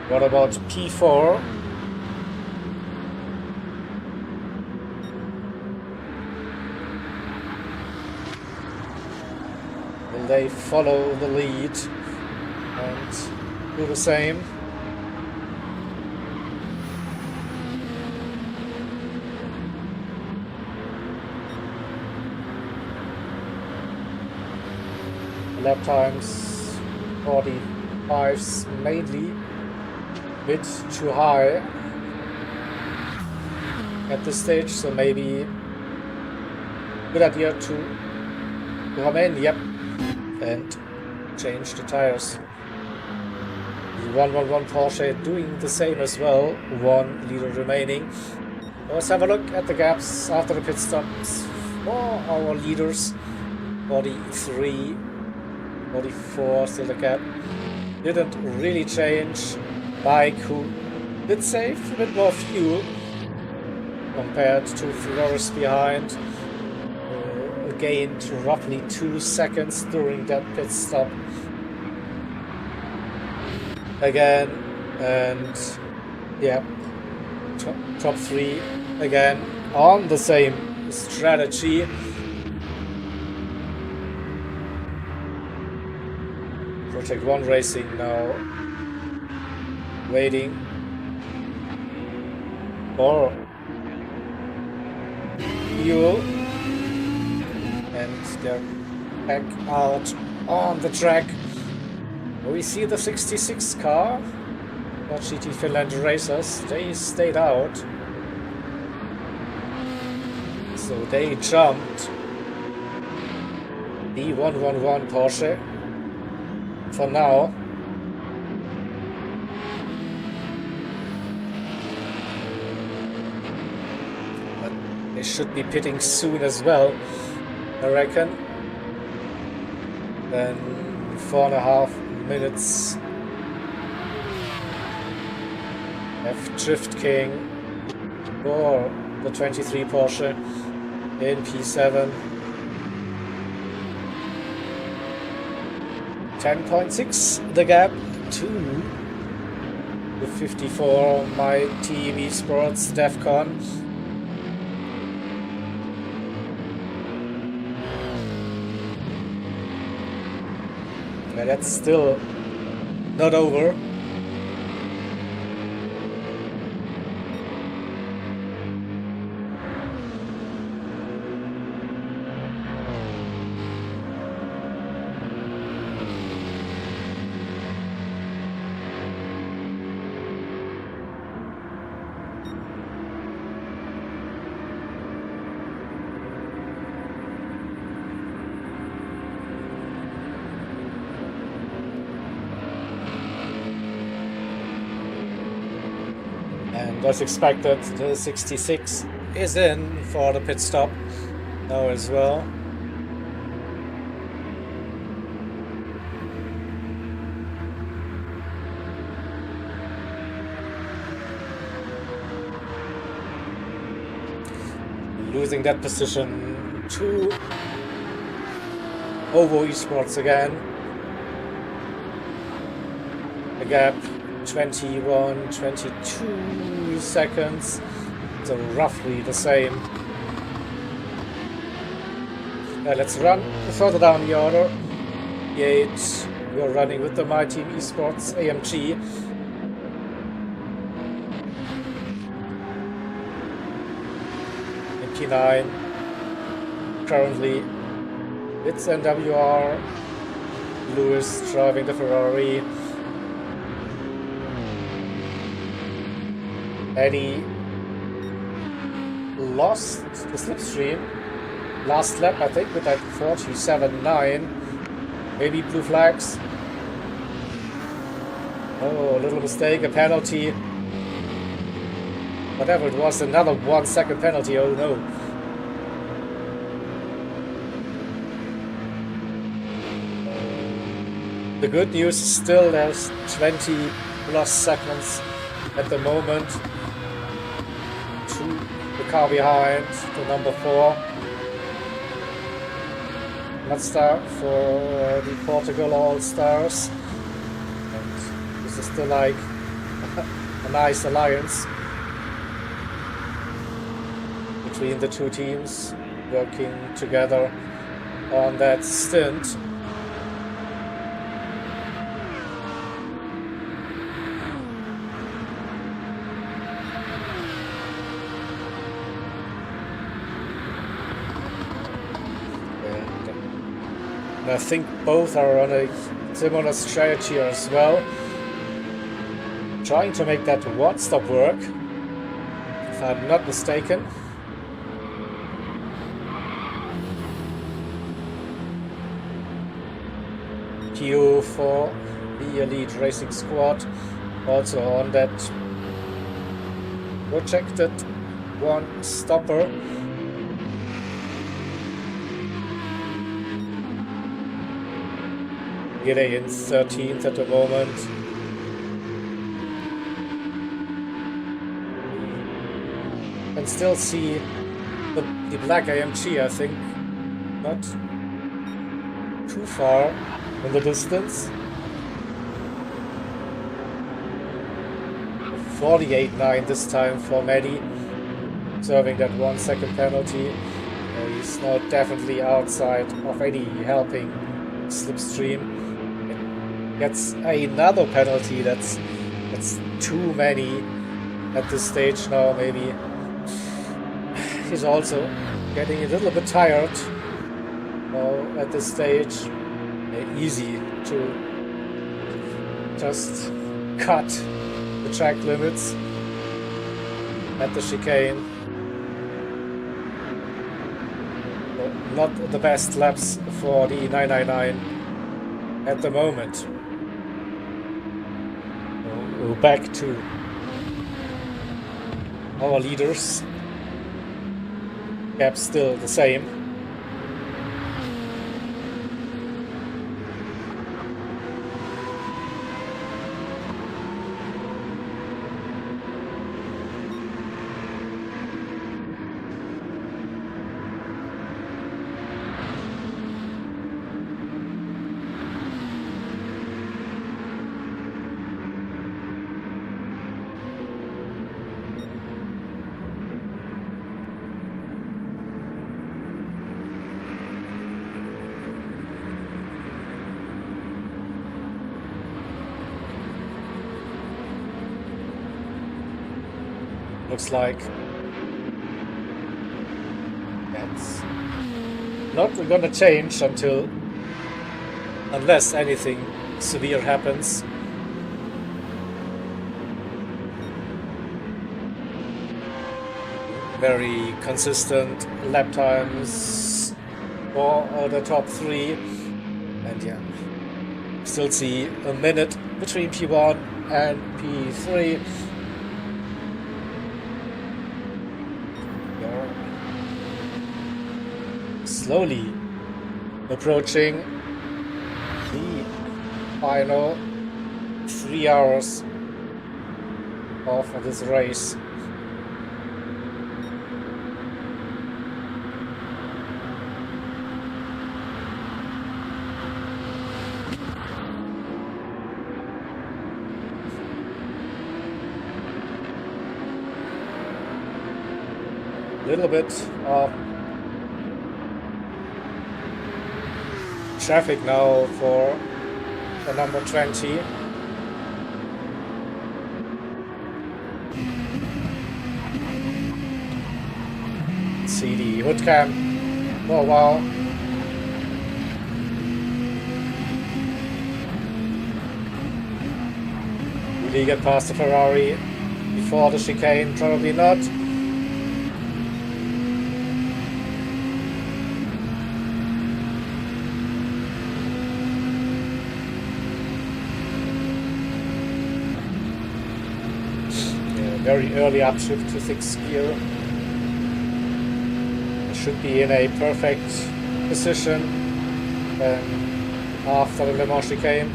What about P4? Will they follow the lead and do the same? Lap times 45s mainly, a bit too high at this stage, so maybe good idea to come in, yep, and change the tires. The 111 Porsche doing the same as well, 1 leader remaining. Let's have a look at the gaps after the pit stops for our leaders. 43, 44, still the gap. Didn't really change. Mike, who did save a bit more fuel compared to Flores behind, gained roughly 2 seconds during that pit stop. Again, and yeah, top 3 again on the same strategy. Project 1 Racing now waiting for fuel, and they're back out on the track. We see the 66 car for GT Finland Racers. They stayed out, so they jumped the 111 Porsche for now. But they should be pitting soon as well, I reckon. Then 4.5 minutes. F Drift King for the 23 Porsche in P7. 10.6 the gap to the 54 My TV Sports DEFCON. And that's still not over. And as expected, the 66 is in for the pit stop now as well. Losing that position to Ovo Esports again. The gap 21, 22 seconds, so roughly the same. Let's run further down the order. P8, we are running with the My Team Esports AMG. In P9, currently it's NWR, Lewis driving the Ferrari. Eddie lost the slipstream last lap, I think, with that 47.9. Maybe blue flags. Oh, a little mistake, a penalty. Whatever it was, another 1 second penalty. Oh no. The good news is still there's 20 plus seconds at the moment. The car behind to number 4. Mazda for the Portugal All-Stars. And this is still like a nice alliance between the two teams working together on that stint. I think both are on a similar strategy as well, trying to make that one stop work, if I'm not mistaken. PO for the Elite Racing Squad, also on that projected one stopper. Getting in 13th at the moment. And still see the black AMG, I think, not too far in the distance. 48.9 this time for Maddie, serving that 1 second penalty. He's now definitely outside of any helping slipstream. Gets another penalty. That's too many at this stage now. Maybe he's also getting a little bit tired at this stage. Easy to just cut the track limits at the chicane. Not the best laps for the 999 at the moment. We'll go back to our leaders. Gap still the same. Looks like that's not gonna change unless anything severe happens. Very consistent lap times for the top 3, and yeah, still see a minute between P1 and P3. slowly approaching the final 3 hours of this race. Little bit of traffic now for the number 20. See the hood cam. Oh wow. Will he get past the Ferrari before the chicane? Probably not. Very early upshift to 6th gear. Should be in a perfect position after the Le Mans chicane.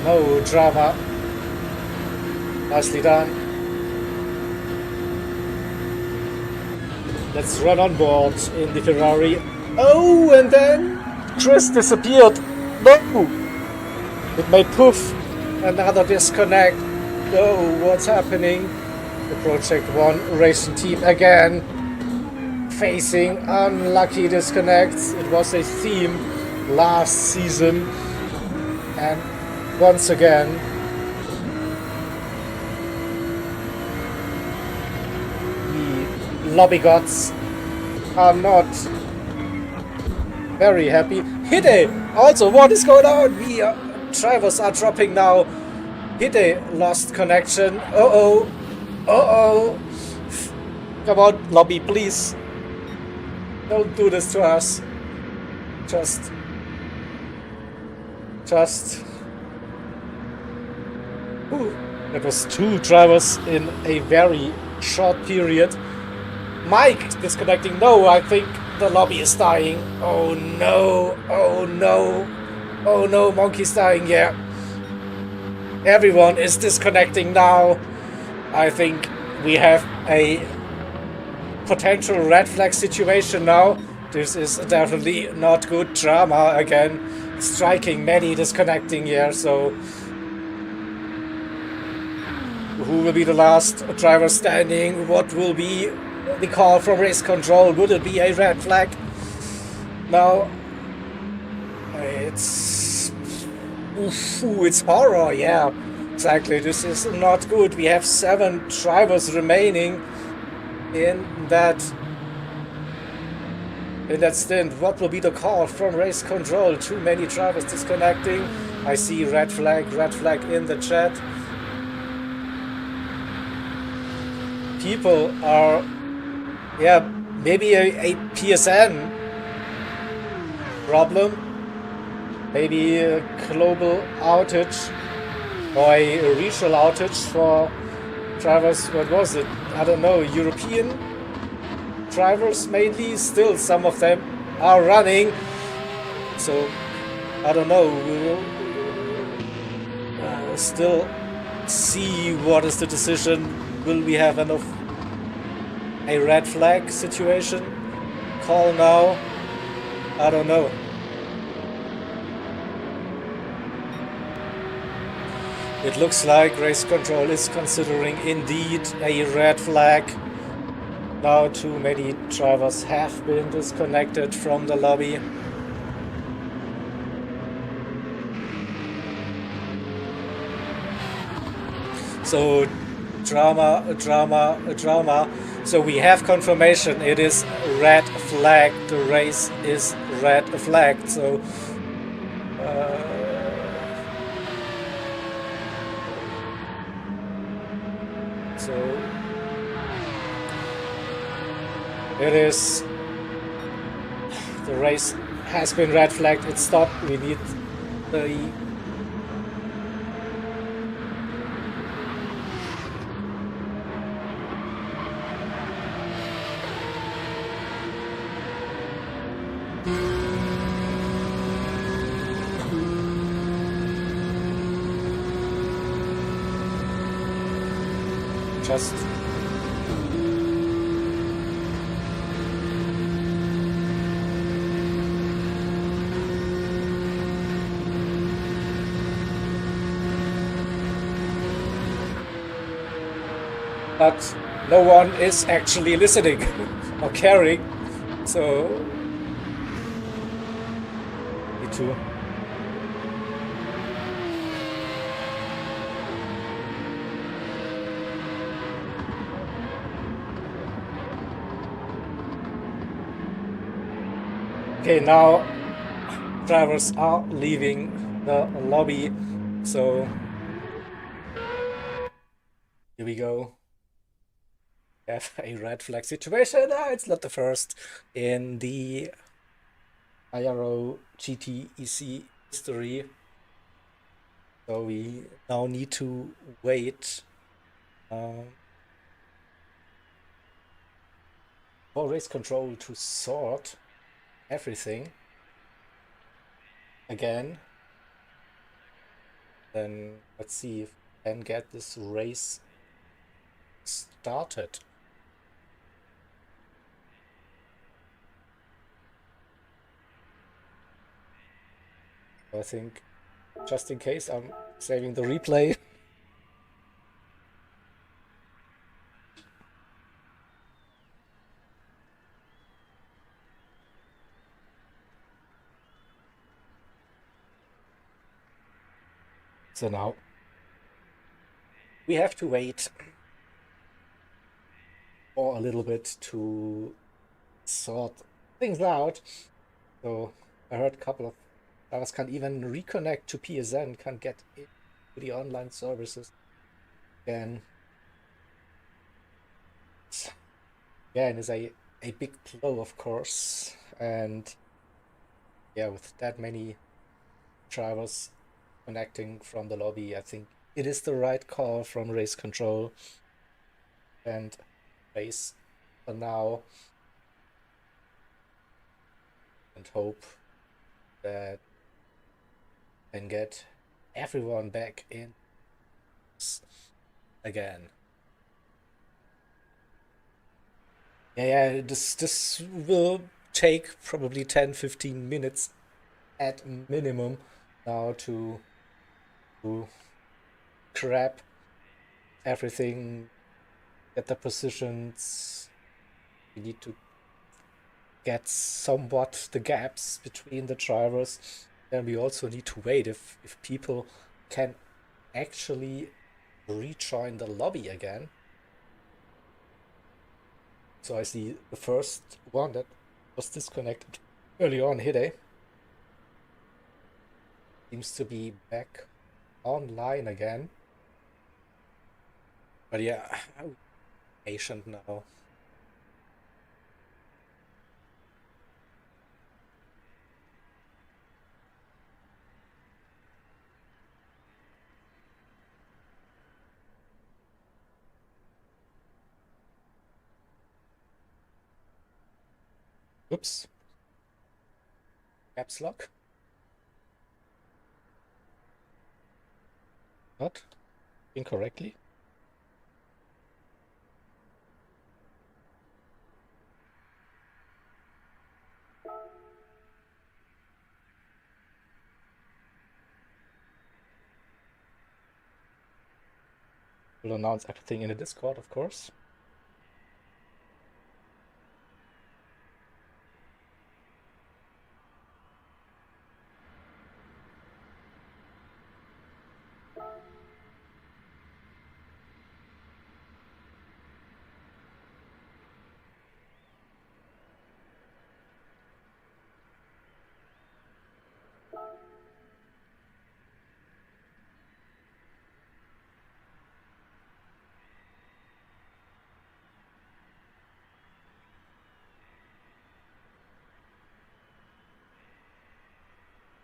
No drama. Nicely done. Let's run on board in the Ferrari. Oh, and then Chris disappeared. No! It made poof. Another disconnect. Oh, what's happening? The Project 1 racing team again facing unlucky disconnects. It was a theme last season. And once again, the lobby gods are not very happy. Hide! Also, what is going on? The drivers are dropping now. Hide lost connection. Uh-oh. Uh-oh. Come on, lobby, please. Don't do this to us. Just... That was 2 drivers in a very short period. Mike disconnecting. No, I think the lobby is dying. Oh no, oh no, oh no, Monkey's dying, yeah. Everyone is disconnecting now. I think we have a potential red flag situation now. This is definitely not good. Drama again. Striking, many disconnecting here, so... Who will be the last driver standing? What will be the call from race control? Would it be a red flag? No. It's horror, yeah. Exactly, this is not good. We have 7 drivers remaining in that stint. What will be the call from race control? Too many drivers disconnecting. I see red flag in the chat. People are, yeah, maybe a PSN problem, maybe a global outage or a regional outage for drivers. What was it? I don't know, European drivers mainly. Still, some of them are running, so I don't know. We will still see what is the decision. Will we have a red flag situation? Call now? I don't know. It looks like race control is considering indeed a red flag. Now too many drivers have been disconnected from the lobby. So drama. So we have confirmation. It is red flag. The race is red flagged. So So it is. The race has been red flagged. It stopped. We need the just but no one is actually listening or caring, so me too. Okay, now drivers are leaving the lobby, so here we go. We have a red flag situation. It's not the first in the IRO GTEC history, so we now need to wait for race control to sort everything again. Then let's see if we can get this race started. I think just in case I'm saving the replay. So now we have to wait for a little bit to sort things out. So I heard a couple of drivers can't even reconnect to PSN, can't get into the online services again. Again, is a big blow, of course, and yeah, with that many drivers connecting from the lobby, I think it is the right call from race control and race for now, and hope that we can get everyone back in again. Yeah, this will take probably 10-15 minutes at minimum now to grab everything, get the positions. We need to get somewhat the gaps between the drivers. Then we also need to wait if people can actually rejoin the lobby again. So I see the first one that was disconnected early on, Hide, seems to be back online again. But yeah, I'm patient now. Oops. Caps lock. Not incorrectly. We'll announce everything in the Discord, of course.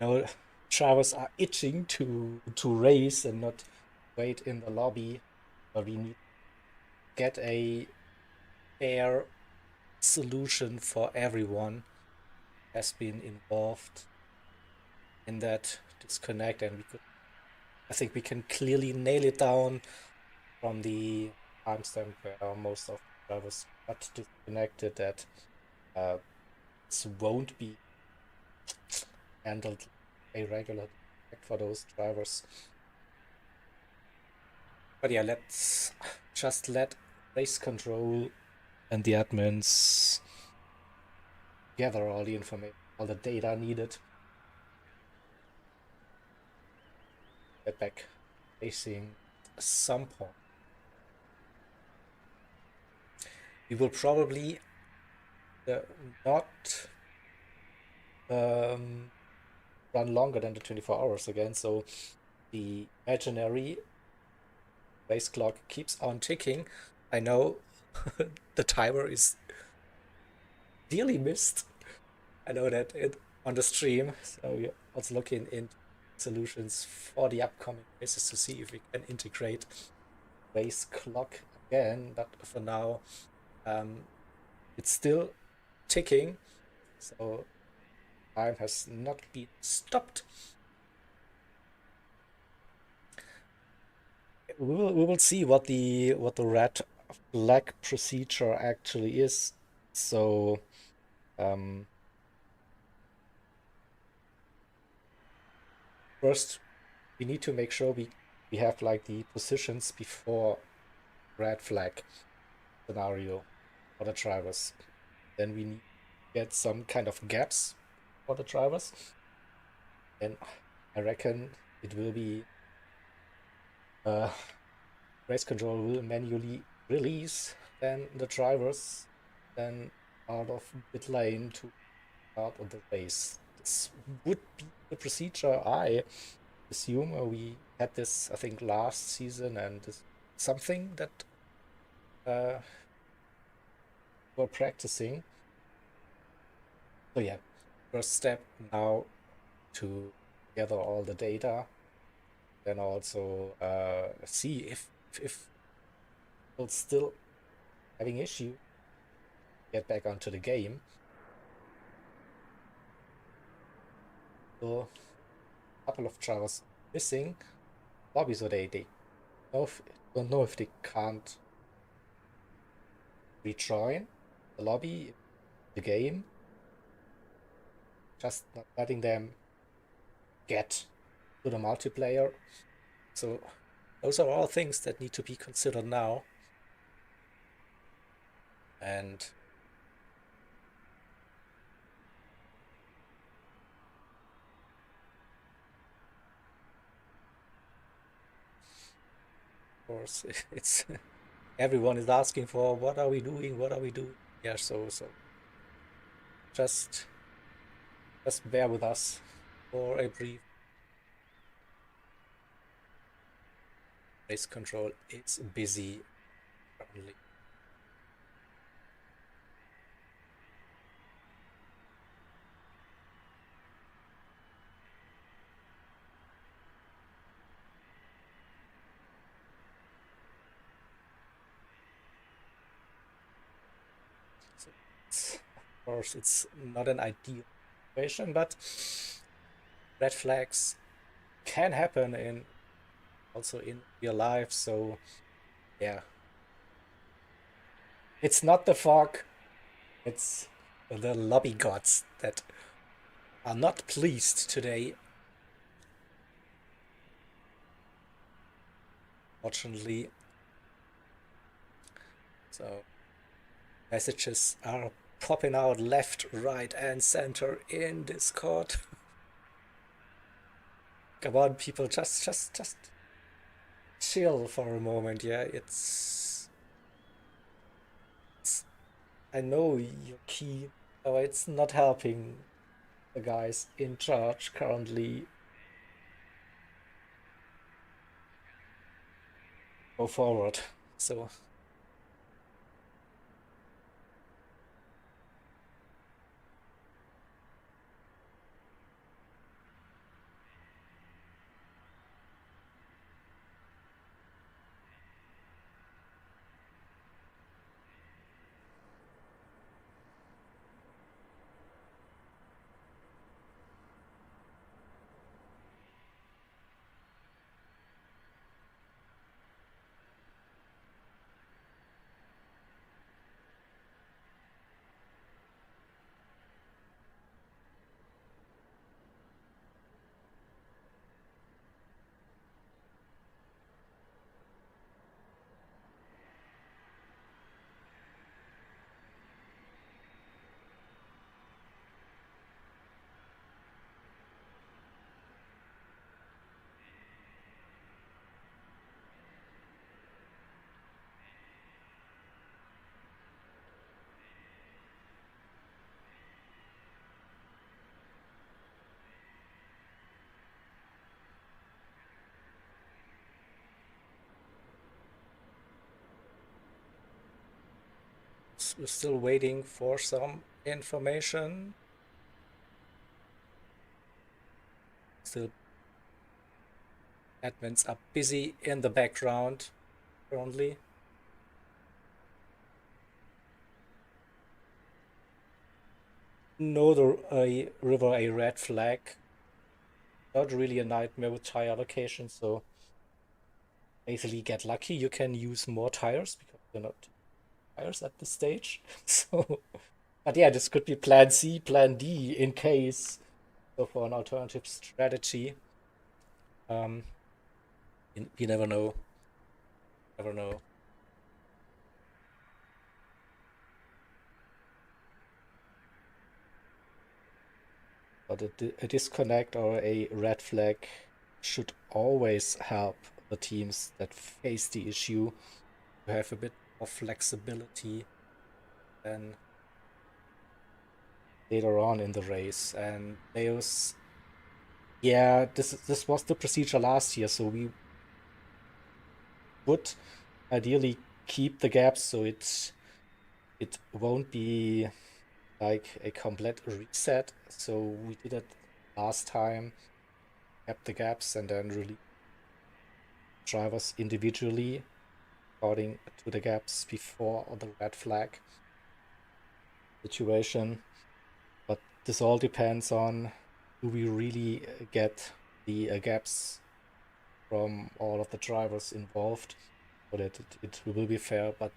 Now drivers are itching to race and not wait in the lobby, but we need to get a fair solution for everyone has been involved in that disconnect, and I think we can clearly nail it down from the timestamp where most of the drivers got disconnected that this won't be handled a regular disconnect for those drivers. But yeah, let's just let race control and the admins gather all the information, all the data needed. Get back racing at some point. We will probably not run longer than the 24 hours again, so the imaginary race clock keeps on ticking. I know the timer is really missed. I know that on the stream, so we're also looking into solutions for the upcoming races to see if we can integrate race clock again, but for now it's still ticking, so time has not been stopped. We will see what the red flag procedure actually is. So first we need to make sure we have like the positions before red flag scenario for the drivers. Then we need to get some kind of gaps for the drivers. And I reckon it will be race control will manually release then the drivers then out of pit lane to start of the race. This would be the procedure I assume. We had this, I think, last season, and this something that we're practicing. So yeah, first step now to gather all the data, then also see if people still having issue, get back onto the game. So a couple of drivers missing lobby, so they don't know if they can't rejoin the lobby, the game, just not letting them get to the multiplayer. So those are all things that need to be considered now. And of course, it's everyone is asking for what are we doing? What are we doing? Yeah, so just bear with us for a brief. Race control is busy currently. So of course, it's not an ideal situation, but red flags can happen also in real life. So yeah, it's not the fog, it's the lobby gods that are not pleased today. Fortunately, so messages are popping out left, right, and center in Discord. Come on, people, just chill for a moment. Yeah, I know you're key. Oh, it's not helping the guys in charge currently. Go forward. So We're still waiting for some information. Still, admins are busy in the background currently. No, a river, a red flag. Not really a nightmare with tire allocation, so basically get lucky. You can use more tires because you're not tires at this stage. So, but yeah, this could be plan C, plan D in case. So for an alternative strategy, you never know. Never know. But a disconnect or a red flag should always help the teams that face the issue to have a bit of flexibility than later on in the race. And Leos, yeah, this was the procedure last year, so we would ideally keep the gaps so it won't be like a complete reset. So we did it last time, kept the gaps, and then released drivers individually according to the gaps before the red flag situation. But this all depends on, do we really get the gaps from all of the drivers involved so that it will be fair. But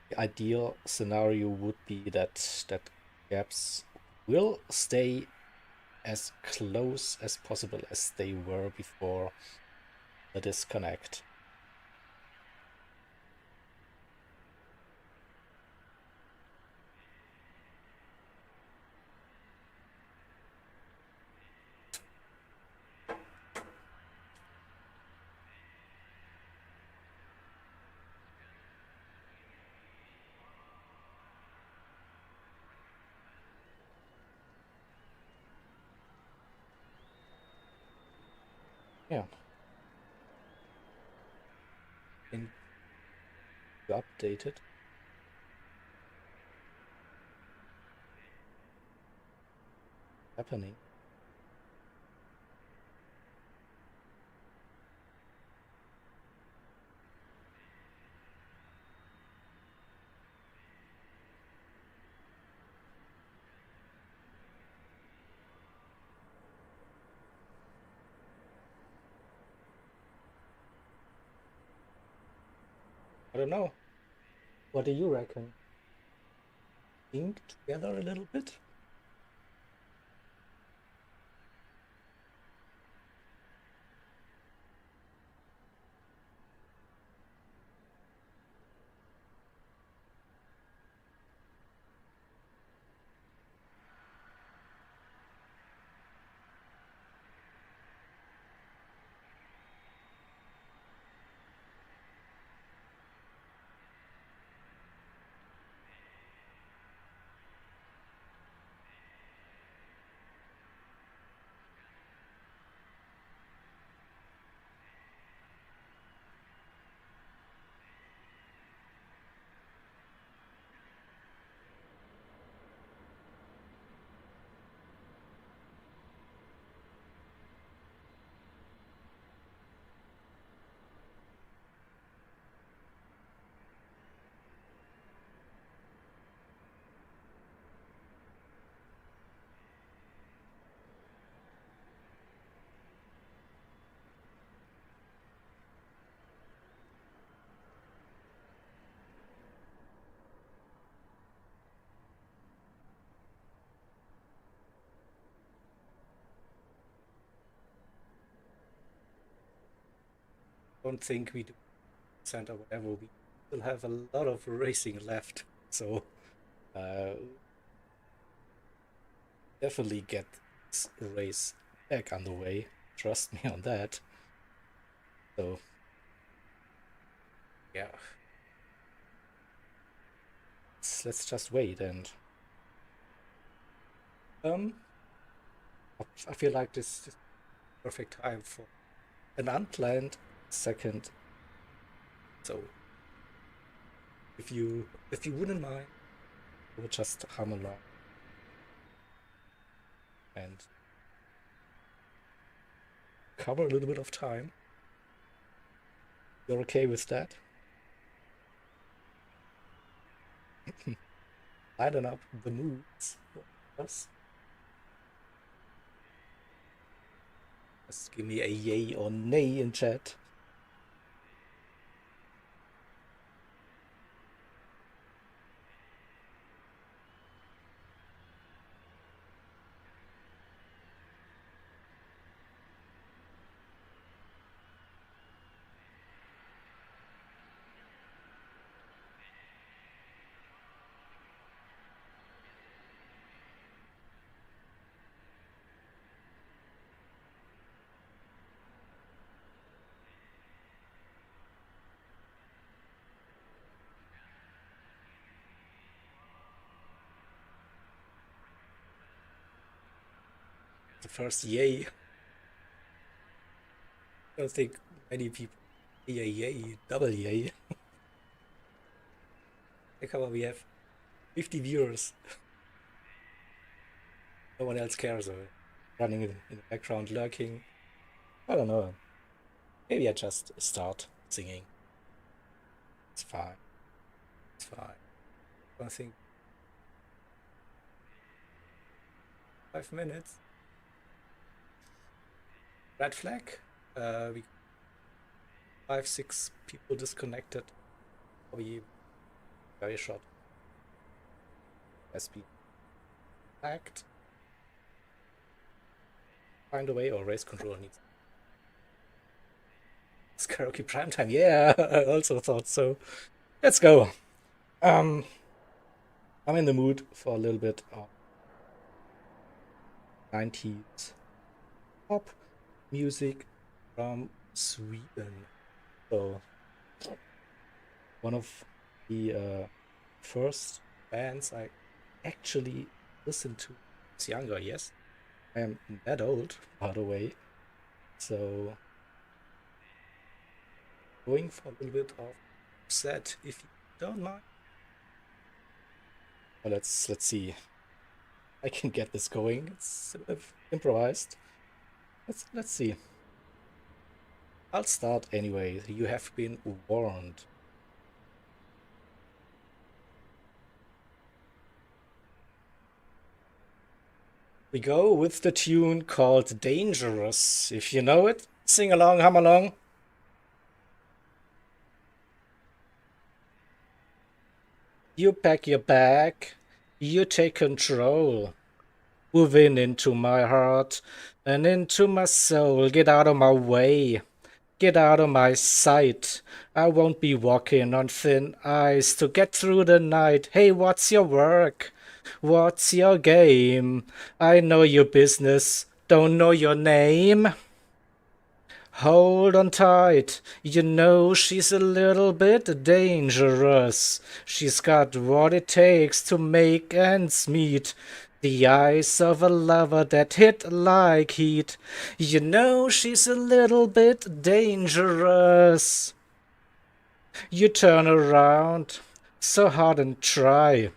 the ideal scenario would be that gaps will stay as close as possible as they were before the disconnect. Yeah. And you updated. Happening. I don't know. What do you reckon? Think together a little bit? Don't think we do percent or whatever. We still have a lot of racing left, so definitely get this race back underway. Trust me on that. So yeah, let's just wait. And I feel like this is perfect time for an unplanned second. So if you wouldn't mind, I would just hum along and cover a little bit of time. You're okay with that? Lighten up the moods for us. Just give me a yay or nay in chat. The first yay. I don't think many people yay, double yay. Hey, come on, we have 50 viewers. No one else cares, or running in the background, lurking. I don't know. Maybe I just start singing. It's fine. It's fine. I think 5 minutes. Red flag. We 5, 6 people disconnected. Probably very short. SP flagged. Find a way, or race control needs. It's karaoke prime time. Yeah, I also thought so. Let's go. I'm in the mood for a little bit of 90s pop music from Sweden. So one of the first bands I actually listened to was younger. Yes, I am that old, by the way. So going for a little bit of set, if you don't mind. Well, let's see. I can get this going. It's improvised. Let's see. I'll start anyway. You have been warned. We go with the tune called Dangerous. If you know it, sing along, hum along. You pack your bag, you take control. Move into my heart and into my soul. Get out of my way, get out of my sight. I won't be walking on thin ice to get through the night. Hey, what's your work? What's your game? I know your business, don't know your name. Hold on tight, you know she's a little bit dangerous. She's got what it takes to make ends meet. The eyes of a lover that hit like heat. You know she's a little bit dangerous. You turn around so hard and try.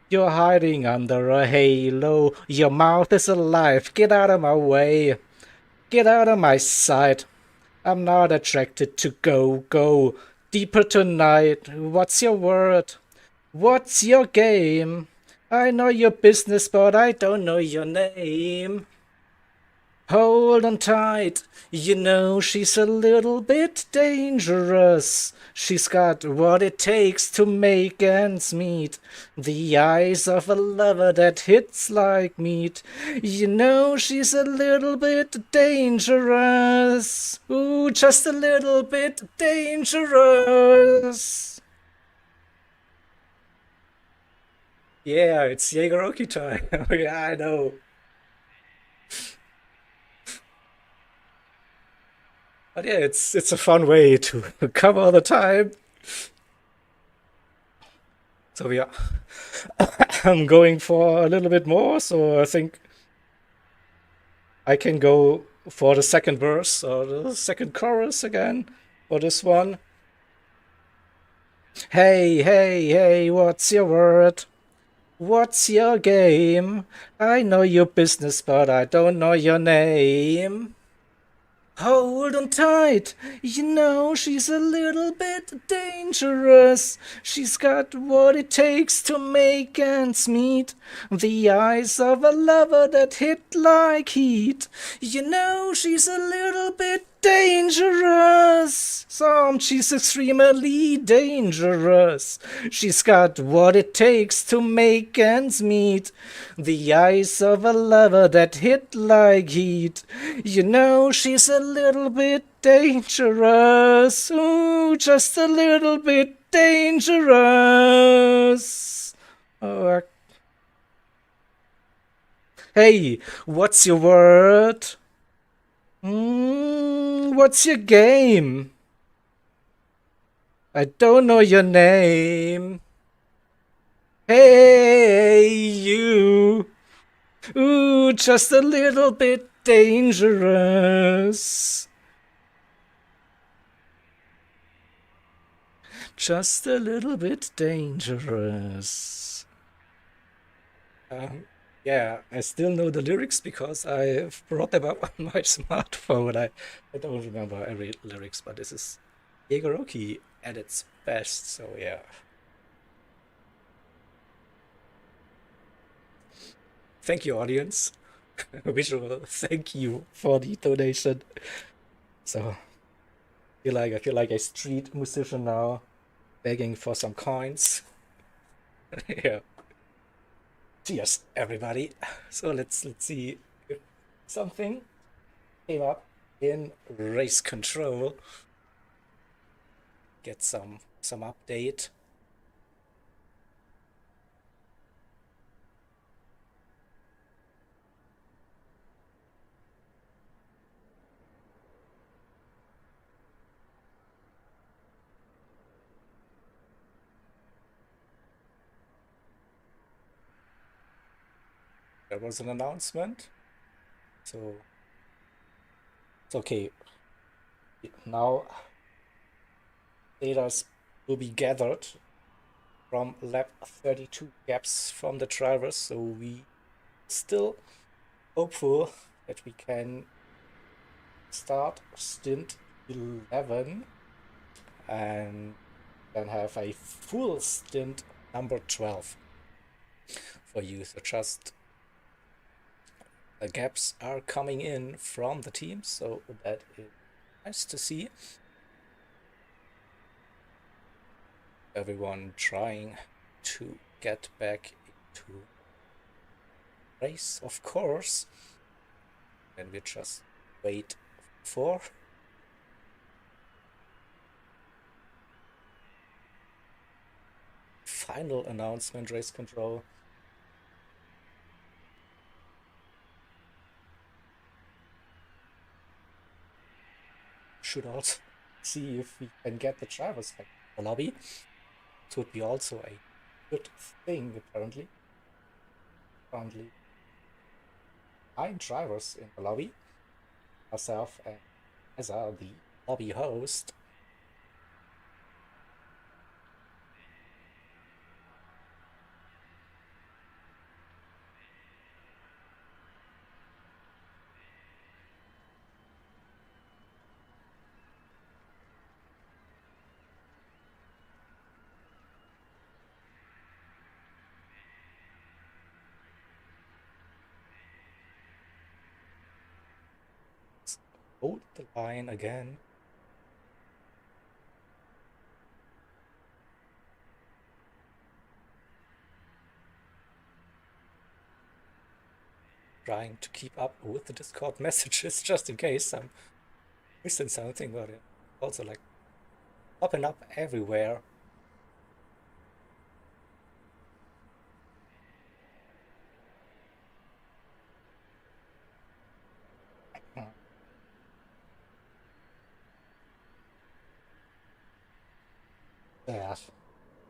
You're hiding under a halo. Your mouth is alive. Get out of my way. Get out of my sight. I'm not attracted to go deeper tonight. What's your word? What's your game? I know your business, but I don't know your name. Hold on tight, you know she's a little bit dangerous. She's got what it takes to make ends meet. The eyes of a lover that hits like meat. You know she's a little bit dangerous. Ooh, just a little bit dangerous. Yeah, it's Jaegeroki time. Yeah, I know. But yeah, it's a fun way to cover the time. So yeah, I'm going for a little bit more, so I think I can go for the second verse or the second chorus again for this one. Hey, hey, hey, what's your word? What's your game? I know your business, but I don't know your name. Hold on tight, you know she's a little bit dangerous. She's got what it takes to make ends meet. The eyes of a lover that hit like heat. You know she's a little bit dangerous. She's extremely dangerous. She's got what it takes to make ends meet. The eyes of a lover that hit like heat. You know she's a little bit dangerous. Ooh, just a little bit dangerous. Oh, hey, what's your word? What's your game? I don't know your name. Hey, you. Ooh, just a little bit dangerous. Just a little bit dangerous. Yeah, I still know the lyrics because I've brought them up on my smartphone. I don't remember every lyrics, but this is Yegoroki at its best, so yeah. Thank you, audience. Visual, thank you for the donation. So, I feel like a street musician now, begging for some coins. Yeah. Cheers, everybody. So let's see if something came up in race control. Get some update. There was an announcement. So it's okay. Now data will be gathered from lap 32 gaps from the drivers, so we still hopeful that we can start stint 11 and then have a full stint number 12 for you. So just the gaps are coming in from the team, so that is nice to see. Everyone trying to get back into race, of course. And we just wait for final announcement, race control. Should also see if we can get the drivers back in the lobby. It would be also a good thing, apparently. Currently 9 drivers in the lobby. Myself and Eza, the lobby host. Hold the line again. Trying to keep up with the Discord messages just in case I'm missing something, but it also like popping up everywhere. Yeah.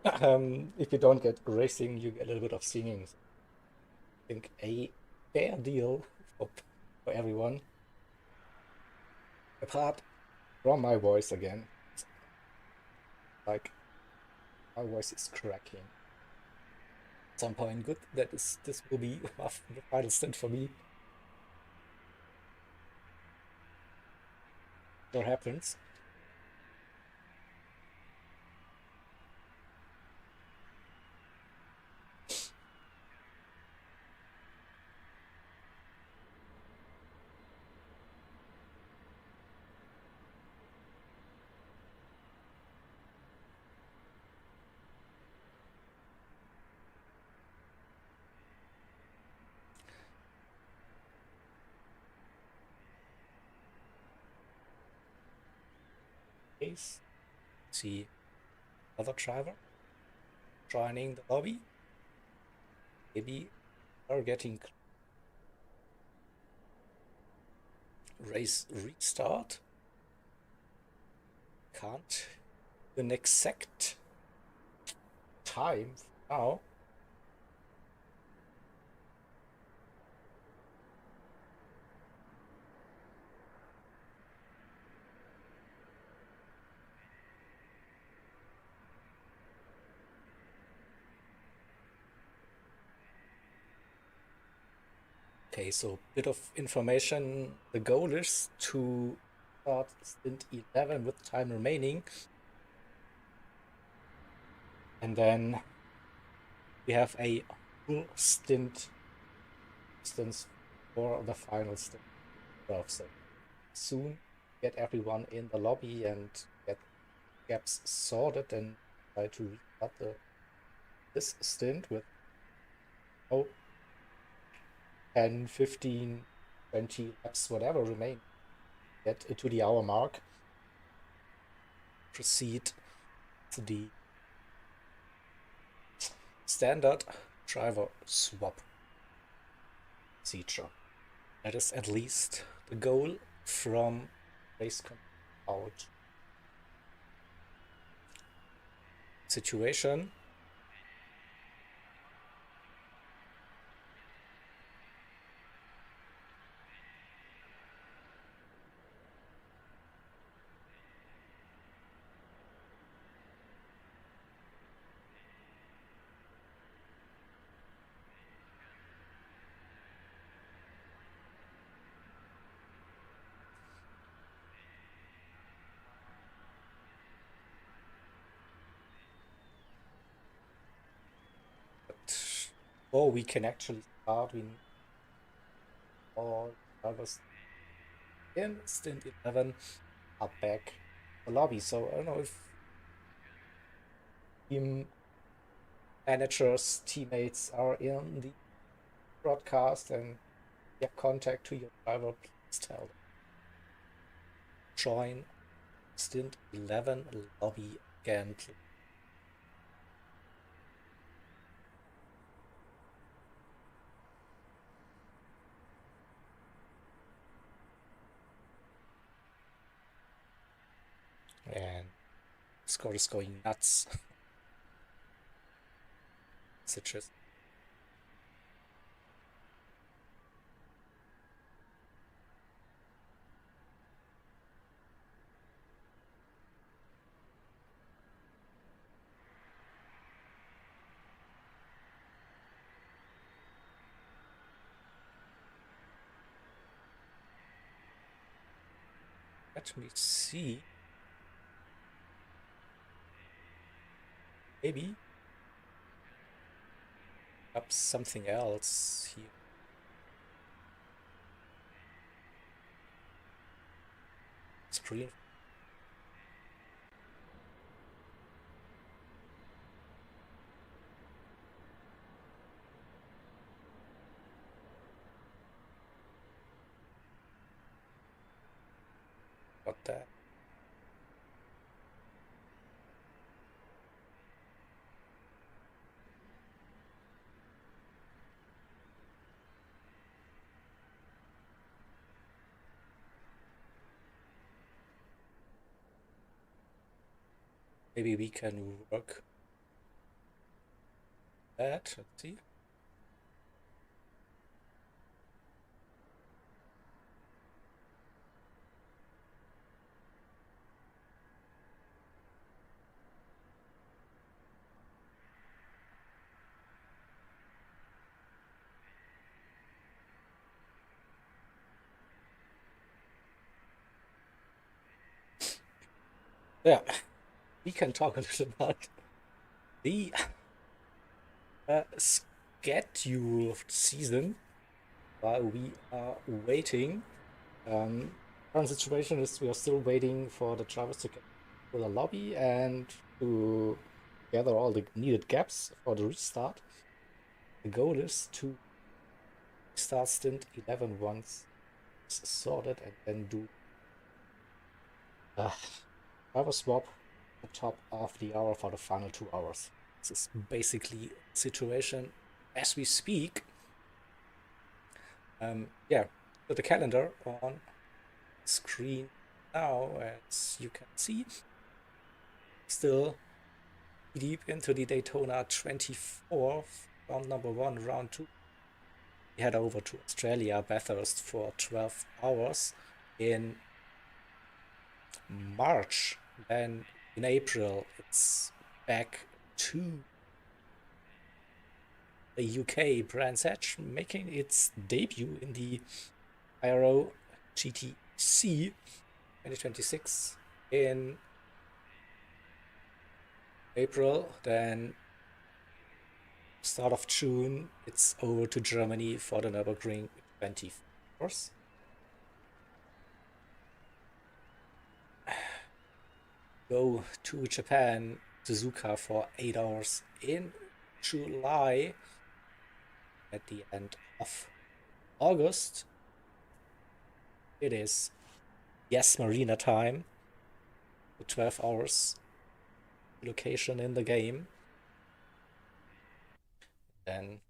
If you don't get racing, you get a little bit of singing. I think a fair deal for everyone. Apart from my voice again. Like My voice is cracking. At some point, good. This will be the final stint for me. What happens? Case. See other driver joining the lobby. Maybe are getting race restart. Can't an exact time now. Okay, so bit of information. The goal is to start stint 11 with time remaining. And then we have a full stint distance for the final stint. So soon get everyone in the lobby and get gaps sorted and try to restart this stint with 10, 15, 20 laps, whatever remain. Get to the hour mark. Proceed to the standard driver swap procedure. That is at least the goal from race out situation. Before we can actually start, we need all drivers in stint 11 are back in the lobby. So I don't know if team managers, teammates are in the broadcast and get contact to your driver, please tell them. Join stint 11 lobby again, please. And Discord is going nuts. Messages. Let me see. Maybe up something else here. Screen. Got that. Maybe we can work that. Let's see. Yeah, we can talk a little about the scheduled season while we are waiting. Current situation is we are still waiting for the drivers to get to the lobby and to gather all the needed gaps for the restart. The goal is to start stint 11 once it's sorted and then do uh, driver swap at the top of the hour for the final 2 hours. This is basically the situation as we speak. Yeah, so the calendar on screen now, as you can see, still deep into the Daytona 24, round number 1, round 2. We head over to Australia, Bathurst for 12 hours in March. Then in April, it's back to the UK. Brands Hatch making its debut in the Aero GTEC 2026 in April. Then start of June, it's over to Germany for the Nürburgring 24th. Go to Japan, Suzuka for 8 hours in July. At the end of August, it is Yes Marina time, 12 hours location in the game. Then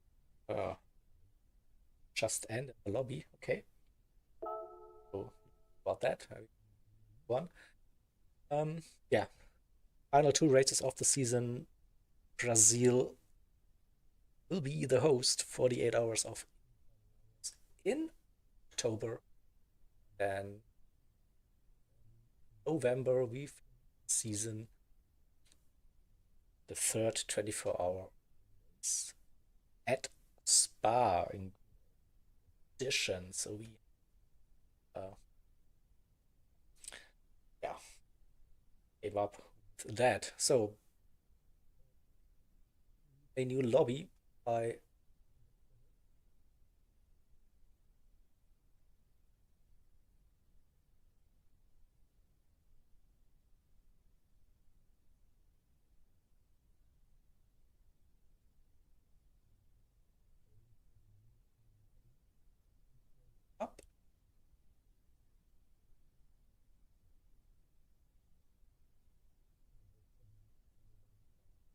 just end in the lobby. Okay, so about that one. Yeah, final 2 races of the season. Brazil will be the host for the 8 hours of in October. Then November we've season, the third 24 hours at Spa in addition. So we yeah, gave up with that. So a new lobby by up.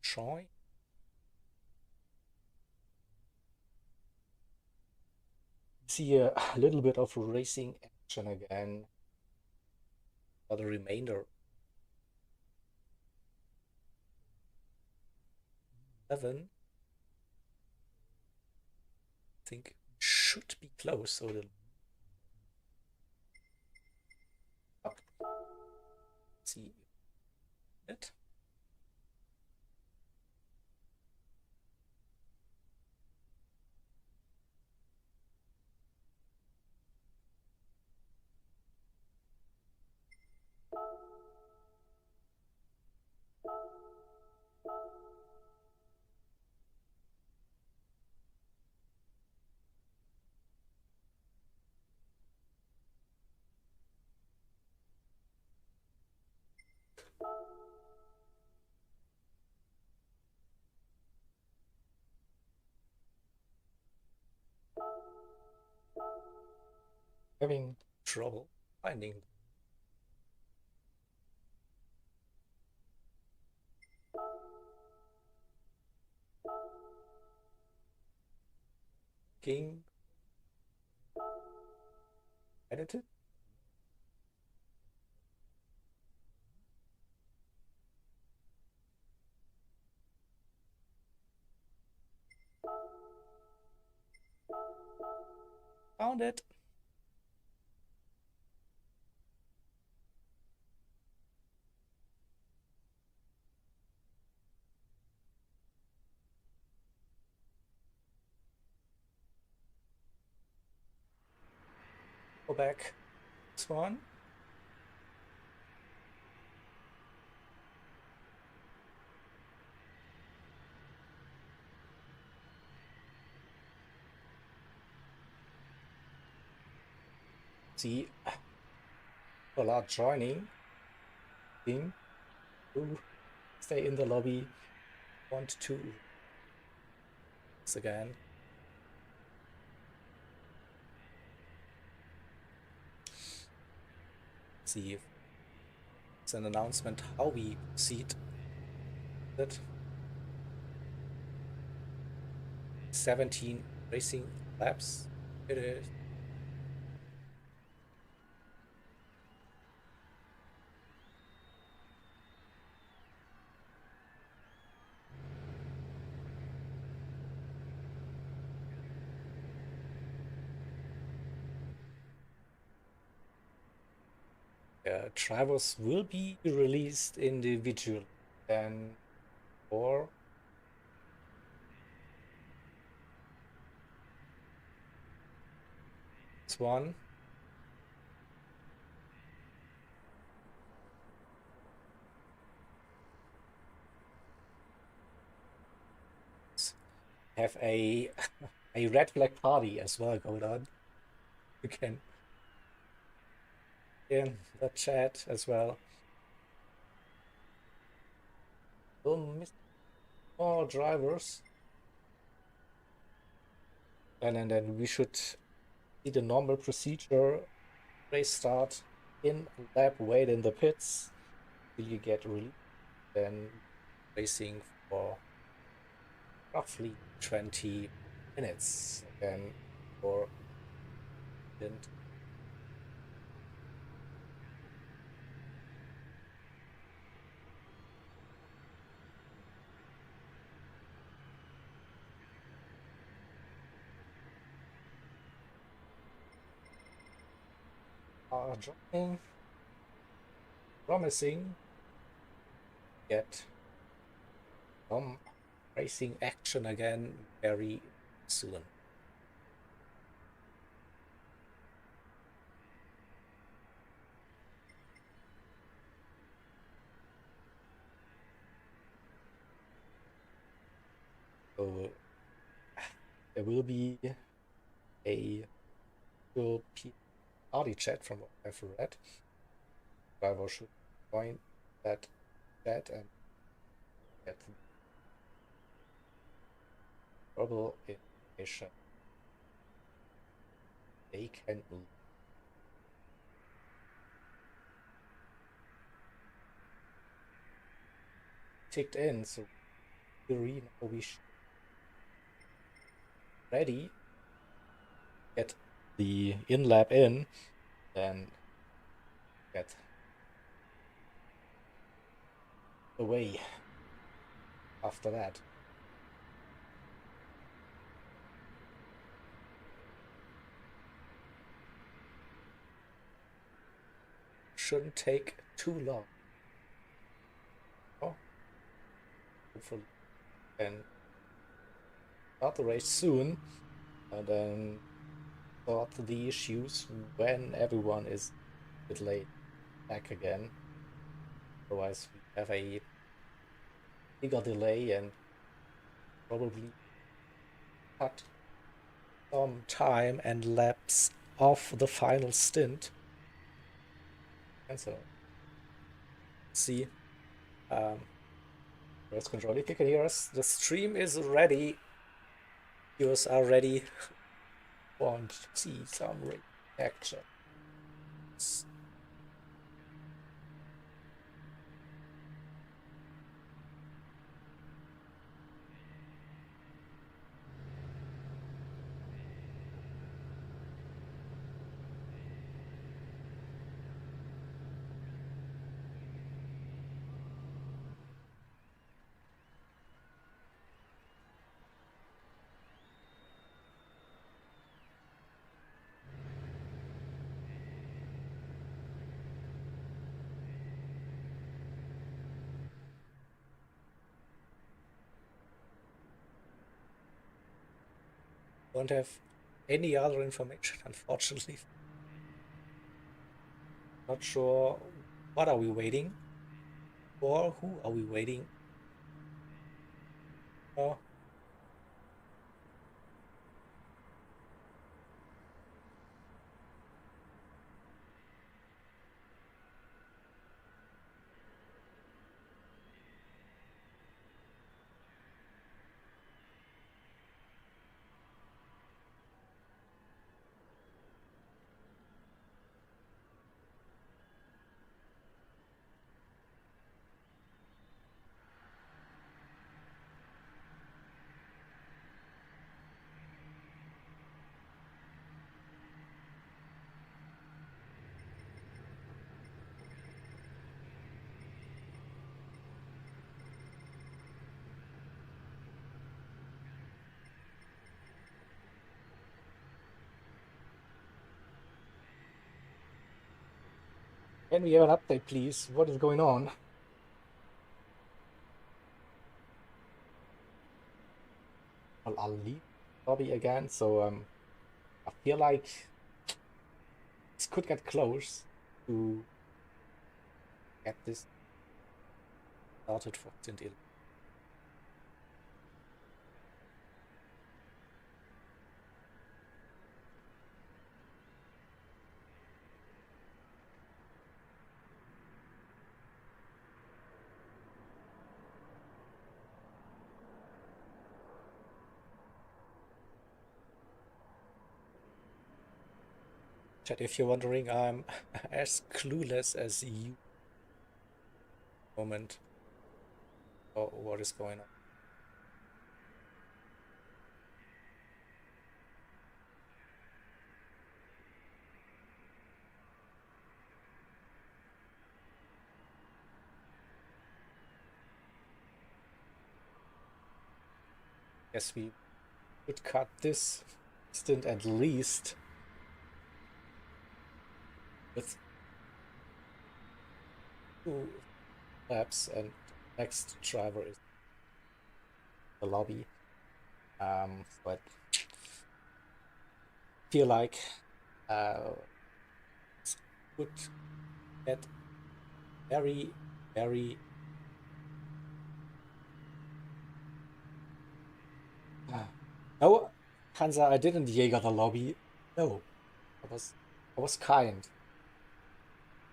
Troy. See a little bit of racing action again for the remainder. 7. I think should be close. So the up. See it. Having trouble finding. King edited. Found it. Go back. This one. See, people are joining. Team who stay in the lobby. Want to once again. See if it's an announcement how we proceed. That 17 racing laps. It is. Drivers will be released individually. Then for this one. Have a a red flag party as well going on. You can in the chat as well. Don't miss more drivers. And then we should see the normal procedure. Race start in lap, wait in the pits till you get released. Then racing for roughly 20 minutes. Then for stint. Are joining, promising get some racing action again very soon. So there will be a party chat from what I've read. Driver should join that chat and get verbal information. They can ticked in, so now we should ready get the in-lap in, then get away after that. Shouldn't take too long. Oh, hopefully can start the race soon and then sort the issues when everyone is a bit late back again. Otherwise we have a bigger delay and probably cut some time and laps off the final stint. And so see race control, if you can hear us, the stream is ready. Viewers are ready. Want to see some action. Don't have any other information, unfortunately. Not sure what are we waiting for, who are we waiting for. Can we have an update, please? What is going on? Well, I'll leave lobby again, so I feel like this could get close to get this started for Stint 11. Chat, if you're wondering, I'm as clueless as you at the moment or what is going on. Guess we would cut this stint at least with 2 laps, and next driver is the lobby. But feel like this could get very, very no, Hansa, I didn't Jäger the lobby. No, I was kind,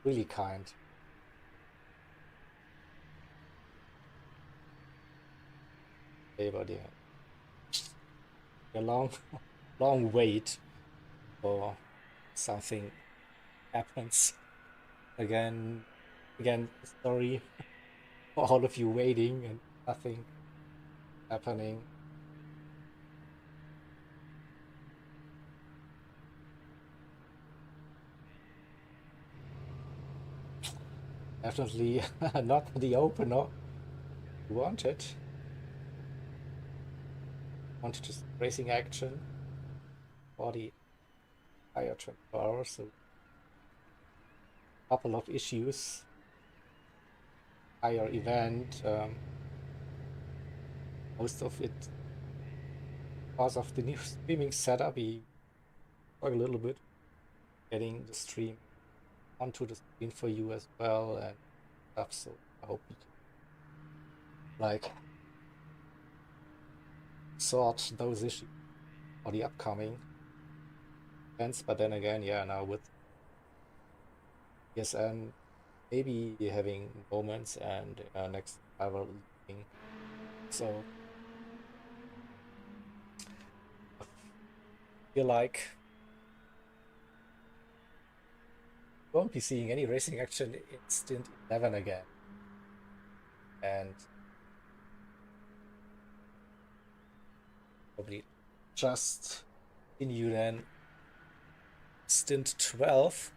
really kind. But yeah, a long, long wait for something happens. Again, sorry for all of you waiting and nothing happening. Definitely not the opener you wanted. Wanted just racing action for the entire 24 hours, so a couple of issues. Higher event, most of it because of the new streaming setup. We work a little bit getting the stream onto the screen for you as well and stuff, so I hope we can like sort those issues for the upcoming events. But then again, yeah, now with ESN maybe having moments and next driver leaving, so I feel like won't be seeing any racing action in Stint 11 again, and probably just continue then Stint 12.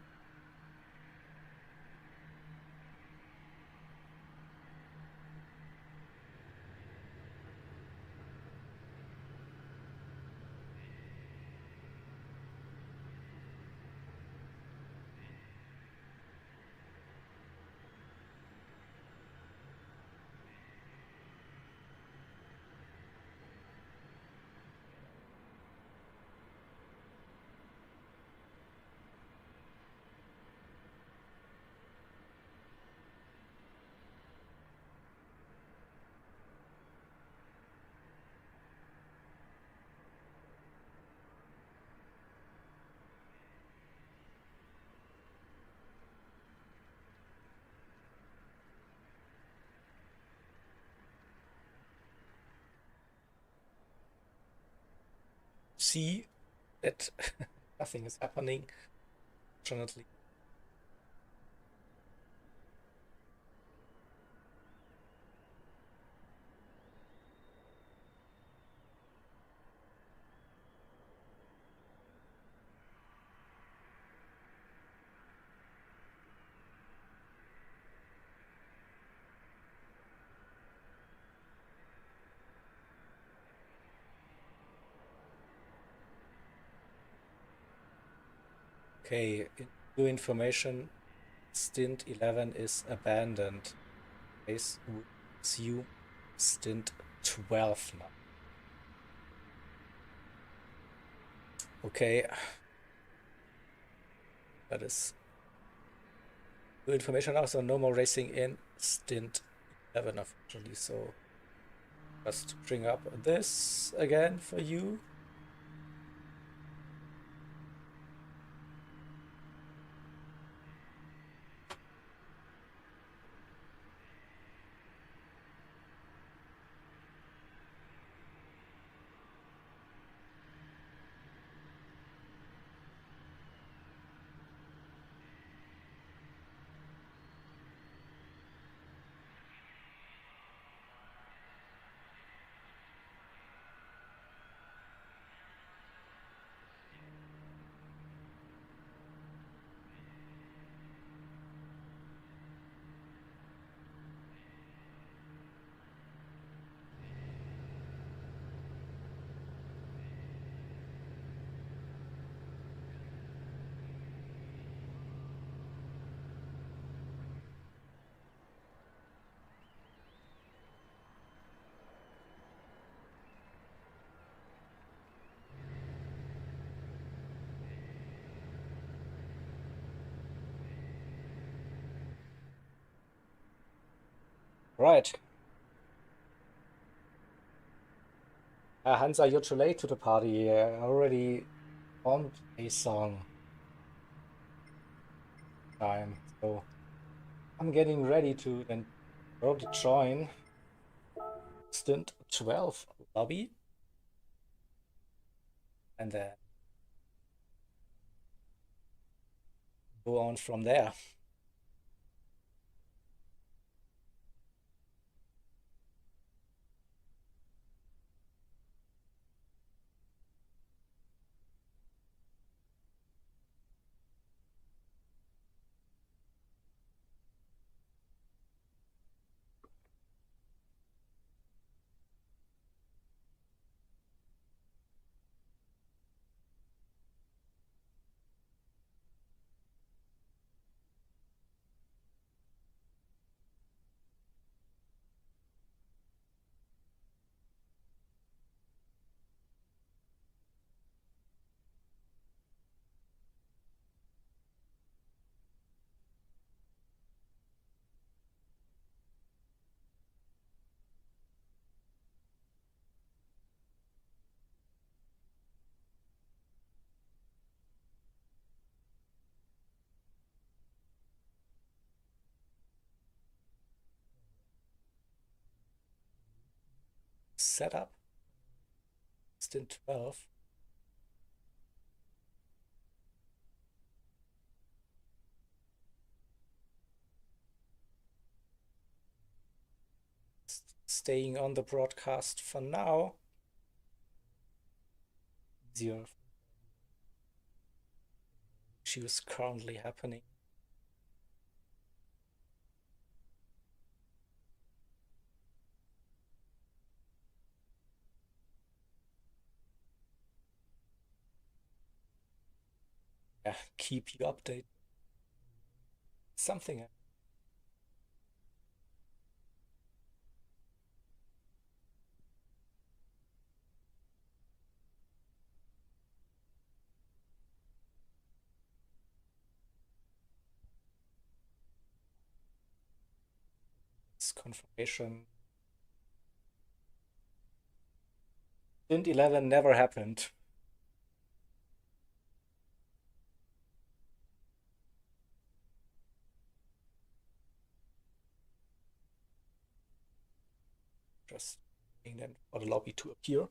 See that nothing is happening, fortunately. Okay, new information stint 11 is abandoned. This would assume stint 12 now. Okay. That is good information now, so no more racing in stint 11 officially, so just bring up this again for you. Right. Hansa, you're too late to the party. I already on a song time, so I'm getting ready to then probably join stint 12 lobby and then go on from there. Setup stint 12. Staying on the broadcast for now. Zero issues currently happening. Yeah, keep you updated. Something. It's confirmation. Stint 11 never happened. Just waiting then for the lobby to appear.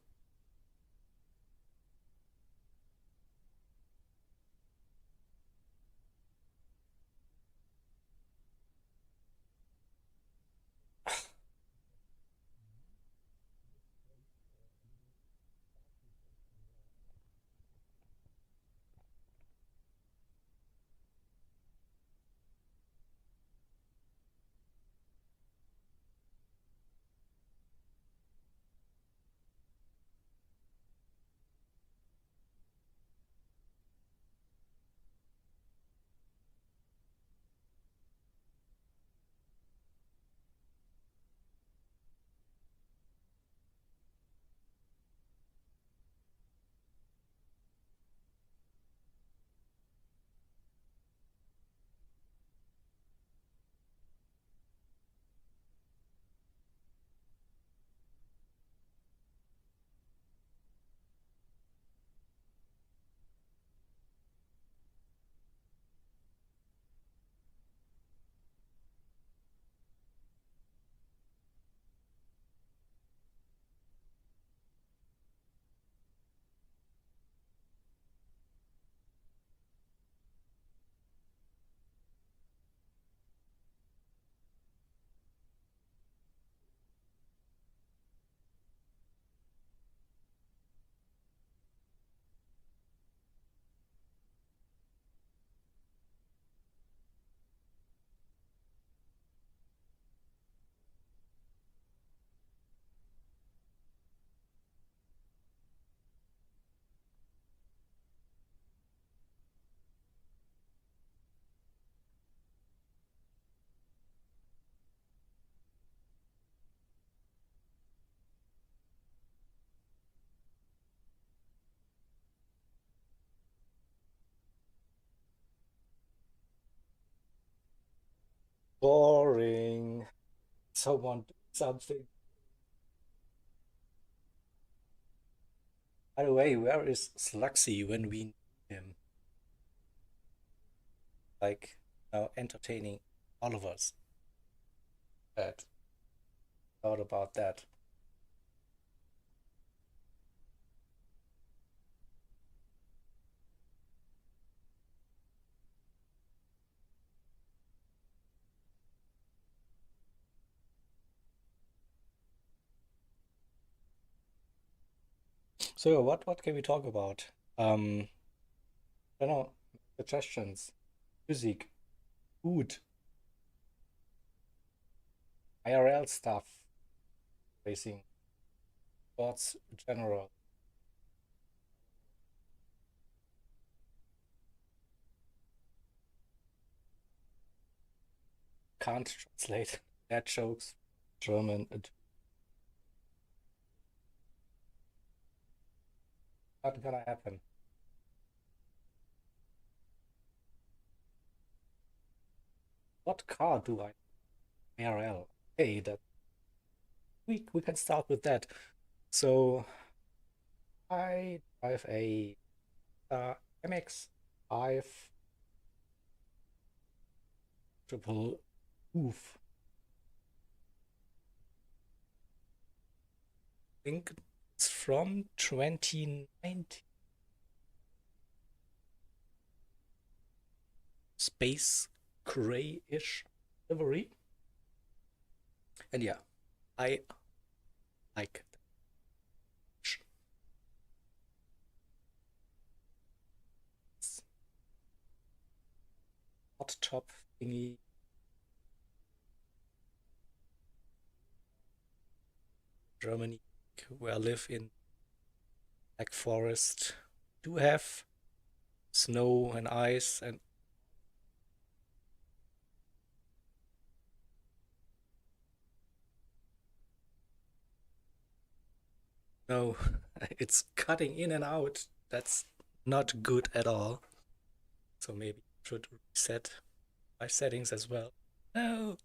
someone do something. By the way, where is Sluxy when we need him? Like, entertaining all of us. Bad. Thought about that. So what can we talk about? I don't know, suggestions, music, food, IRL stuff, racing, sports in general. Can't translate bad jokes German. Not gonna happen. What car do I IRL? Hey, that we can start with that. So I drive a MX-5 triple oof. I think it's from 2019. Space gray-ish livery. And yeah, I like that. Hot top thingy. Germany, where I live in Black Forest, do have snow and ice and no, it's cutting in and out. That's not good at all. So maybe I should reset my settings as well. No.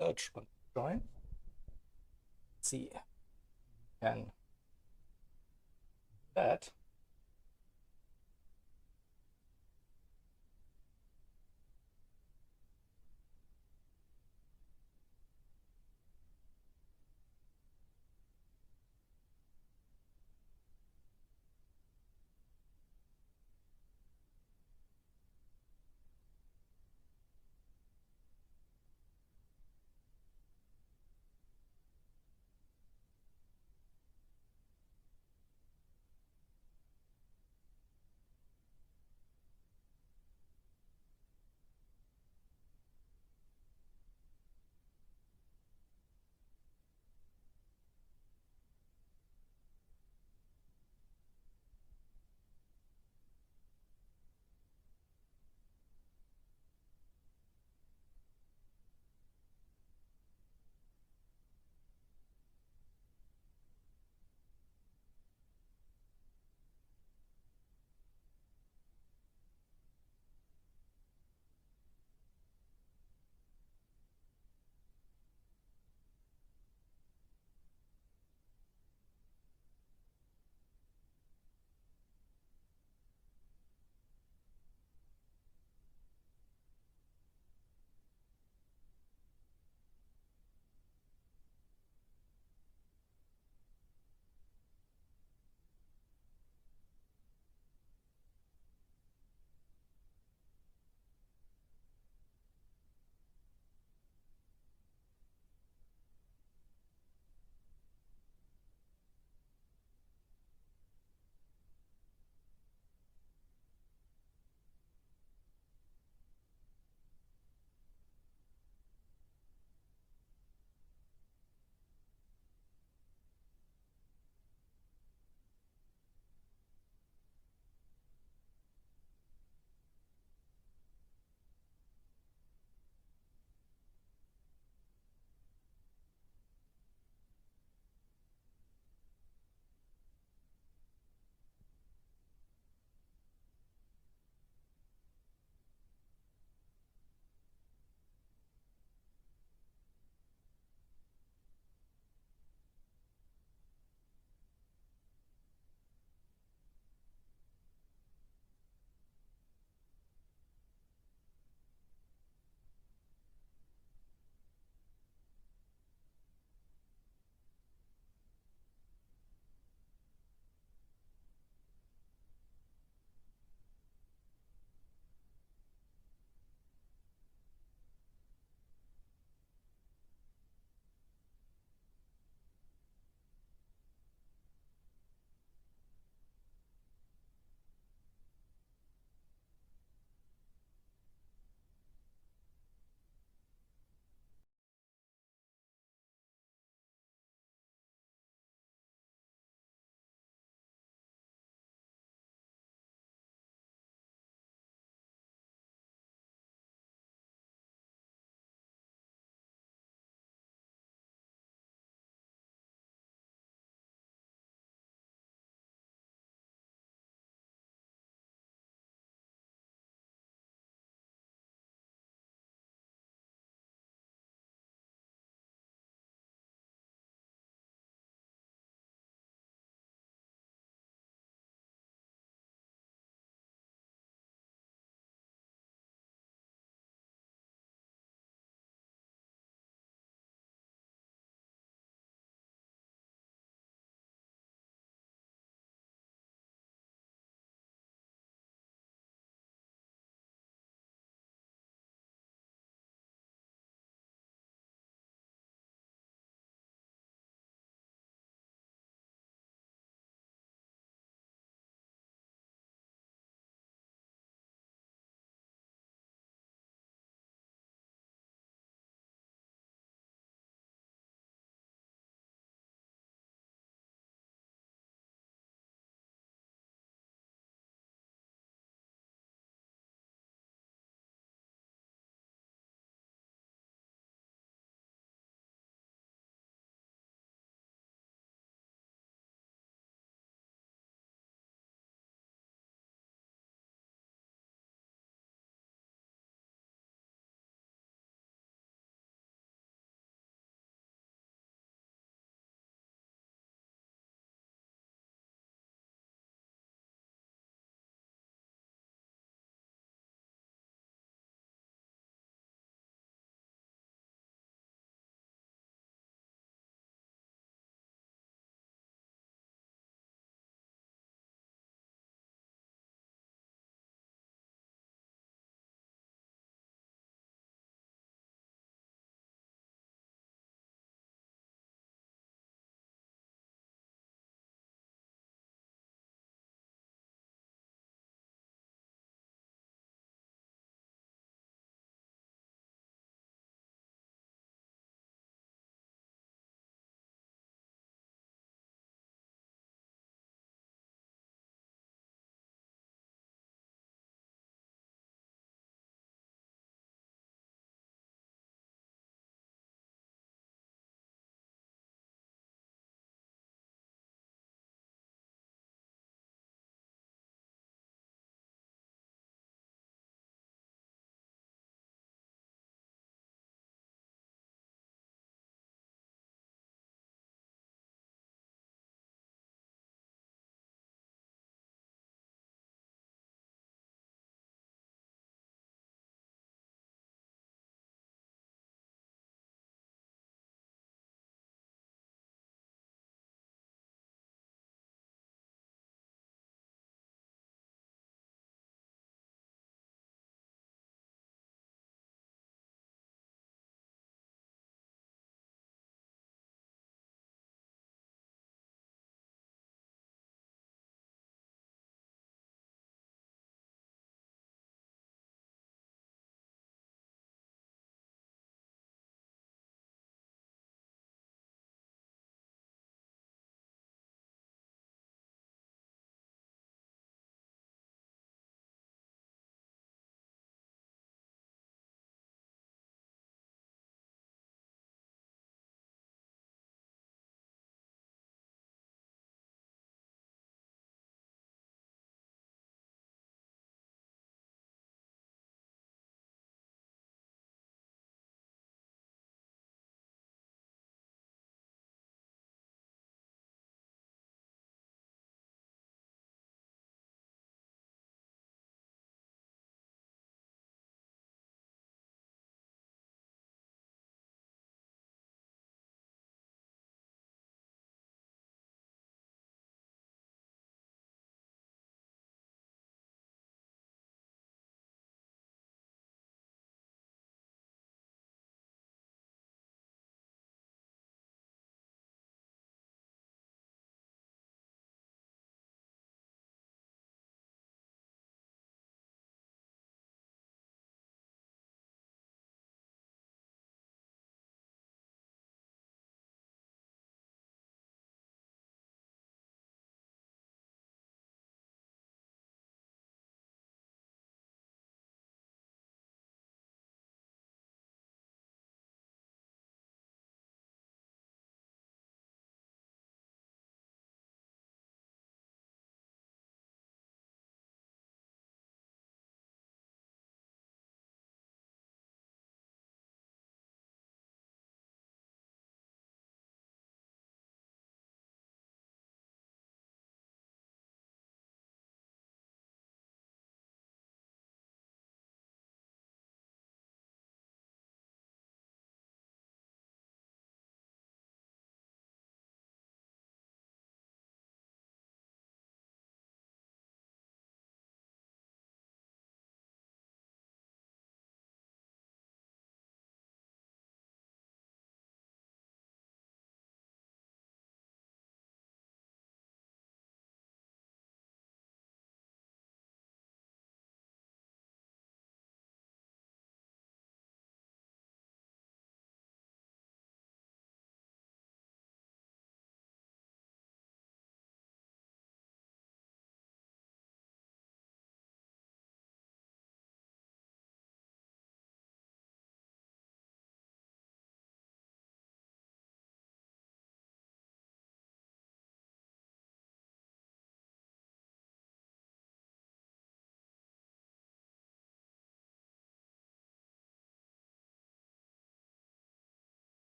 Search one. Join. Let's see. Can that.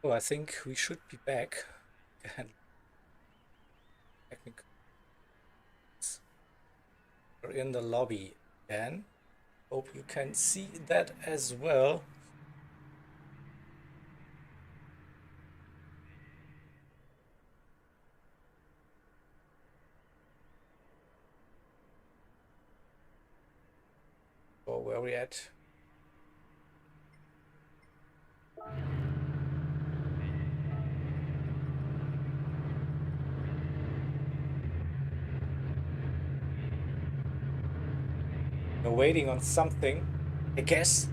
Oh, I think we should be back. And technically, we're in the lobby again. Hope you can see that as well. So where are we at? We're waiting on something, I guess.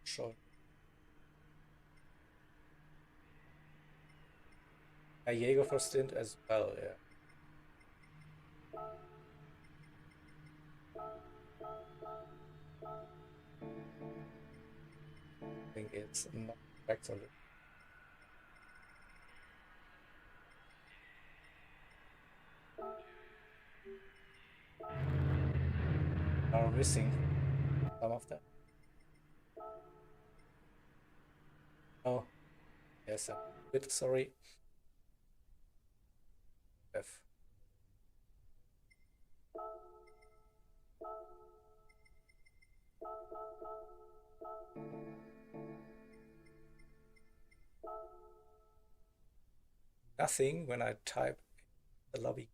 Sure. A Jaeger for stint as well, yeah. I think it's not correct on it. Are missing some of that. Oh, yes, a bit sorry. F. Nothing when I type the lobby.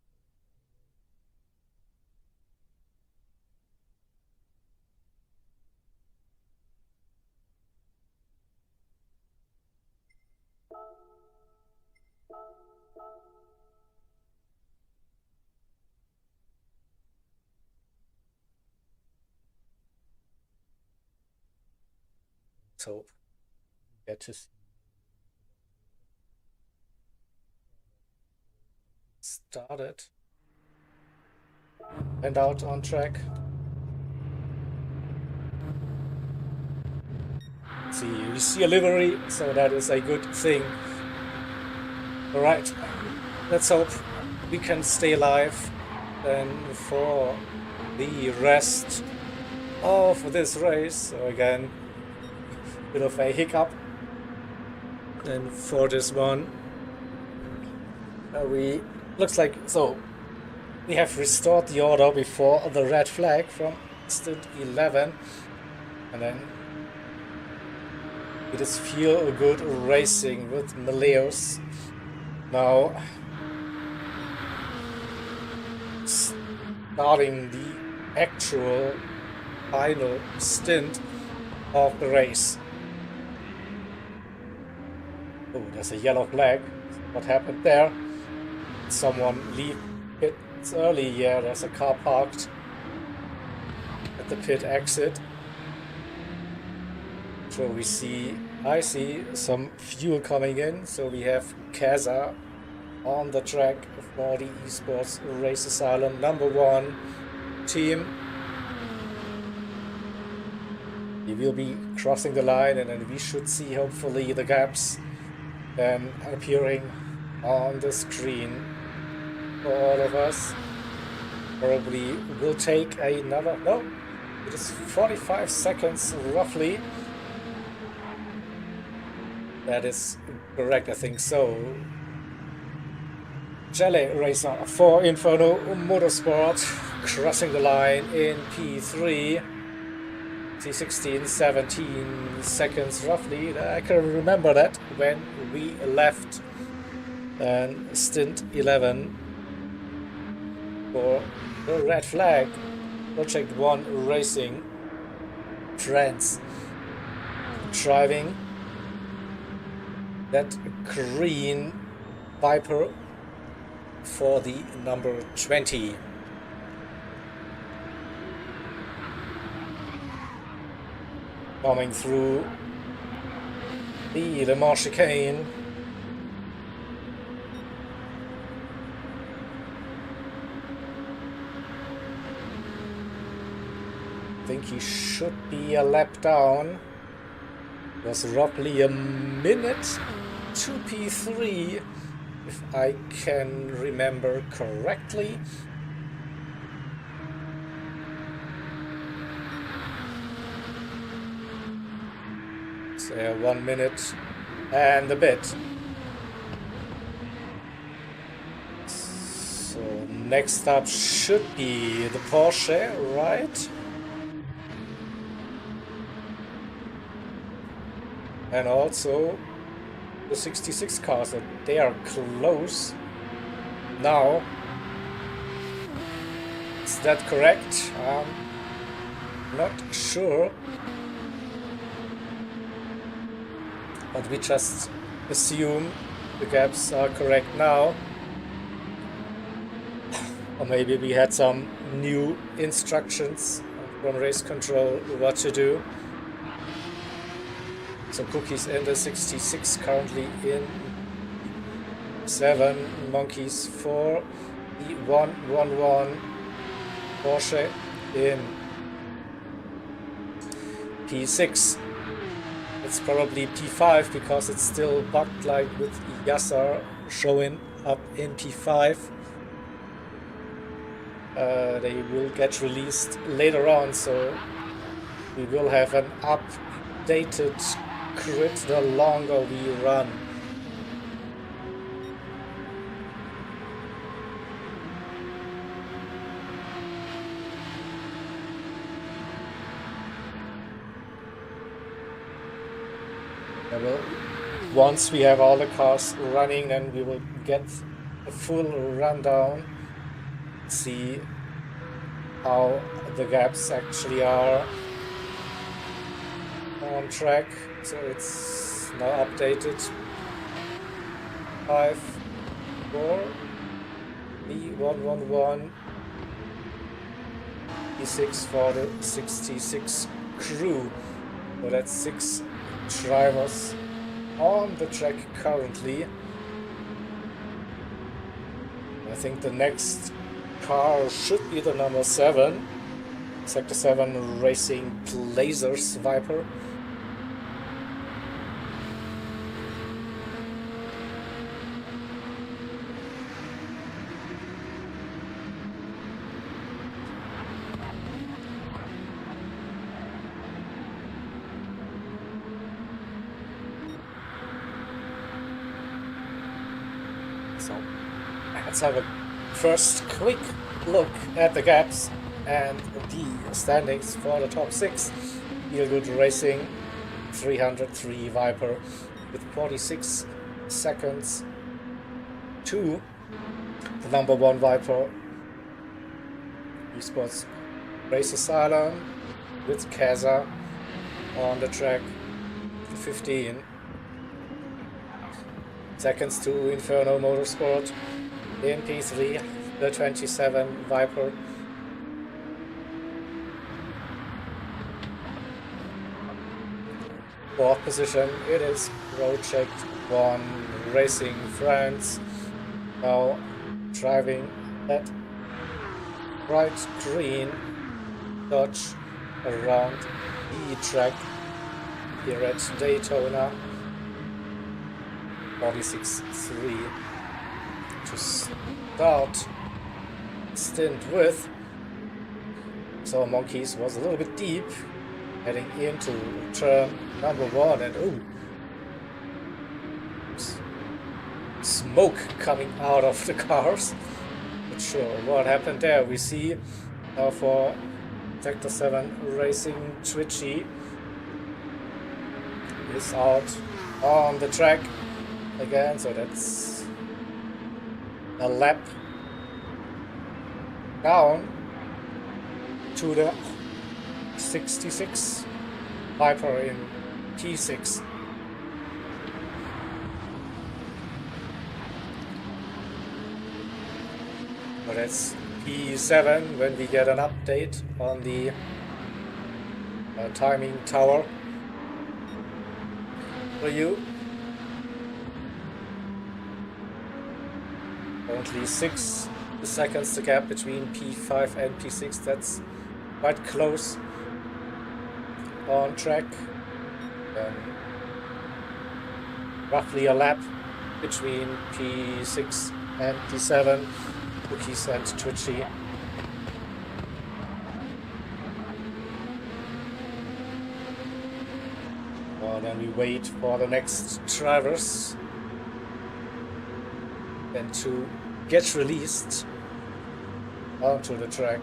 Let's hope get to see. Started and out on track. See, we see a livery, so that is a good thing. All right, let's hope we can stay alive then for the rest of this race. So again, bit of a hiccup. And for this one, we looks like so we have restored the order before the red flag from stint 11, and then it is feel good racing with Meleos. Now starting the actual final stint of the race. Oh, there's a yellow flag. What happened there? Someone leave pit early. Yeah, there's a car parked at the pit exit. So I see some fuel coming in. So we have Kaza on the track for the esports race asylum #1 team. He will be crossing the line, and then we should see hopefully the gaps then appearing on the screen for all of us. Probably will take another, no, it is 45 seconds roughly. That is correct, I think so. Jelly Racer for Inferno Motorsport crossing the line in P3. 16, 17 seconds roughly. I can remember that when we left stint 11 for the red flag. Project 1 Racing France driving that green Viper for the number 20. Coming through the Le Mans chicane. I think he should be a lap down. It was roughly a minute to P3, if I can remember correctly. So 1 minute and a bit. So next up should be the Porsche, right? And also the 66 cars, so they are close now. Is that correct? Not sure, but we just assume the gaps are correct now. Or maybe we had some new instructions from race control what to do. So Cookies in the 66, currently in 7, Monkeys 4, E111, Porsche in P6. It's probably P5 because it's still bugged, like with Yasser showing up in P5. They will get released later on, so we will have an updated grid the longer we run. Once we have all the cars running, then we will get a full rundown, see how the gaps actually are on track. So it's now updated. 5, 4, E111, E6 for the 66 crew. So that's 6 drivers on the track currently. I think the next car should be the number 7, Sector 7 Racing Blazers Viper. So let's have a first quick look at the gaps and the standings for the top 6. Feel Good Racing 303 Viper with 46 seconds to the number 1 Viper. Esports Race Asylum with Kaza on the track 15 seconds to Inferno Motorsport in P3, the 27 Viper. Fourth position, it is Project 1 Racing France, now driving that bright green Dodge around the track here at Daytona. 46.3 to start stint with. So Monkeys was a little bit deep heading into turn number 1, and smoke coming out of the cars. Not sure what happened there. We see now for Sector 7 Racing Twitchy is out on the track again, so that's a lap down to the 66 Viper in P6. But that's P7 when we get an update on the timing tower for you. Currently 6 seconds the gap between P5 and P6. That's quite close on track. Roughly a lap between P6 and P7. Cookies and Twitchy. For And then we wait for the next drivers and to get released onto the track.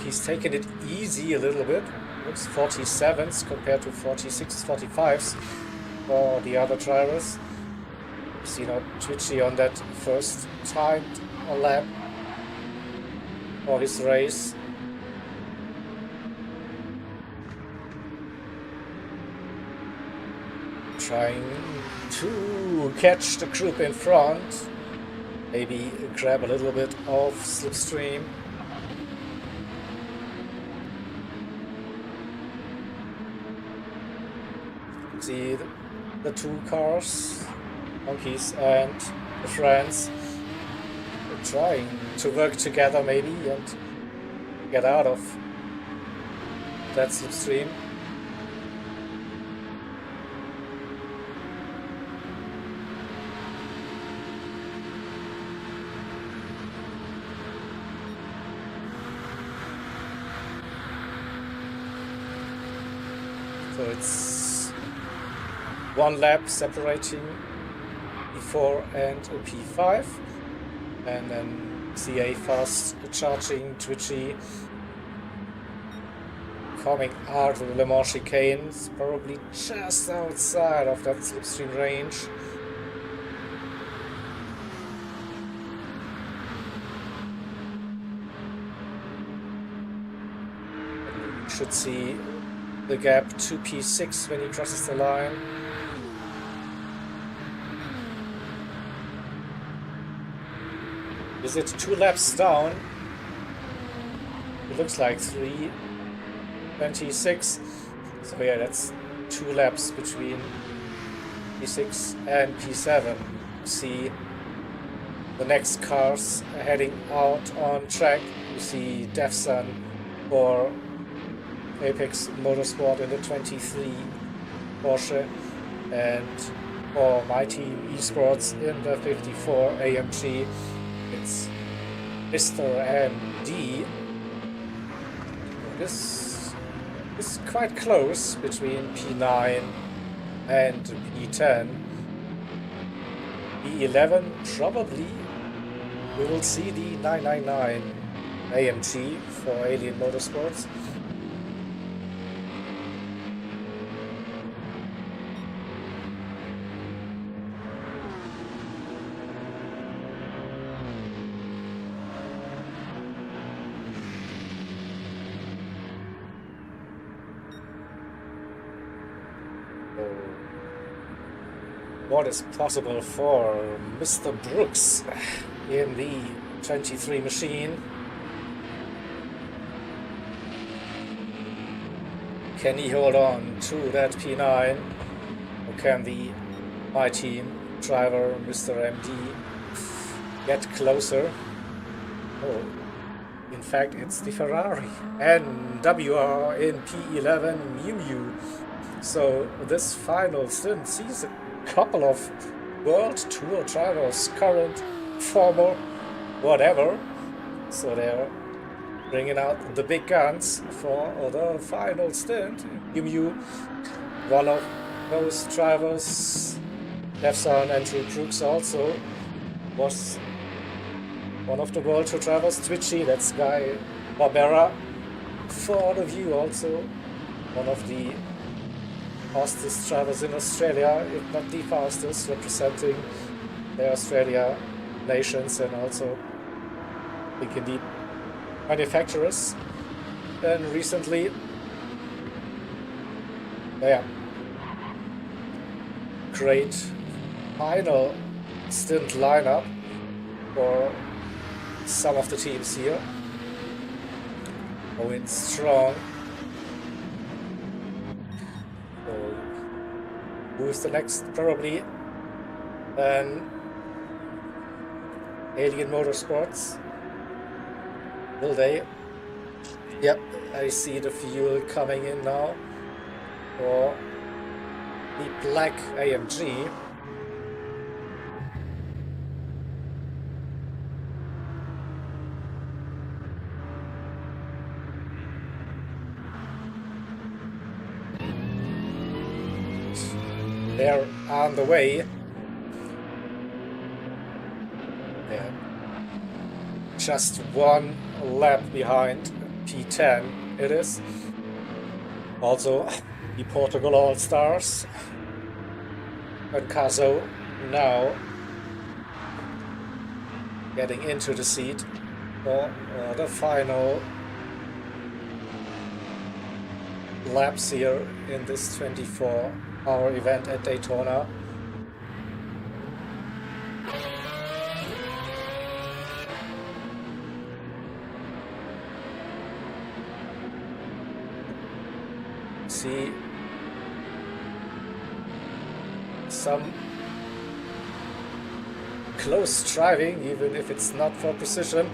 He's taken it easy a little bit. Looks 47s compared to 46s, 45s for the other drivers. You see now Twitchy on that first timed lap for his race. Trying to catch the group in front. Maybe grab a little bit of slipstream. See the two cars, Monkeys and the friends, trying to work together maybe and get out of that slipstream. So it's one lap separating P4 and P5, and then CA fast charging Twitchy coming out of the Le Mans chicanes, probably just outside of that slipstream range. You should see the gap to P6 when he crosses the line. Is it 2 laps down? It looks like 3:26. So yeah, that's 2 laps between P6 and P7. You see the next cars heading out on track. You see Defsun for Apex Motorsport in the 23 Porsche, and for my team Esports in the 54 AMG. It's Mr. MD. This is quite close between P9 and P10. P11 probably we will see the 999 AMG for Alien Motorsports. What is possible for Mr. Brooks in the 23 machine? Can he hold on to that P9, or can my team driver Mr. MD get closer? Oh, in fact it's the Ferrari and WR in P11 Mew Mew. So this final stint sees a couple of World Tour drivers, current, former, whatever. So they're bringing out the big guns for the final stint. Mew Mew, one of those drivers. Defsun Andrew Brooks also was one of the World Tour drivers. Twitchy, that's Guy Barbera for the View also, one of the fastest drivers in Australia, if not the fastest, representing the Australia nations and also big indeed manufacturers. And recently, yeah, great final stint lineup for some of the teams here. Going strong. Who's the next? Probably Alien Motorsports. Will they? Yep, I see the fuel coming in now for the black AMG. They're on the way. They're just one lap behind P10 it is. Also the Portugal All-Stars and Caso now getting into the seat for the final laps here in this 24-hour event at Daytona. See some close driving, even if it's not for precision.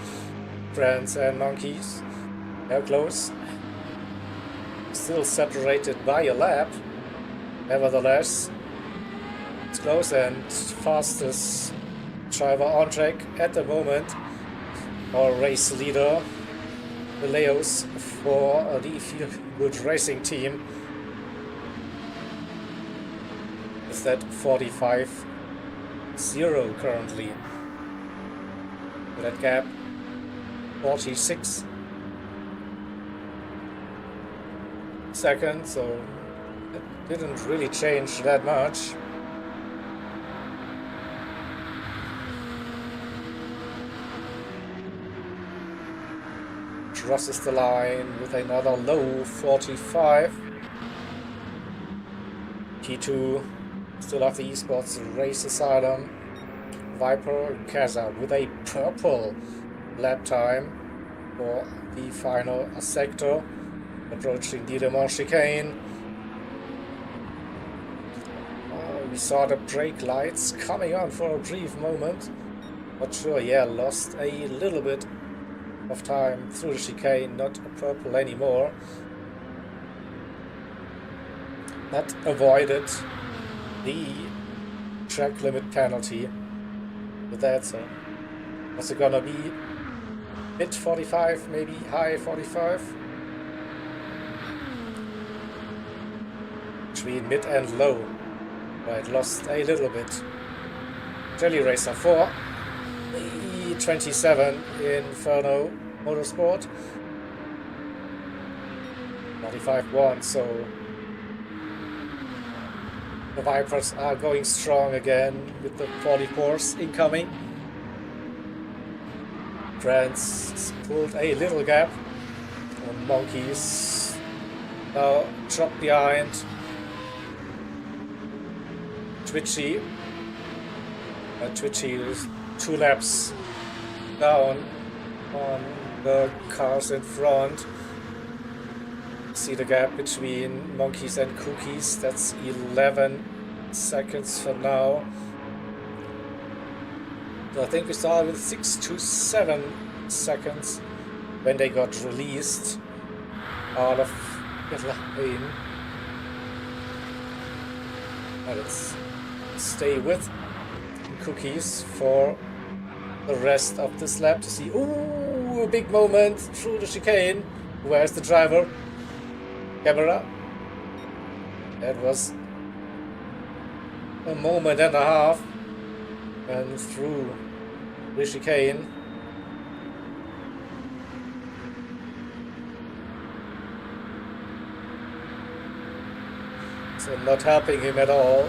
Friends and monkeys, they're close. Still separated by a lap. Nevertheless, it's close, and fastest driver on track at the moment, our race leader, the Leos for the Feel Good Racing team, is at 45.0 currently. That gap 46 seconds, so it didn't really change that much. Crosses the line with another low 45. P2 still have the esports race asylum. Viper Casa with a purple lap time for the final sector, approaching the Le Mans chicane. We saw the brake lights coming on for a brief moment. Not sure, yeah, lost a little bit of time through the chicane, not purple anymore. That avoided the track limit penalty with that, so what's it gonna be? Mid 45, maybe high 45? Between mid and low. Right, lost a little bit. Jelly Racer 4. E27 Inferno Motorsport. 45.1, so the Vipers are going strong again with the 44s incoming. France pulled a little gap. And Monkeys now dropped behind. Twitchy. Twitchy is 2 laps down on the cars in front. See the gap between Monkeys and Cookies, that's 11 seconds for now. So I think we saw with 6 to 7 seconds when they got released out of the lane. Let's stay with Cookies for the rest of this lap to see. Ooh, a big moment through the chicane. Where's the driver? Camera. That was a moment and a half, and through the chicane. So not helping him at all.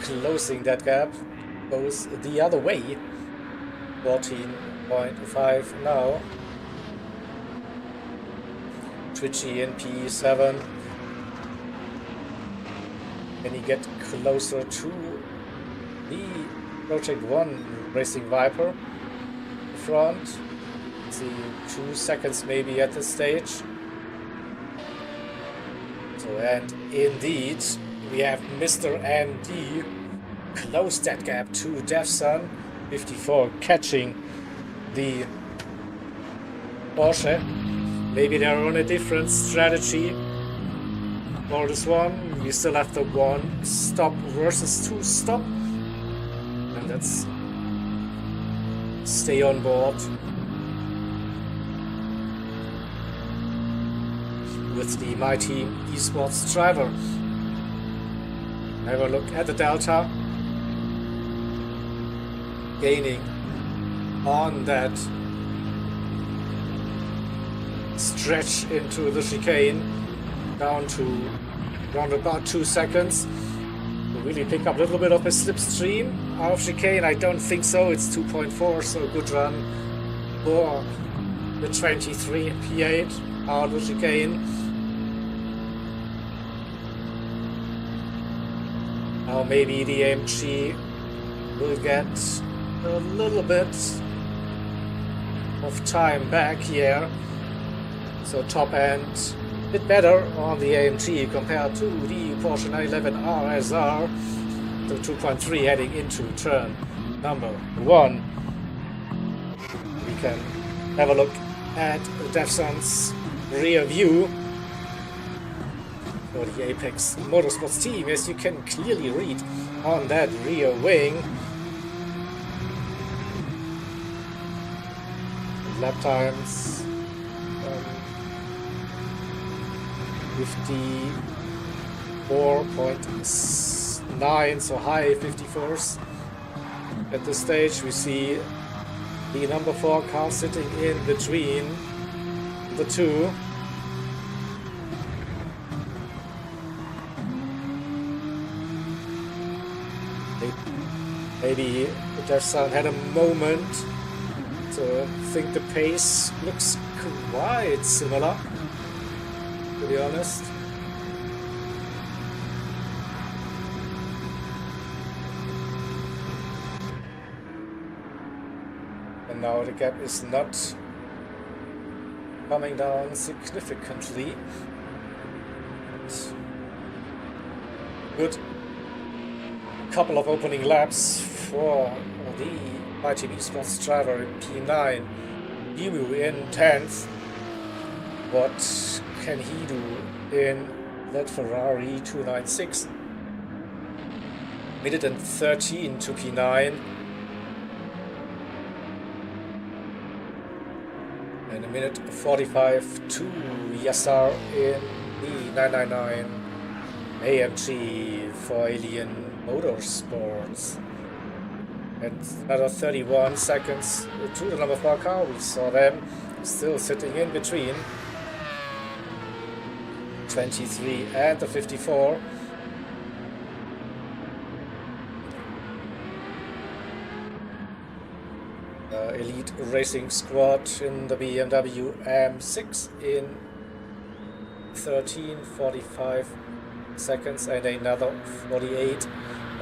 Closing that gap goes the other way. 14.5 now. Twitchy in P7. Can he get closer to the Project 1 Racing Viper front? Let's see, 2 seconds maybe at this stage. So, and indeed, we have Mr. MD close that gap to Devson 54, catching the Porsche. Maybe they're on a different strategy for this one. You still have the 1 stop versus 2 stop, and let's stay on board with the My Team Esports driver. Have a look at the Delta, gaining on that stretch into the chicane, down to around about 2 seconds. To really pick up a little bit of a slipstream out of chicane. I don't think so. It's 2.4, so good run for the 23 P8 out of the chicane. Now maybe the AMG will get a little bit of time back here. So top end a bit better on the AMG compared to the Porsche 911 RSR. So 2.3 heading into turn number 1. We can have a look at Devson's rear view for the Apex Motorsports team, as you can clearly read on that rear wing. Lap times 54.9, so high 54s. At this stage we see the number 4 car sitting in between the two. Maybe Devson had a moment to think the pace looks quite similar, to be honest. And now the gap is not coming down significantly. Good couple of opening laps for the My Team Esports driver in P9. Dimu in 10th. What can he do in that Ferrari 296? Minute and 13 to P9. And a minute 45 to Yassar in the 999 AMG for Alien Motorsports. And another 31 seconds to the number 4 car. We saw them still sitting in between 23 and the 54. Elite Racing Squad in the BMW M6 in 13:45 seconds, and another 48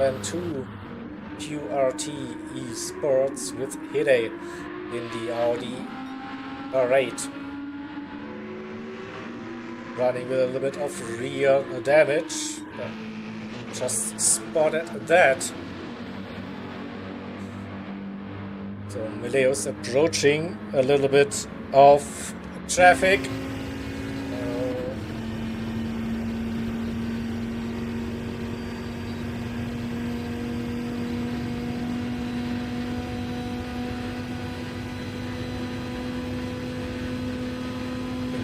and 2 QRT Esports with Hide in the Audi R8. Running with a little bit of rear damage. Just spotted that. So Mileo's approaching a little bit of traffic.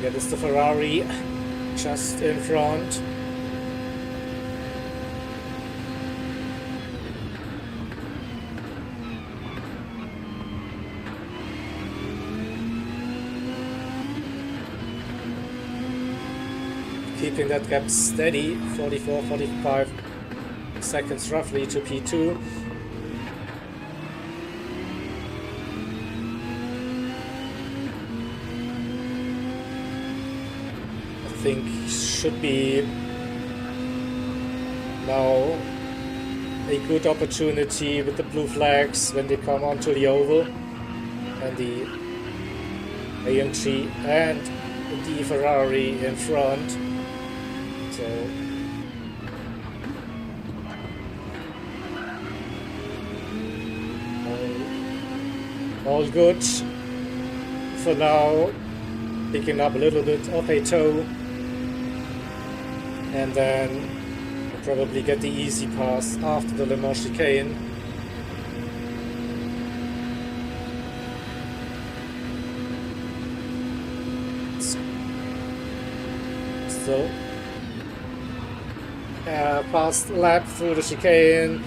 That is the Ferrari just in front. Keeping that gap steady, 44-45 seconds roughly to P2. I think should be now a good opportunity with the blue flags when they come onto the oval, and the AMG and the Ferrari in front. So all good for now. Picking up a little bit of a toe, and then Probably get the easy pass after the Le Mans chicane. Still fast lap through the chicane.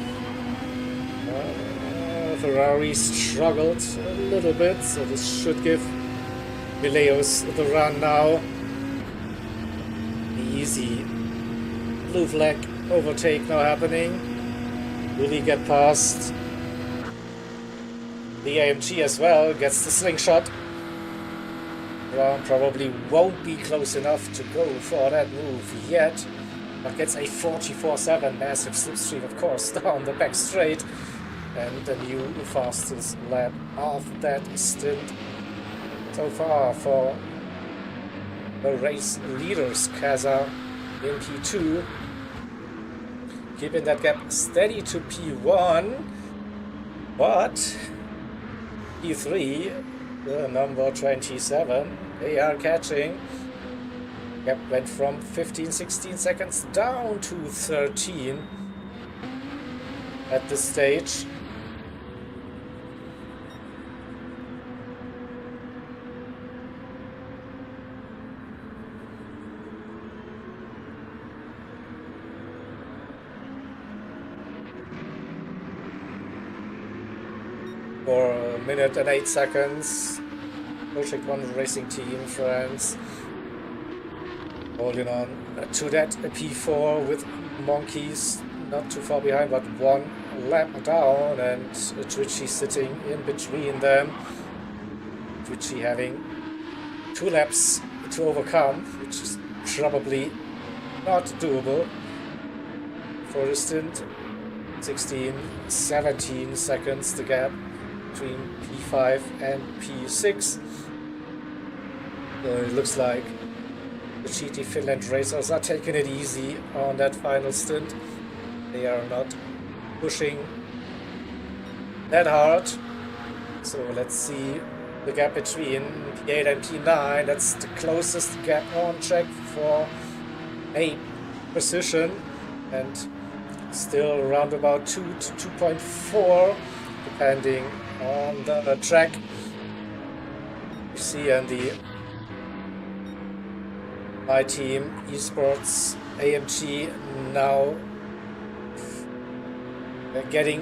Ferrari struggled a little bit, so this should give Vileos the run now. The easy blue flag overtake now happening. Will he get past the AMG as well? Gets the slingshot. Brown probably won't be close enough to go for that move yet, but gets a 44.7 massive slipstream, of course, down the back straight. And the new fastest lap of that stint so far for the race leaders, Kaza in P2. Keeping that gap steady to P1, but P3, the number 27, they are catching. Gap went from 15-16 seconds down to 13 at this stage. For a minute and 8 seconds, Project One Racing Team friends holding on to that P4 with Monkeys not too far behind, but one lap down, and Twitchy sitting in between them. Twitchy having 2 laps to overcome, which is probably not doable for a stint. 16-17 seconds the gap between P5 and P6. So it looks like the GT Finland racers are taking it easy on that final stint. They are not pushing that hard. So let's see the gap between P8 and P9. That's the closest gap on track for a position, and still around about 2 to 2.4 depending on the track. You see on the My Team Esports AMG now getting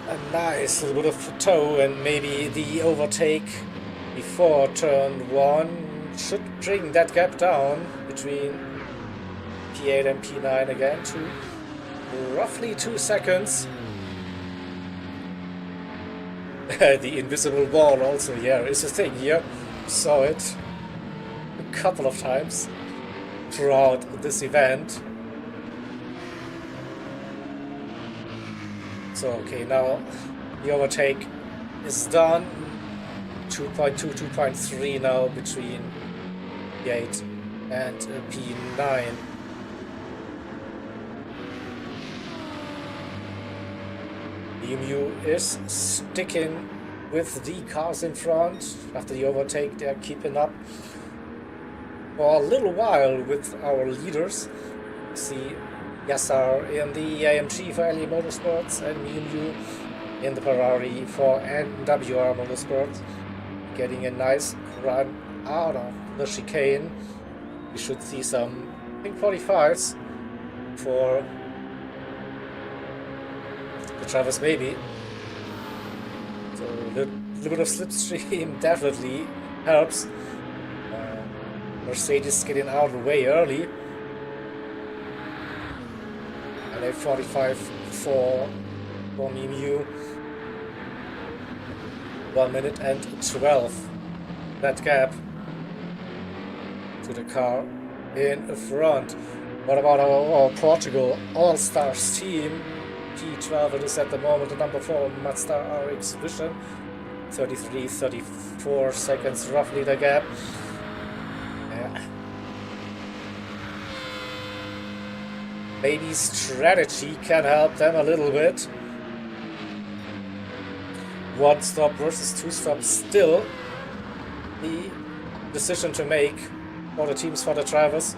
a nice little bit of toe, and maybe the overtake before turn 1 should bring that gap down between P8 and P9 again to roughly 2 seconds. The invisible wall also here is a thing here. Saw it a couple of times throughout this event. So okay, now the overtake is done. 2.2, 2.3 now between P8 and P9. EMU is sticking with the cars in front. After the overtake, they're keeping up for a little while with our leaders. See Yassar in the AMG for LE Motorsports and EMU in the Ferrari for NWR Motorsports. Getting a nice run out of the chicane. We should see some pink 45s for Travis maybe. So a little bit of slipstream definitely helps. Mercedes getting out of the way early. And a 45 for EMU. 1 minute and 12. That gap to the car in front. What about our Portugal All-Stars team? P12 it is at the moment, the number 4 Mazda RX Vision. 33-34 seconds roughly the gap. Maybe strategy can help them a little bit. 1 stop versus 2 stops, still the decision to make for the teams, for the drivers,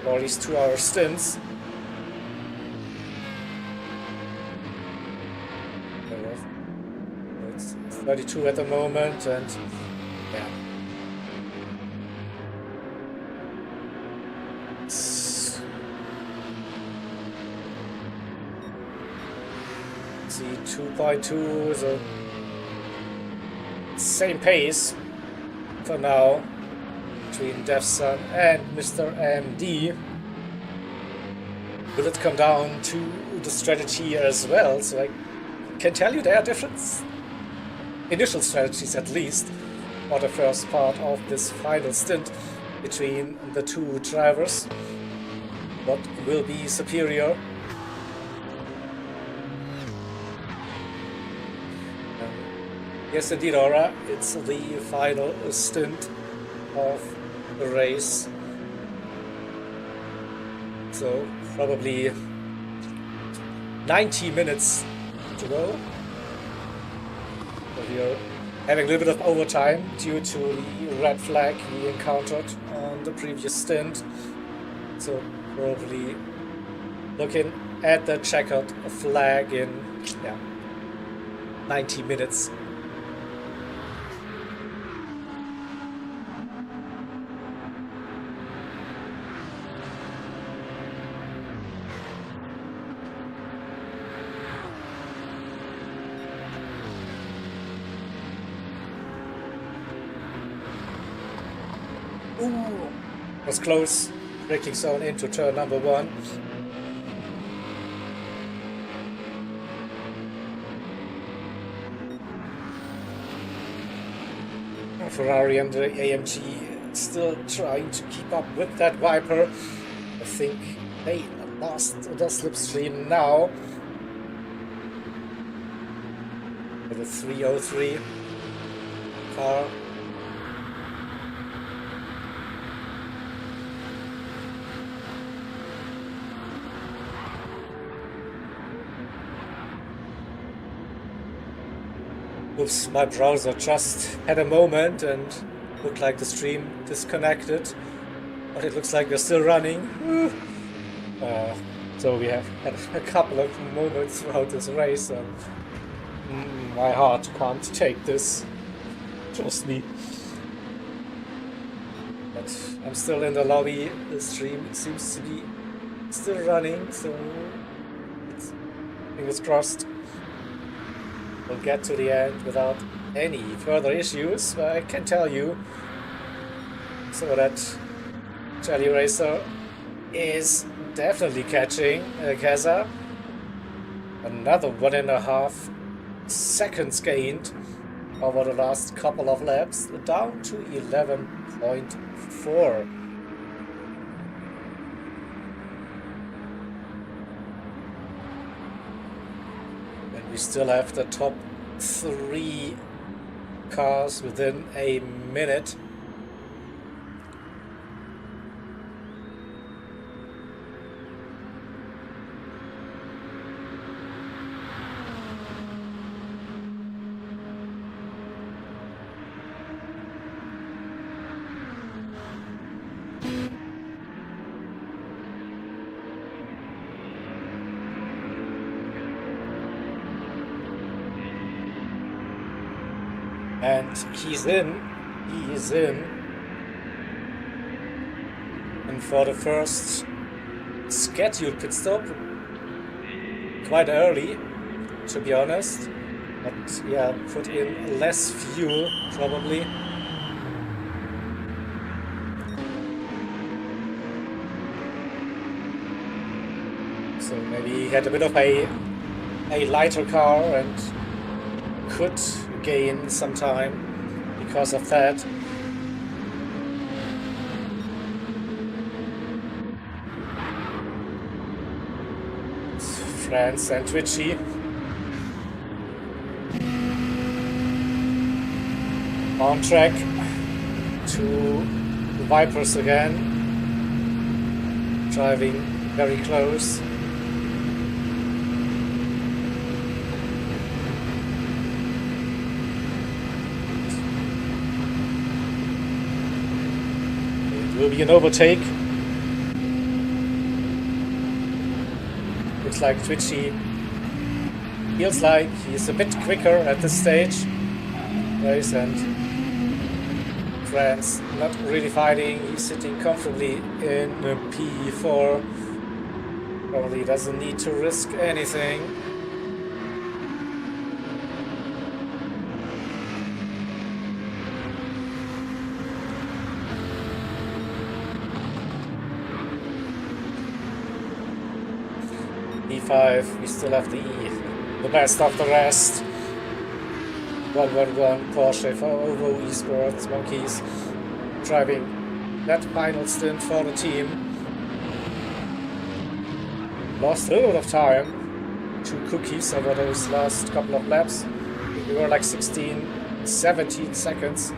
for these 2-hour stints. 32 at the moment, and yeah. See 2.2, so same pace for now between DevSun and Mr. MD. Will it come down to the strategy as well? So I can tell you there are different initial strategies, at least, for the first part of this final stint between the two drivers. What will be superior? Yes, indeed, Aura, it's the final stint of the race. So probably 90 minutes to go. So we are having a little bit of overtime due to the red flag we encountered on the previous stint. So probably looking at the checkered flag in 90 minutes. Ooh, was close. Braking zone into turn number 1. Ferrari and the AMG still trying to keep up with that Viper. I think they lost the slipstream now. With a 303 car. Oops, my browser just had a moment and looked like the stream disconnected, but it looks like we're still running. So we have had a couple of moments throughout this race, and my heart can't take this, trust me. But I'm still in the lobby. The stream seems to be still running, so fingers crossed. We'll get to the end without any further issues, but I can tell you so that Jelly Racer is definitely catching Gaza. Another 1.5 seconds gained over the last couple of laps, down to 11.4. We still have the top 3 cars within a minute. And he's in. And for the first scheduled pit stop, quite early, to be honest. But yeah, put in less fuel, probably. So maybe he had a bit of a lighter car and could gain some time because of that. It's France and Twitchy. On track to the Vipers again. Driving very close. Will be an overtake. Looks like Twitchy feels like he's a bit quicker at this stage. race, and France not really fighting. He's sitting comfortably in P4. Probably doesn't need to risk anything. E5, we still have the best of the rest. 111 Porsche for OVO Esports Monkeys driving that final stint for the team. Lost a lot of time to cookies over those last couple of laps. We were like 17 seconds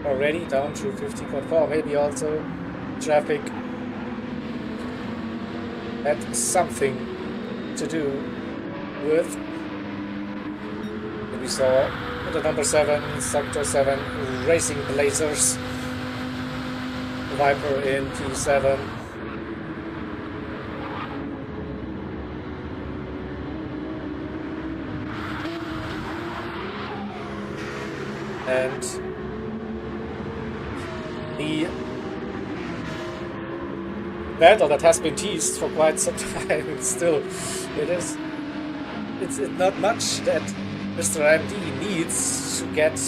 already, down to 50.4. Maybe also traffic had something to do with. We saw the number 7, Sector 7 Racing Blazers, Viper in P7. And the battle that has been teased for quite some time, still, it's not much that Mr. MD needs to get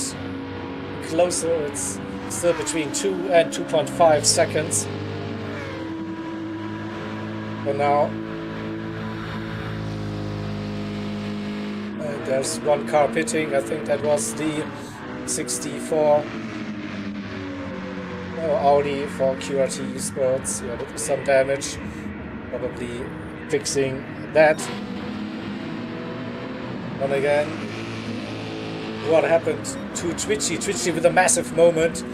closer. It's still between 2 and 2.5 seconds for now. There's one car pitting. I think that was the 64 Audi for QRT Esports. Yeah, with some damage. Probably fixing that. And again, what happened to Twitchy? Twitchy with a massive moment.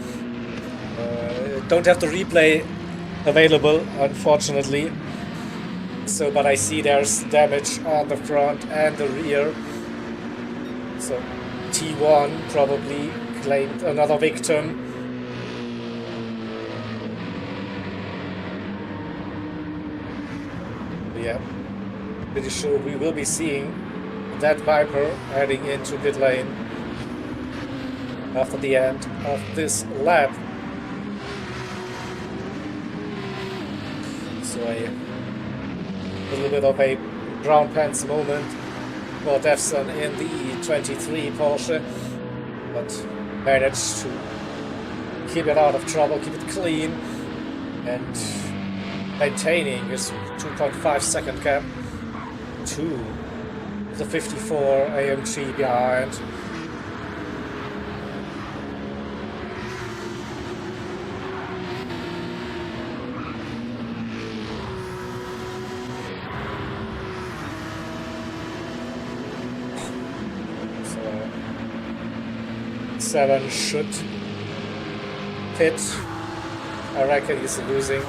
Don't have the replay available, unfortunately. So, but I see there's damage on the front and the rear. So T1 probably claimed another victim. Yeah, pretty sure we will be seeing that Viper heading into pit lane after the end of this lap. So a little bit of a brown pants moment for Defson in the E23 Porsche, but managed to keep it out of trouble, keep it clean, and maintaining his 2.5 second gap to the 54 AMG behind. So 7 should pit. I reckon he's losing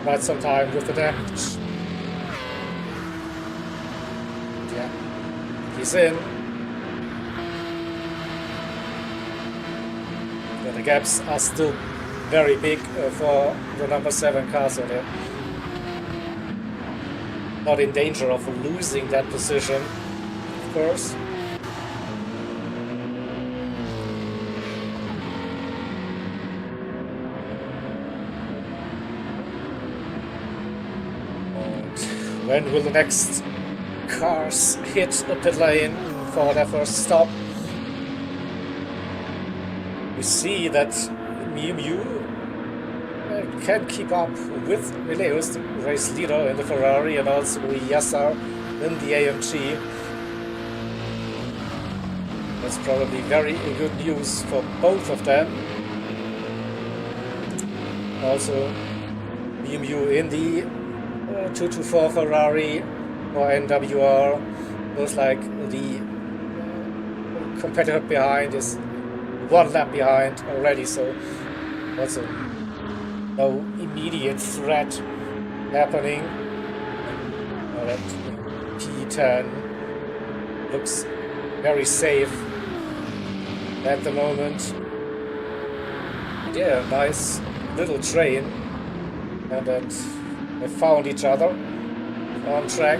quite some time with the damage. He's in. But the gaps are still very big for the number 7 car, so they're not in danger of losing that position, of course. And when will the next cars hit the pit lane for their first stop? We see that Miu Miu can keep up with Mileus, the race leader in the Ferrari, and also Yassar in the AMG. That's probably very good news for both of them. Also Miu Miu in the 224 Ferrari or NWR, looks like the competitor behind is 1 lap behind already, so also no immediate threat happening. That P10 looks very safe at the moment. Yeah, nice little train, and that they found each other on track.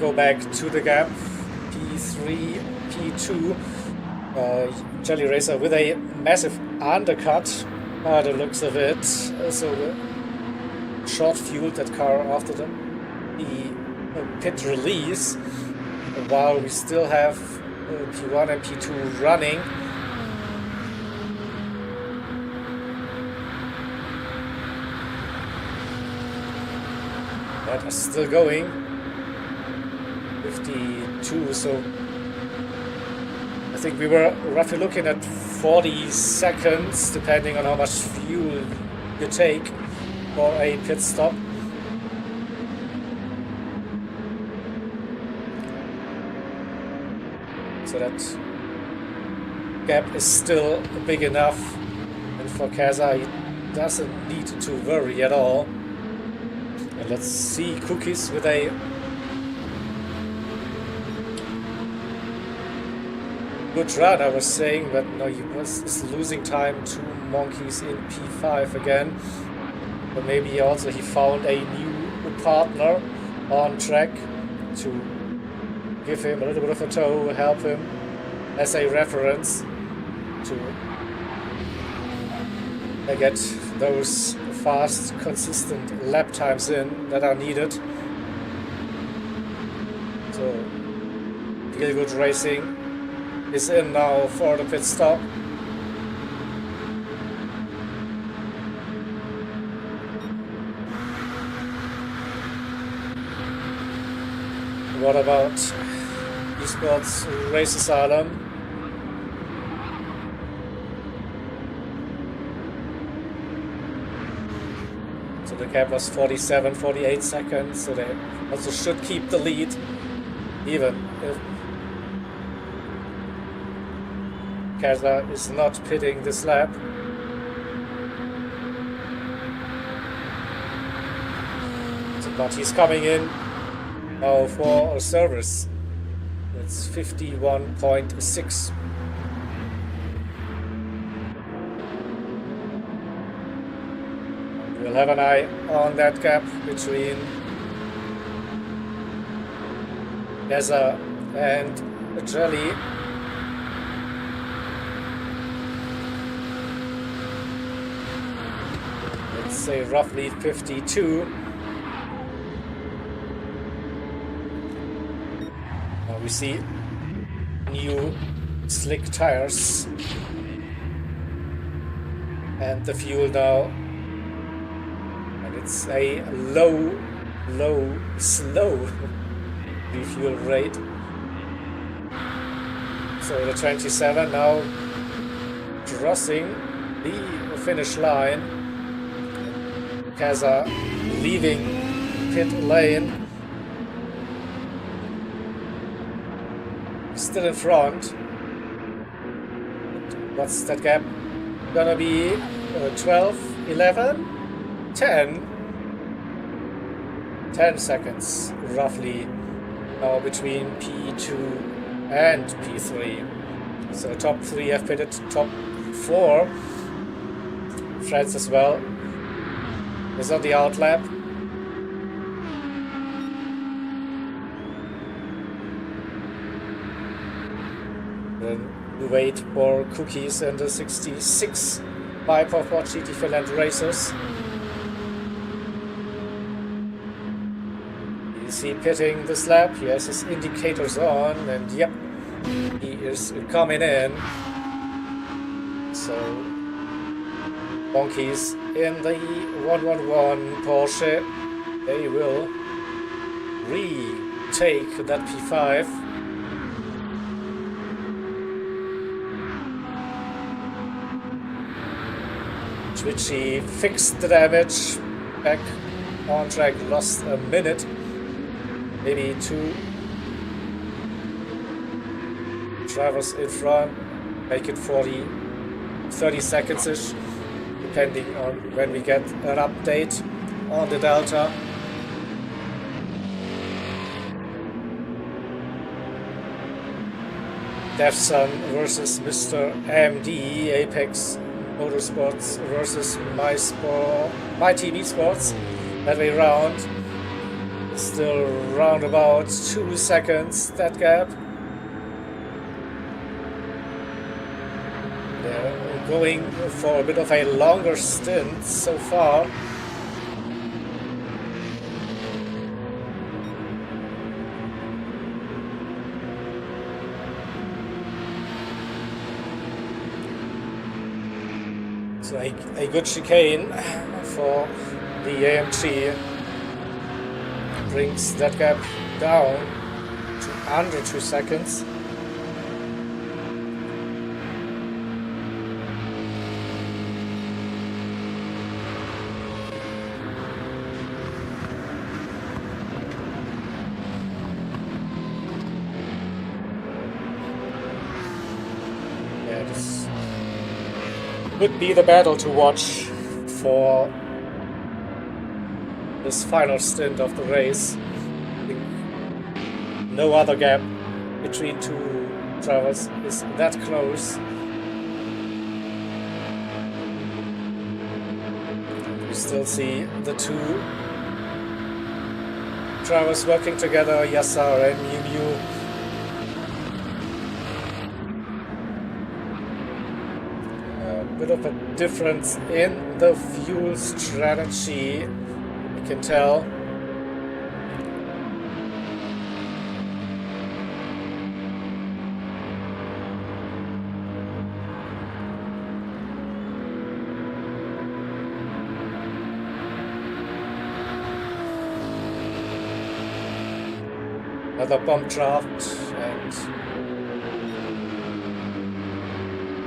go back to the gap. P3, P2. Jelly Racer with a massive undercut by the looks of it. So the short fueled that car after the pit release, while we still have P1 and P2 running. That is still going. 52, so I think we were roughly looking at 40 seconds, depending on how much fuel you take for a pit stop. So that gap is still big enough, and for Kaza he doesn't need to worry at all. And let's see Cookies with a good run, I was saying, but no, he was losing time to Monkeys in P5 again. But maybe he found a new partner on track to give him a little bit of a tow, help him as a reference to get those fast, consistent lap times in that are needed. So, Feel Good Racing is in now for the pit stop. What about Esports Race Asylum? So the gap was 47, 48 seconds, so they also should keep the lead, even if Kaza is not pitting this lap. So, but he's coming in now for a service. It's 51.6. We'll have an eye on that gap between Kaza and Jelly. Let's say roughly 52. Now we see new slick tires and the fuel now, and it's a low, slow refuel rate. So the 27 now crossing the finish line. Kaza leaving pit lane, still in front. What's that gap gonna be? 12, 11, 10? 10 seconds roughly now between P2 and P3. So top 3 have pitted, top 4 friends as well is on the outlap. Then we wait for Cookies and the 66 Piper for GT Finland Racers. Is he pitting this lap? He has his indicators on, and yep, he is coming in. So Monkeys in the 111 Porsche, they will retake that P5. Twitchy fixed the damage, back on track, lost a minute, maybe 2 drivers in front, make it 30 seconds-ish. Depending on when we get an update on the Delta. Defson versus Mr. MD, Apex Motorsports versus My TV Sports, that way round. Still round about 2 seconds, that gap. They're going for a bit of a longer stint so far. So a good chicane for the AMG brings that gap down to under 2 seconds. Yeah, this would be the battle to watch for this final stint of the race. I think no other gap between two drivers is that close. We still see the two drivers working together, Yassar and Miu Miu. A bit of a difference in the fuel strategy, you can tell. Another bump draft and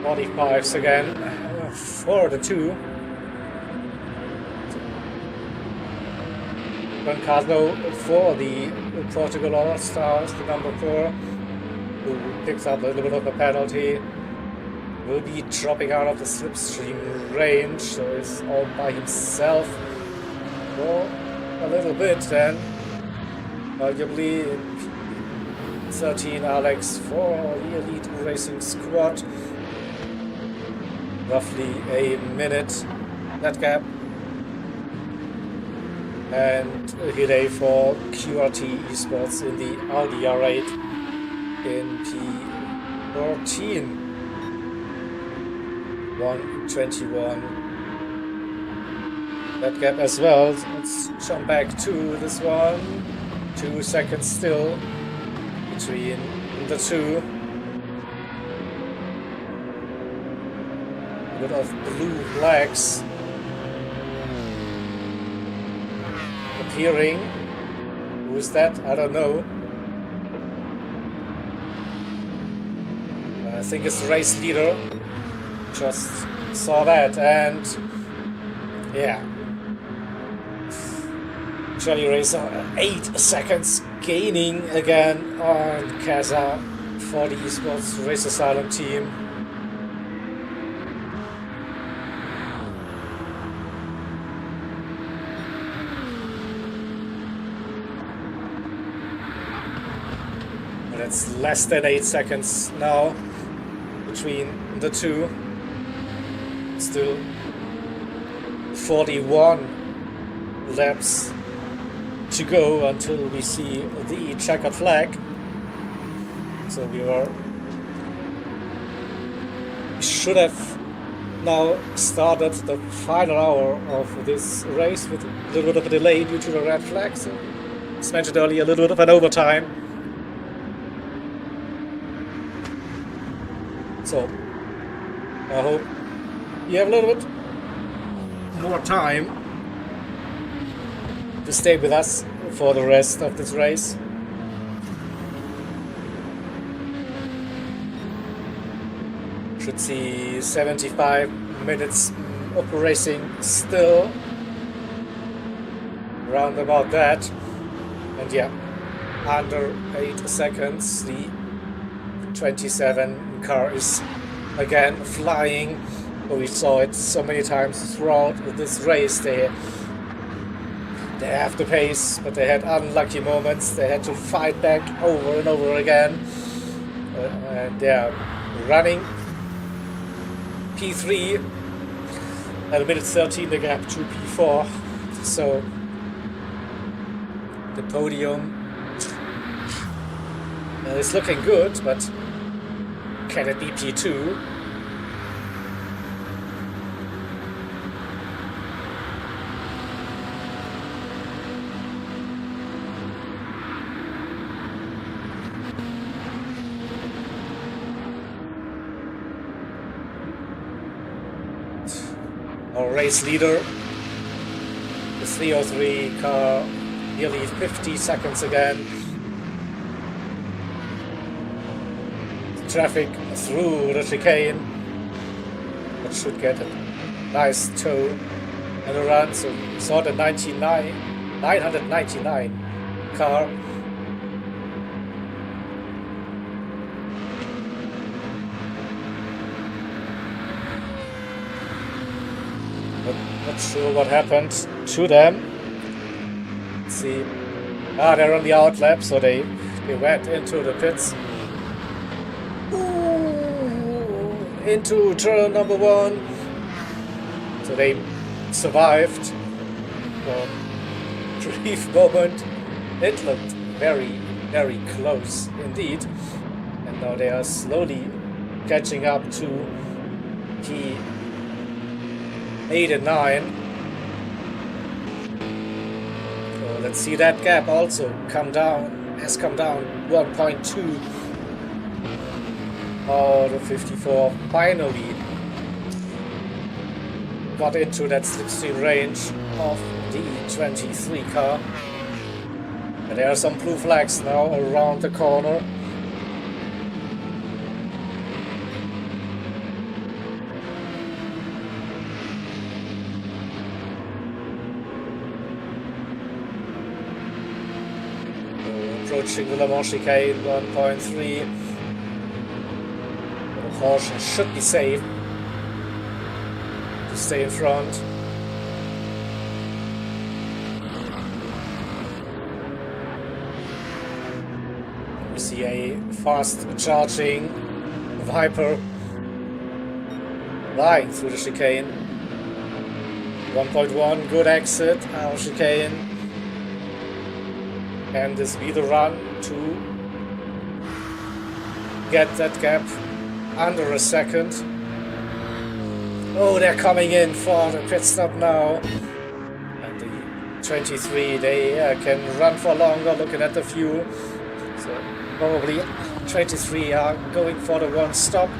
45s again for the two. Brancato for the Portugal All-Stars, the number 4, who picks up a little bit of a penalty, will be dropping out of the slipstream range, so is all by himself for a little bit then. Arguably 13 Alex for the Elite Racing Squad. Roughly a minute, that gap. And Hide for QRT Esports in the Audi R8 in P14. 1:21. That gap as well. Let's jump back to this one. 2 seconds still between the two. A bit of blue flags appearing. Who's that? I don't know. I think it's the race leader. Just saw that, and yeah. Johnny Racer 8 seconds gaining again on Casa for the Esports Race Asylum team. And it's less than 8 seconds now between the two. Still 41 laps to go until we see the checkered flag. So we should have now started the final hour of this race with a little bit of a delay due to the red flag. So, as mentioned earlier, a little bit of an overtime. So I hope you have a little bit more time to stay with us for the rest of this race. Should see 75 minutes of racing still, around about that. And yeah, under 8 seconds, the 27 car is again flying. We saw it so many times throughout this race. They have the pace, but they had unlucky moments. They had to fight back over and over again. And they're running P3 at a minute 13, the gap to P4. So the podium. It's looking good, but can it be P2? Our race leader, the 303 car, nearly 50 seconds again. Traffic through the chicane, but should get a nice tow and a run. So we saw the 999 car. Not sure what happened to them. Let's see. They're on the outlap, so they went into the pits. Into turn number 1. So they survived for a brief moment. It looked very, very close indeed. And now they are slowly catching up to P8 and 9. So let's see that gap also has come down 1.2. Oh, the 54 finally got into that slipstream range of the 23 car. And there are some blue flags now around the corner. Approaching the Le Mans chicane 1.3. Porsche should be safe to stay in front. We see a fast charging Viper lying through the chicane. 1.1, good exit out of chicane. Can this be the run to get that gap under a second? Oh, they're coming in for the pit stop now. And the 23, they can run for longer looking at the fuel. So probably 23 are going for the 1 stop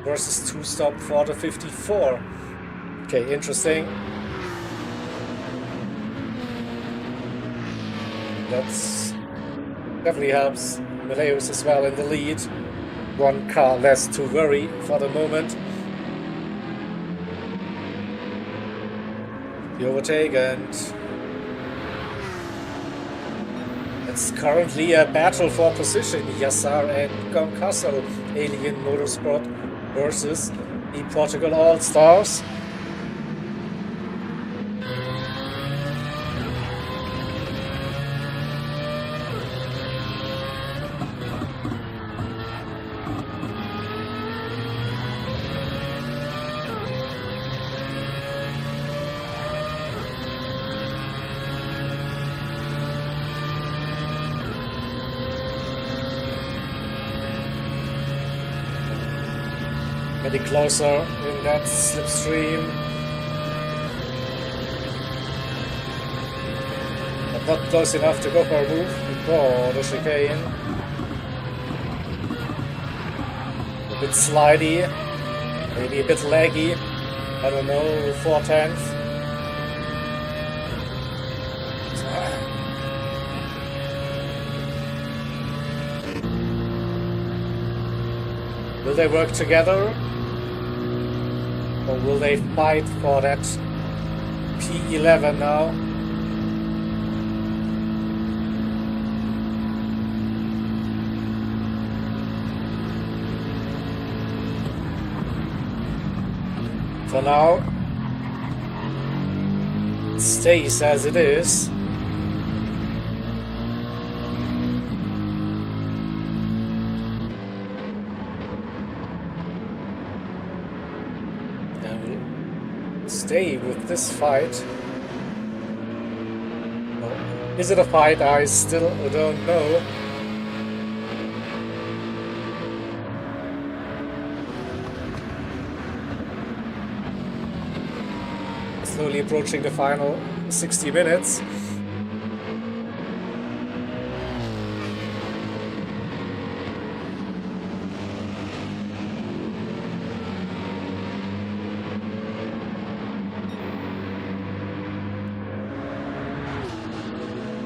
versus 2 stop for the 54. Okay, interesting. That's definitely helps Mateus as well in the lead. 1 car less to worry for the moment. The overtake, and it's currently a battle for position. Yassar and Goncasso, Alien Motorsport versus the Portugal All-Stars. Getting closer in that slipstream, but not close enough to go for a move before the chicane. A bit slidey, maybe a bit laggy, I don't know, 4/10. Will they work together? Or will they fight for that P11 now? For now, it stays as it is. Stay with this fight. Oh, Is it a fight? I still don't know. Slowly approaching the final 60 minutes.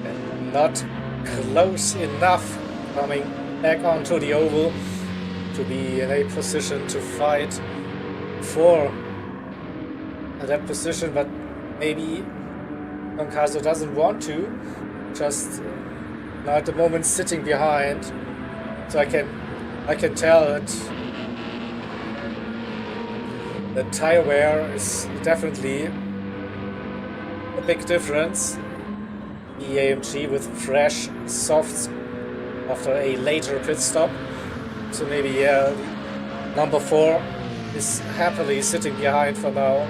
And not close enough coming back onto the oval to be in a position to fight for that position, but maybe Concaso doesn't want to, just now at the moment sitting behind, so I can tell that the tire wear is definitely a big difference. The AMG with fresh softs after a later pit stop, so maybe number 4 is happily sitting behind for now,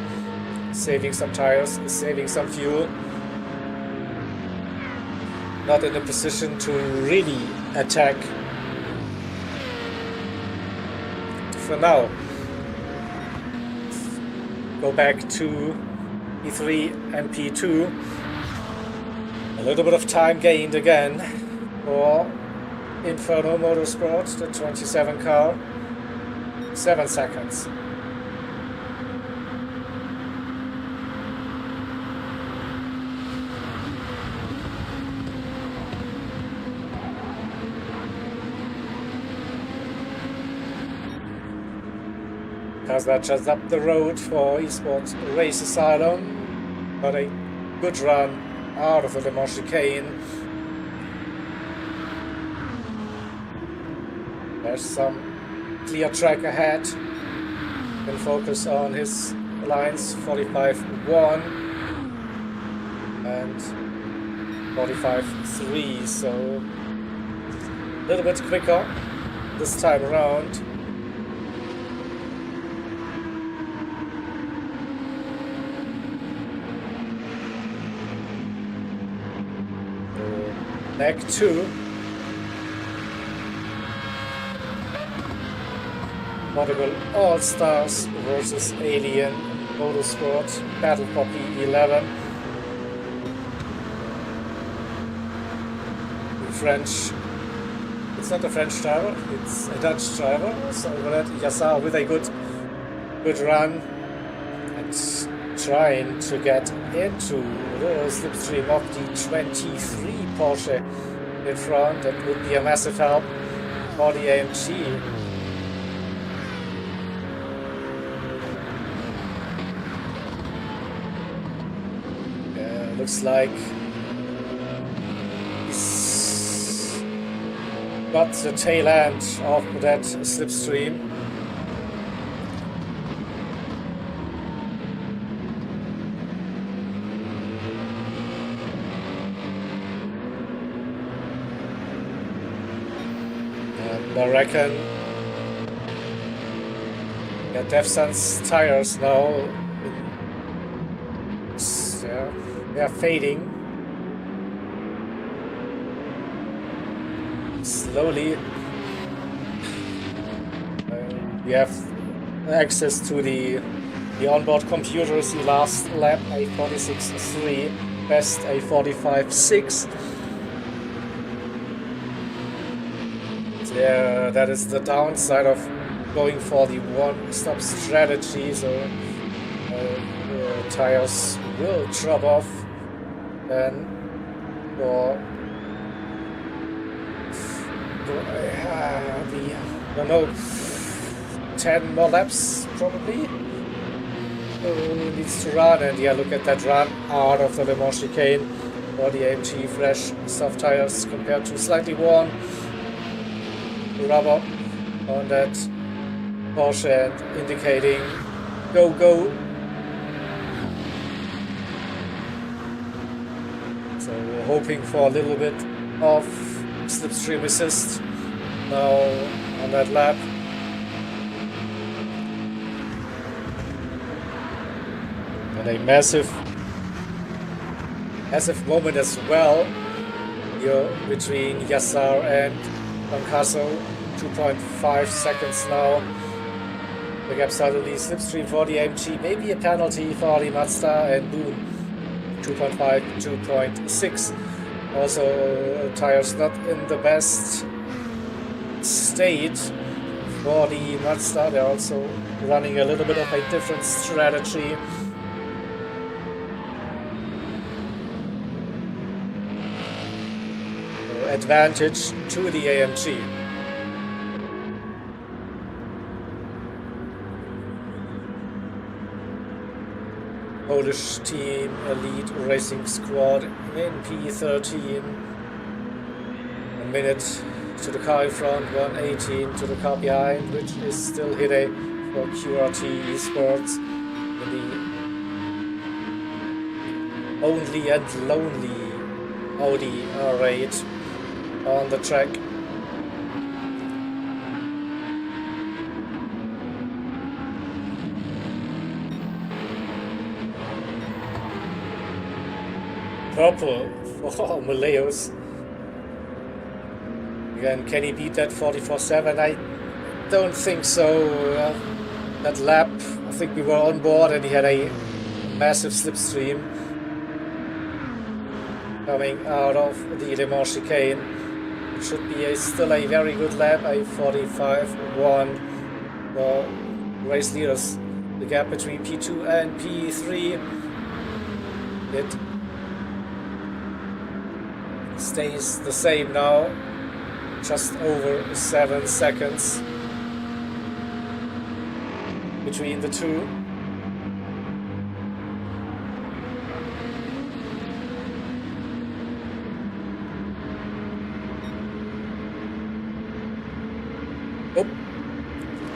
saving some tires, saving some fuel. Not in a position to really attack for now. Go back to P3 and P2. A little bit of time gained again for Inferno Motorsport, the 27 car. 7 seconds. Tesla just up the road for Esports Race Asylum. Got a good run out of the Le Mans chicane. There's some clear track ahead. Can focus on his lines 45.1 and 45.3, so a little bit quicker this time around. Leg 2. Portugal All-Stars versus Alien Motorsport Battle for P11. French. It's not a French driver, it's a Dutch driver. So that Yassar with a good run and trying to get into the slipstream of the 23 Porsche in front. That would be a massive help for the AMG. Looks like he's got the tail end of that slipstream. And I reckon Devsan's tires now. They are fading slowly. We have access to the onboard computers. The last lap a 46.3, best a 45.6. Yeah, that is the downside of going for the one-stop strategy. So tires will drop off. Then for I don't know, 10 more laps probably. Needs to run, and yeah, look at that run out of the Le Mans chicane for the AMG. Fresh soft tires compared to slightly worn rubber on that Porsche, and indicating go. So we're hoping for a little bit of slipstream assist now on that lap. And a massive moment as well Here between Yassar and Lancasso, 2.5 seconds now. The gap suddenly slipstream for the AMG, maybe a penalty for the Mazda, and boom, 2.5, 2.6. Also, tires not in the best state for the Mazda. They're also running a little bit of a different strategy. Advantage to the AMG. Polish team elite racing squad in P13. A minute to the car in front, 1:18 to the car behind, which is still hidden for QRT Esports in the only and lonely Audi R8 on the track. Purple for Maleus. Again, can he beat that 44.7? I don't think so. That lap, I think we were on board and he had a massive slipstream coming out of the Le Mans chicane. It should be still a very good lap, a 45.1 for race leaders. The gap between P2 and P3, it stays the same now, just over 7 seconds between the two. Oh,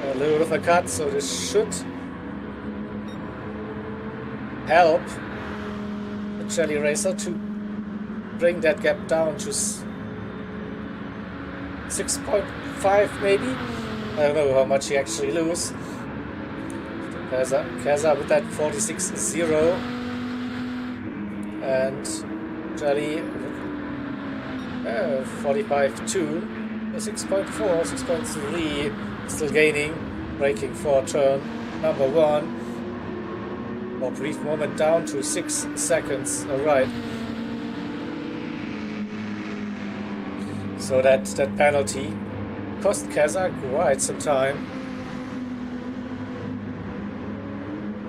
a little bit of a cut, so this should help the Jelly Racer to bring that gap down to 6.5 maybe. I don't know how much he actually lose. Keza with that 46.0 and Jelly 45.2, 6.4, 6.3, still gaining, braking for turn number 1. For a brief moment down to 6 seconds. Alright. So that penalty cost Keza quite some time.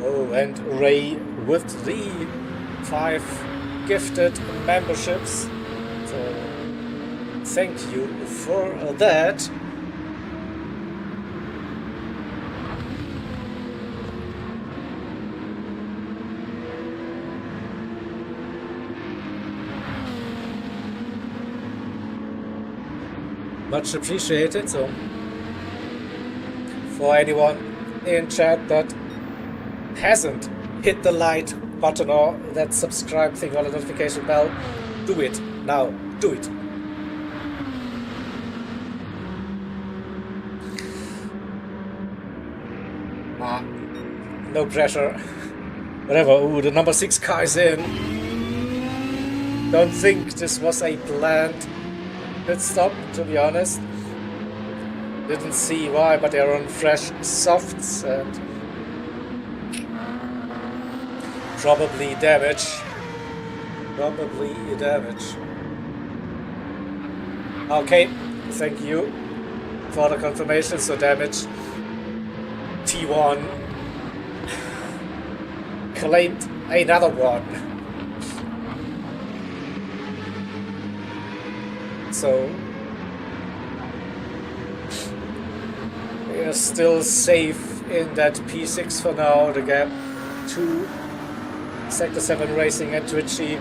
Oh, and Ray with the 5 gifted memberships. So thank you for that. Much appreciated. So for anyone in chat that hasn't hit the like button or that subscribe thing or the notification bell, do it now. Do it. No pressure. Whatever. Ooh, the number 6 car is in. Don't think this was a planned pit stop, to be honest. Didn't see why, but they're on fresh softs and probably damage. Okay, thank you for the confirmation. So damage. T1 claimed another one. So we are still safe in that P6 for now. The gap to Sector 7 Racing and Twitchy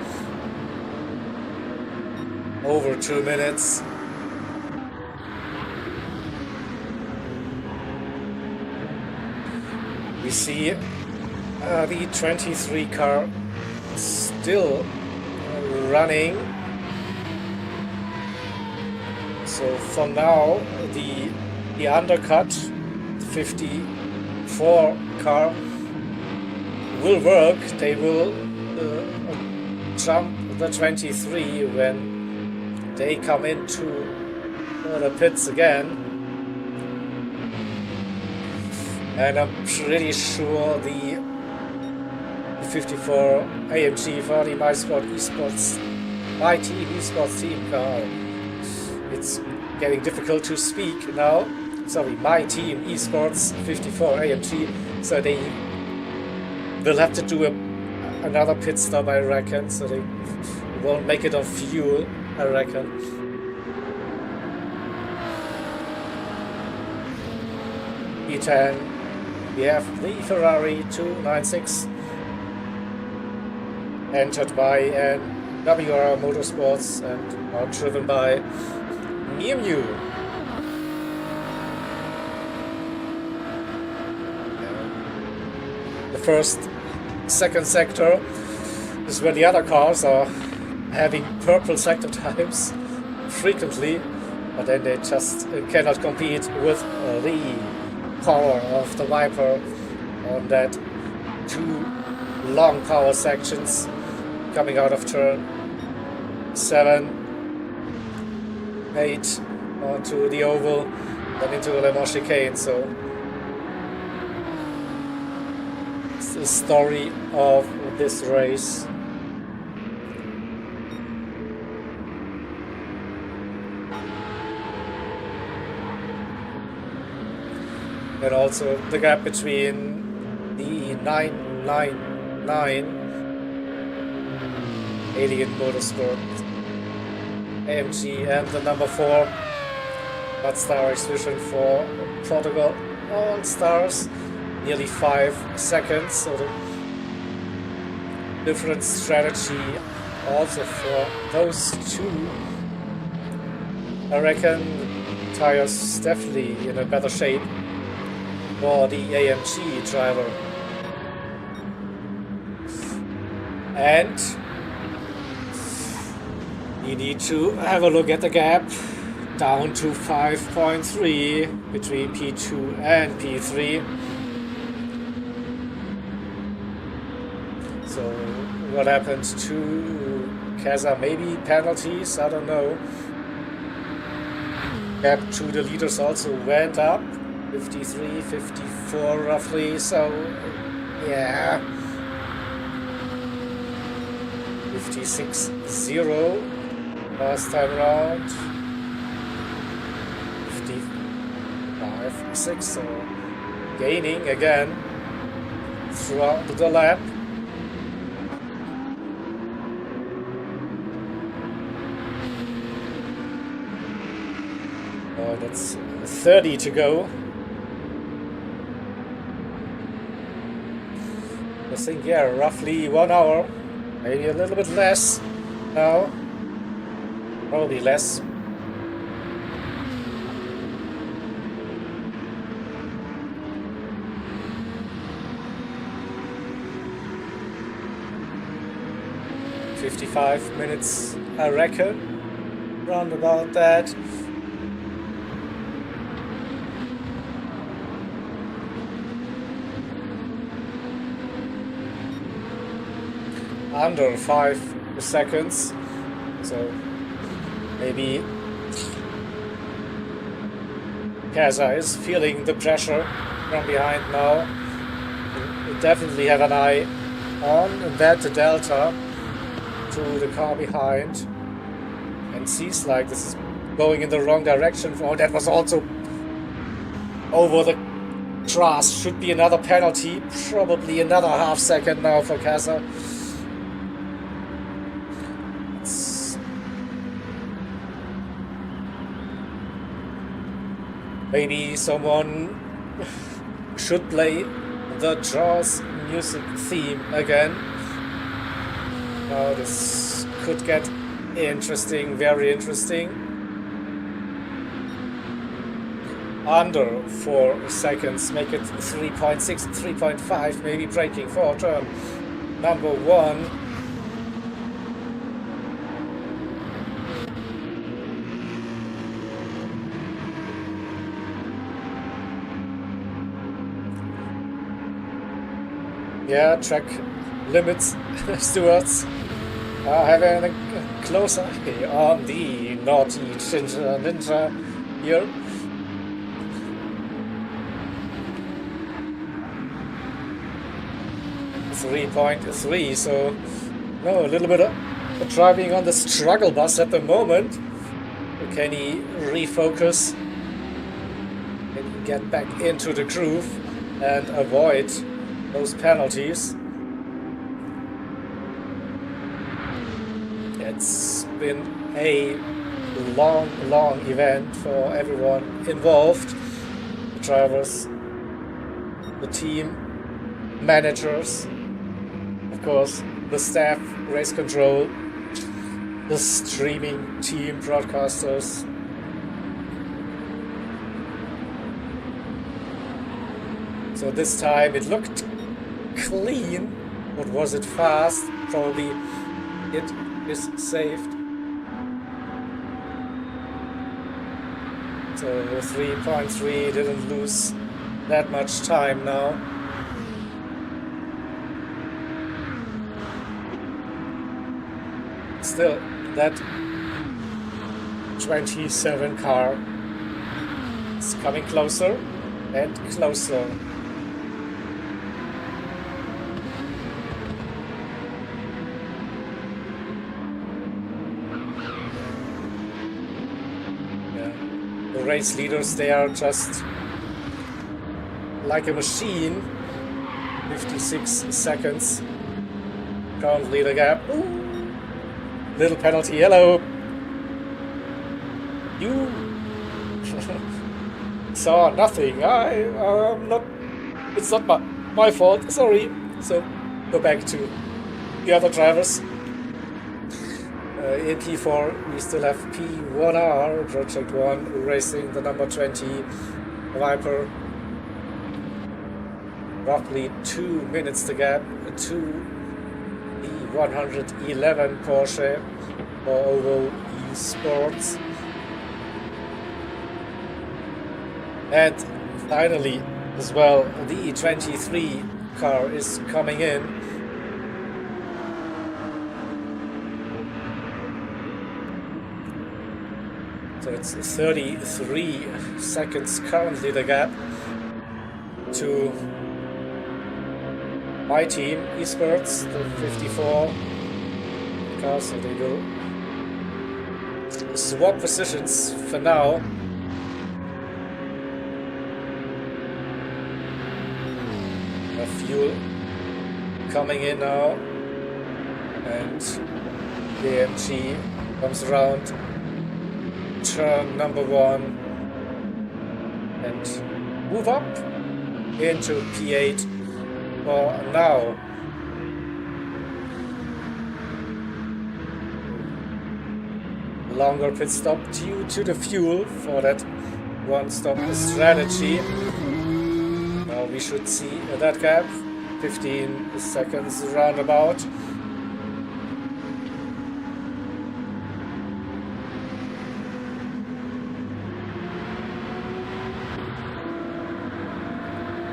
over 2 minutes. We see the 23 car still running. So for now, the undercut, the 54 car will work. They will jump the 23 when they come into the pits again. And I'm pretty sure the 54 AMG 40 My Team Esports team car. It's getting difficult to speak now. Sorry, My Team Esports 54 AMG. So they will have to do another pit stop, I reckon. So they won't make it on fuel, I reckon. E10. We have the Ferrari 296 entered by WR Motorsports and now driven by Miu Miu. The second sector is where the other cars are having purple sector times frequently, but then they just cannot compete with the power of the Viper on that 2 long power sections coming out of turn 7, 8 onto the oval, then into Le Mans chicane. So it's the story of this race. And also the gap between the 999 Alien Motorsport AMG and the number 4 Star Exhibition for Portugal All Stars, nearly 5 seconds. So the different strategy also for those two. I reckon the tires definitely in a better shape for the AMG driver. And you need to have a look at the gap, down to 5.3 between P2 and P3. So what happened to Casa? Maybe penalties, I don't know. Gap to the leaders also went up, 53, 54 roughly, so yeah. 56.0 last time around. 55.6, so gaining again throughout the lap. That's 30 to go. I think, yeah, roughly 1 hour, maybe a little bit less now, probably less. "55 minutes, I reckon, round about that." Under 5 seconds, so maybe Casa is feeling the pressure from behind now. We definitely have an eye on that delta to the car behind, and seems like this is going in the wrong direction. Oh, that was also over the grass. Should be another penalty, probably another half second now for Casa. Maybe someone should play the Jaws music theme again. This could get interesting, very interesting. Under 4 seconds, make it 3.6, 3.5, maybe braking for turn number 1. Yeah, track limits, stewards. having a close eye on the naughty Ginger Ninja here. .3, so no, a little bit of driving on the struggle bus at the moment. Can he refocus? Can he get back into the groove and avoid those penalties? It's been a long event for everyone involved. The drivers, the team, managers, of course, the staff, race control, the streaming team, broadcasters. So this time it looked clean, but was it fast? Probably it is saved. So 3.3 didn't lose that much time now. Still, that 27 car is coming closer and closer. The race leaders, they are just like a machine. 56 seconds. Currently the gap. Ooh. Little penalty, hello. You saw nothing. I'm not. It's not my fault. Sorry. So go back to the other drivers. In P4, we still have P1R, Project 1, racing the number 20 Viper. Roughly 2 minutes the gap to the 111 Porsche for Oval Esports. And finally, as well, the E23 car is coming in. So it's 33 seconds currently the gap to my team, Esports, the 54 cars, so they will swap positions for now. A fuel coming in now, and the AMG comes around turn number 1 and move up into P8 for now. Longer pit stop due to the fuel for that one stop strategy. Now we should see that gap, 15 seconds roundabout.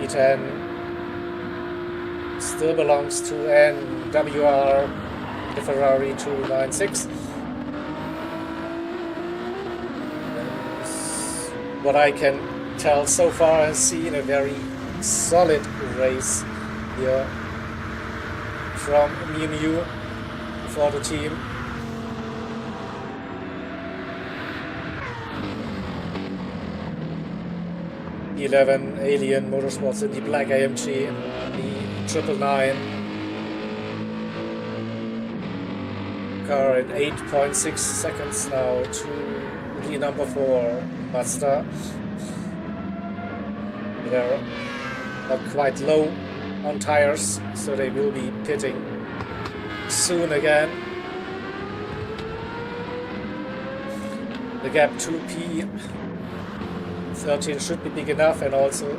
E10 still belongs to NWR, the Ferrari 296. What I can tell so far, I've seen a very solid race here from Miu for the team. E11 Alien Motorsports in the black AMG, the 999 car in 8.6 seconds now to the number 4 Mazda. They're quite low on tires, so they will be pitting soon again. The gap to P13 should be big enough, and also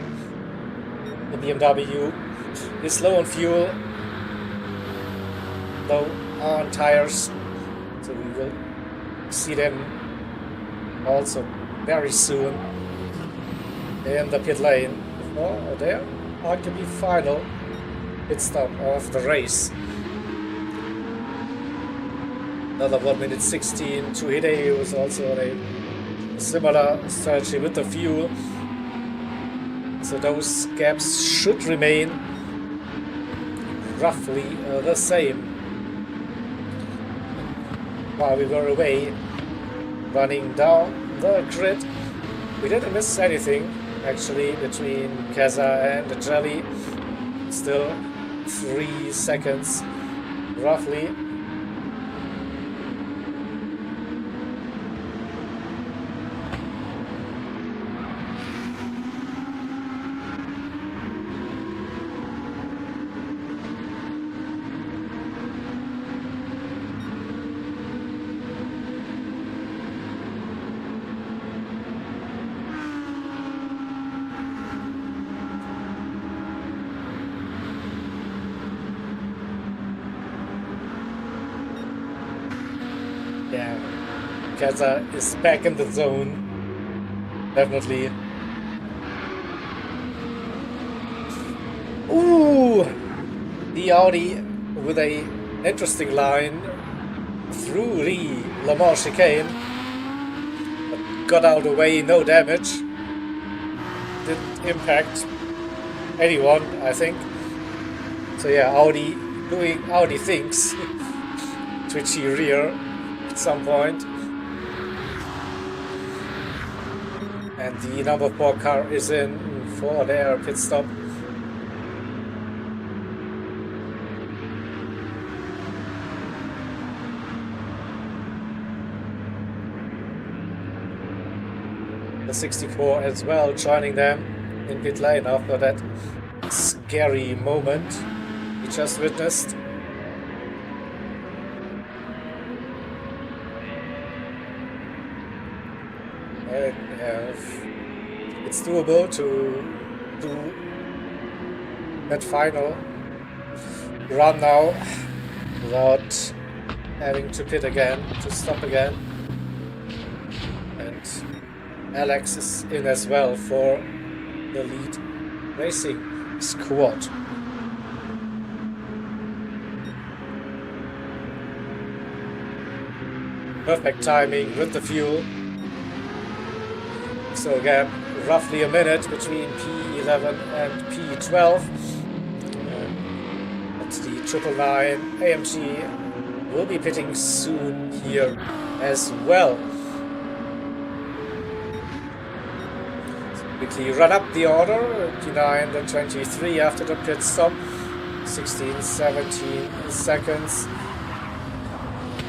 the BMW is low on fuel, low on tires, so we will see them also very soon in the pit lane for their arguably final pit stop of the race. Another 1 minute 16 to Hide, was also on a similar strategy with the fuel. So those gaps should remain roughly the same while we were away, running down the grid. We didn't miss anything actually between Keza and the Jelly. Still 3 seconds roughly. Yeah, Keza is back in the zone, definitely. Ooh, the Audi with a interesting line through the Le Mans chicane, but got out of the way, no damage. Didn't impact anyone, I think. So yeah, Audi doing Audi things. Twitchy rear at some point. And the number 4 car is in for their pit stop. The 64 as well joining them in pit lane after that scary moment we just witnessed. It's doable to do that final run now without having to pit again, to stop again. And Alex is in as well for the lead racing squad. Perfect timing with the fuel. So again, roughly a minute between P11 and P12. But the 999 AMG will be pitting soon here as well. So quickly run up the order, P9 and 23 after the pit stop. 16, 17 seconds.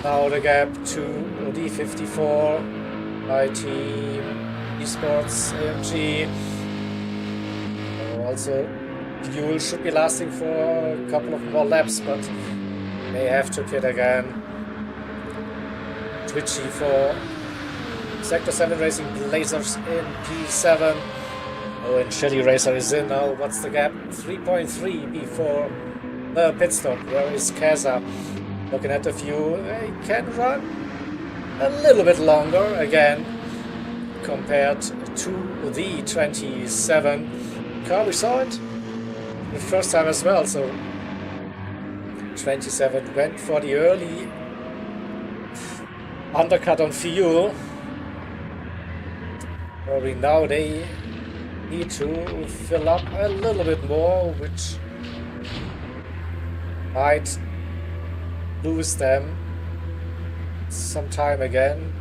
Now the gap to the 54 by Team Esports AMG. Also, fuel should be lasting for a couple of more laps, but they have to pit again. Twitchy for Sector 7 Racing Blazers in P7. Oh, and Shelly Racer is in now. What's the gap? 3.3 before the pit stop. Where is Keza? Looking at the fuel, they can run a little bit longer again compared to the 27 car. We saw it the first time as well, so 27 went for the early undercut on fuel. Probably now they need to fill up a little bit more, which might lose them some time again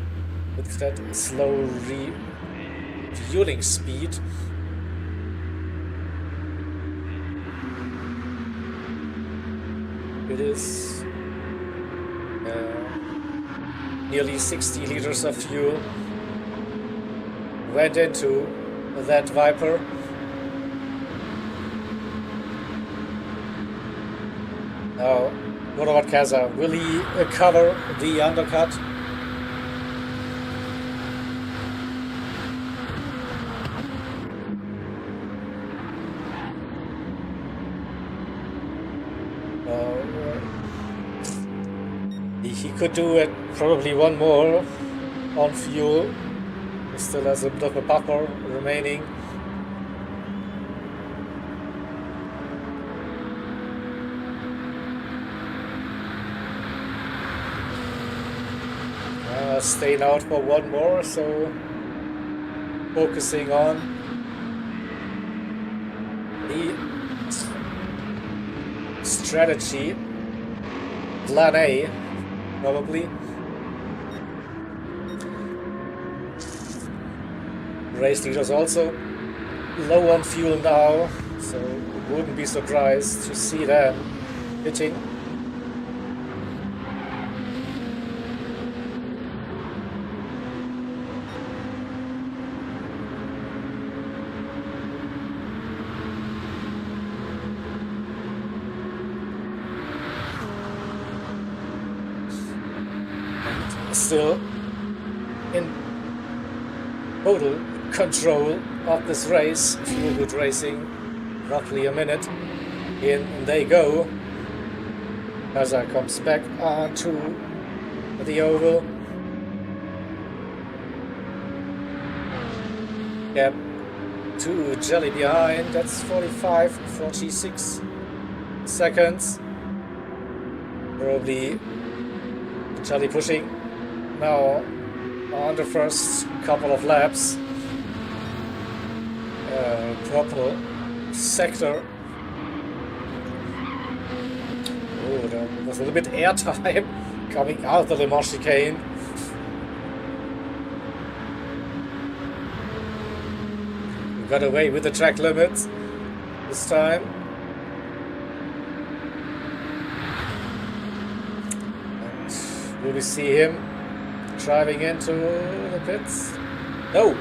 with that slow refueling speed. It is nearly 60 liters of fuel went into that Viper. Now, what about Keza? Will he cover the undercut? He could do it, probably one more on fuel. He still has a bit of a buffer remaining. was staying out for one more, so focusing on the strategy, plan A, probably. Race leaders also low on fuel now, so wouldn't be surprised to see them hitting. Still in total control of this race. Fuel good racing, roughly a minute. In they go. Gaza comes back onto the oval. Yep, 2 jelly behind. That's 46 seconds. Probably jelly pushing now on the first couple of laps. Purple sector. Oh, there was a little bit air time coming out of the Le Mans chicane. We got away with the track limits this time. And will we see him driving into the pits? No!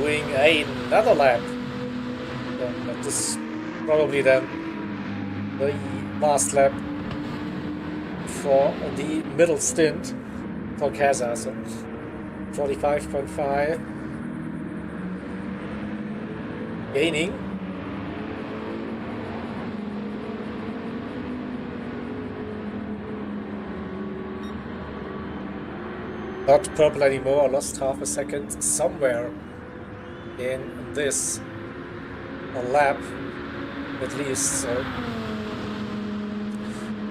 Doing another lap. That is probably then the last lap for the middle stint for Kaza. So 45.5. Gaining. Not purple anymore. I lost half a second somewhere in this lap at least. So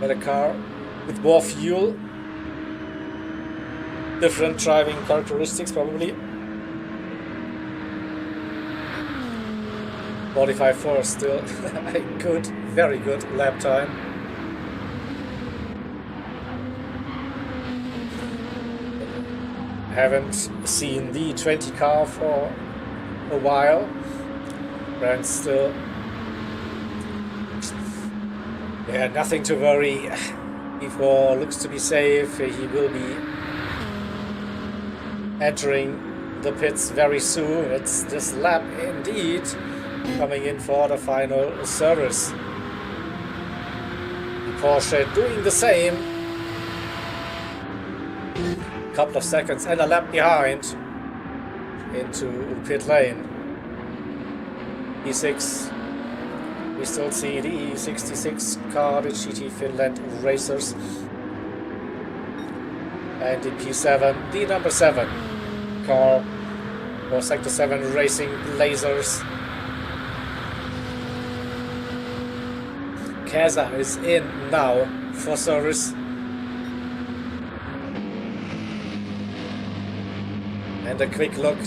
better car with more fuel, different driving characteristics probably. 45.4 still a good, very good lap time. Haven't seen the 20 car for a while. Brand's still, yeah, nothing to worry. Before looks to be safe. He will be entering the pits very soon. It's this lap indeed, coming in for the final service. Porsche doing the same. Couple of seconds and a lap behind into pit lane. E6. We still see the E66 car, the GT Finland racers. And the P7, the number 7 car for Sector 7 Racing Blazers. Kaza is in now for service. And a quick look.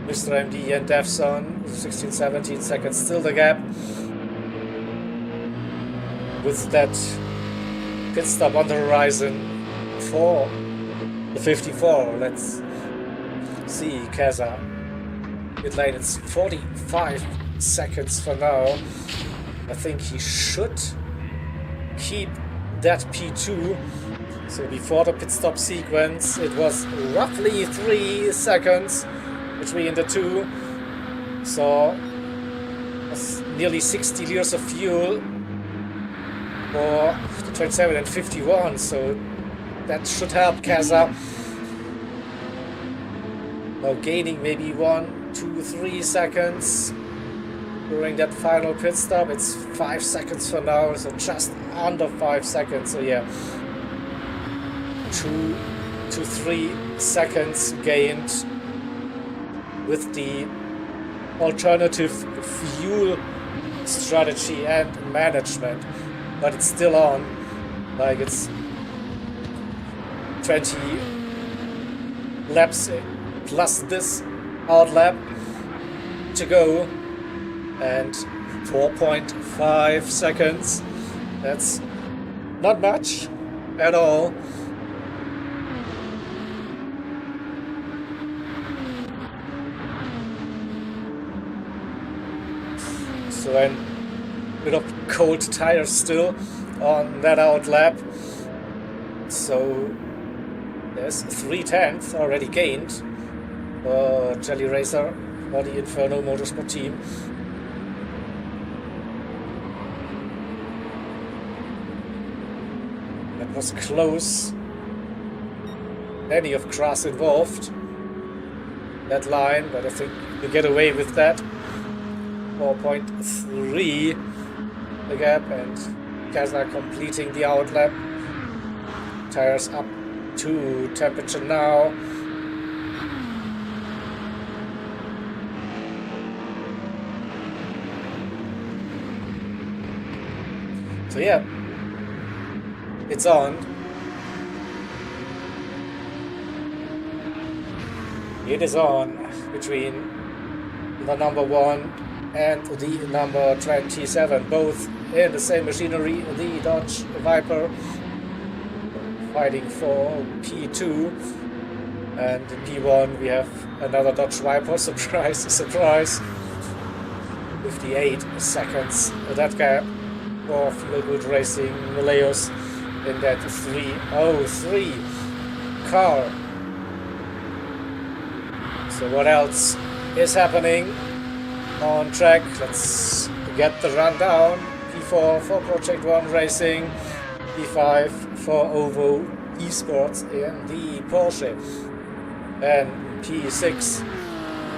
Mr. MD and Defson, 16-17 seconds, still the gap. With that pit stop on the horizon for the 54. Let's see Kaza. Pit lane, it's 45 seconds for now. I think he should keep that P2. So before the pit stop sequence, it was roughly 3 seconds between the two. So that's nearly 60 liters of fuel for the 27 and 51. So that should help Kaza. Now gaining maybe 1, 2, 3 seconds during that final pit stop. It's 5 seconds for now, so just under 5 seconds. So yeah, 2 to 3 seconds gained with the alternative fuel strategy and management, but it's still on. Like, it's 20 laps plus this out lap to go, and 4.5 seconds. That's not much at all. So a bit of cold tires still on that out lap. So there's 3/10 already gained for Jelly Racer for the Inferno Motorsport team. That was close. Plenty of grass involved. That line, but I think we get away with that. 4.3 the gap, and Tesla completing the out lap. Tires up to temperature now. So yeah, it's on. It is on between the number 1 and the number 27, both in the same machinery, the Dodge Viper, fighting for P2, and in P1 we have another Dodge Viper. Surprise, surprise. 58 seconds that gap for Feel Good Racing Maleos in that 303 car. So what else is happening on track? Let's get the rundown. P4 for Project One Racing, P5 for OVO Esports in the Porsche, and P6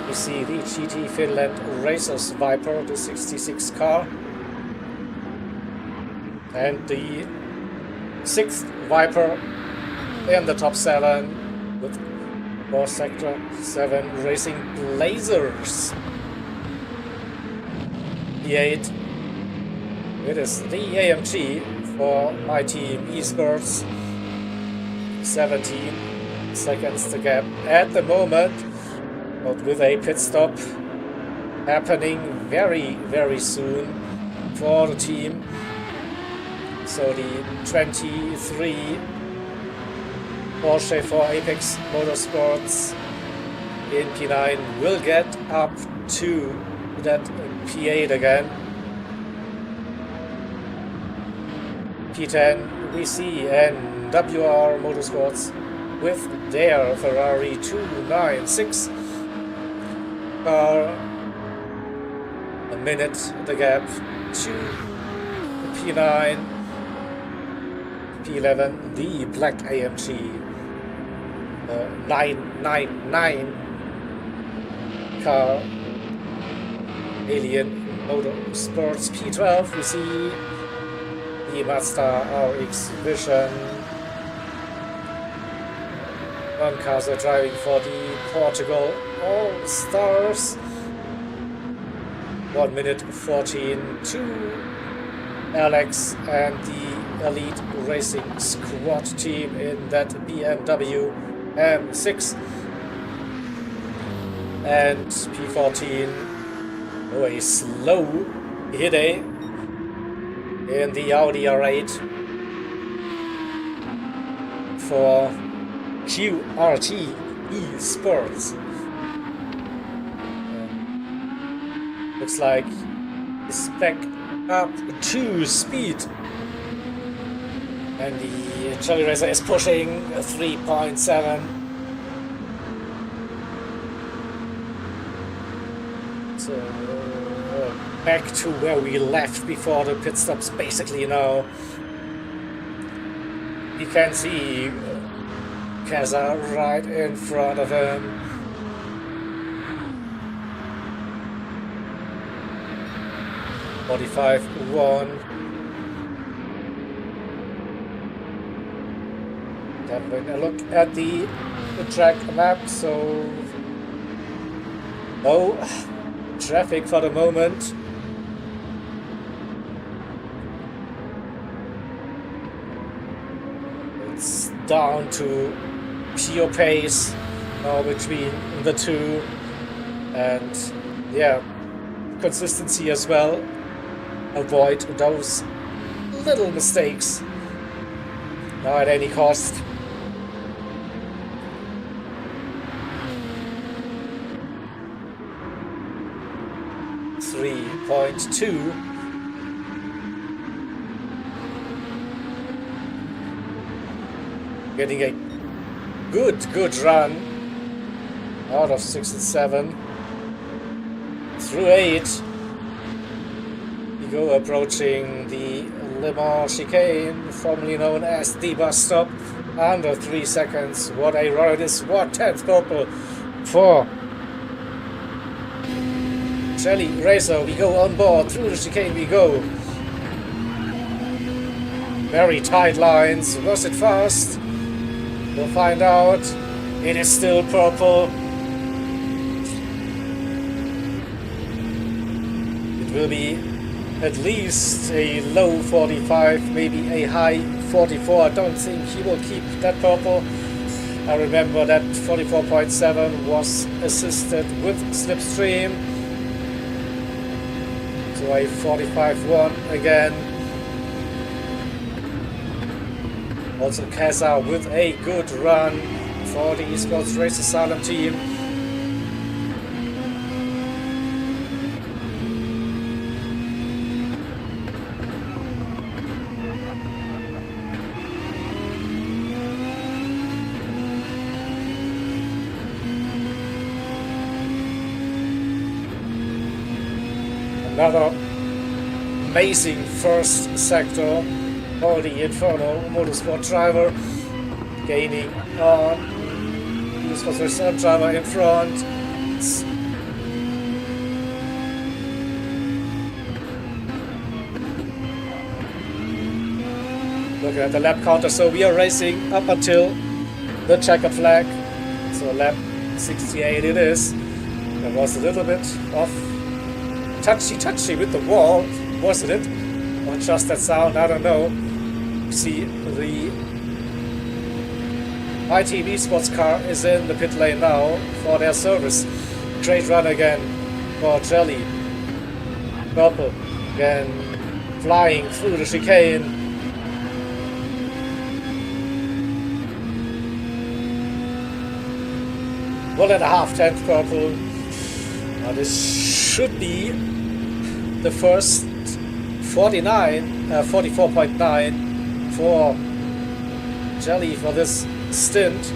we see the GT Finland Racers Viper, the 66 car, and the 6th Viper in the top 7 with 4 Sector 7 Racing Blazers. P8, it is the AMG for my team Esports. 17 seconds to gap at the moment, but with a pit stop happening very soon for the team. So the 23 Porsche for Apex Motorsports in P9 will get up to that P8 again. P10 we see NWR Motorsports with their Ferrari 296 car. A minute the gap to P9. P11 the black AMG 999 car. Alien Motorsports P12 we see the Mazda RX Vision. One cars are driving for the Portugal All Stars. 1 minute 14 to Alex and the Elite Racing Squad team in that BMW M6. And P14, a slow hit in the Audi R8 for QRT Esports. Looks like it's back up to speed, and the Jelly Racer is pushing 3.7. So back to where we left before the pit stops basically now. You can see Kaza right in front of him. .45.1. Having a look at the track map, so no traffic for the moment. It's down to pure pace now between the two, and yeah, consistency as well. Avoid those little mistakes, not at any cost. .2. Getting a good run out of 6 and 7 through 8. We go approaching the Le Mans chicane, formerly known as the bus stop, under 3 seconds. What a run it is! What 10th purple for Jelly Racer. We go on board through the chicane. We go. Very tight lines. Was it fast? We'll find out. It is still purple. It will be at least a low 45, maybe a high 44. I don't think he will keep that purple. I remember that 44.7 was assisted with slipstream. So a 45.1 again. Also Keza with a good run for the Esports Race Asylum team. Another amazing first sector for the Inferno Motorsport driver, gaining on Esports Race driver in front. Looking at the lap counter, so we are racing up until the checkered flag. So lap 68 it is. There was a little bit of touchy with the wall, wasn't it? Or just that sound, I don't know. See, the ITV sports car is in the pit lane now for their service. Great run again for Jelly. Purple again flying through the chicane. One and a half 10th purple. Now this should be the first 44.9 for Jelly for this stint.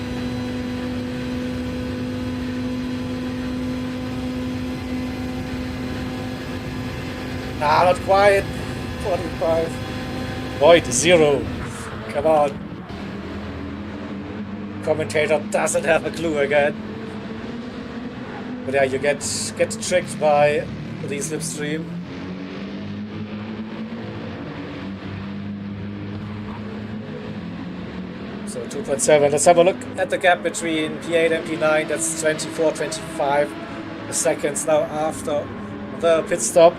Not quite. 45.0. Come on. Commentator doesn't have a clue again. But yeah, you get tricked by the slipstream. So 2.7. Let's have a look at the gap between P8 and P9. That's 24-25 seconds now after the pit stop.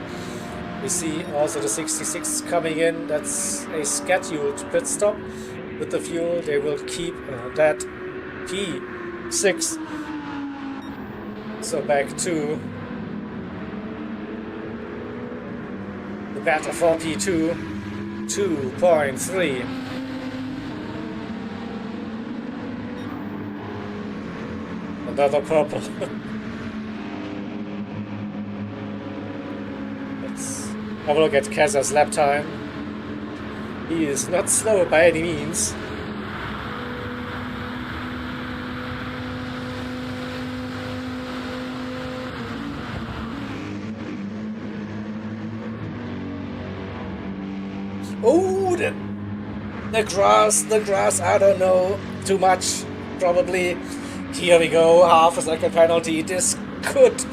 We see also the 66 coming in. That's a scheduled pit stop with the fuel. They will keep that P6. So back to the battle for P2, 2.3. Another purple. Let's have a look at Keza's lap time. He is not slow by any means. Oh, the grass, I don't know, too much, probably. Here we go, half a second penalty. This could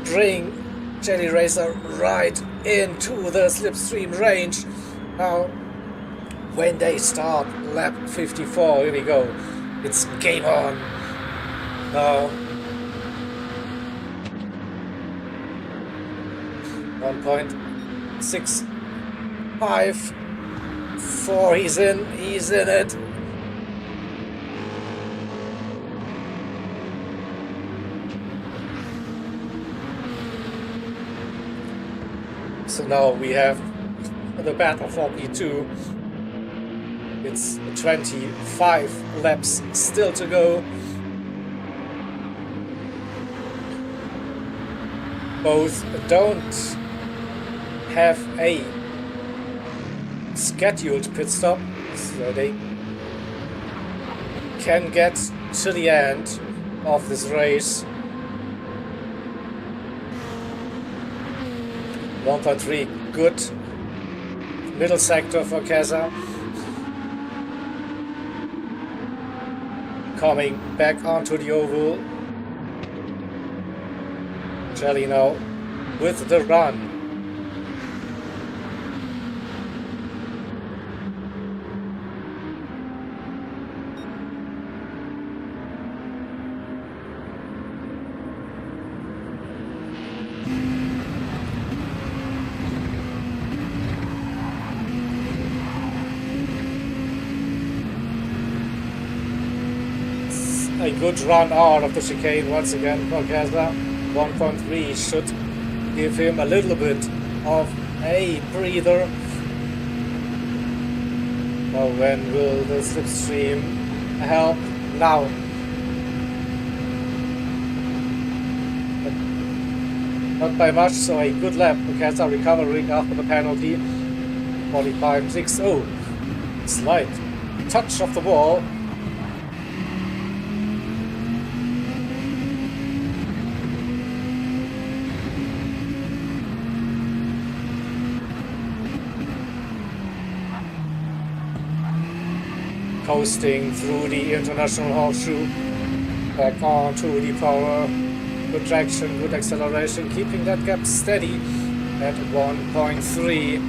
bring Jelly Racer right into the slipstream range. Now, when they start lap 54, here we go. It's game on. Now, 1.65. 4, he's in it. So now we have the battle for P2. It's 25 laps still to go. Both don't have a scheduled pit stop, so they can get to the end of this race. 1.3, good middle sector for Keza. Coming back onto the oval. Jelly now with the run. A good run out of the chicane once again for Keza. 1.3 should give him a little bit of a breather. Now when will the slipstream help? Now. But not by much, so a good lap for Keza, recovering after the penalty. 45.60. Slight touch of the wall. Coasting through the international horseshoe, back on to the power, good traction, good acceleration, keeping that gap steady at 1.3.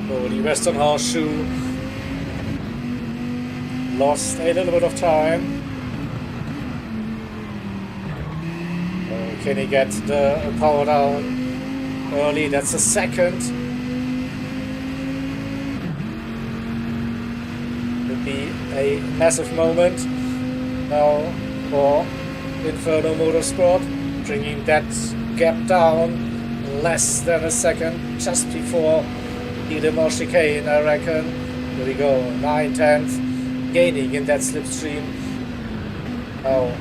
So the western horseshoe lost a little bit of time. Can he get the power down early? That's a second. Would be a massive moment now for Inferno Motorsport, bringing that gap down less than a second, just before the Limor chicane, I reckon. Here we go, 9/10, gaining in that slipstream. Now,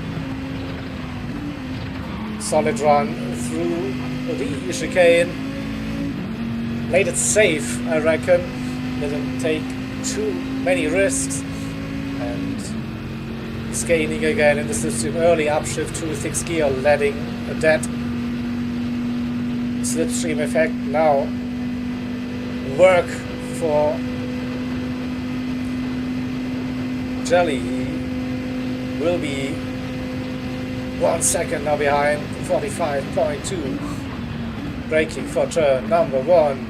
solid run through the chicane. Played it safe, I reckon. Didn't take too many risks. And he's gaining again in the slipstream. Early upshift to 6th gear, letting that slipstream effect now work for Jelly. He will be 1 second now behind, 45.2. Braking for turn number 1.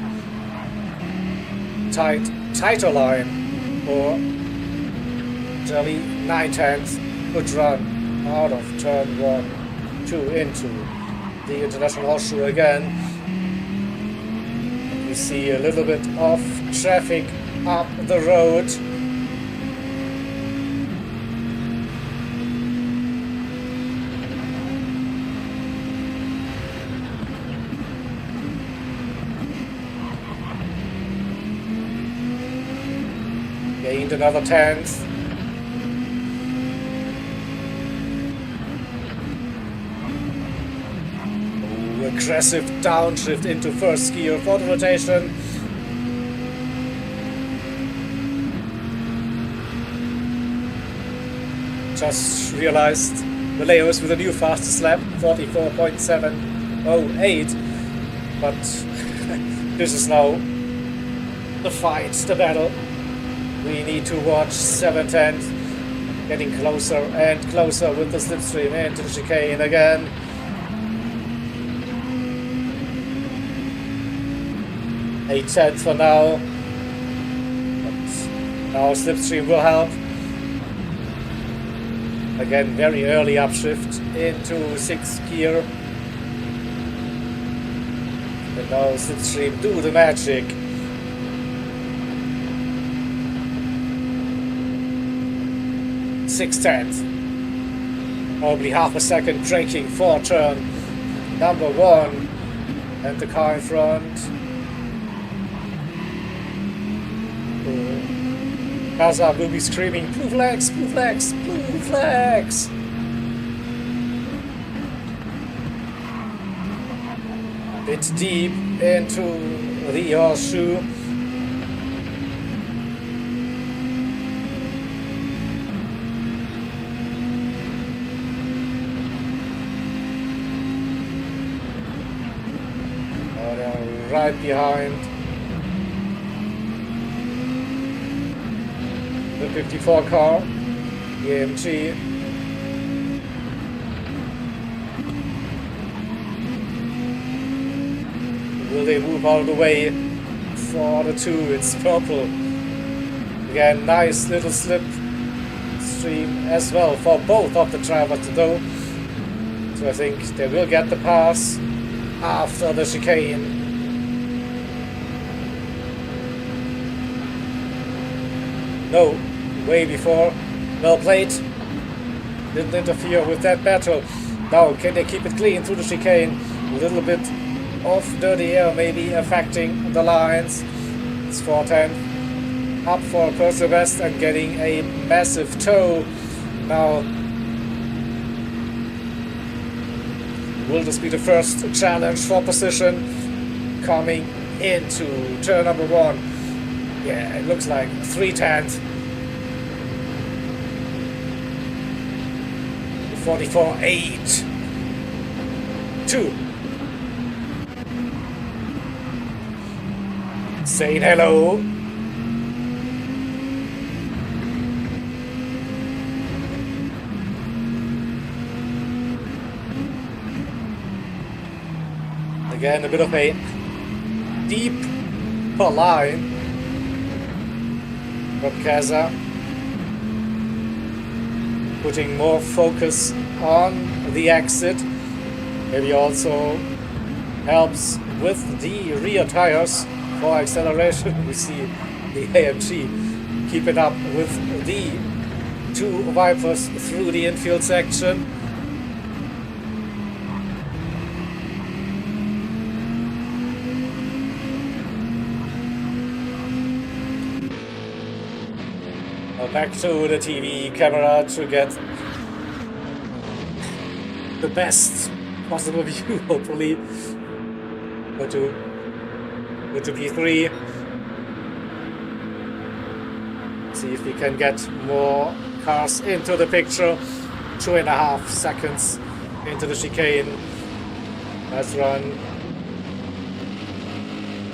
Tighter line for Jelly, 9/10. Good run out of turn 1, 2 into the international horseshoe again. We see a little bit of traffic up the road. Gained another 10th. Oh, aggressive downshift into 1st gear for the rotation. Just realized Vallejos with a new fastest lap, 44.708. But this is now the fight, the battle. We need to watch 7/10 getting closer and closer with the slipstream into the chicane again. A 10th for now. But now slipstream will help. Again, very early upshift into 6th gear. And now slipstream do the magic. 6/10. Probably half a second braking for turn number 1. And the car in front. Gaza will be screaming, blue flags, blue flags, blue flags! A bit deep into the horseshoe. Oh, they're right behind. The 54 car, the AMG. Will they move out of the way for the 2? It's purple. Again, nice little slip stream as well for both of the drivers though. So I think they will get the pass after the chicane. No, way before. Well played. Didn't interfere with that battle. Now, can they keep it clean through the chicane? A little bit of dirty air maybe affecting the lines. It's 410. Up for personal best and getting a massive tow. Now, will this be the first challenge for position coming into turn number 1? Yeah, it looks like 3/10. 44.8. 2. Saying hello. Again, a bit of a deeper line. Kaza putting more focus on the exit. Maybe also helps with the rear tires for acceleration. We see the AMG keep it up with the 2 Vipers through the infield section. Back to the TV camera to get the best possible view, hopefully. Go to P3. See if we can get more cars into the picture. 2.5 seconds into the chicane. Let's run.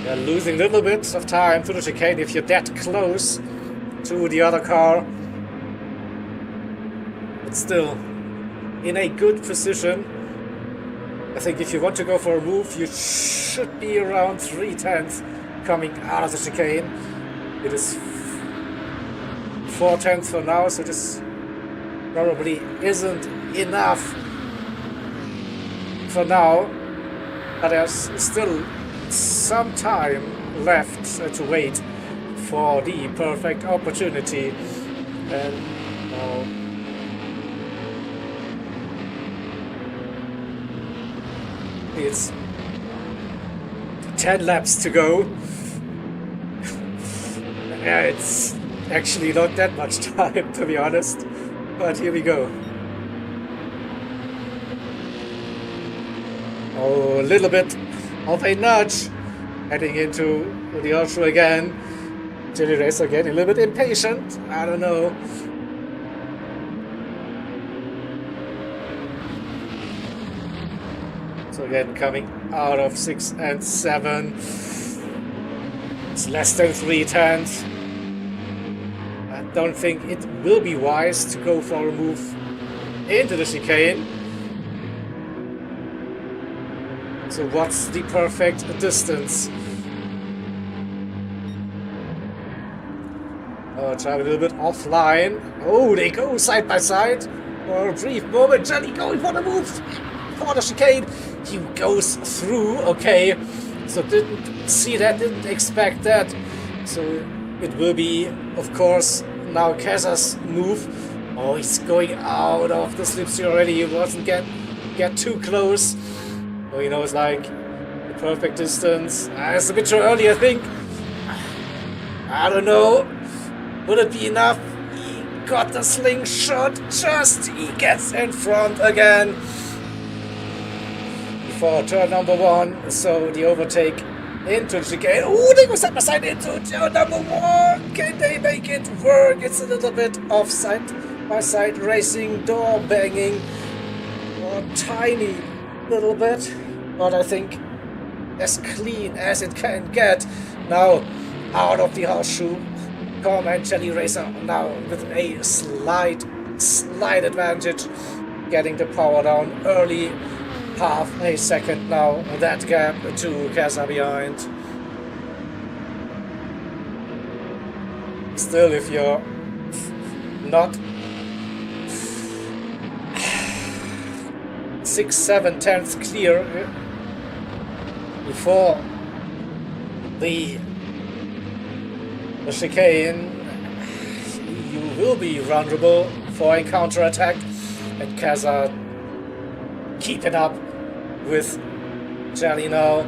You're losing a little bit of time to the chicane if you're that close to the other car, but still in a good position. I think if you want to go for a move, you should be around 3/10 coming out of the chicane. It is 4/10 for now, so this probably isn't enough for now, but there's still some time left to wait for the perfect opportunity. And now it's 10 laps to go. Yeah, it's actually not that much time, to be honest, but here we go. Oh, a little bit of a nudge heading into the outro again. Jelly Racer again, a little bit impatient. I don't know. So again, coming out of 6 and 7. It's less than 3/10. I don't think it will be wise to go for a move into the chicane. So what's the perfect distance? Try a little bit offline. Oh, they go side by side for a brief moment. Jelly going for the move for the chicane. He goes through. Okay, so didn't see that, didn't expect that. So it will be, of course, now Kaza's move Oh, he's going out of the slipstream already. He wasn't get too close. Oh, he knows like the perfect distance. It's a bit too early, I think. I don't know. Would it be enough? He got the slingshot. Just he gets in front again before turn number 1. So the overtake into the chicane. Oh, they go side by side into turn number 1. Can they make it work? It's a little bit off side by side racing, door banging, or tiny little bit, but I think as clean as it can get. Now out of the horseshoe, Tom and Jelly Racer now with a slight advantage, getting the power down early, half a second now. That gap to Casa behind. Still, if you're not 6/7 clear before the chicane, you will be vulnerable for a counter-attack, and Casa keeping up with Jelly now.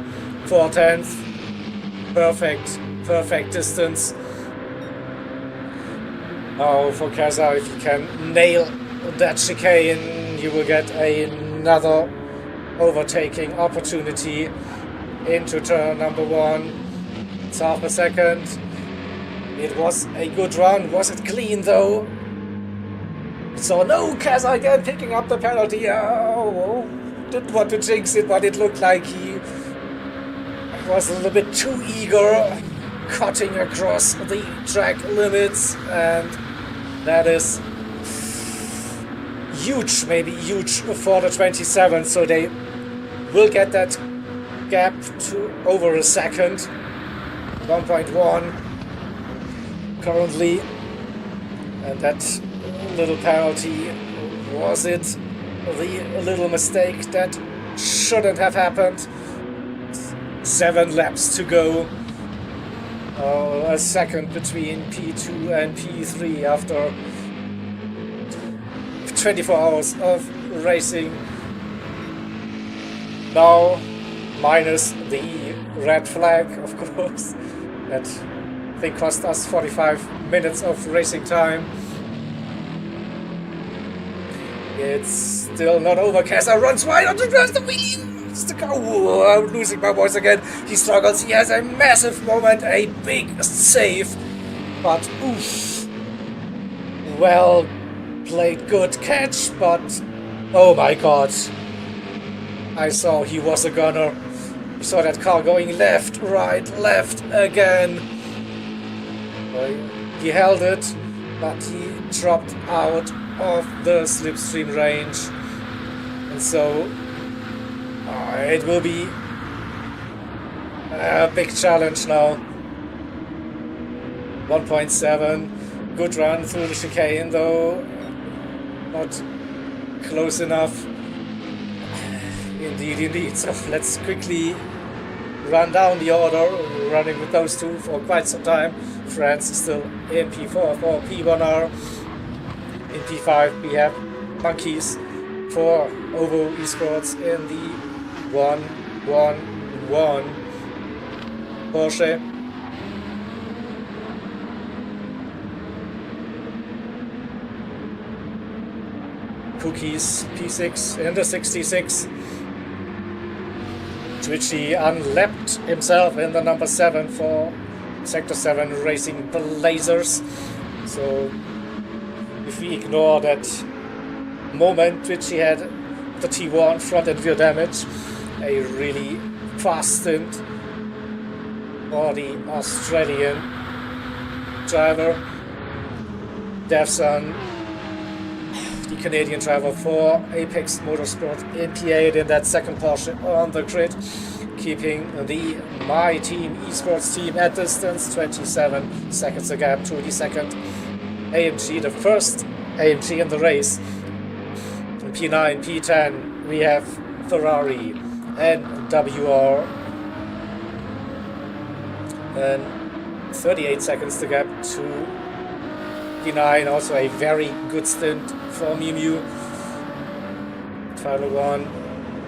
4/10, perfect distance. Now for Casa, if you can nail that chicane, you will get another overtaking opportunity into turn number 1. It's half a second. It was a good run. Was it clean though? So no, Casa again picking up the penalty. Oh, didn't want to jinx it, but it looked like he was a little bit too eager, cutting across the track limits, and that is huge, maybe huge for the 27. So they will get that gap to over a second. 1.1 currently, and that little penalty, was it the little mistake that shouldn't have happened? 7 laps to go. A second between P2 and P3 after 24 hours of racing. Now minus the red flag, of course, that I think cost us 45 minutes of racing time. It's still not over. Casa runs wide onto the wheel. Oh, I'm losing my voice again. He struggles. He has a massive moment, a big save, but oof. Well played, good catch, but oh my god. I saw he was a gunner. You saw that car going left, right, left again. He held it, but he dropped out of the slipstream range. And so it will be a big challenge now. 1.7. Good run through the chicane though. Not close enough. Indeed. So let's quickly run down the order. We're running with those two for quite some time. France is still in P4 for P1R. In P5 we have Monkeys for Ovo Esports in the 1-1-1 Porsche. Cookies P6 in the 66. Twitchy unlapped himself in the number 7 for Sector 7 Racing Blazers. So if we ignore that moment Twitchy had the T1 front and rear damage, a really fast stint for the Australian driver. Devson, the Canadian driver for Apex Motorsport in P8 in that second Porsche on the grid, keeping the My Team Esports team at distance, 27 seconds a gap to the second AMG, the first AMG in the race. In P9, P10 we have Ferrari and WR, and 38 seconds to gap to P9, also a very good stint for Miu Miu. Final one,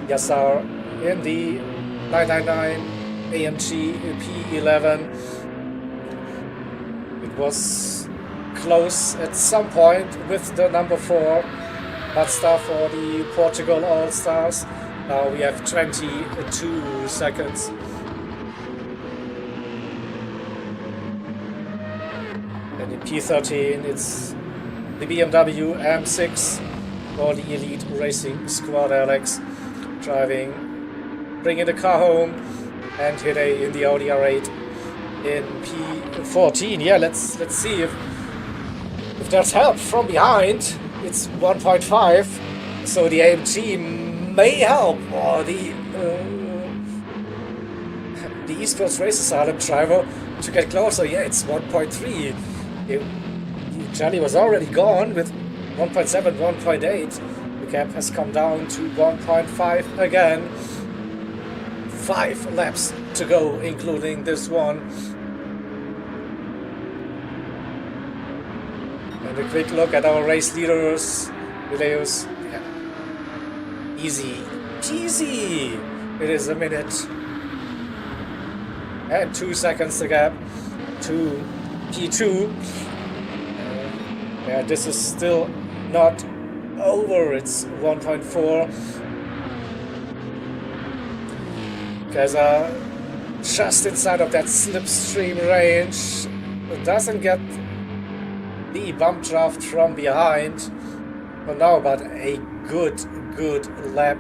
Yassar in the 999 AMG P11. It was close at some point with the number 4 Mazda for the Portugal All-Stars. Now we have 22 seconds. And in P13 it's the BMW M6 for the Elite Racing Squad. Alex driving, bringing the car home, and Hide in the Audi R8 in P14. Yeah, let's see if there's help from behind. It's 1.5, so the AMG may help, or the Esports Race Asylum driver to get closer. Yeah, it's 1.3. Charlie was already gone with 1.7, 1.8. The gap has come down to 1.5 again. 5 laps to go, including this one. And a quick look at our race leaders. Vileus, yeah. Easy peasy. It is a minute and 2 seconds the gap to P2. Yeah, this is still not over. It's 1.4. Kaiser just inside of that slipstream range. Doesn't get the bump draft from behind for now, but a good lap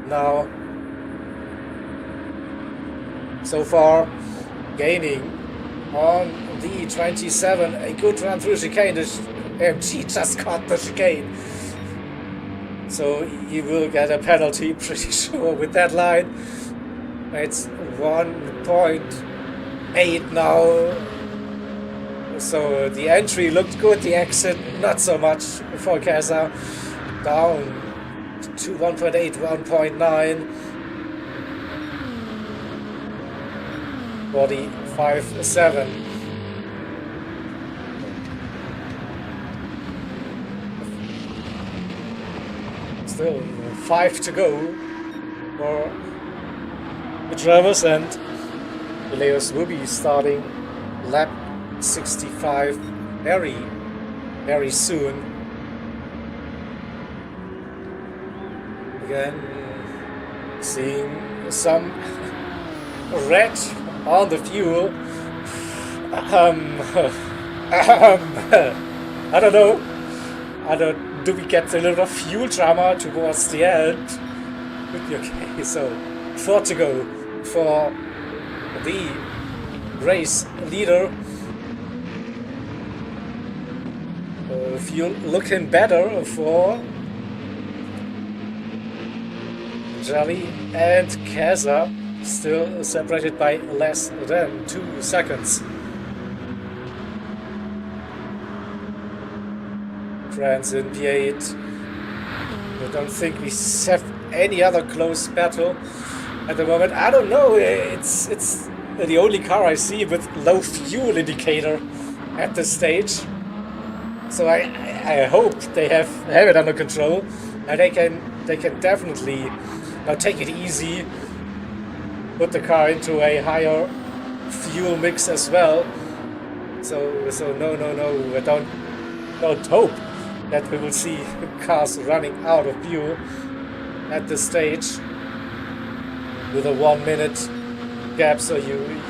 now. So far, gaining on the 27. A good run through chicane. The MG just caught the chicane. So he will get a penalty, pretty sure, with that line. It's 1.8 now. So the entry looked good, the exit not so much for Kesa. Down to 1.8, 1.9. 45.7. Still 5 to go for the drivers, and Leos will be starting lap 65 very soon. Again, seeing some red on the fuel. I don't know. Do we get a little fuel drama towards the end? Could be okay. So 4 to go for the race leader. Fuel looking better for Jolly and Kesa, still separated by less than 2 seconds. France in P8. I don't think we have any other close battle at the moment. I don't know. It's the only car I see with low fuel indicator at this stage. So I hope they have it under control, and they can definitely now take it easy, put the car into a higher fuel mix as well. So no, I don't hope that we will see cars running out of fuel at this stage with a 1 minute gap. So you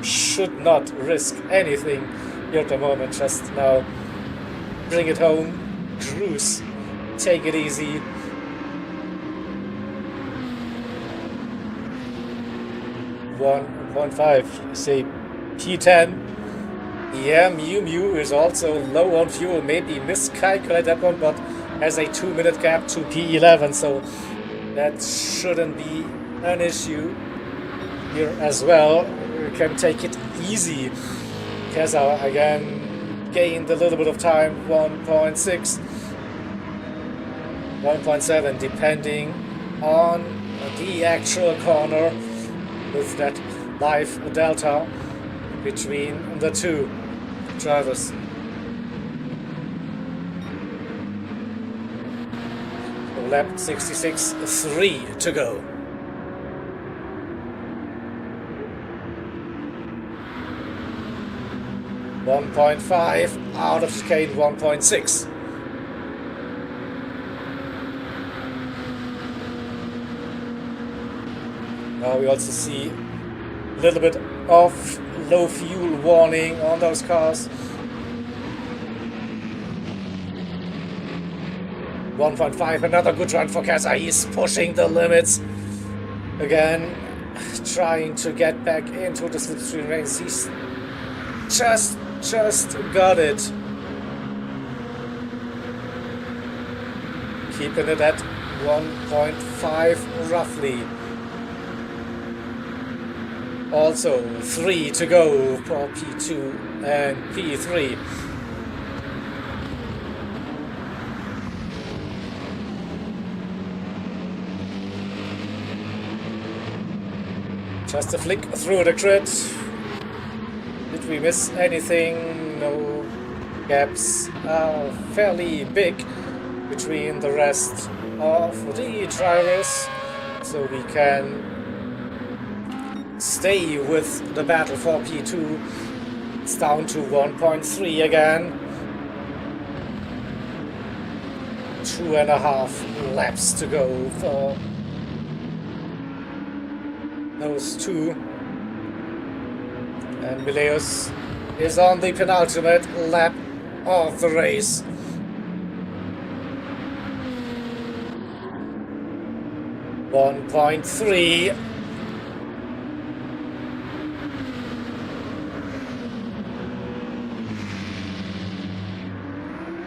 should not risk anything here at the moment. Just now bring it home, cruise, take it easy. One five, say P10. Yeah, Miu is also low on fuel. Maybe miscalculate that one, but has a 2 minute gap to P11, so that shouldn't be an issue here as well. We can take it easy. Kesa again gained a little bit of time, 1.6, 1.7, depending on the actual corner, with that live delta between the two drivers. lap 66, 3 to go. .5 out of chicane 1.6. Now we also see a little bit of low fuel warning on those cars. 1.5, another good run for Keza. He's pushing the limits again, trying to get back into the slipstream race. He's just got it. Keeping it at 1.5 roughly. Also 3 to go for P2 and P3. Just a flick through the grid. Did we miss anything? No. Gaps are fairly big between the rest of the drivers, so we can stay with the battle for P2. It's down to 1.3 again. 2.5 laps to go for those two. And Mileus is on the penultimate lap of the race. .3.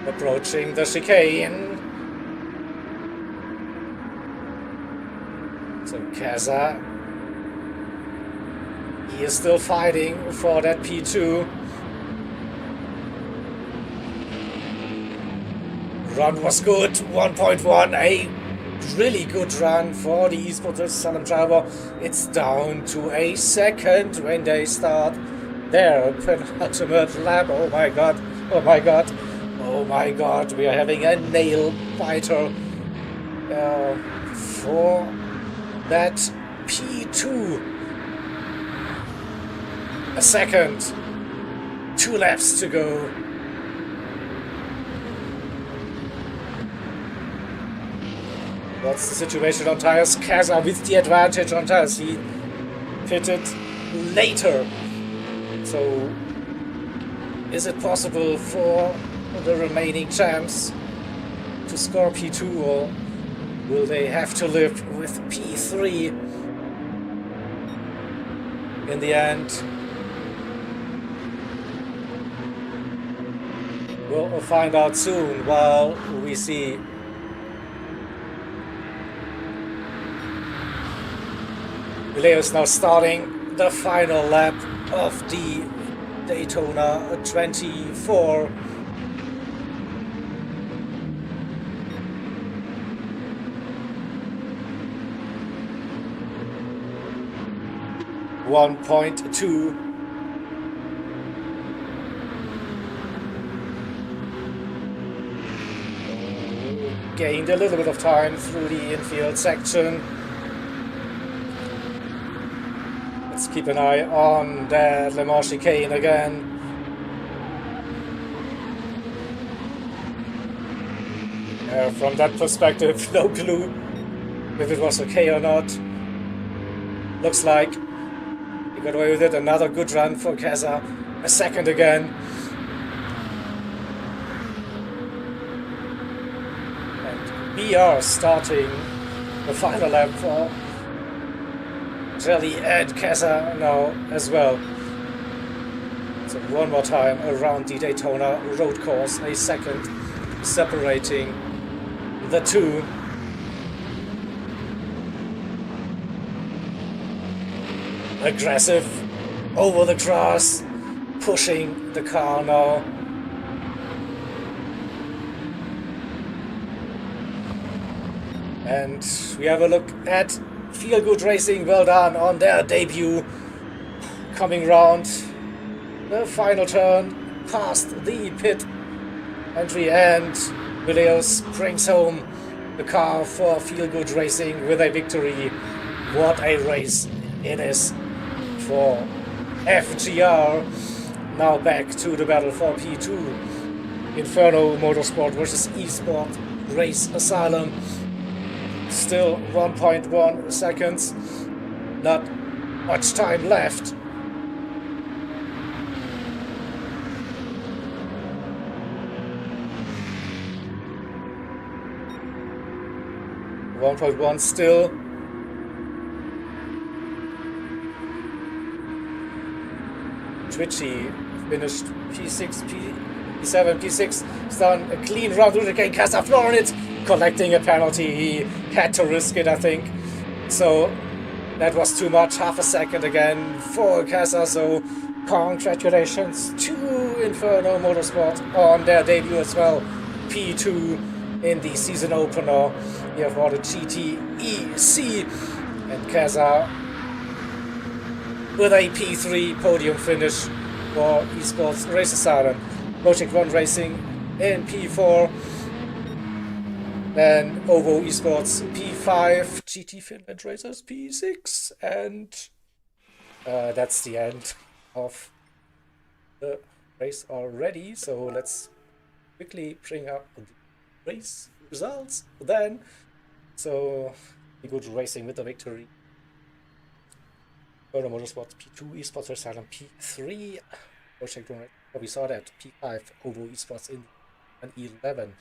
Approaching the chicane. So Keza, he is still fighting for that P2. Run was good, 1.1, a really good run for the eSports Salem driver. It's down to a second when they start their penultimate lap. Oh my god, oh my god, oh my god, we are having a nail biter for that P2. A second, 2 laps to go. What's the situation on tires? Keza with the advantage on tires. He pitted later. So, is it possible for the remaining champs to score P2, or will they have to live with P3 in the end? We'll find out soon while we see Mileus now starting the final lap of the Daytona 24. .2. Gained a little bit of time through the infield section. Let's keep an eye on that Le Mans chicane again. From that perspective, no clue if it was okay or not. Looks like he got away with it. Another good run for Keza. A second again. And we are starting the final lap for Jelly and Keza now as well. So one more time around the Daytona road course. A second separating the two. Aggressive over the grass, pushing the car now. And we have a look at Feel Good Racing. Well done on their debut. Coming round the final turn, past the pit entry, and Mileus brings home the car for Feel Good Racing with a victory. What a race it is for FGR. Now back to the battle for P2. Inferno Motorsport versus Esport Race Asylum. Still 1.1 seconds. Not much time left. .1 still. Twitchy finished P6, P7, P6. He's done a clean run through the game. Casa flooring it, collecting a penalty. He had to risk it, I think. So that was too much. Half a second again for Casa. So congratulations to Inferno Motorsport on their debut as well. P2 in the season opener here for the GTEC, and Casa with a P3 podium finish for Esports Race Asylum. Project 1 Racing in P4, then OVO Esports P5, GT Finland Racers P6, and that's the end of the race already. So let's quickly bring up the race results then. So Good Racing with the victory. Inferno Motorsports P2, Esports Asylum P3, Project 1. We saw that P5, OVO Esports in P11,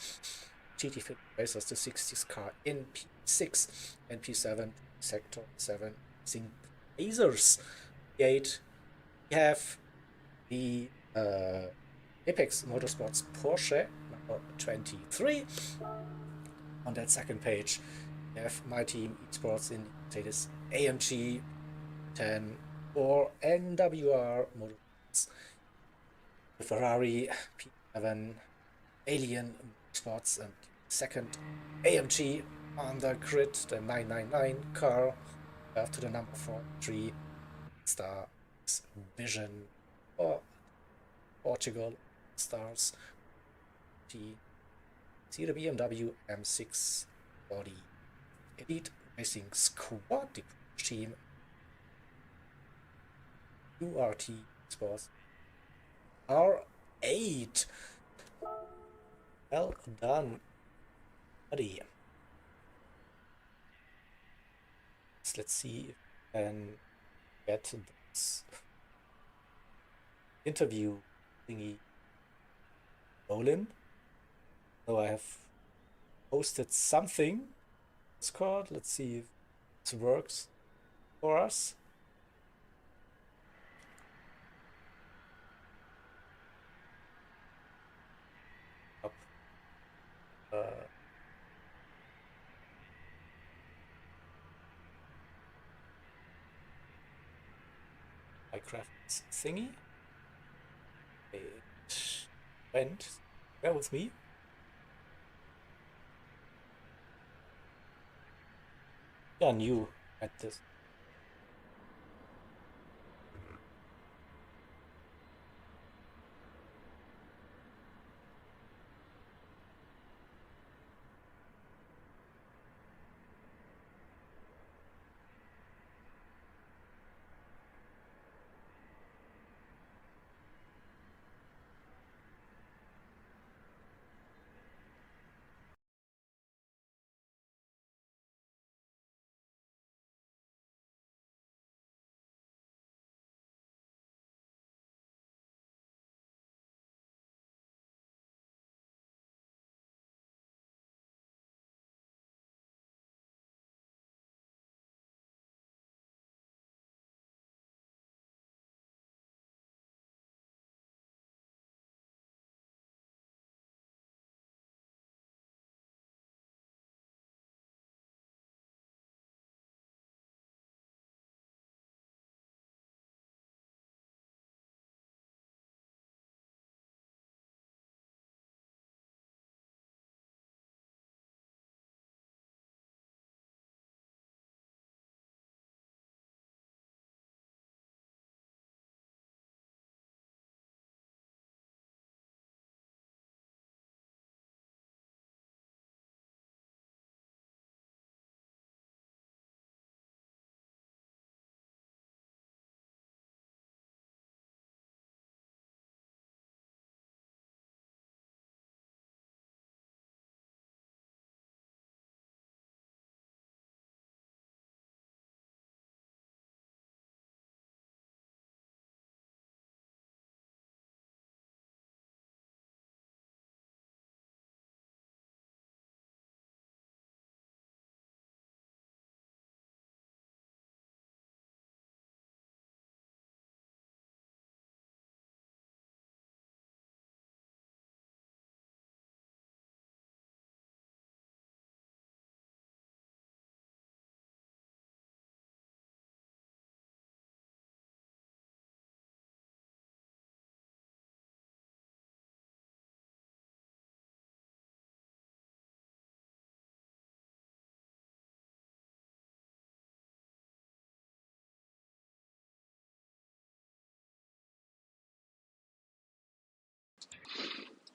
GT Fit Racers the 60s car in P6, and P7, Sector 7, Racing Lasers. P8, we have the Apex Motorsports Porsche number 23. On that second page, we have my team Esports in Mercedes AMG 10 or NWR Motorsports. The Ferrari P7 Alien Motorsports and second AMG on the grid, the 999 car after the number 43 Star Vision or Portugal Stars. See the BMW M6 body Elite Racing Squad, the team URT Sports R8. Well done, buddy. Let's see if I can get this interview thingy rolling. So I have posted something. Discord. Let's see if it works for us. Up. Minecraft thingy. It went. Bear with me. Yeah, new at this.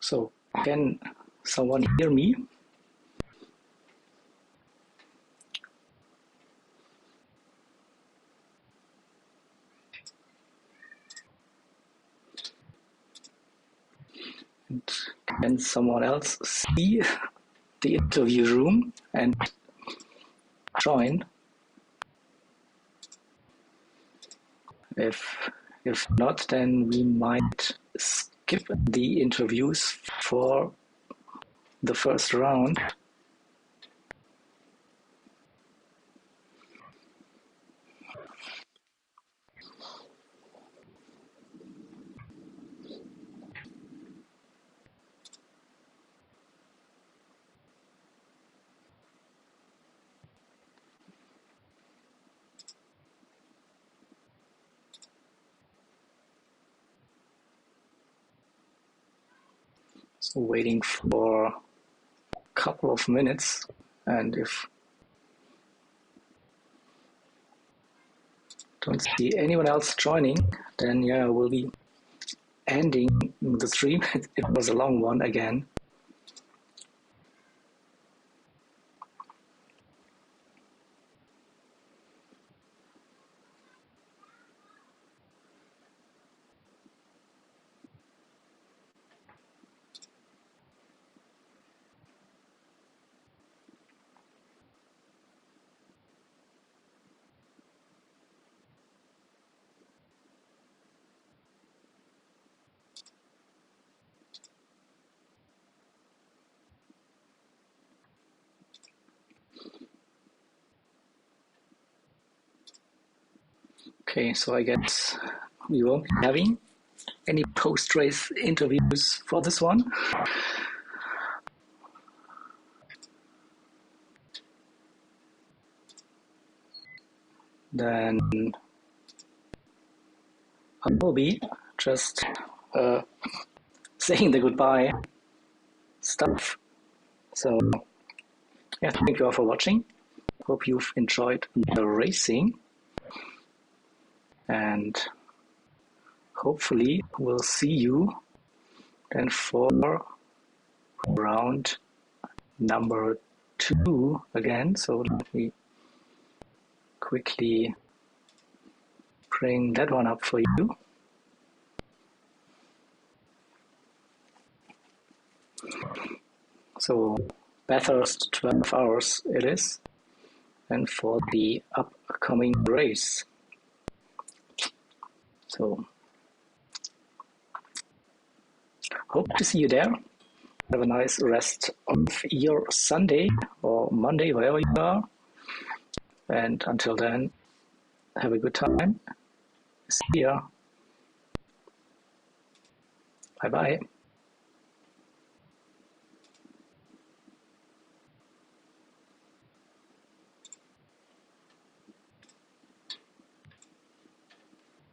So can someone hear me? And can someone else see the interview room and join? If not, then we might skip the interviews for the first round. So waiting for a couple of minutes, and if don't see anyone else joining, then yeah, we'll be ending the stream. It was a long one again. Okay, so I guess we won't be having any post-race interviews for this one. Then I will be just saying the goodbye stuff. So yeah, thank you all for watching. Hope you've enjoyed the racing, and hopefully we'll see you then for round number 2 again. So let me quickly bring that one up for you. So Bathurst 12 hours it is, and for the upcoming race. So hope to see you there. Have a nice rest of your Sunday or Monday, wherever you are. And until then, have a good time. See ya. Bye bye.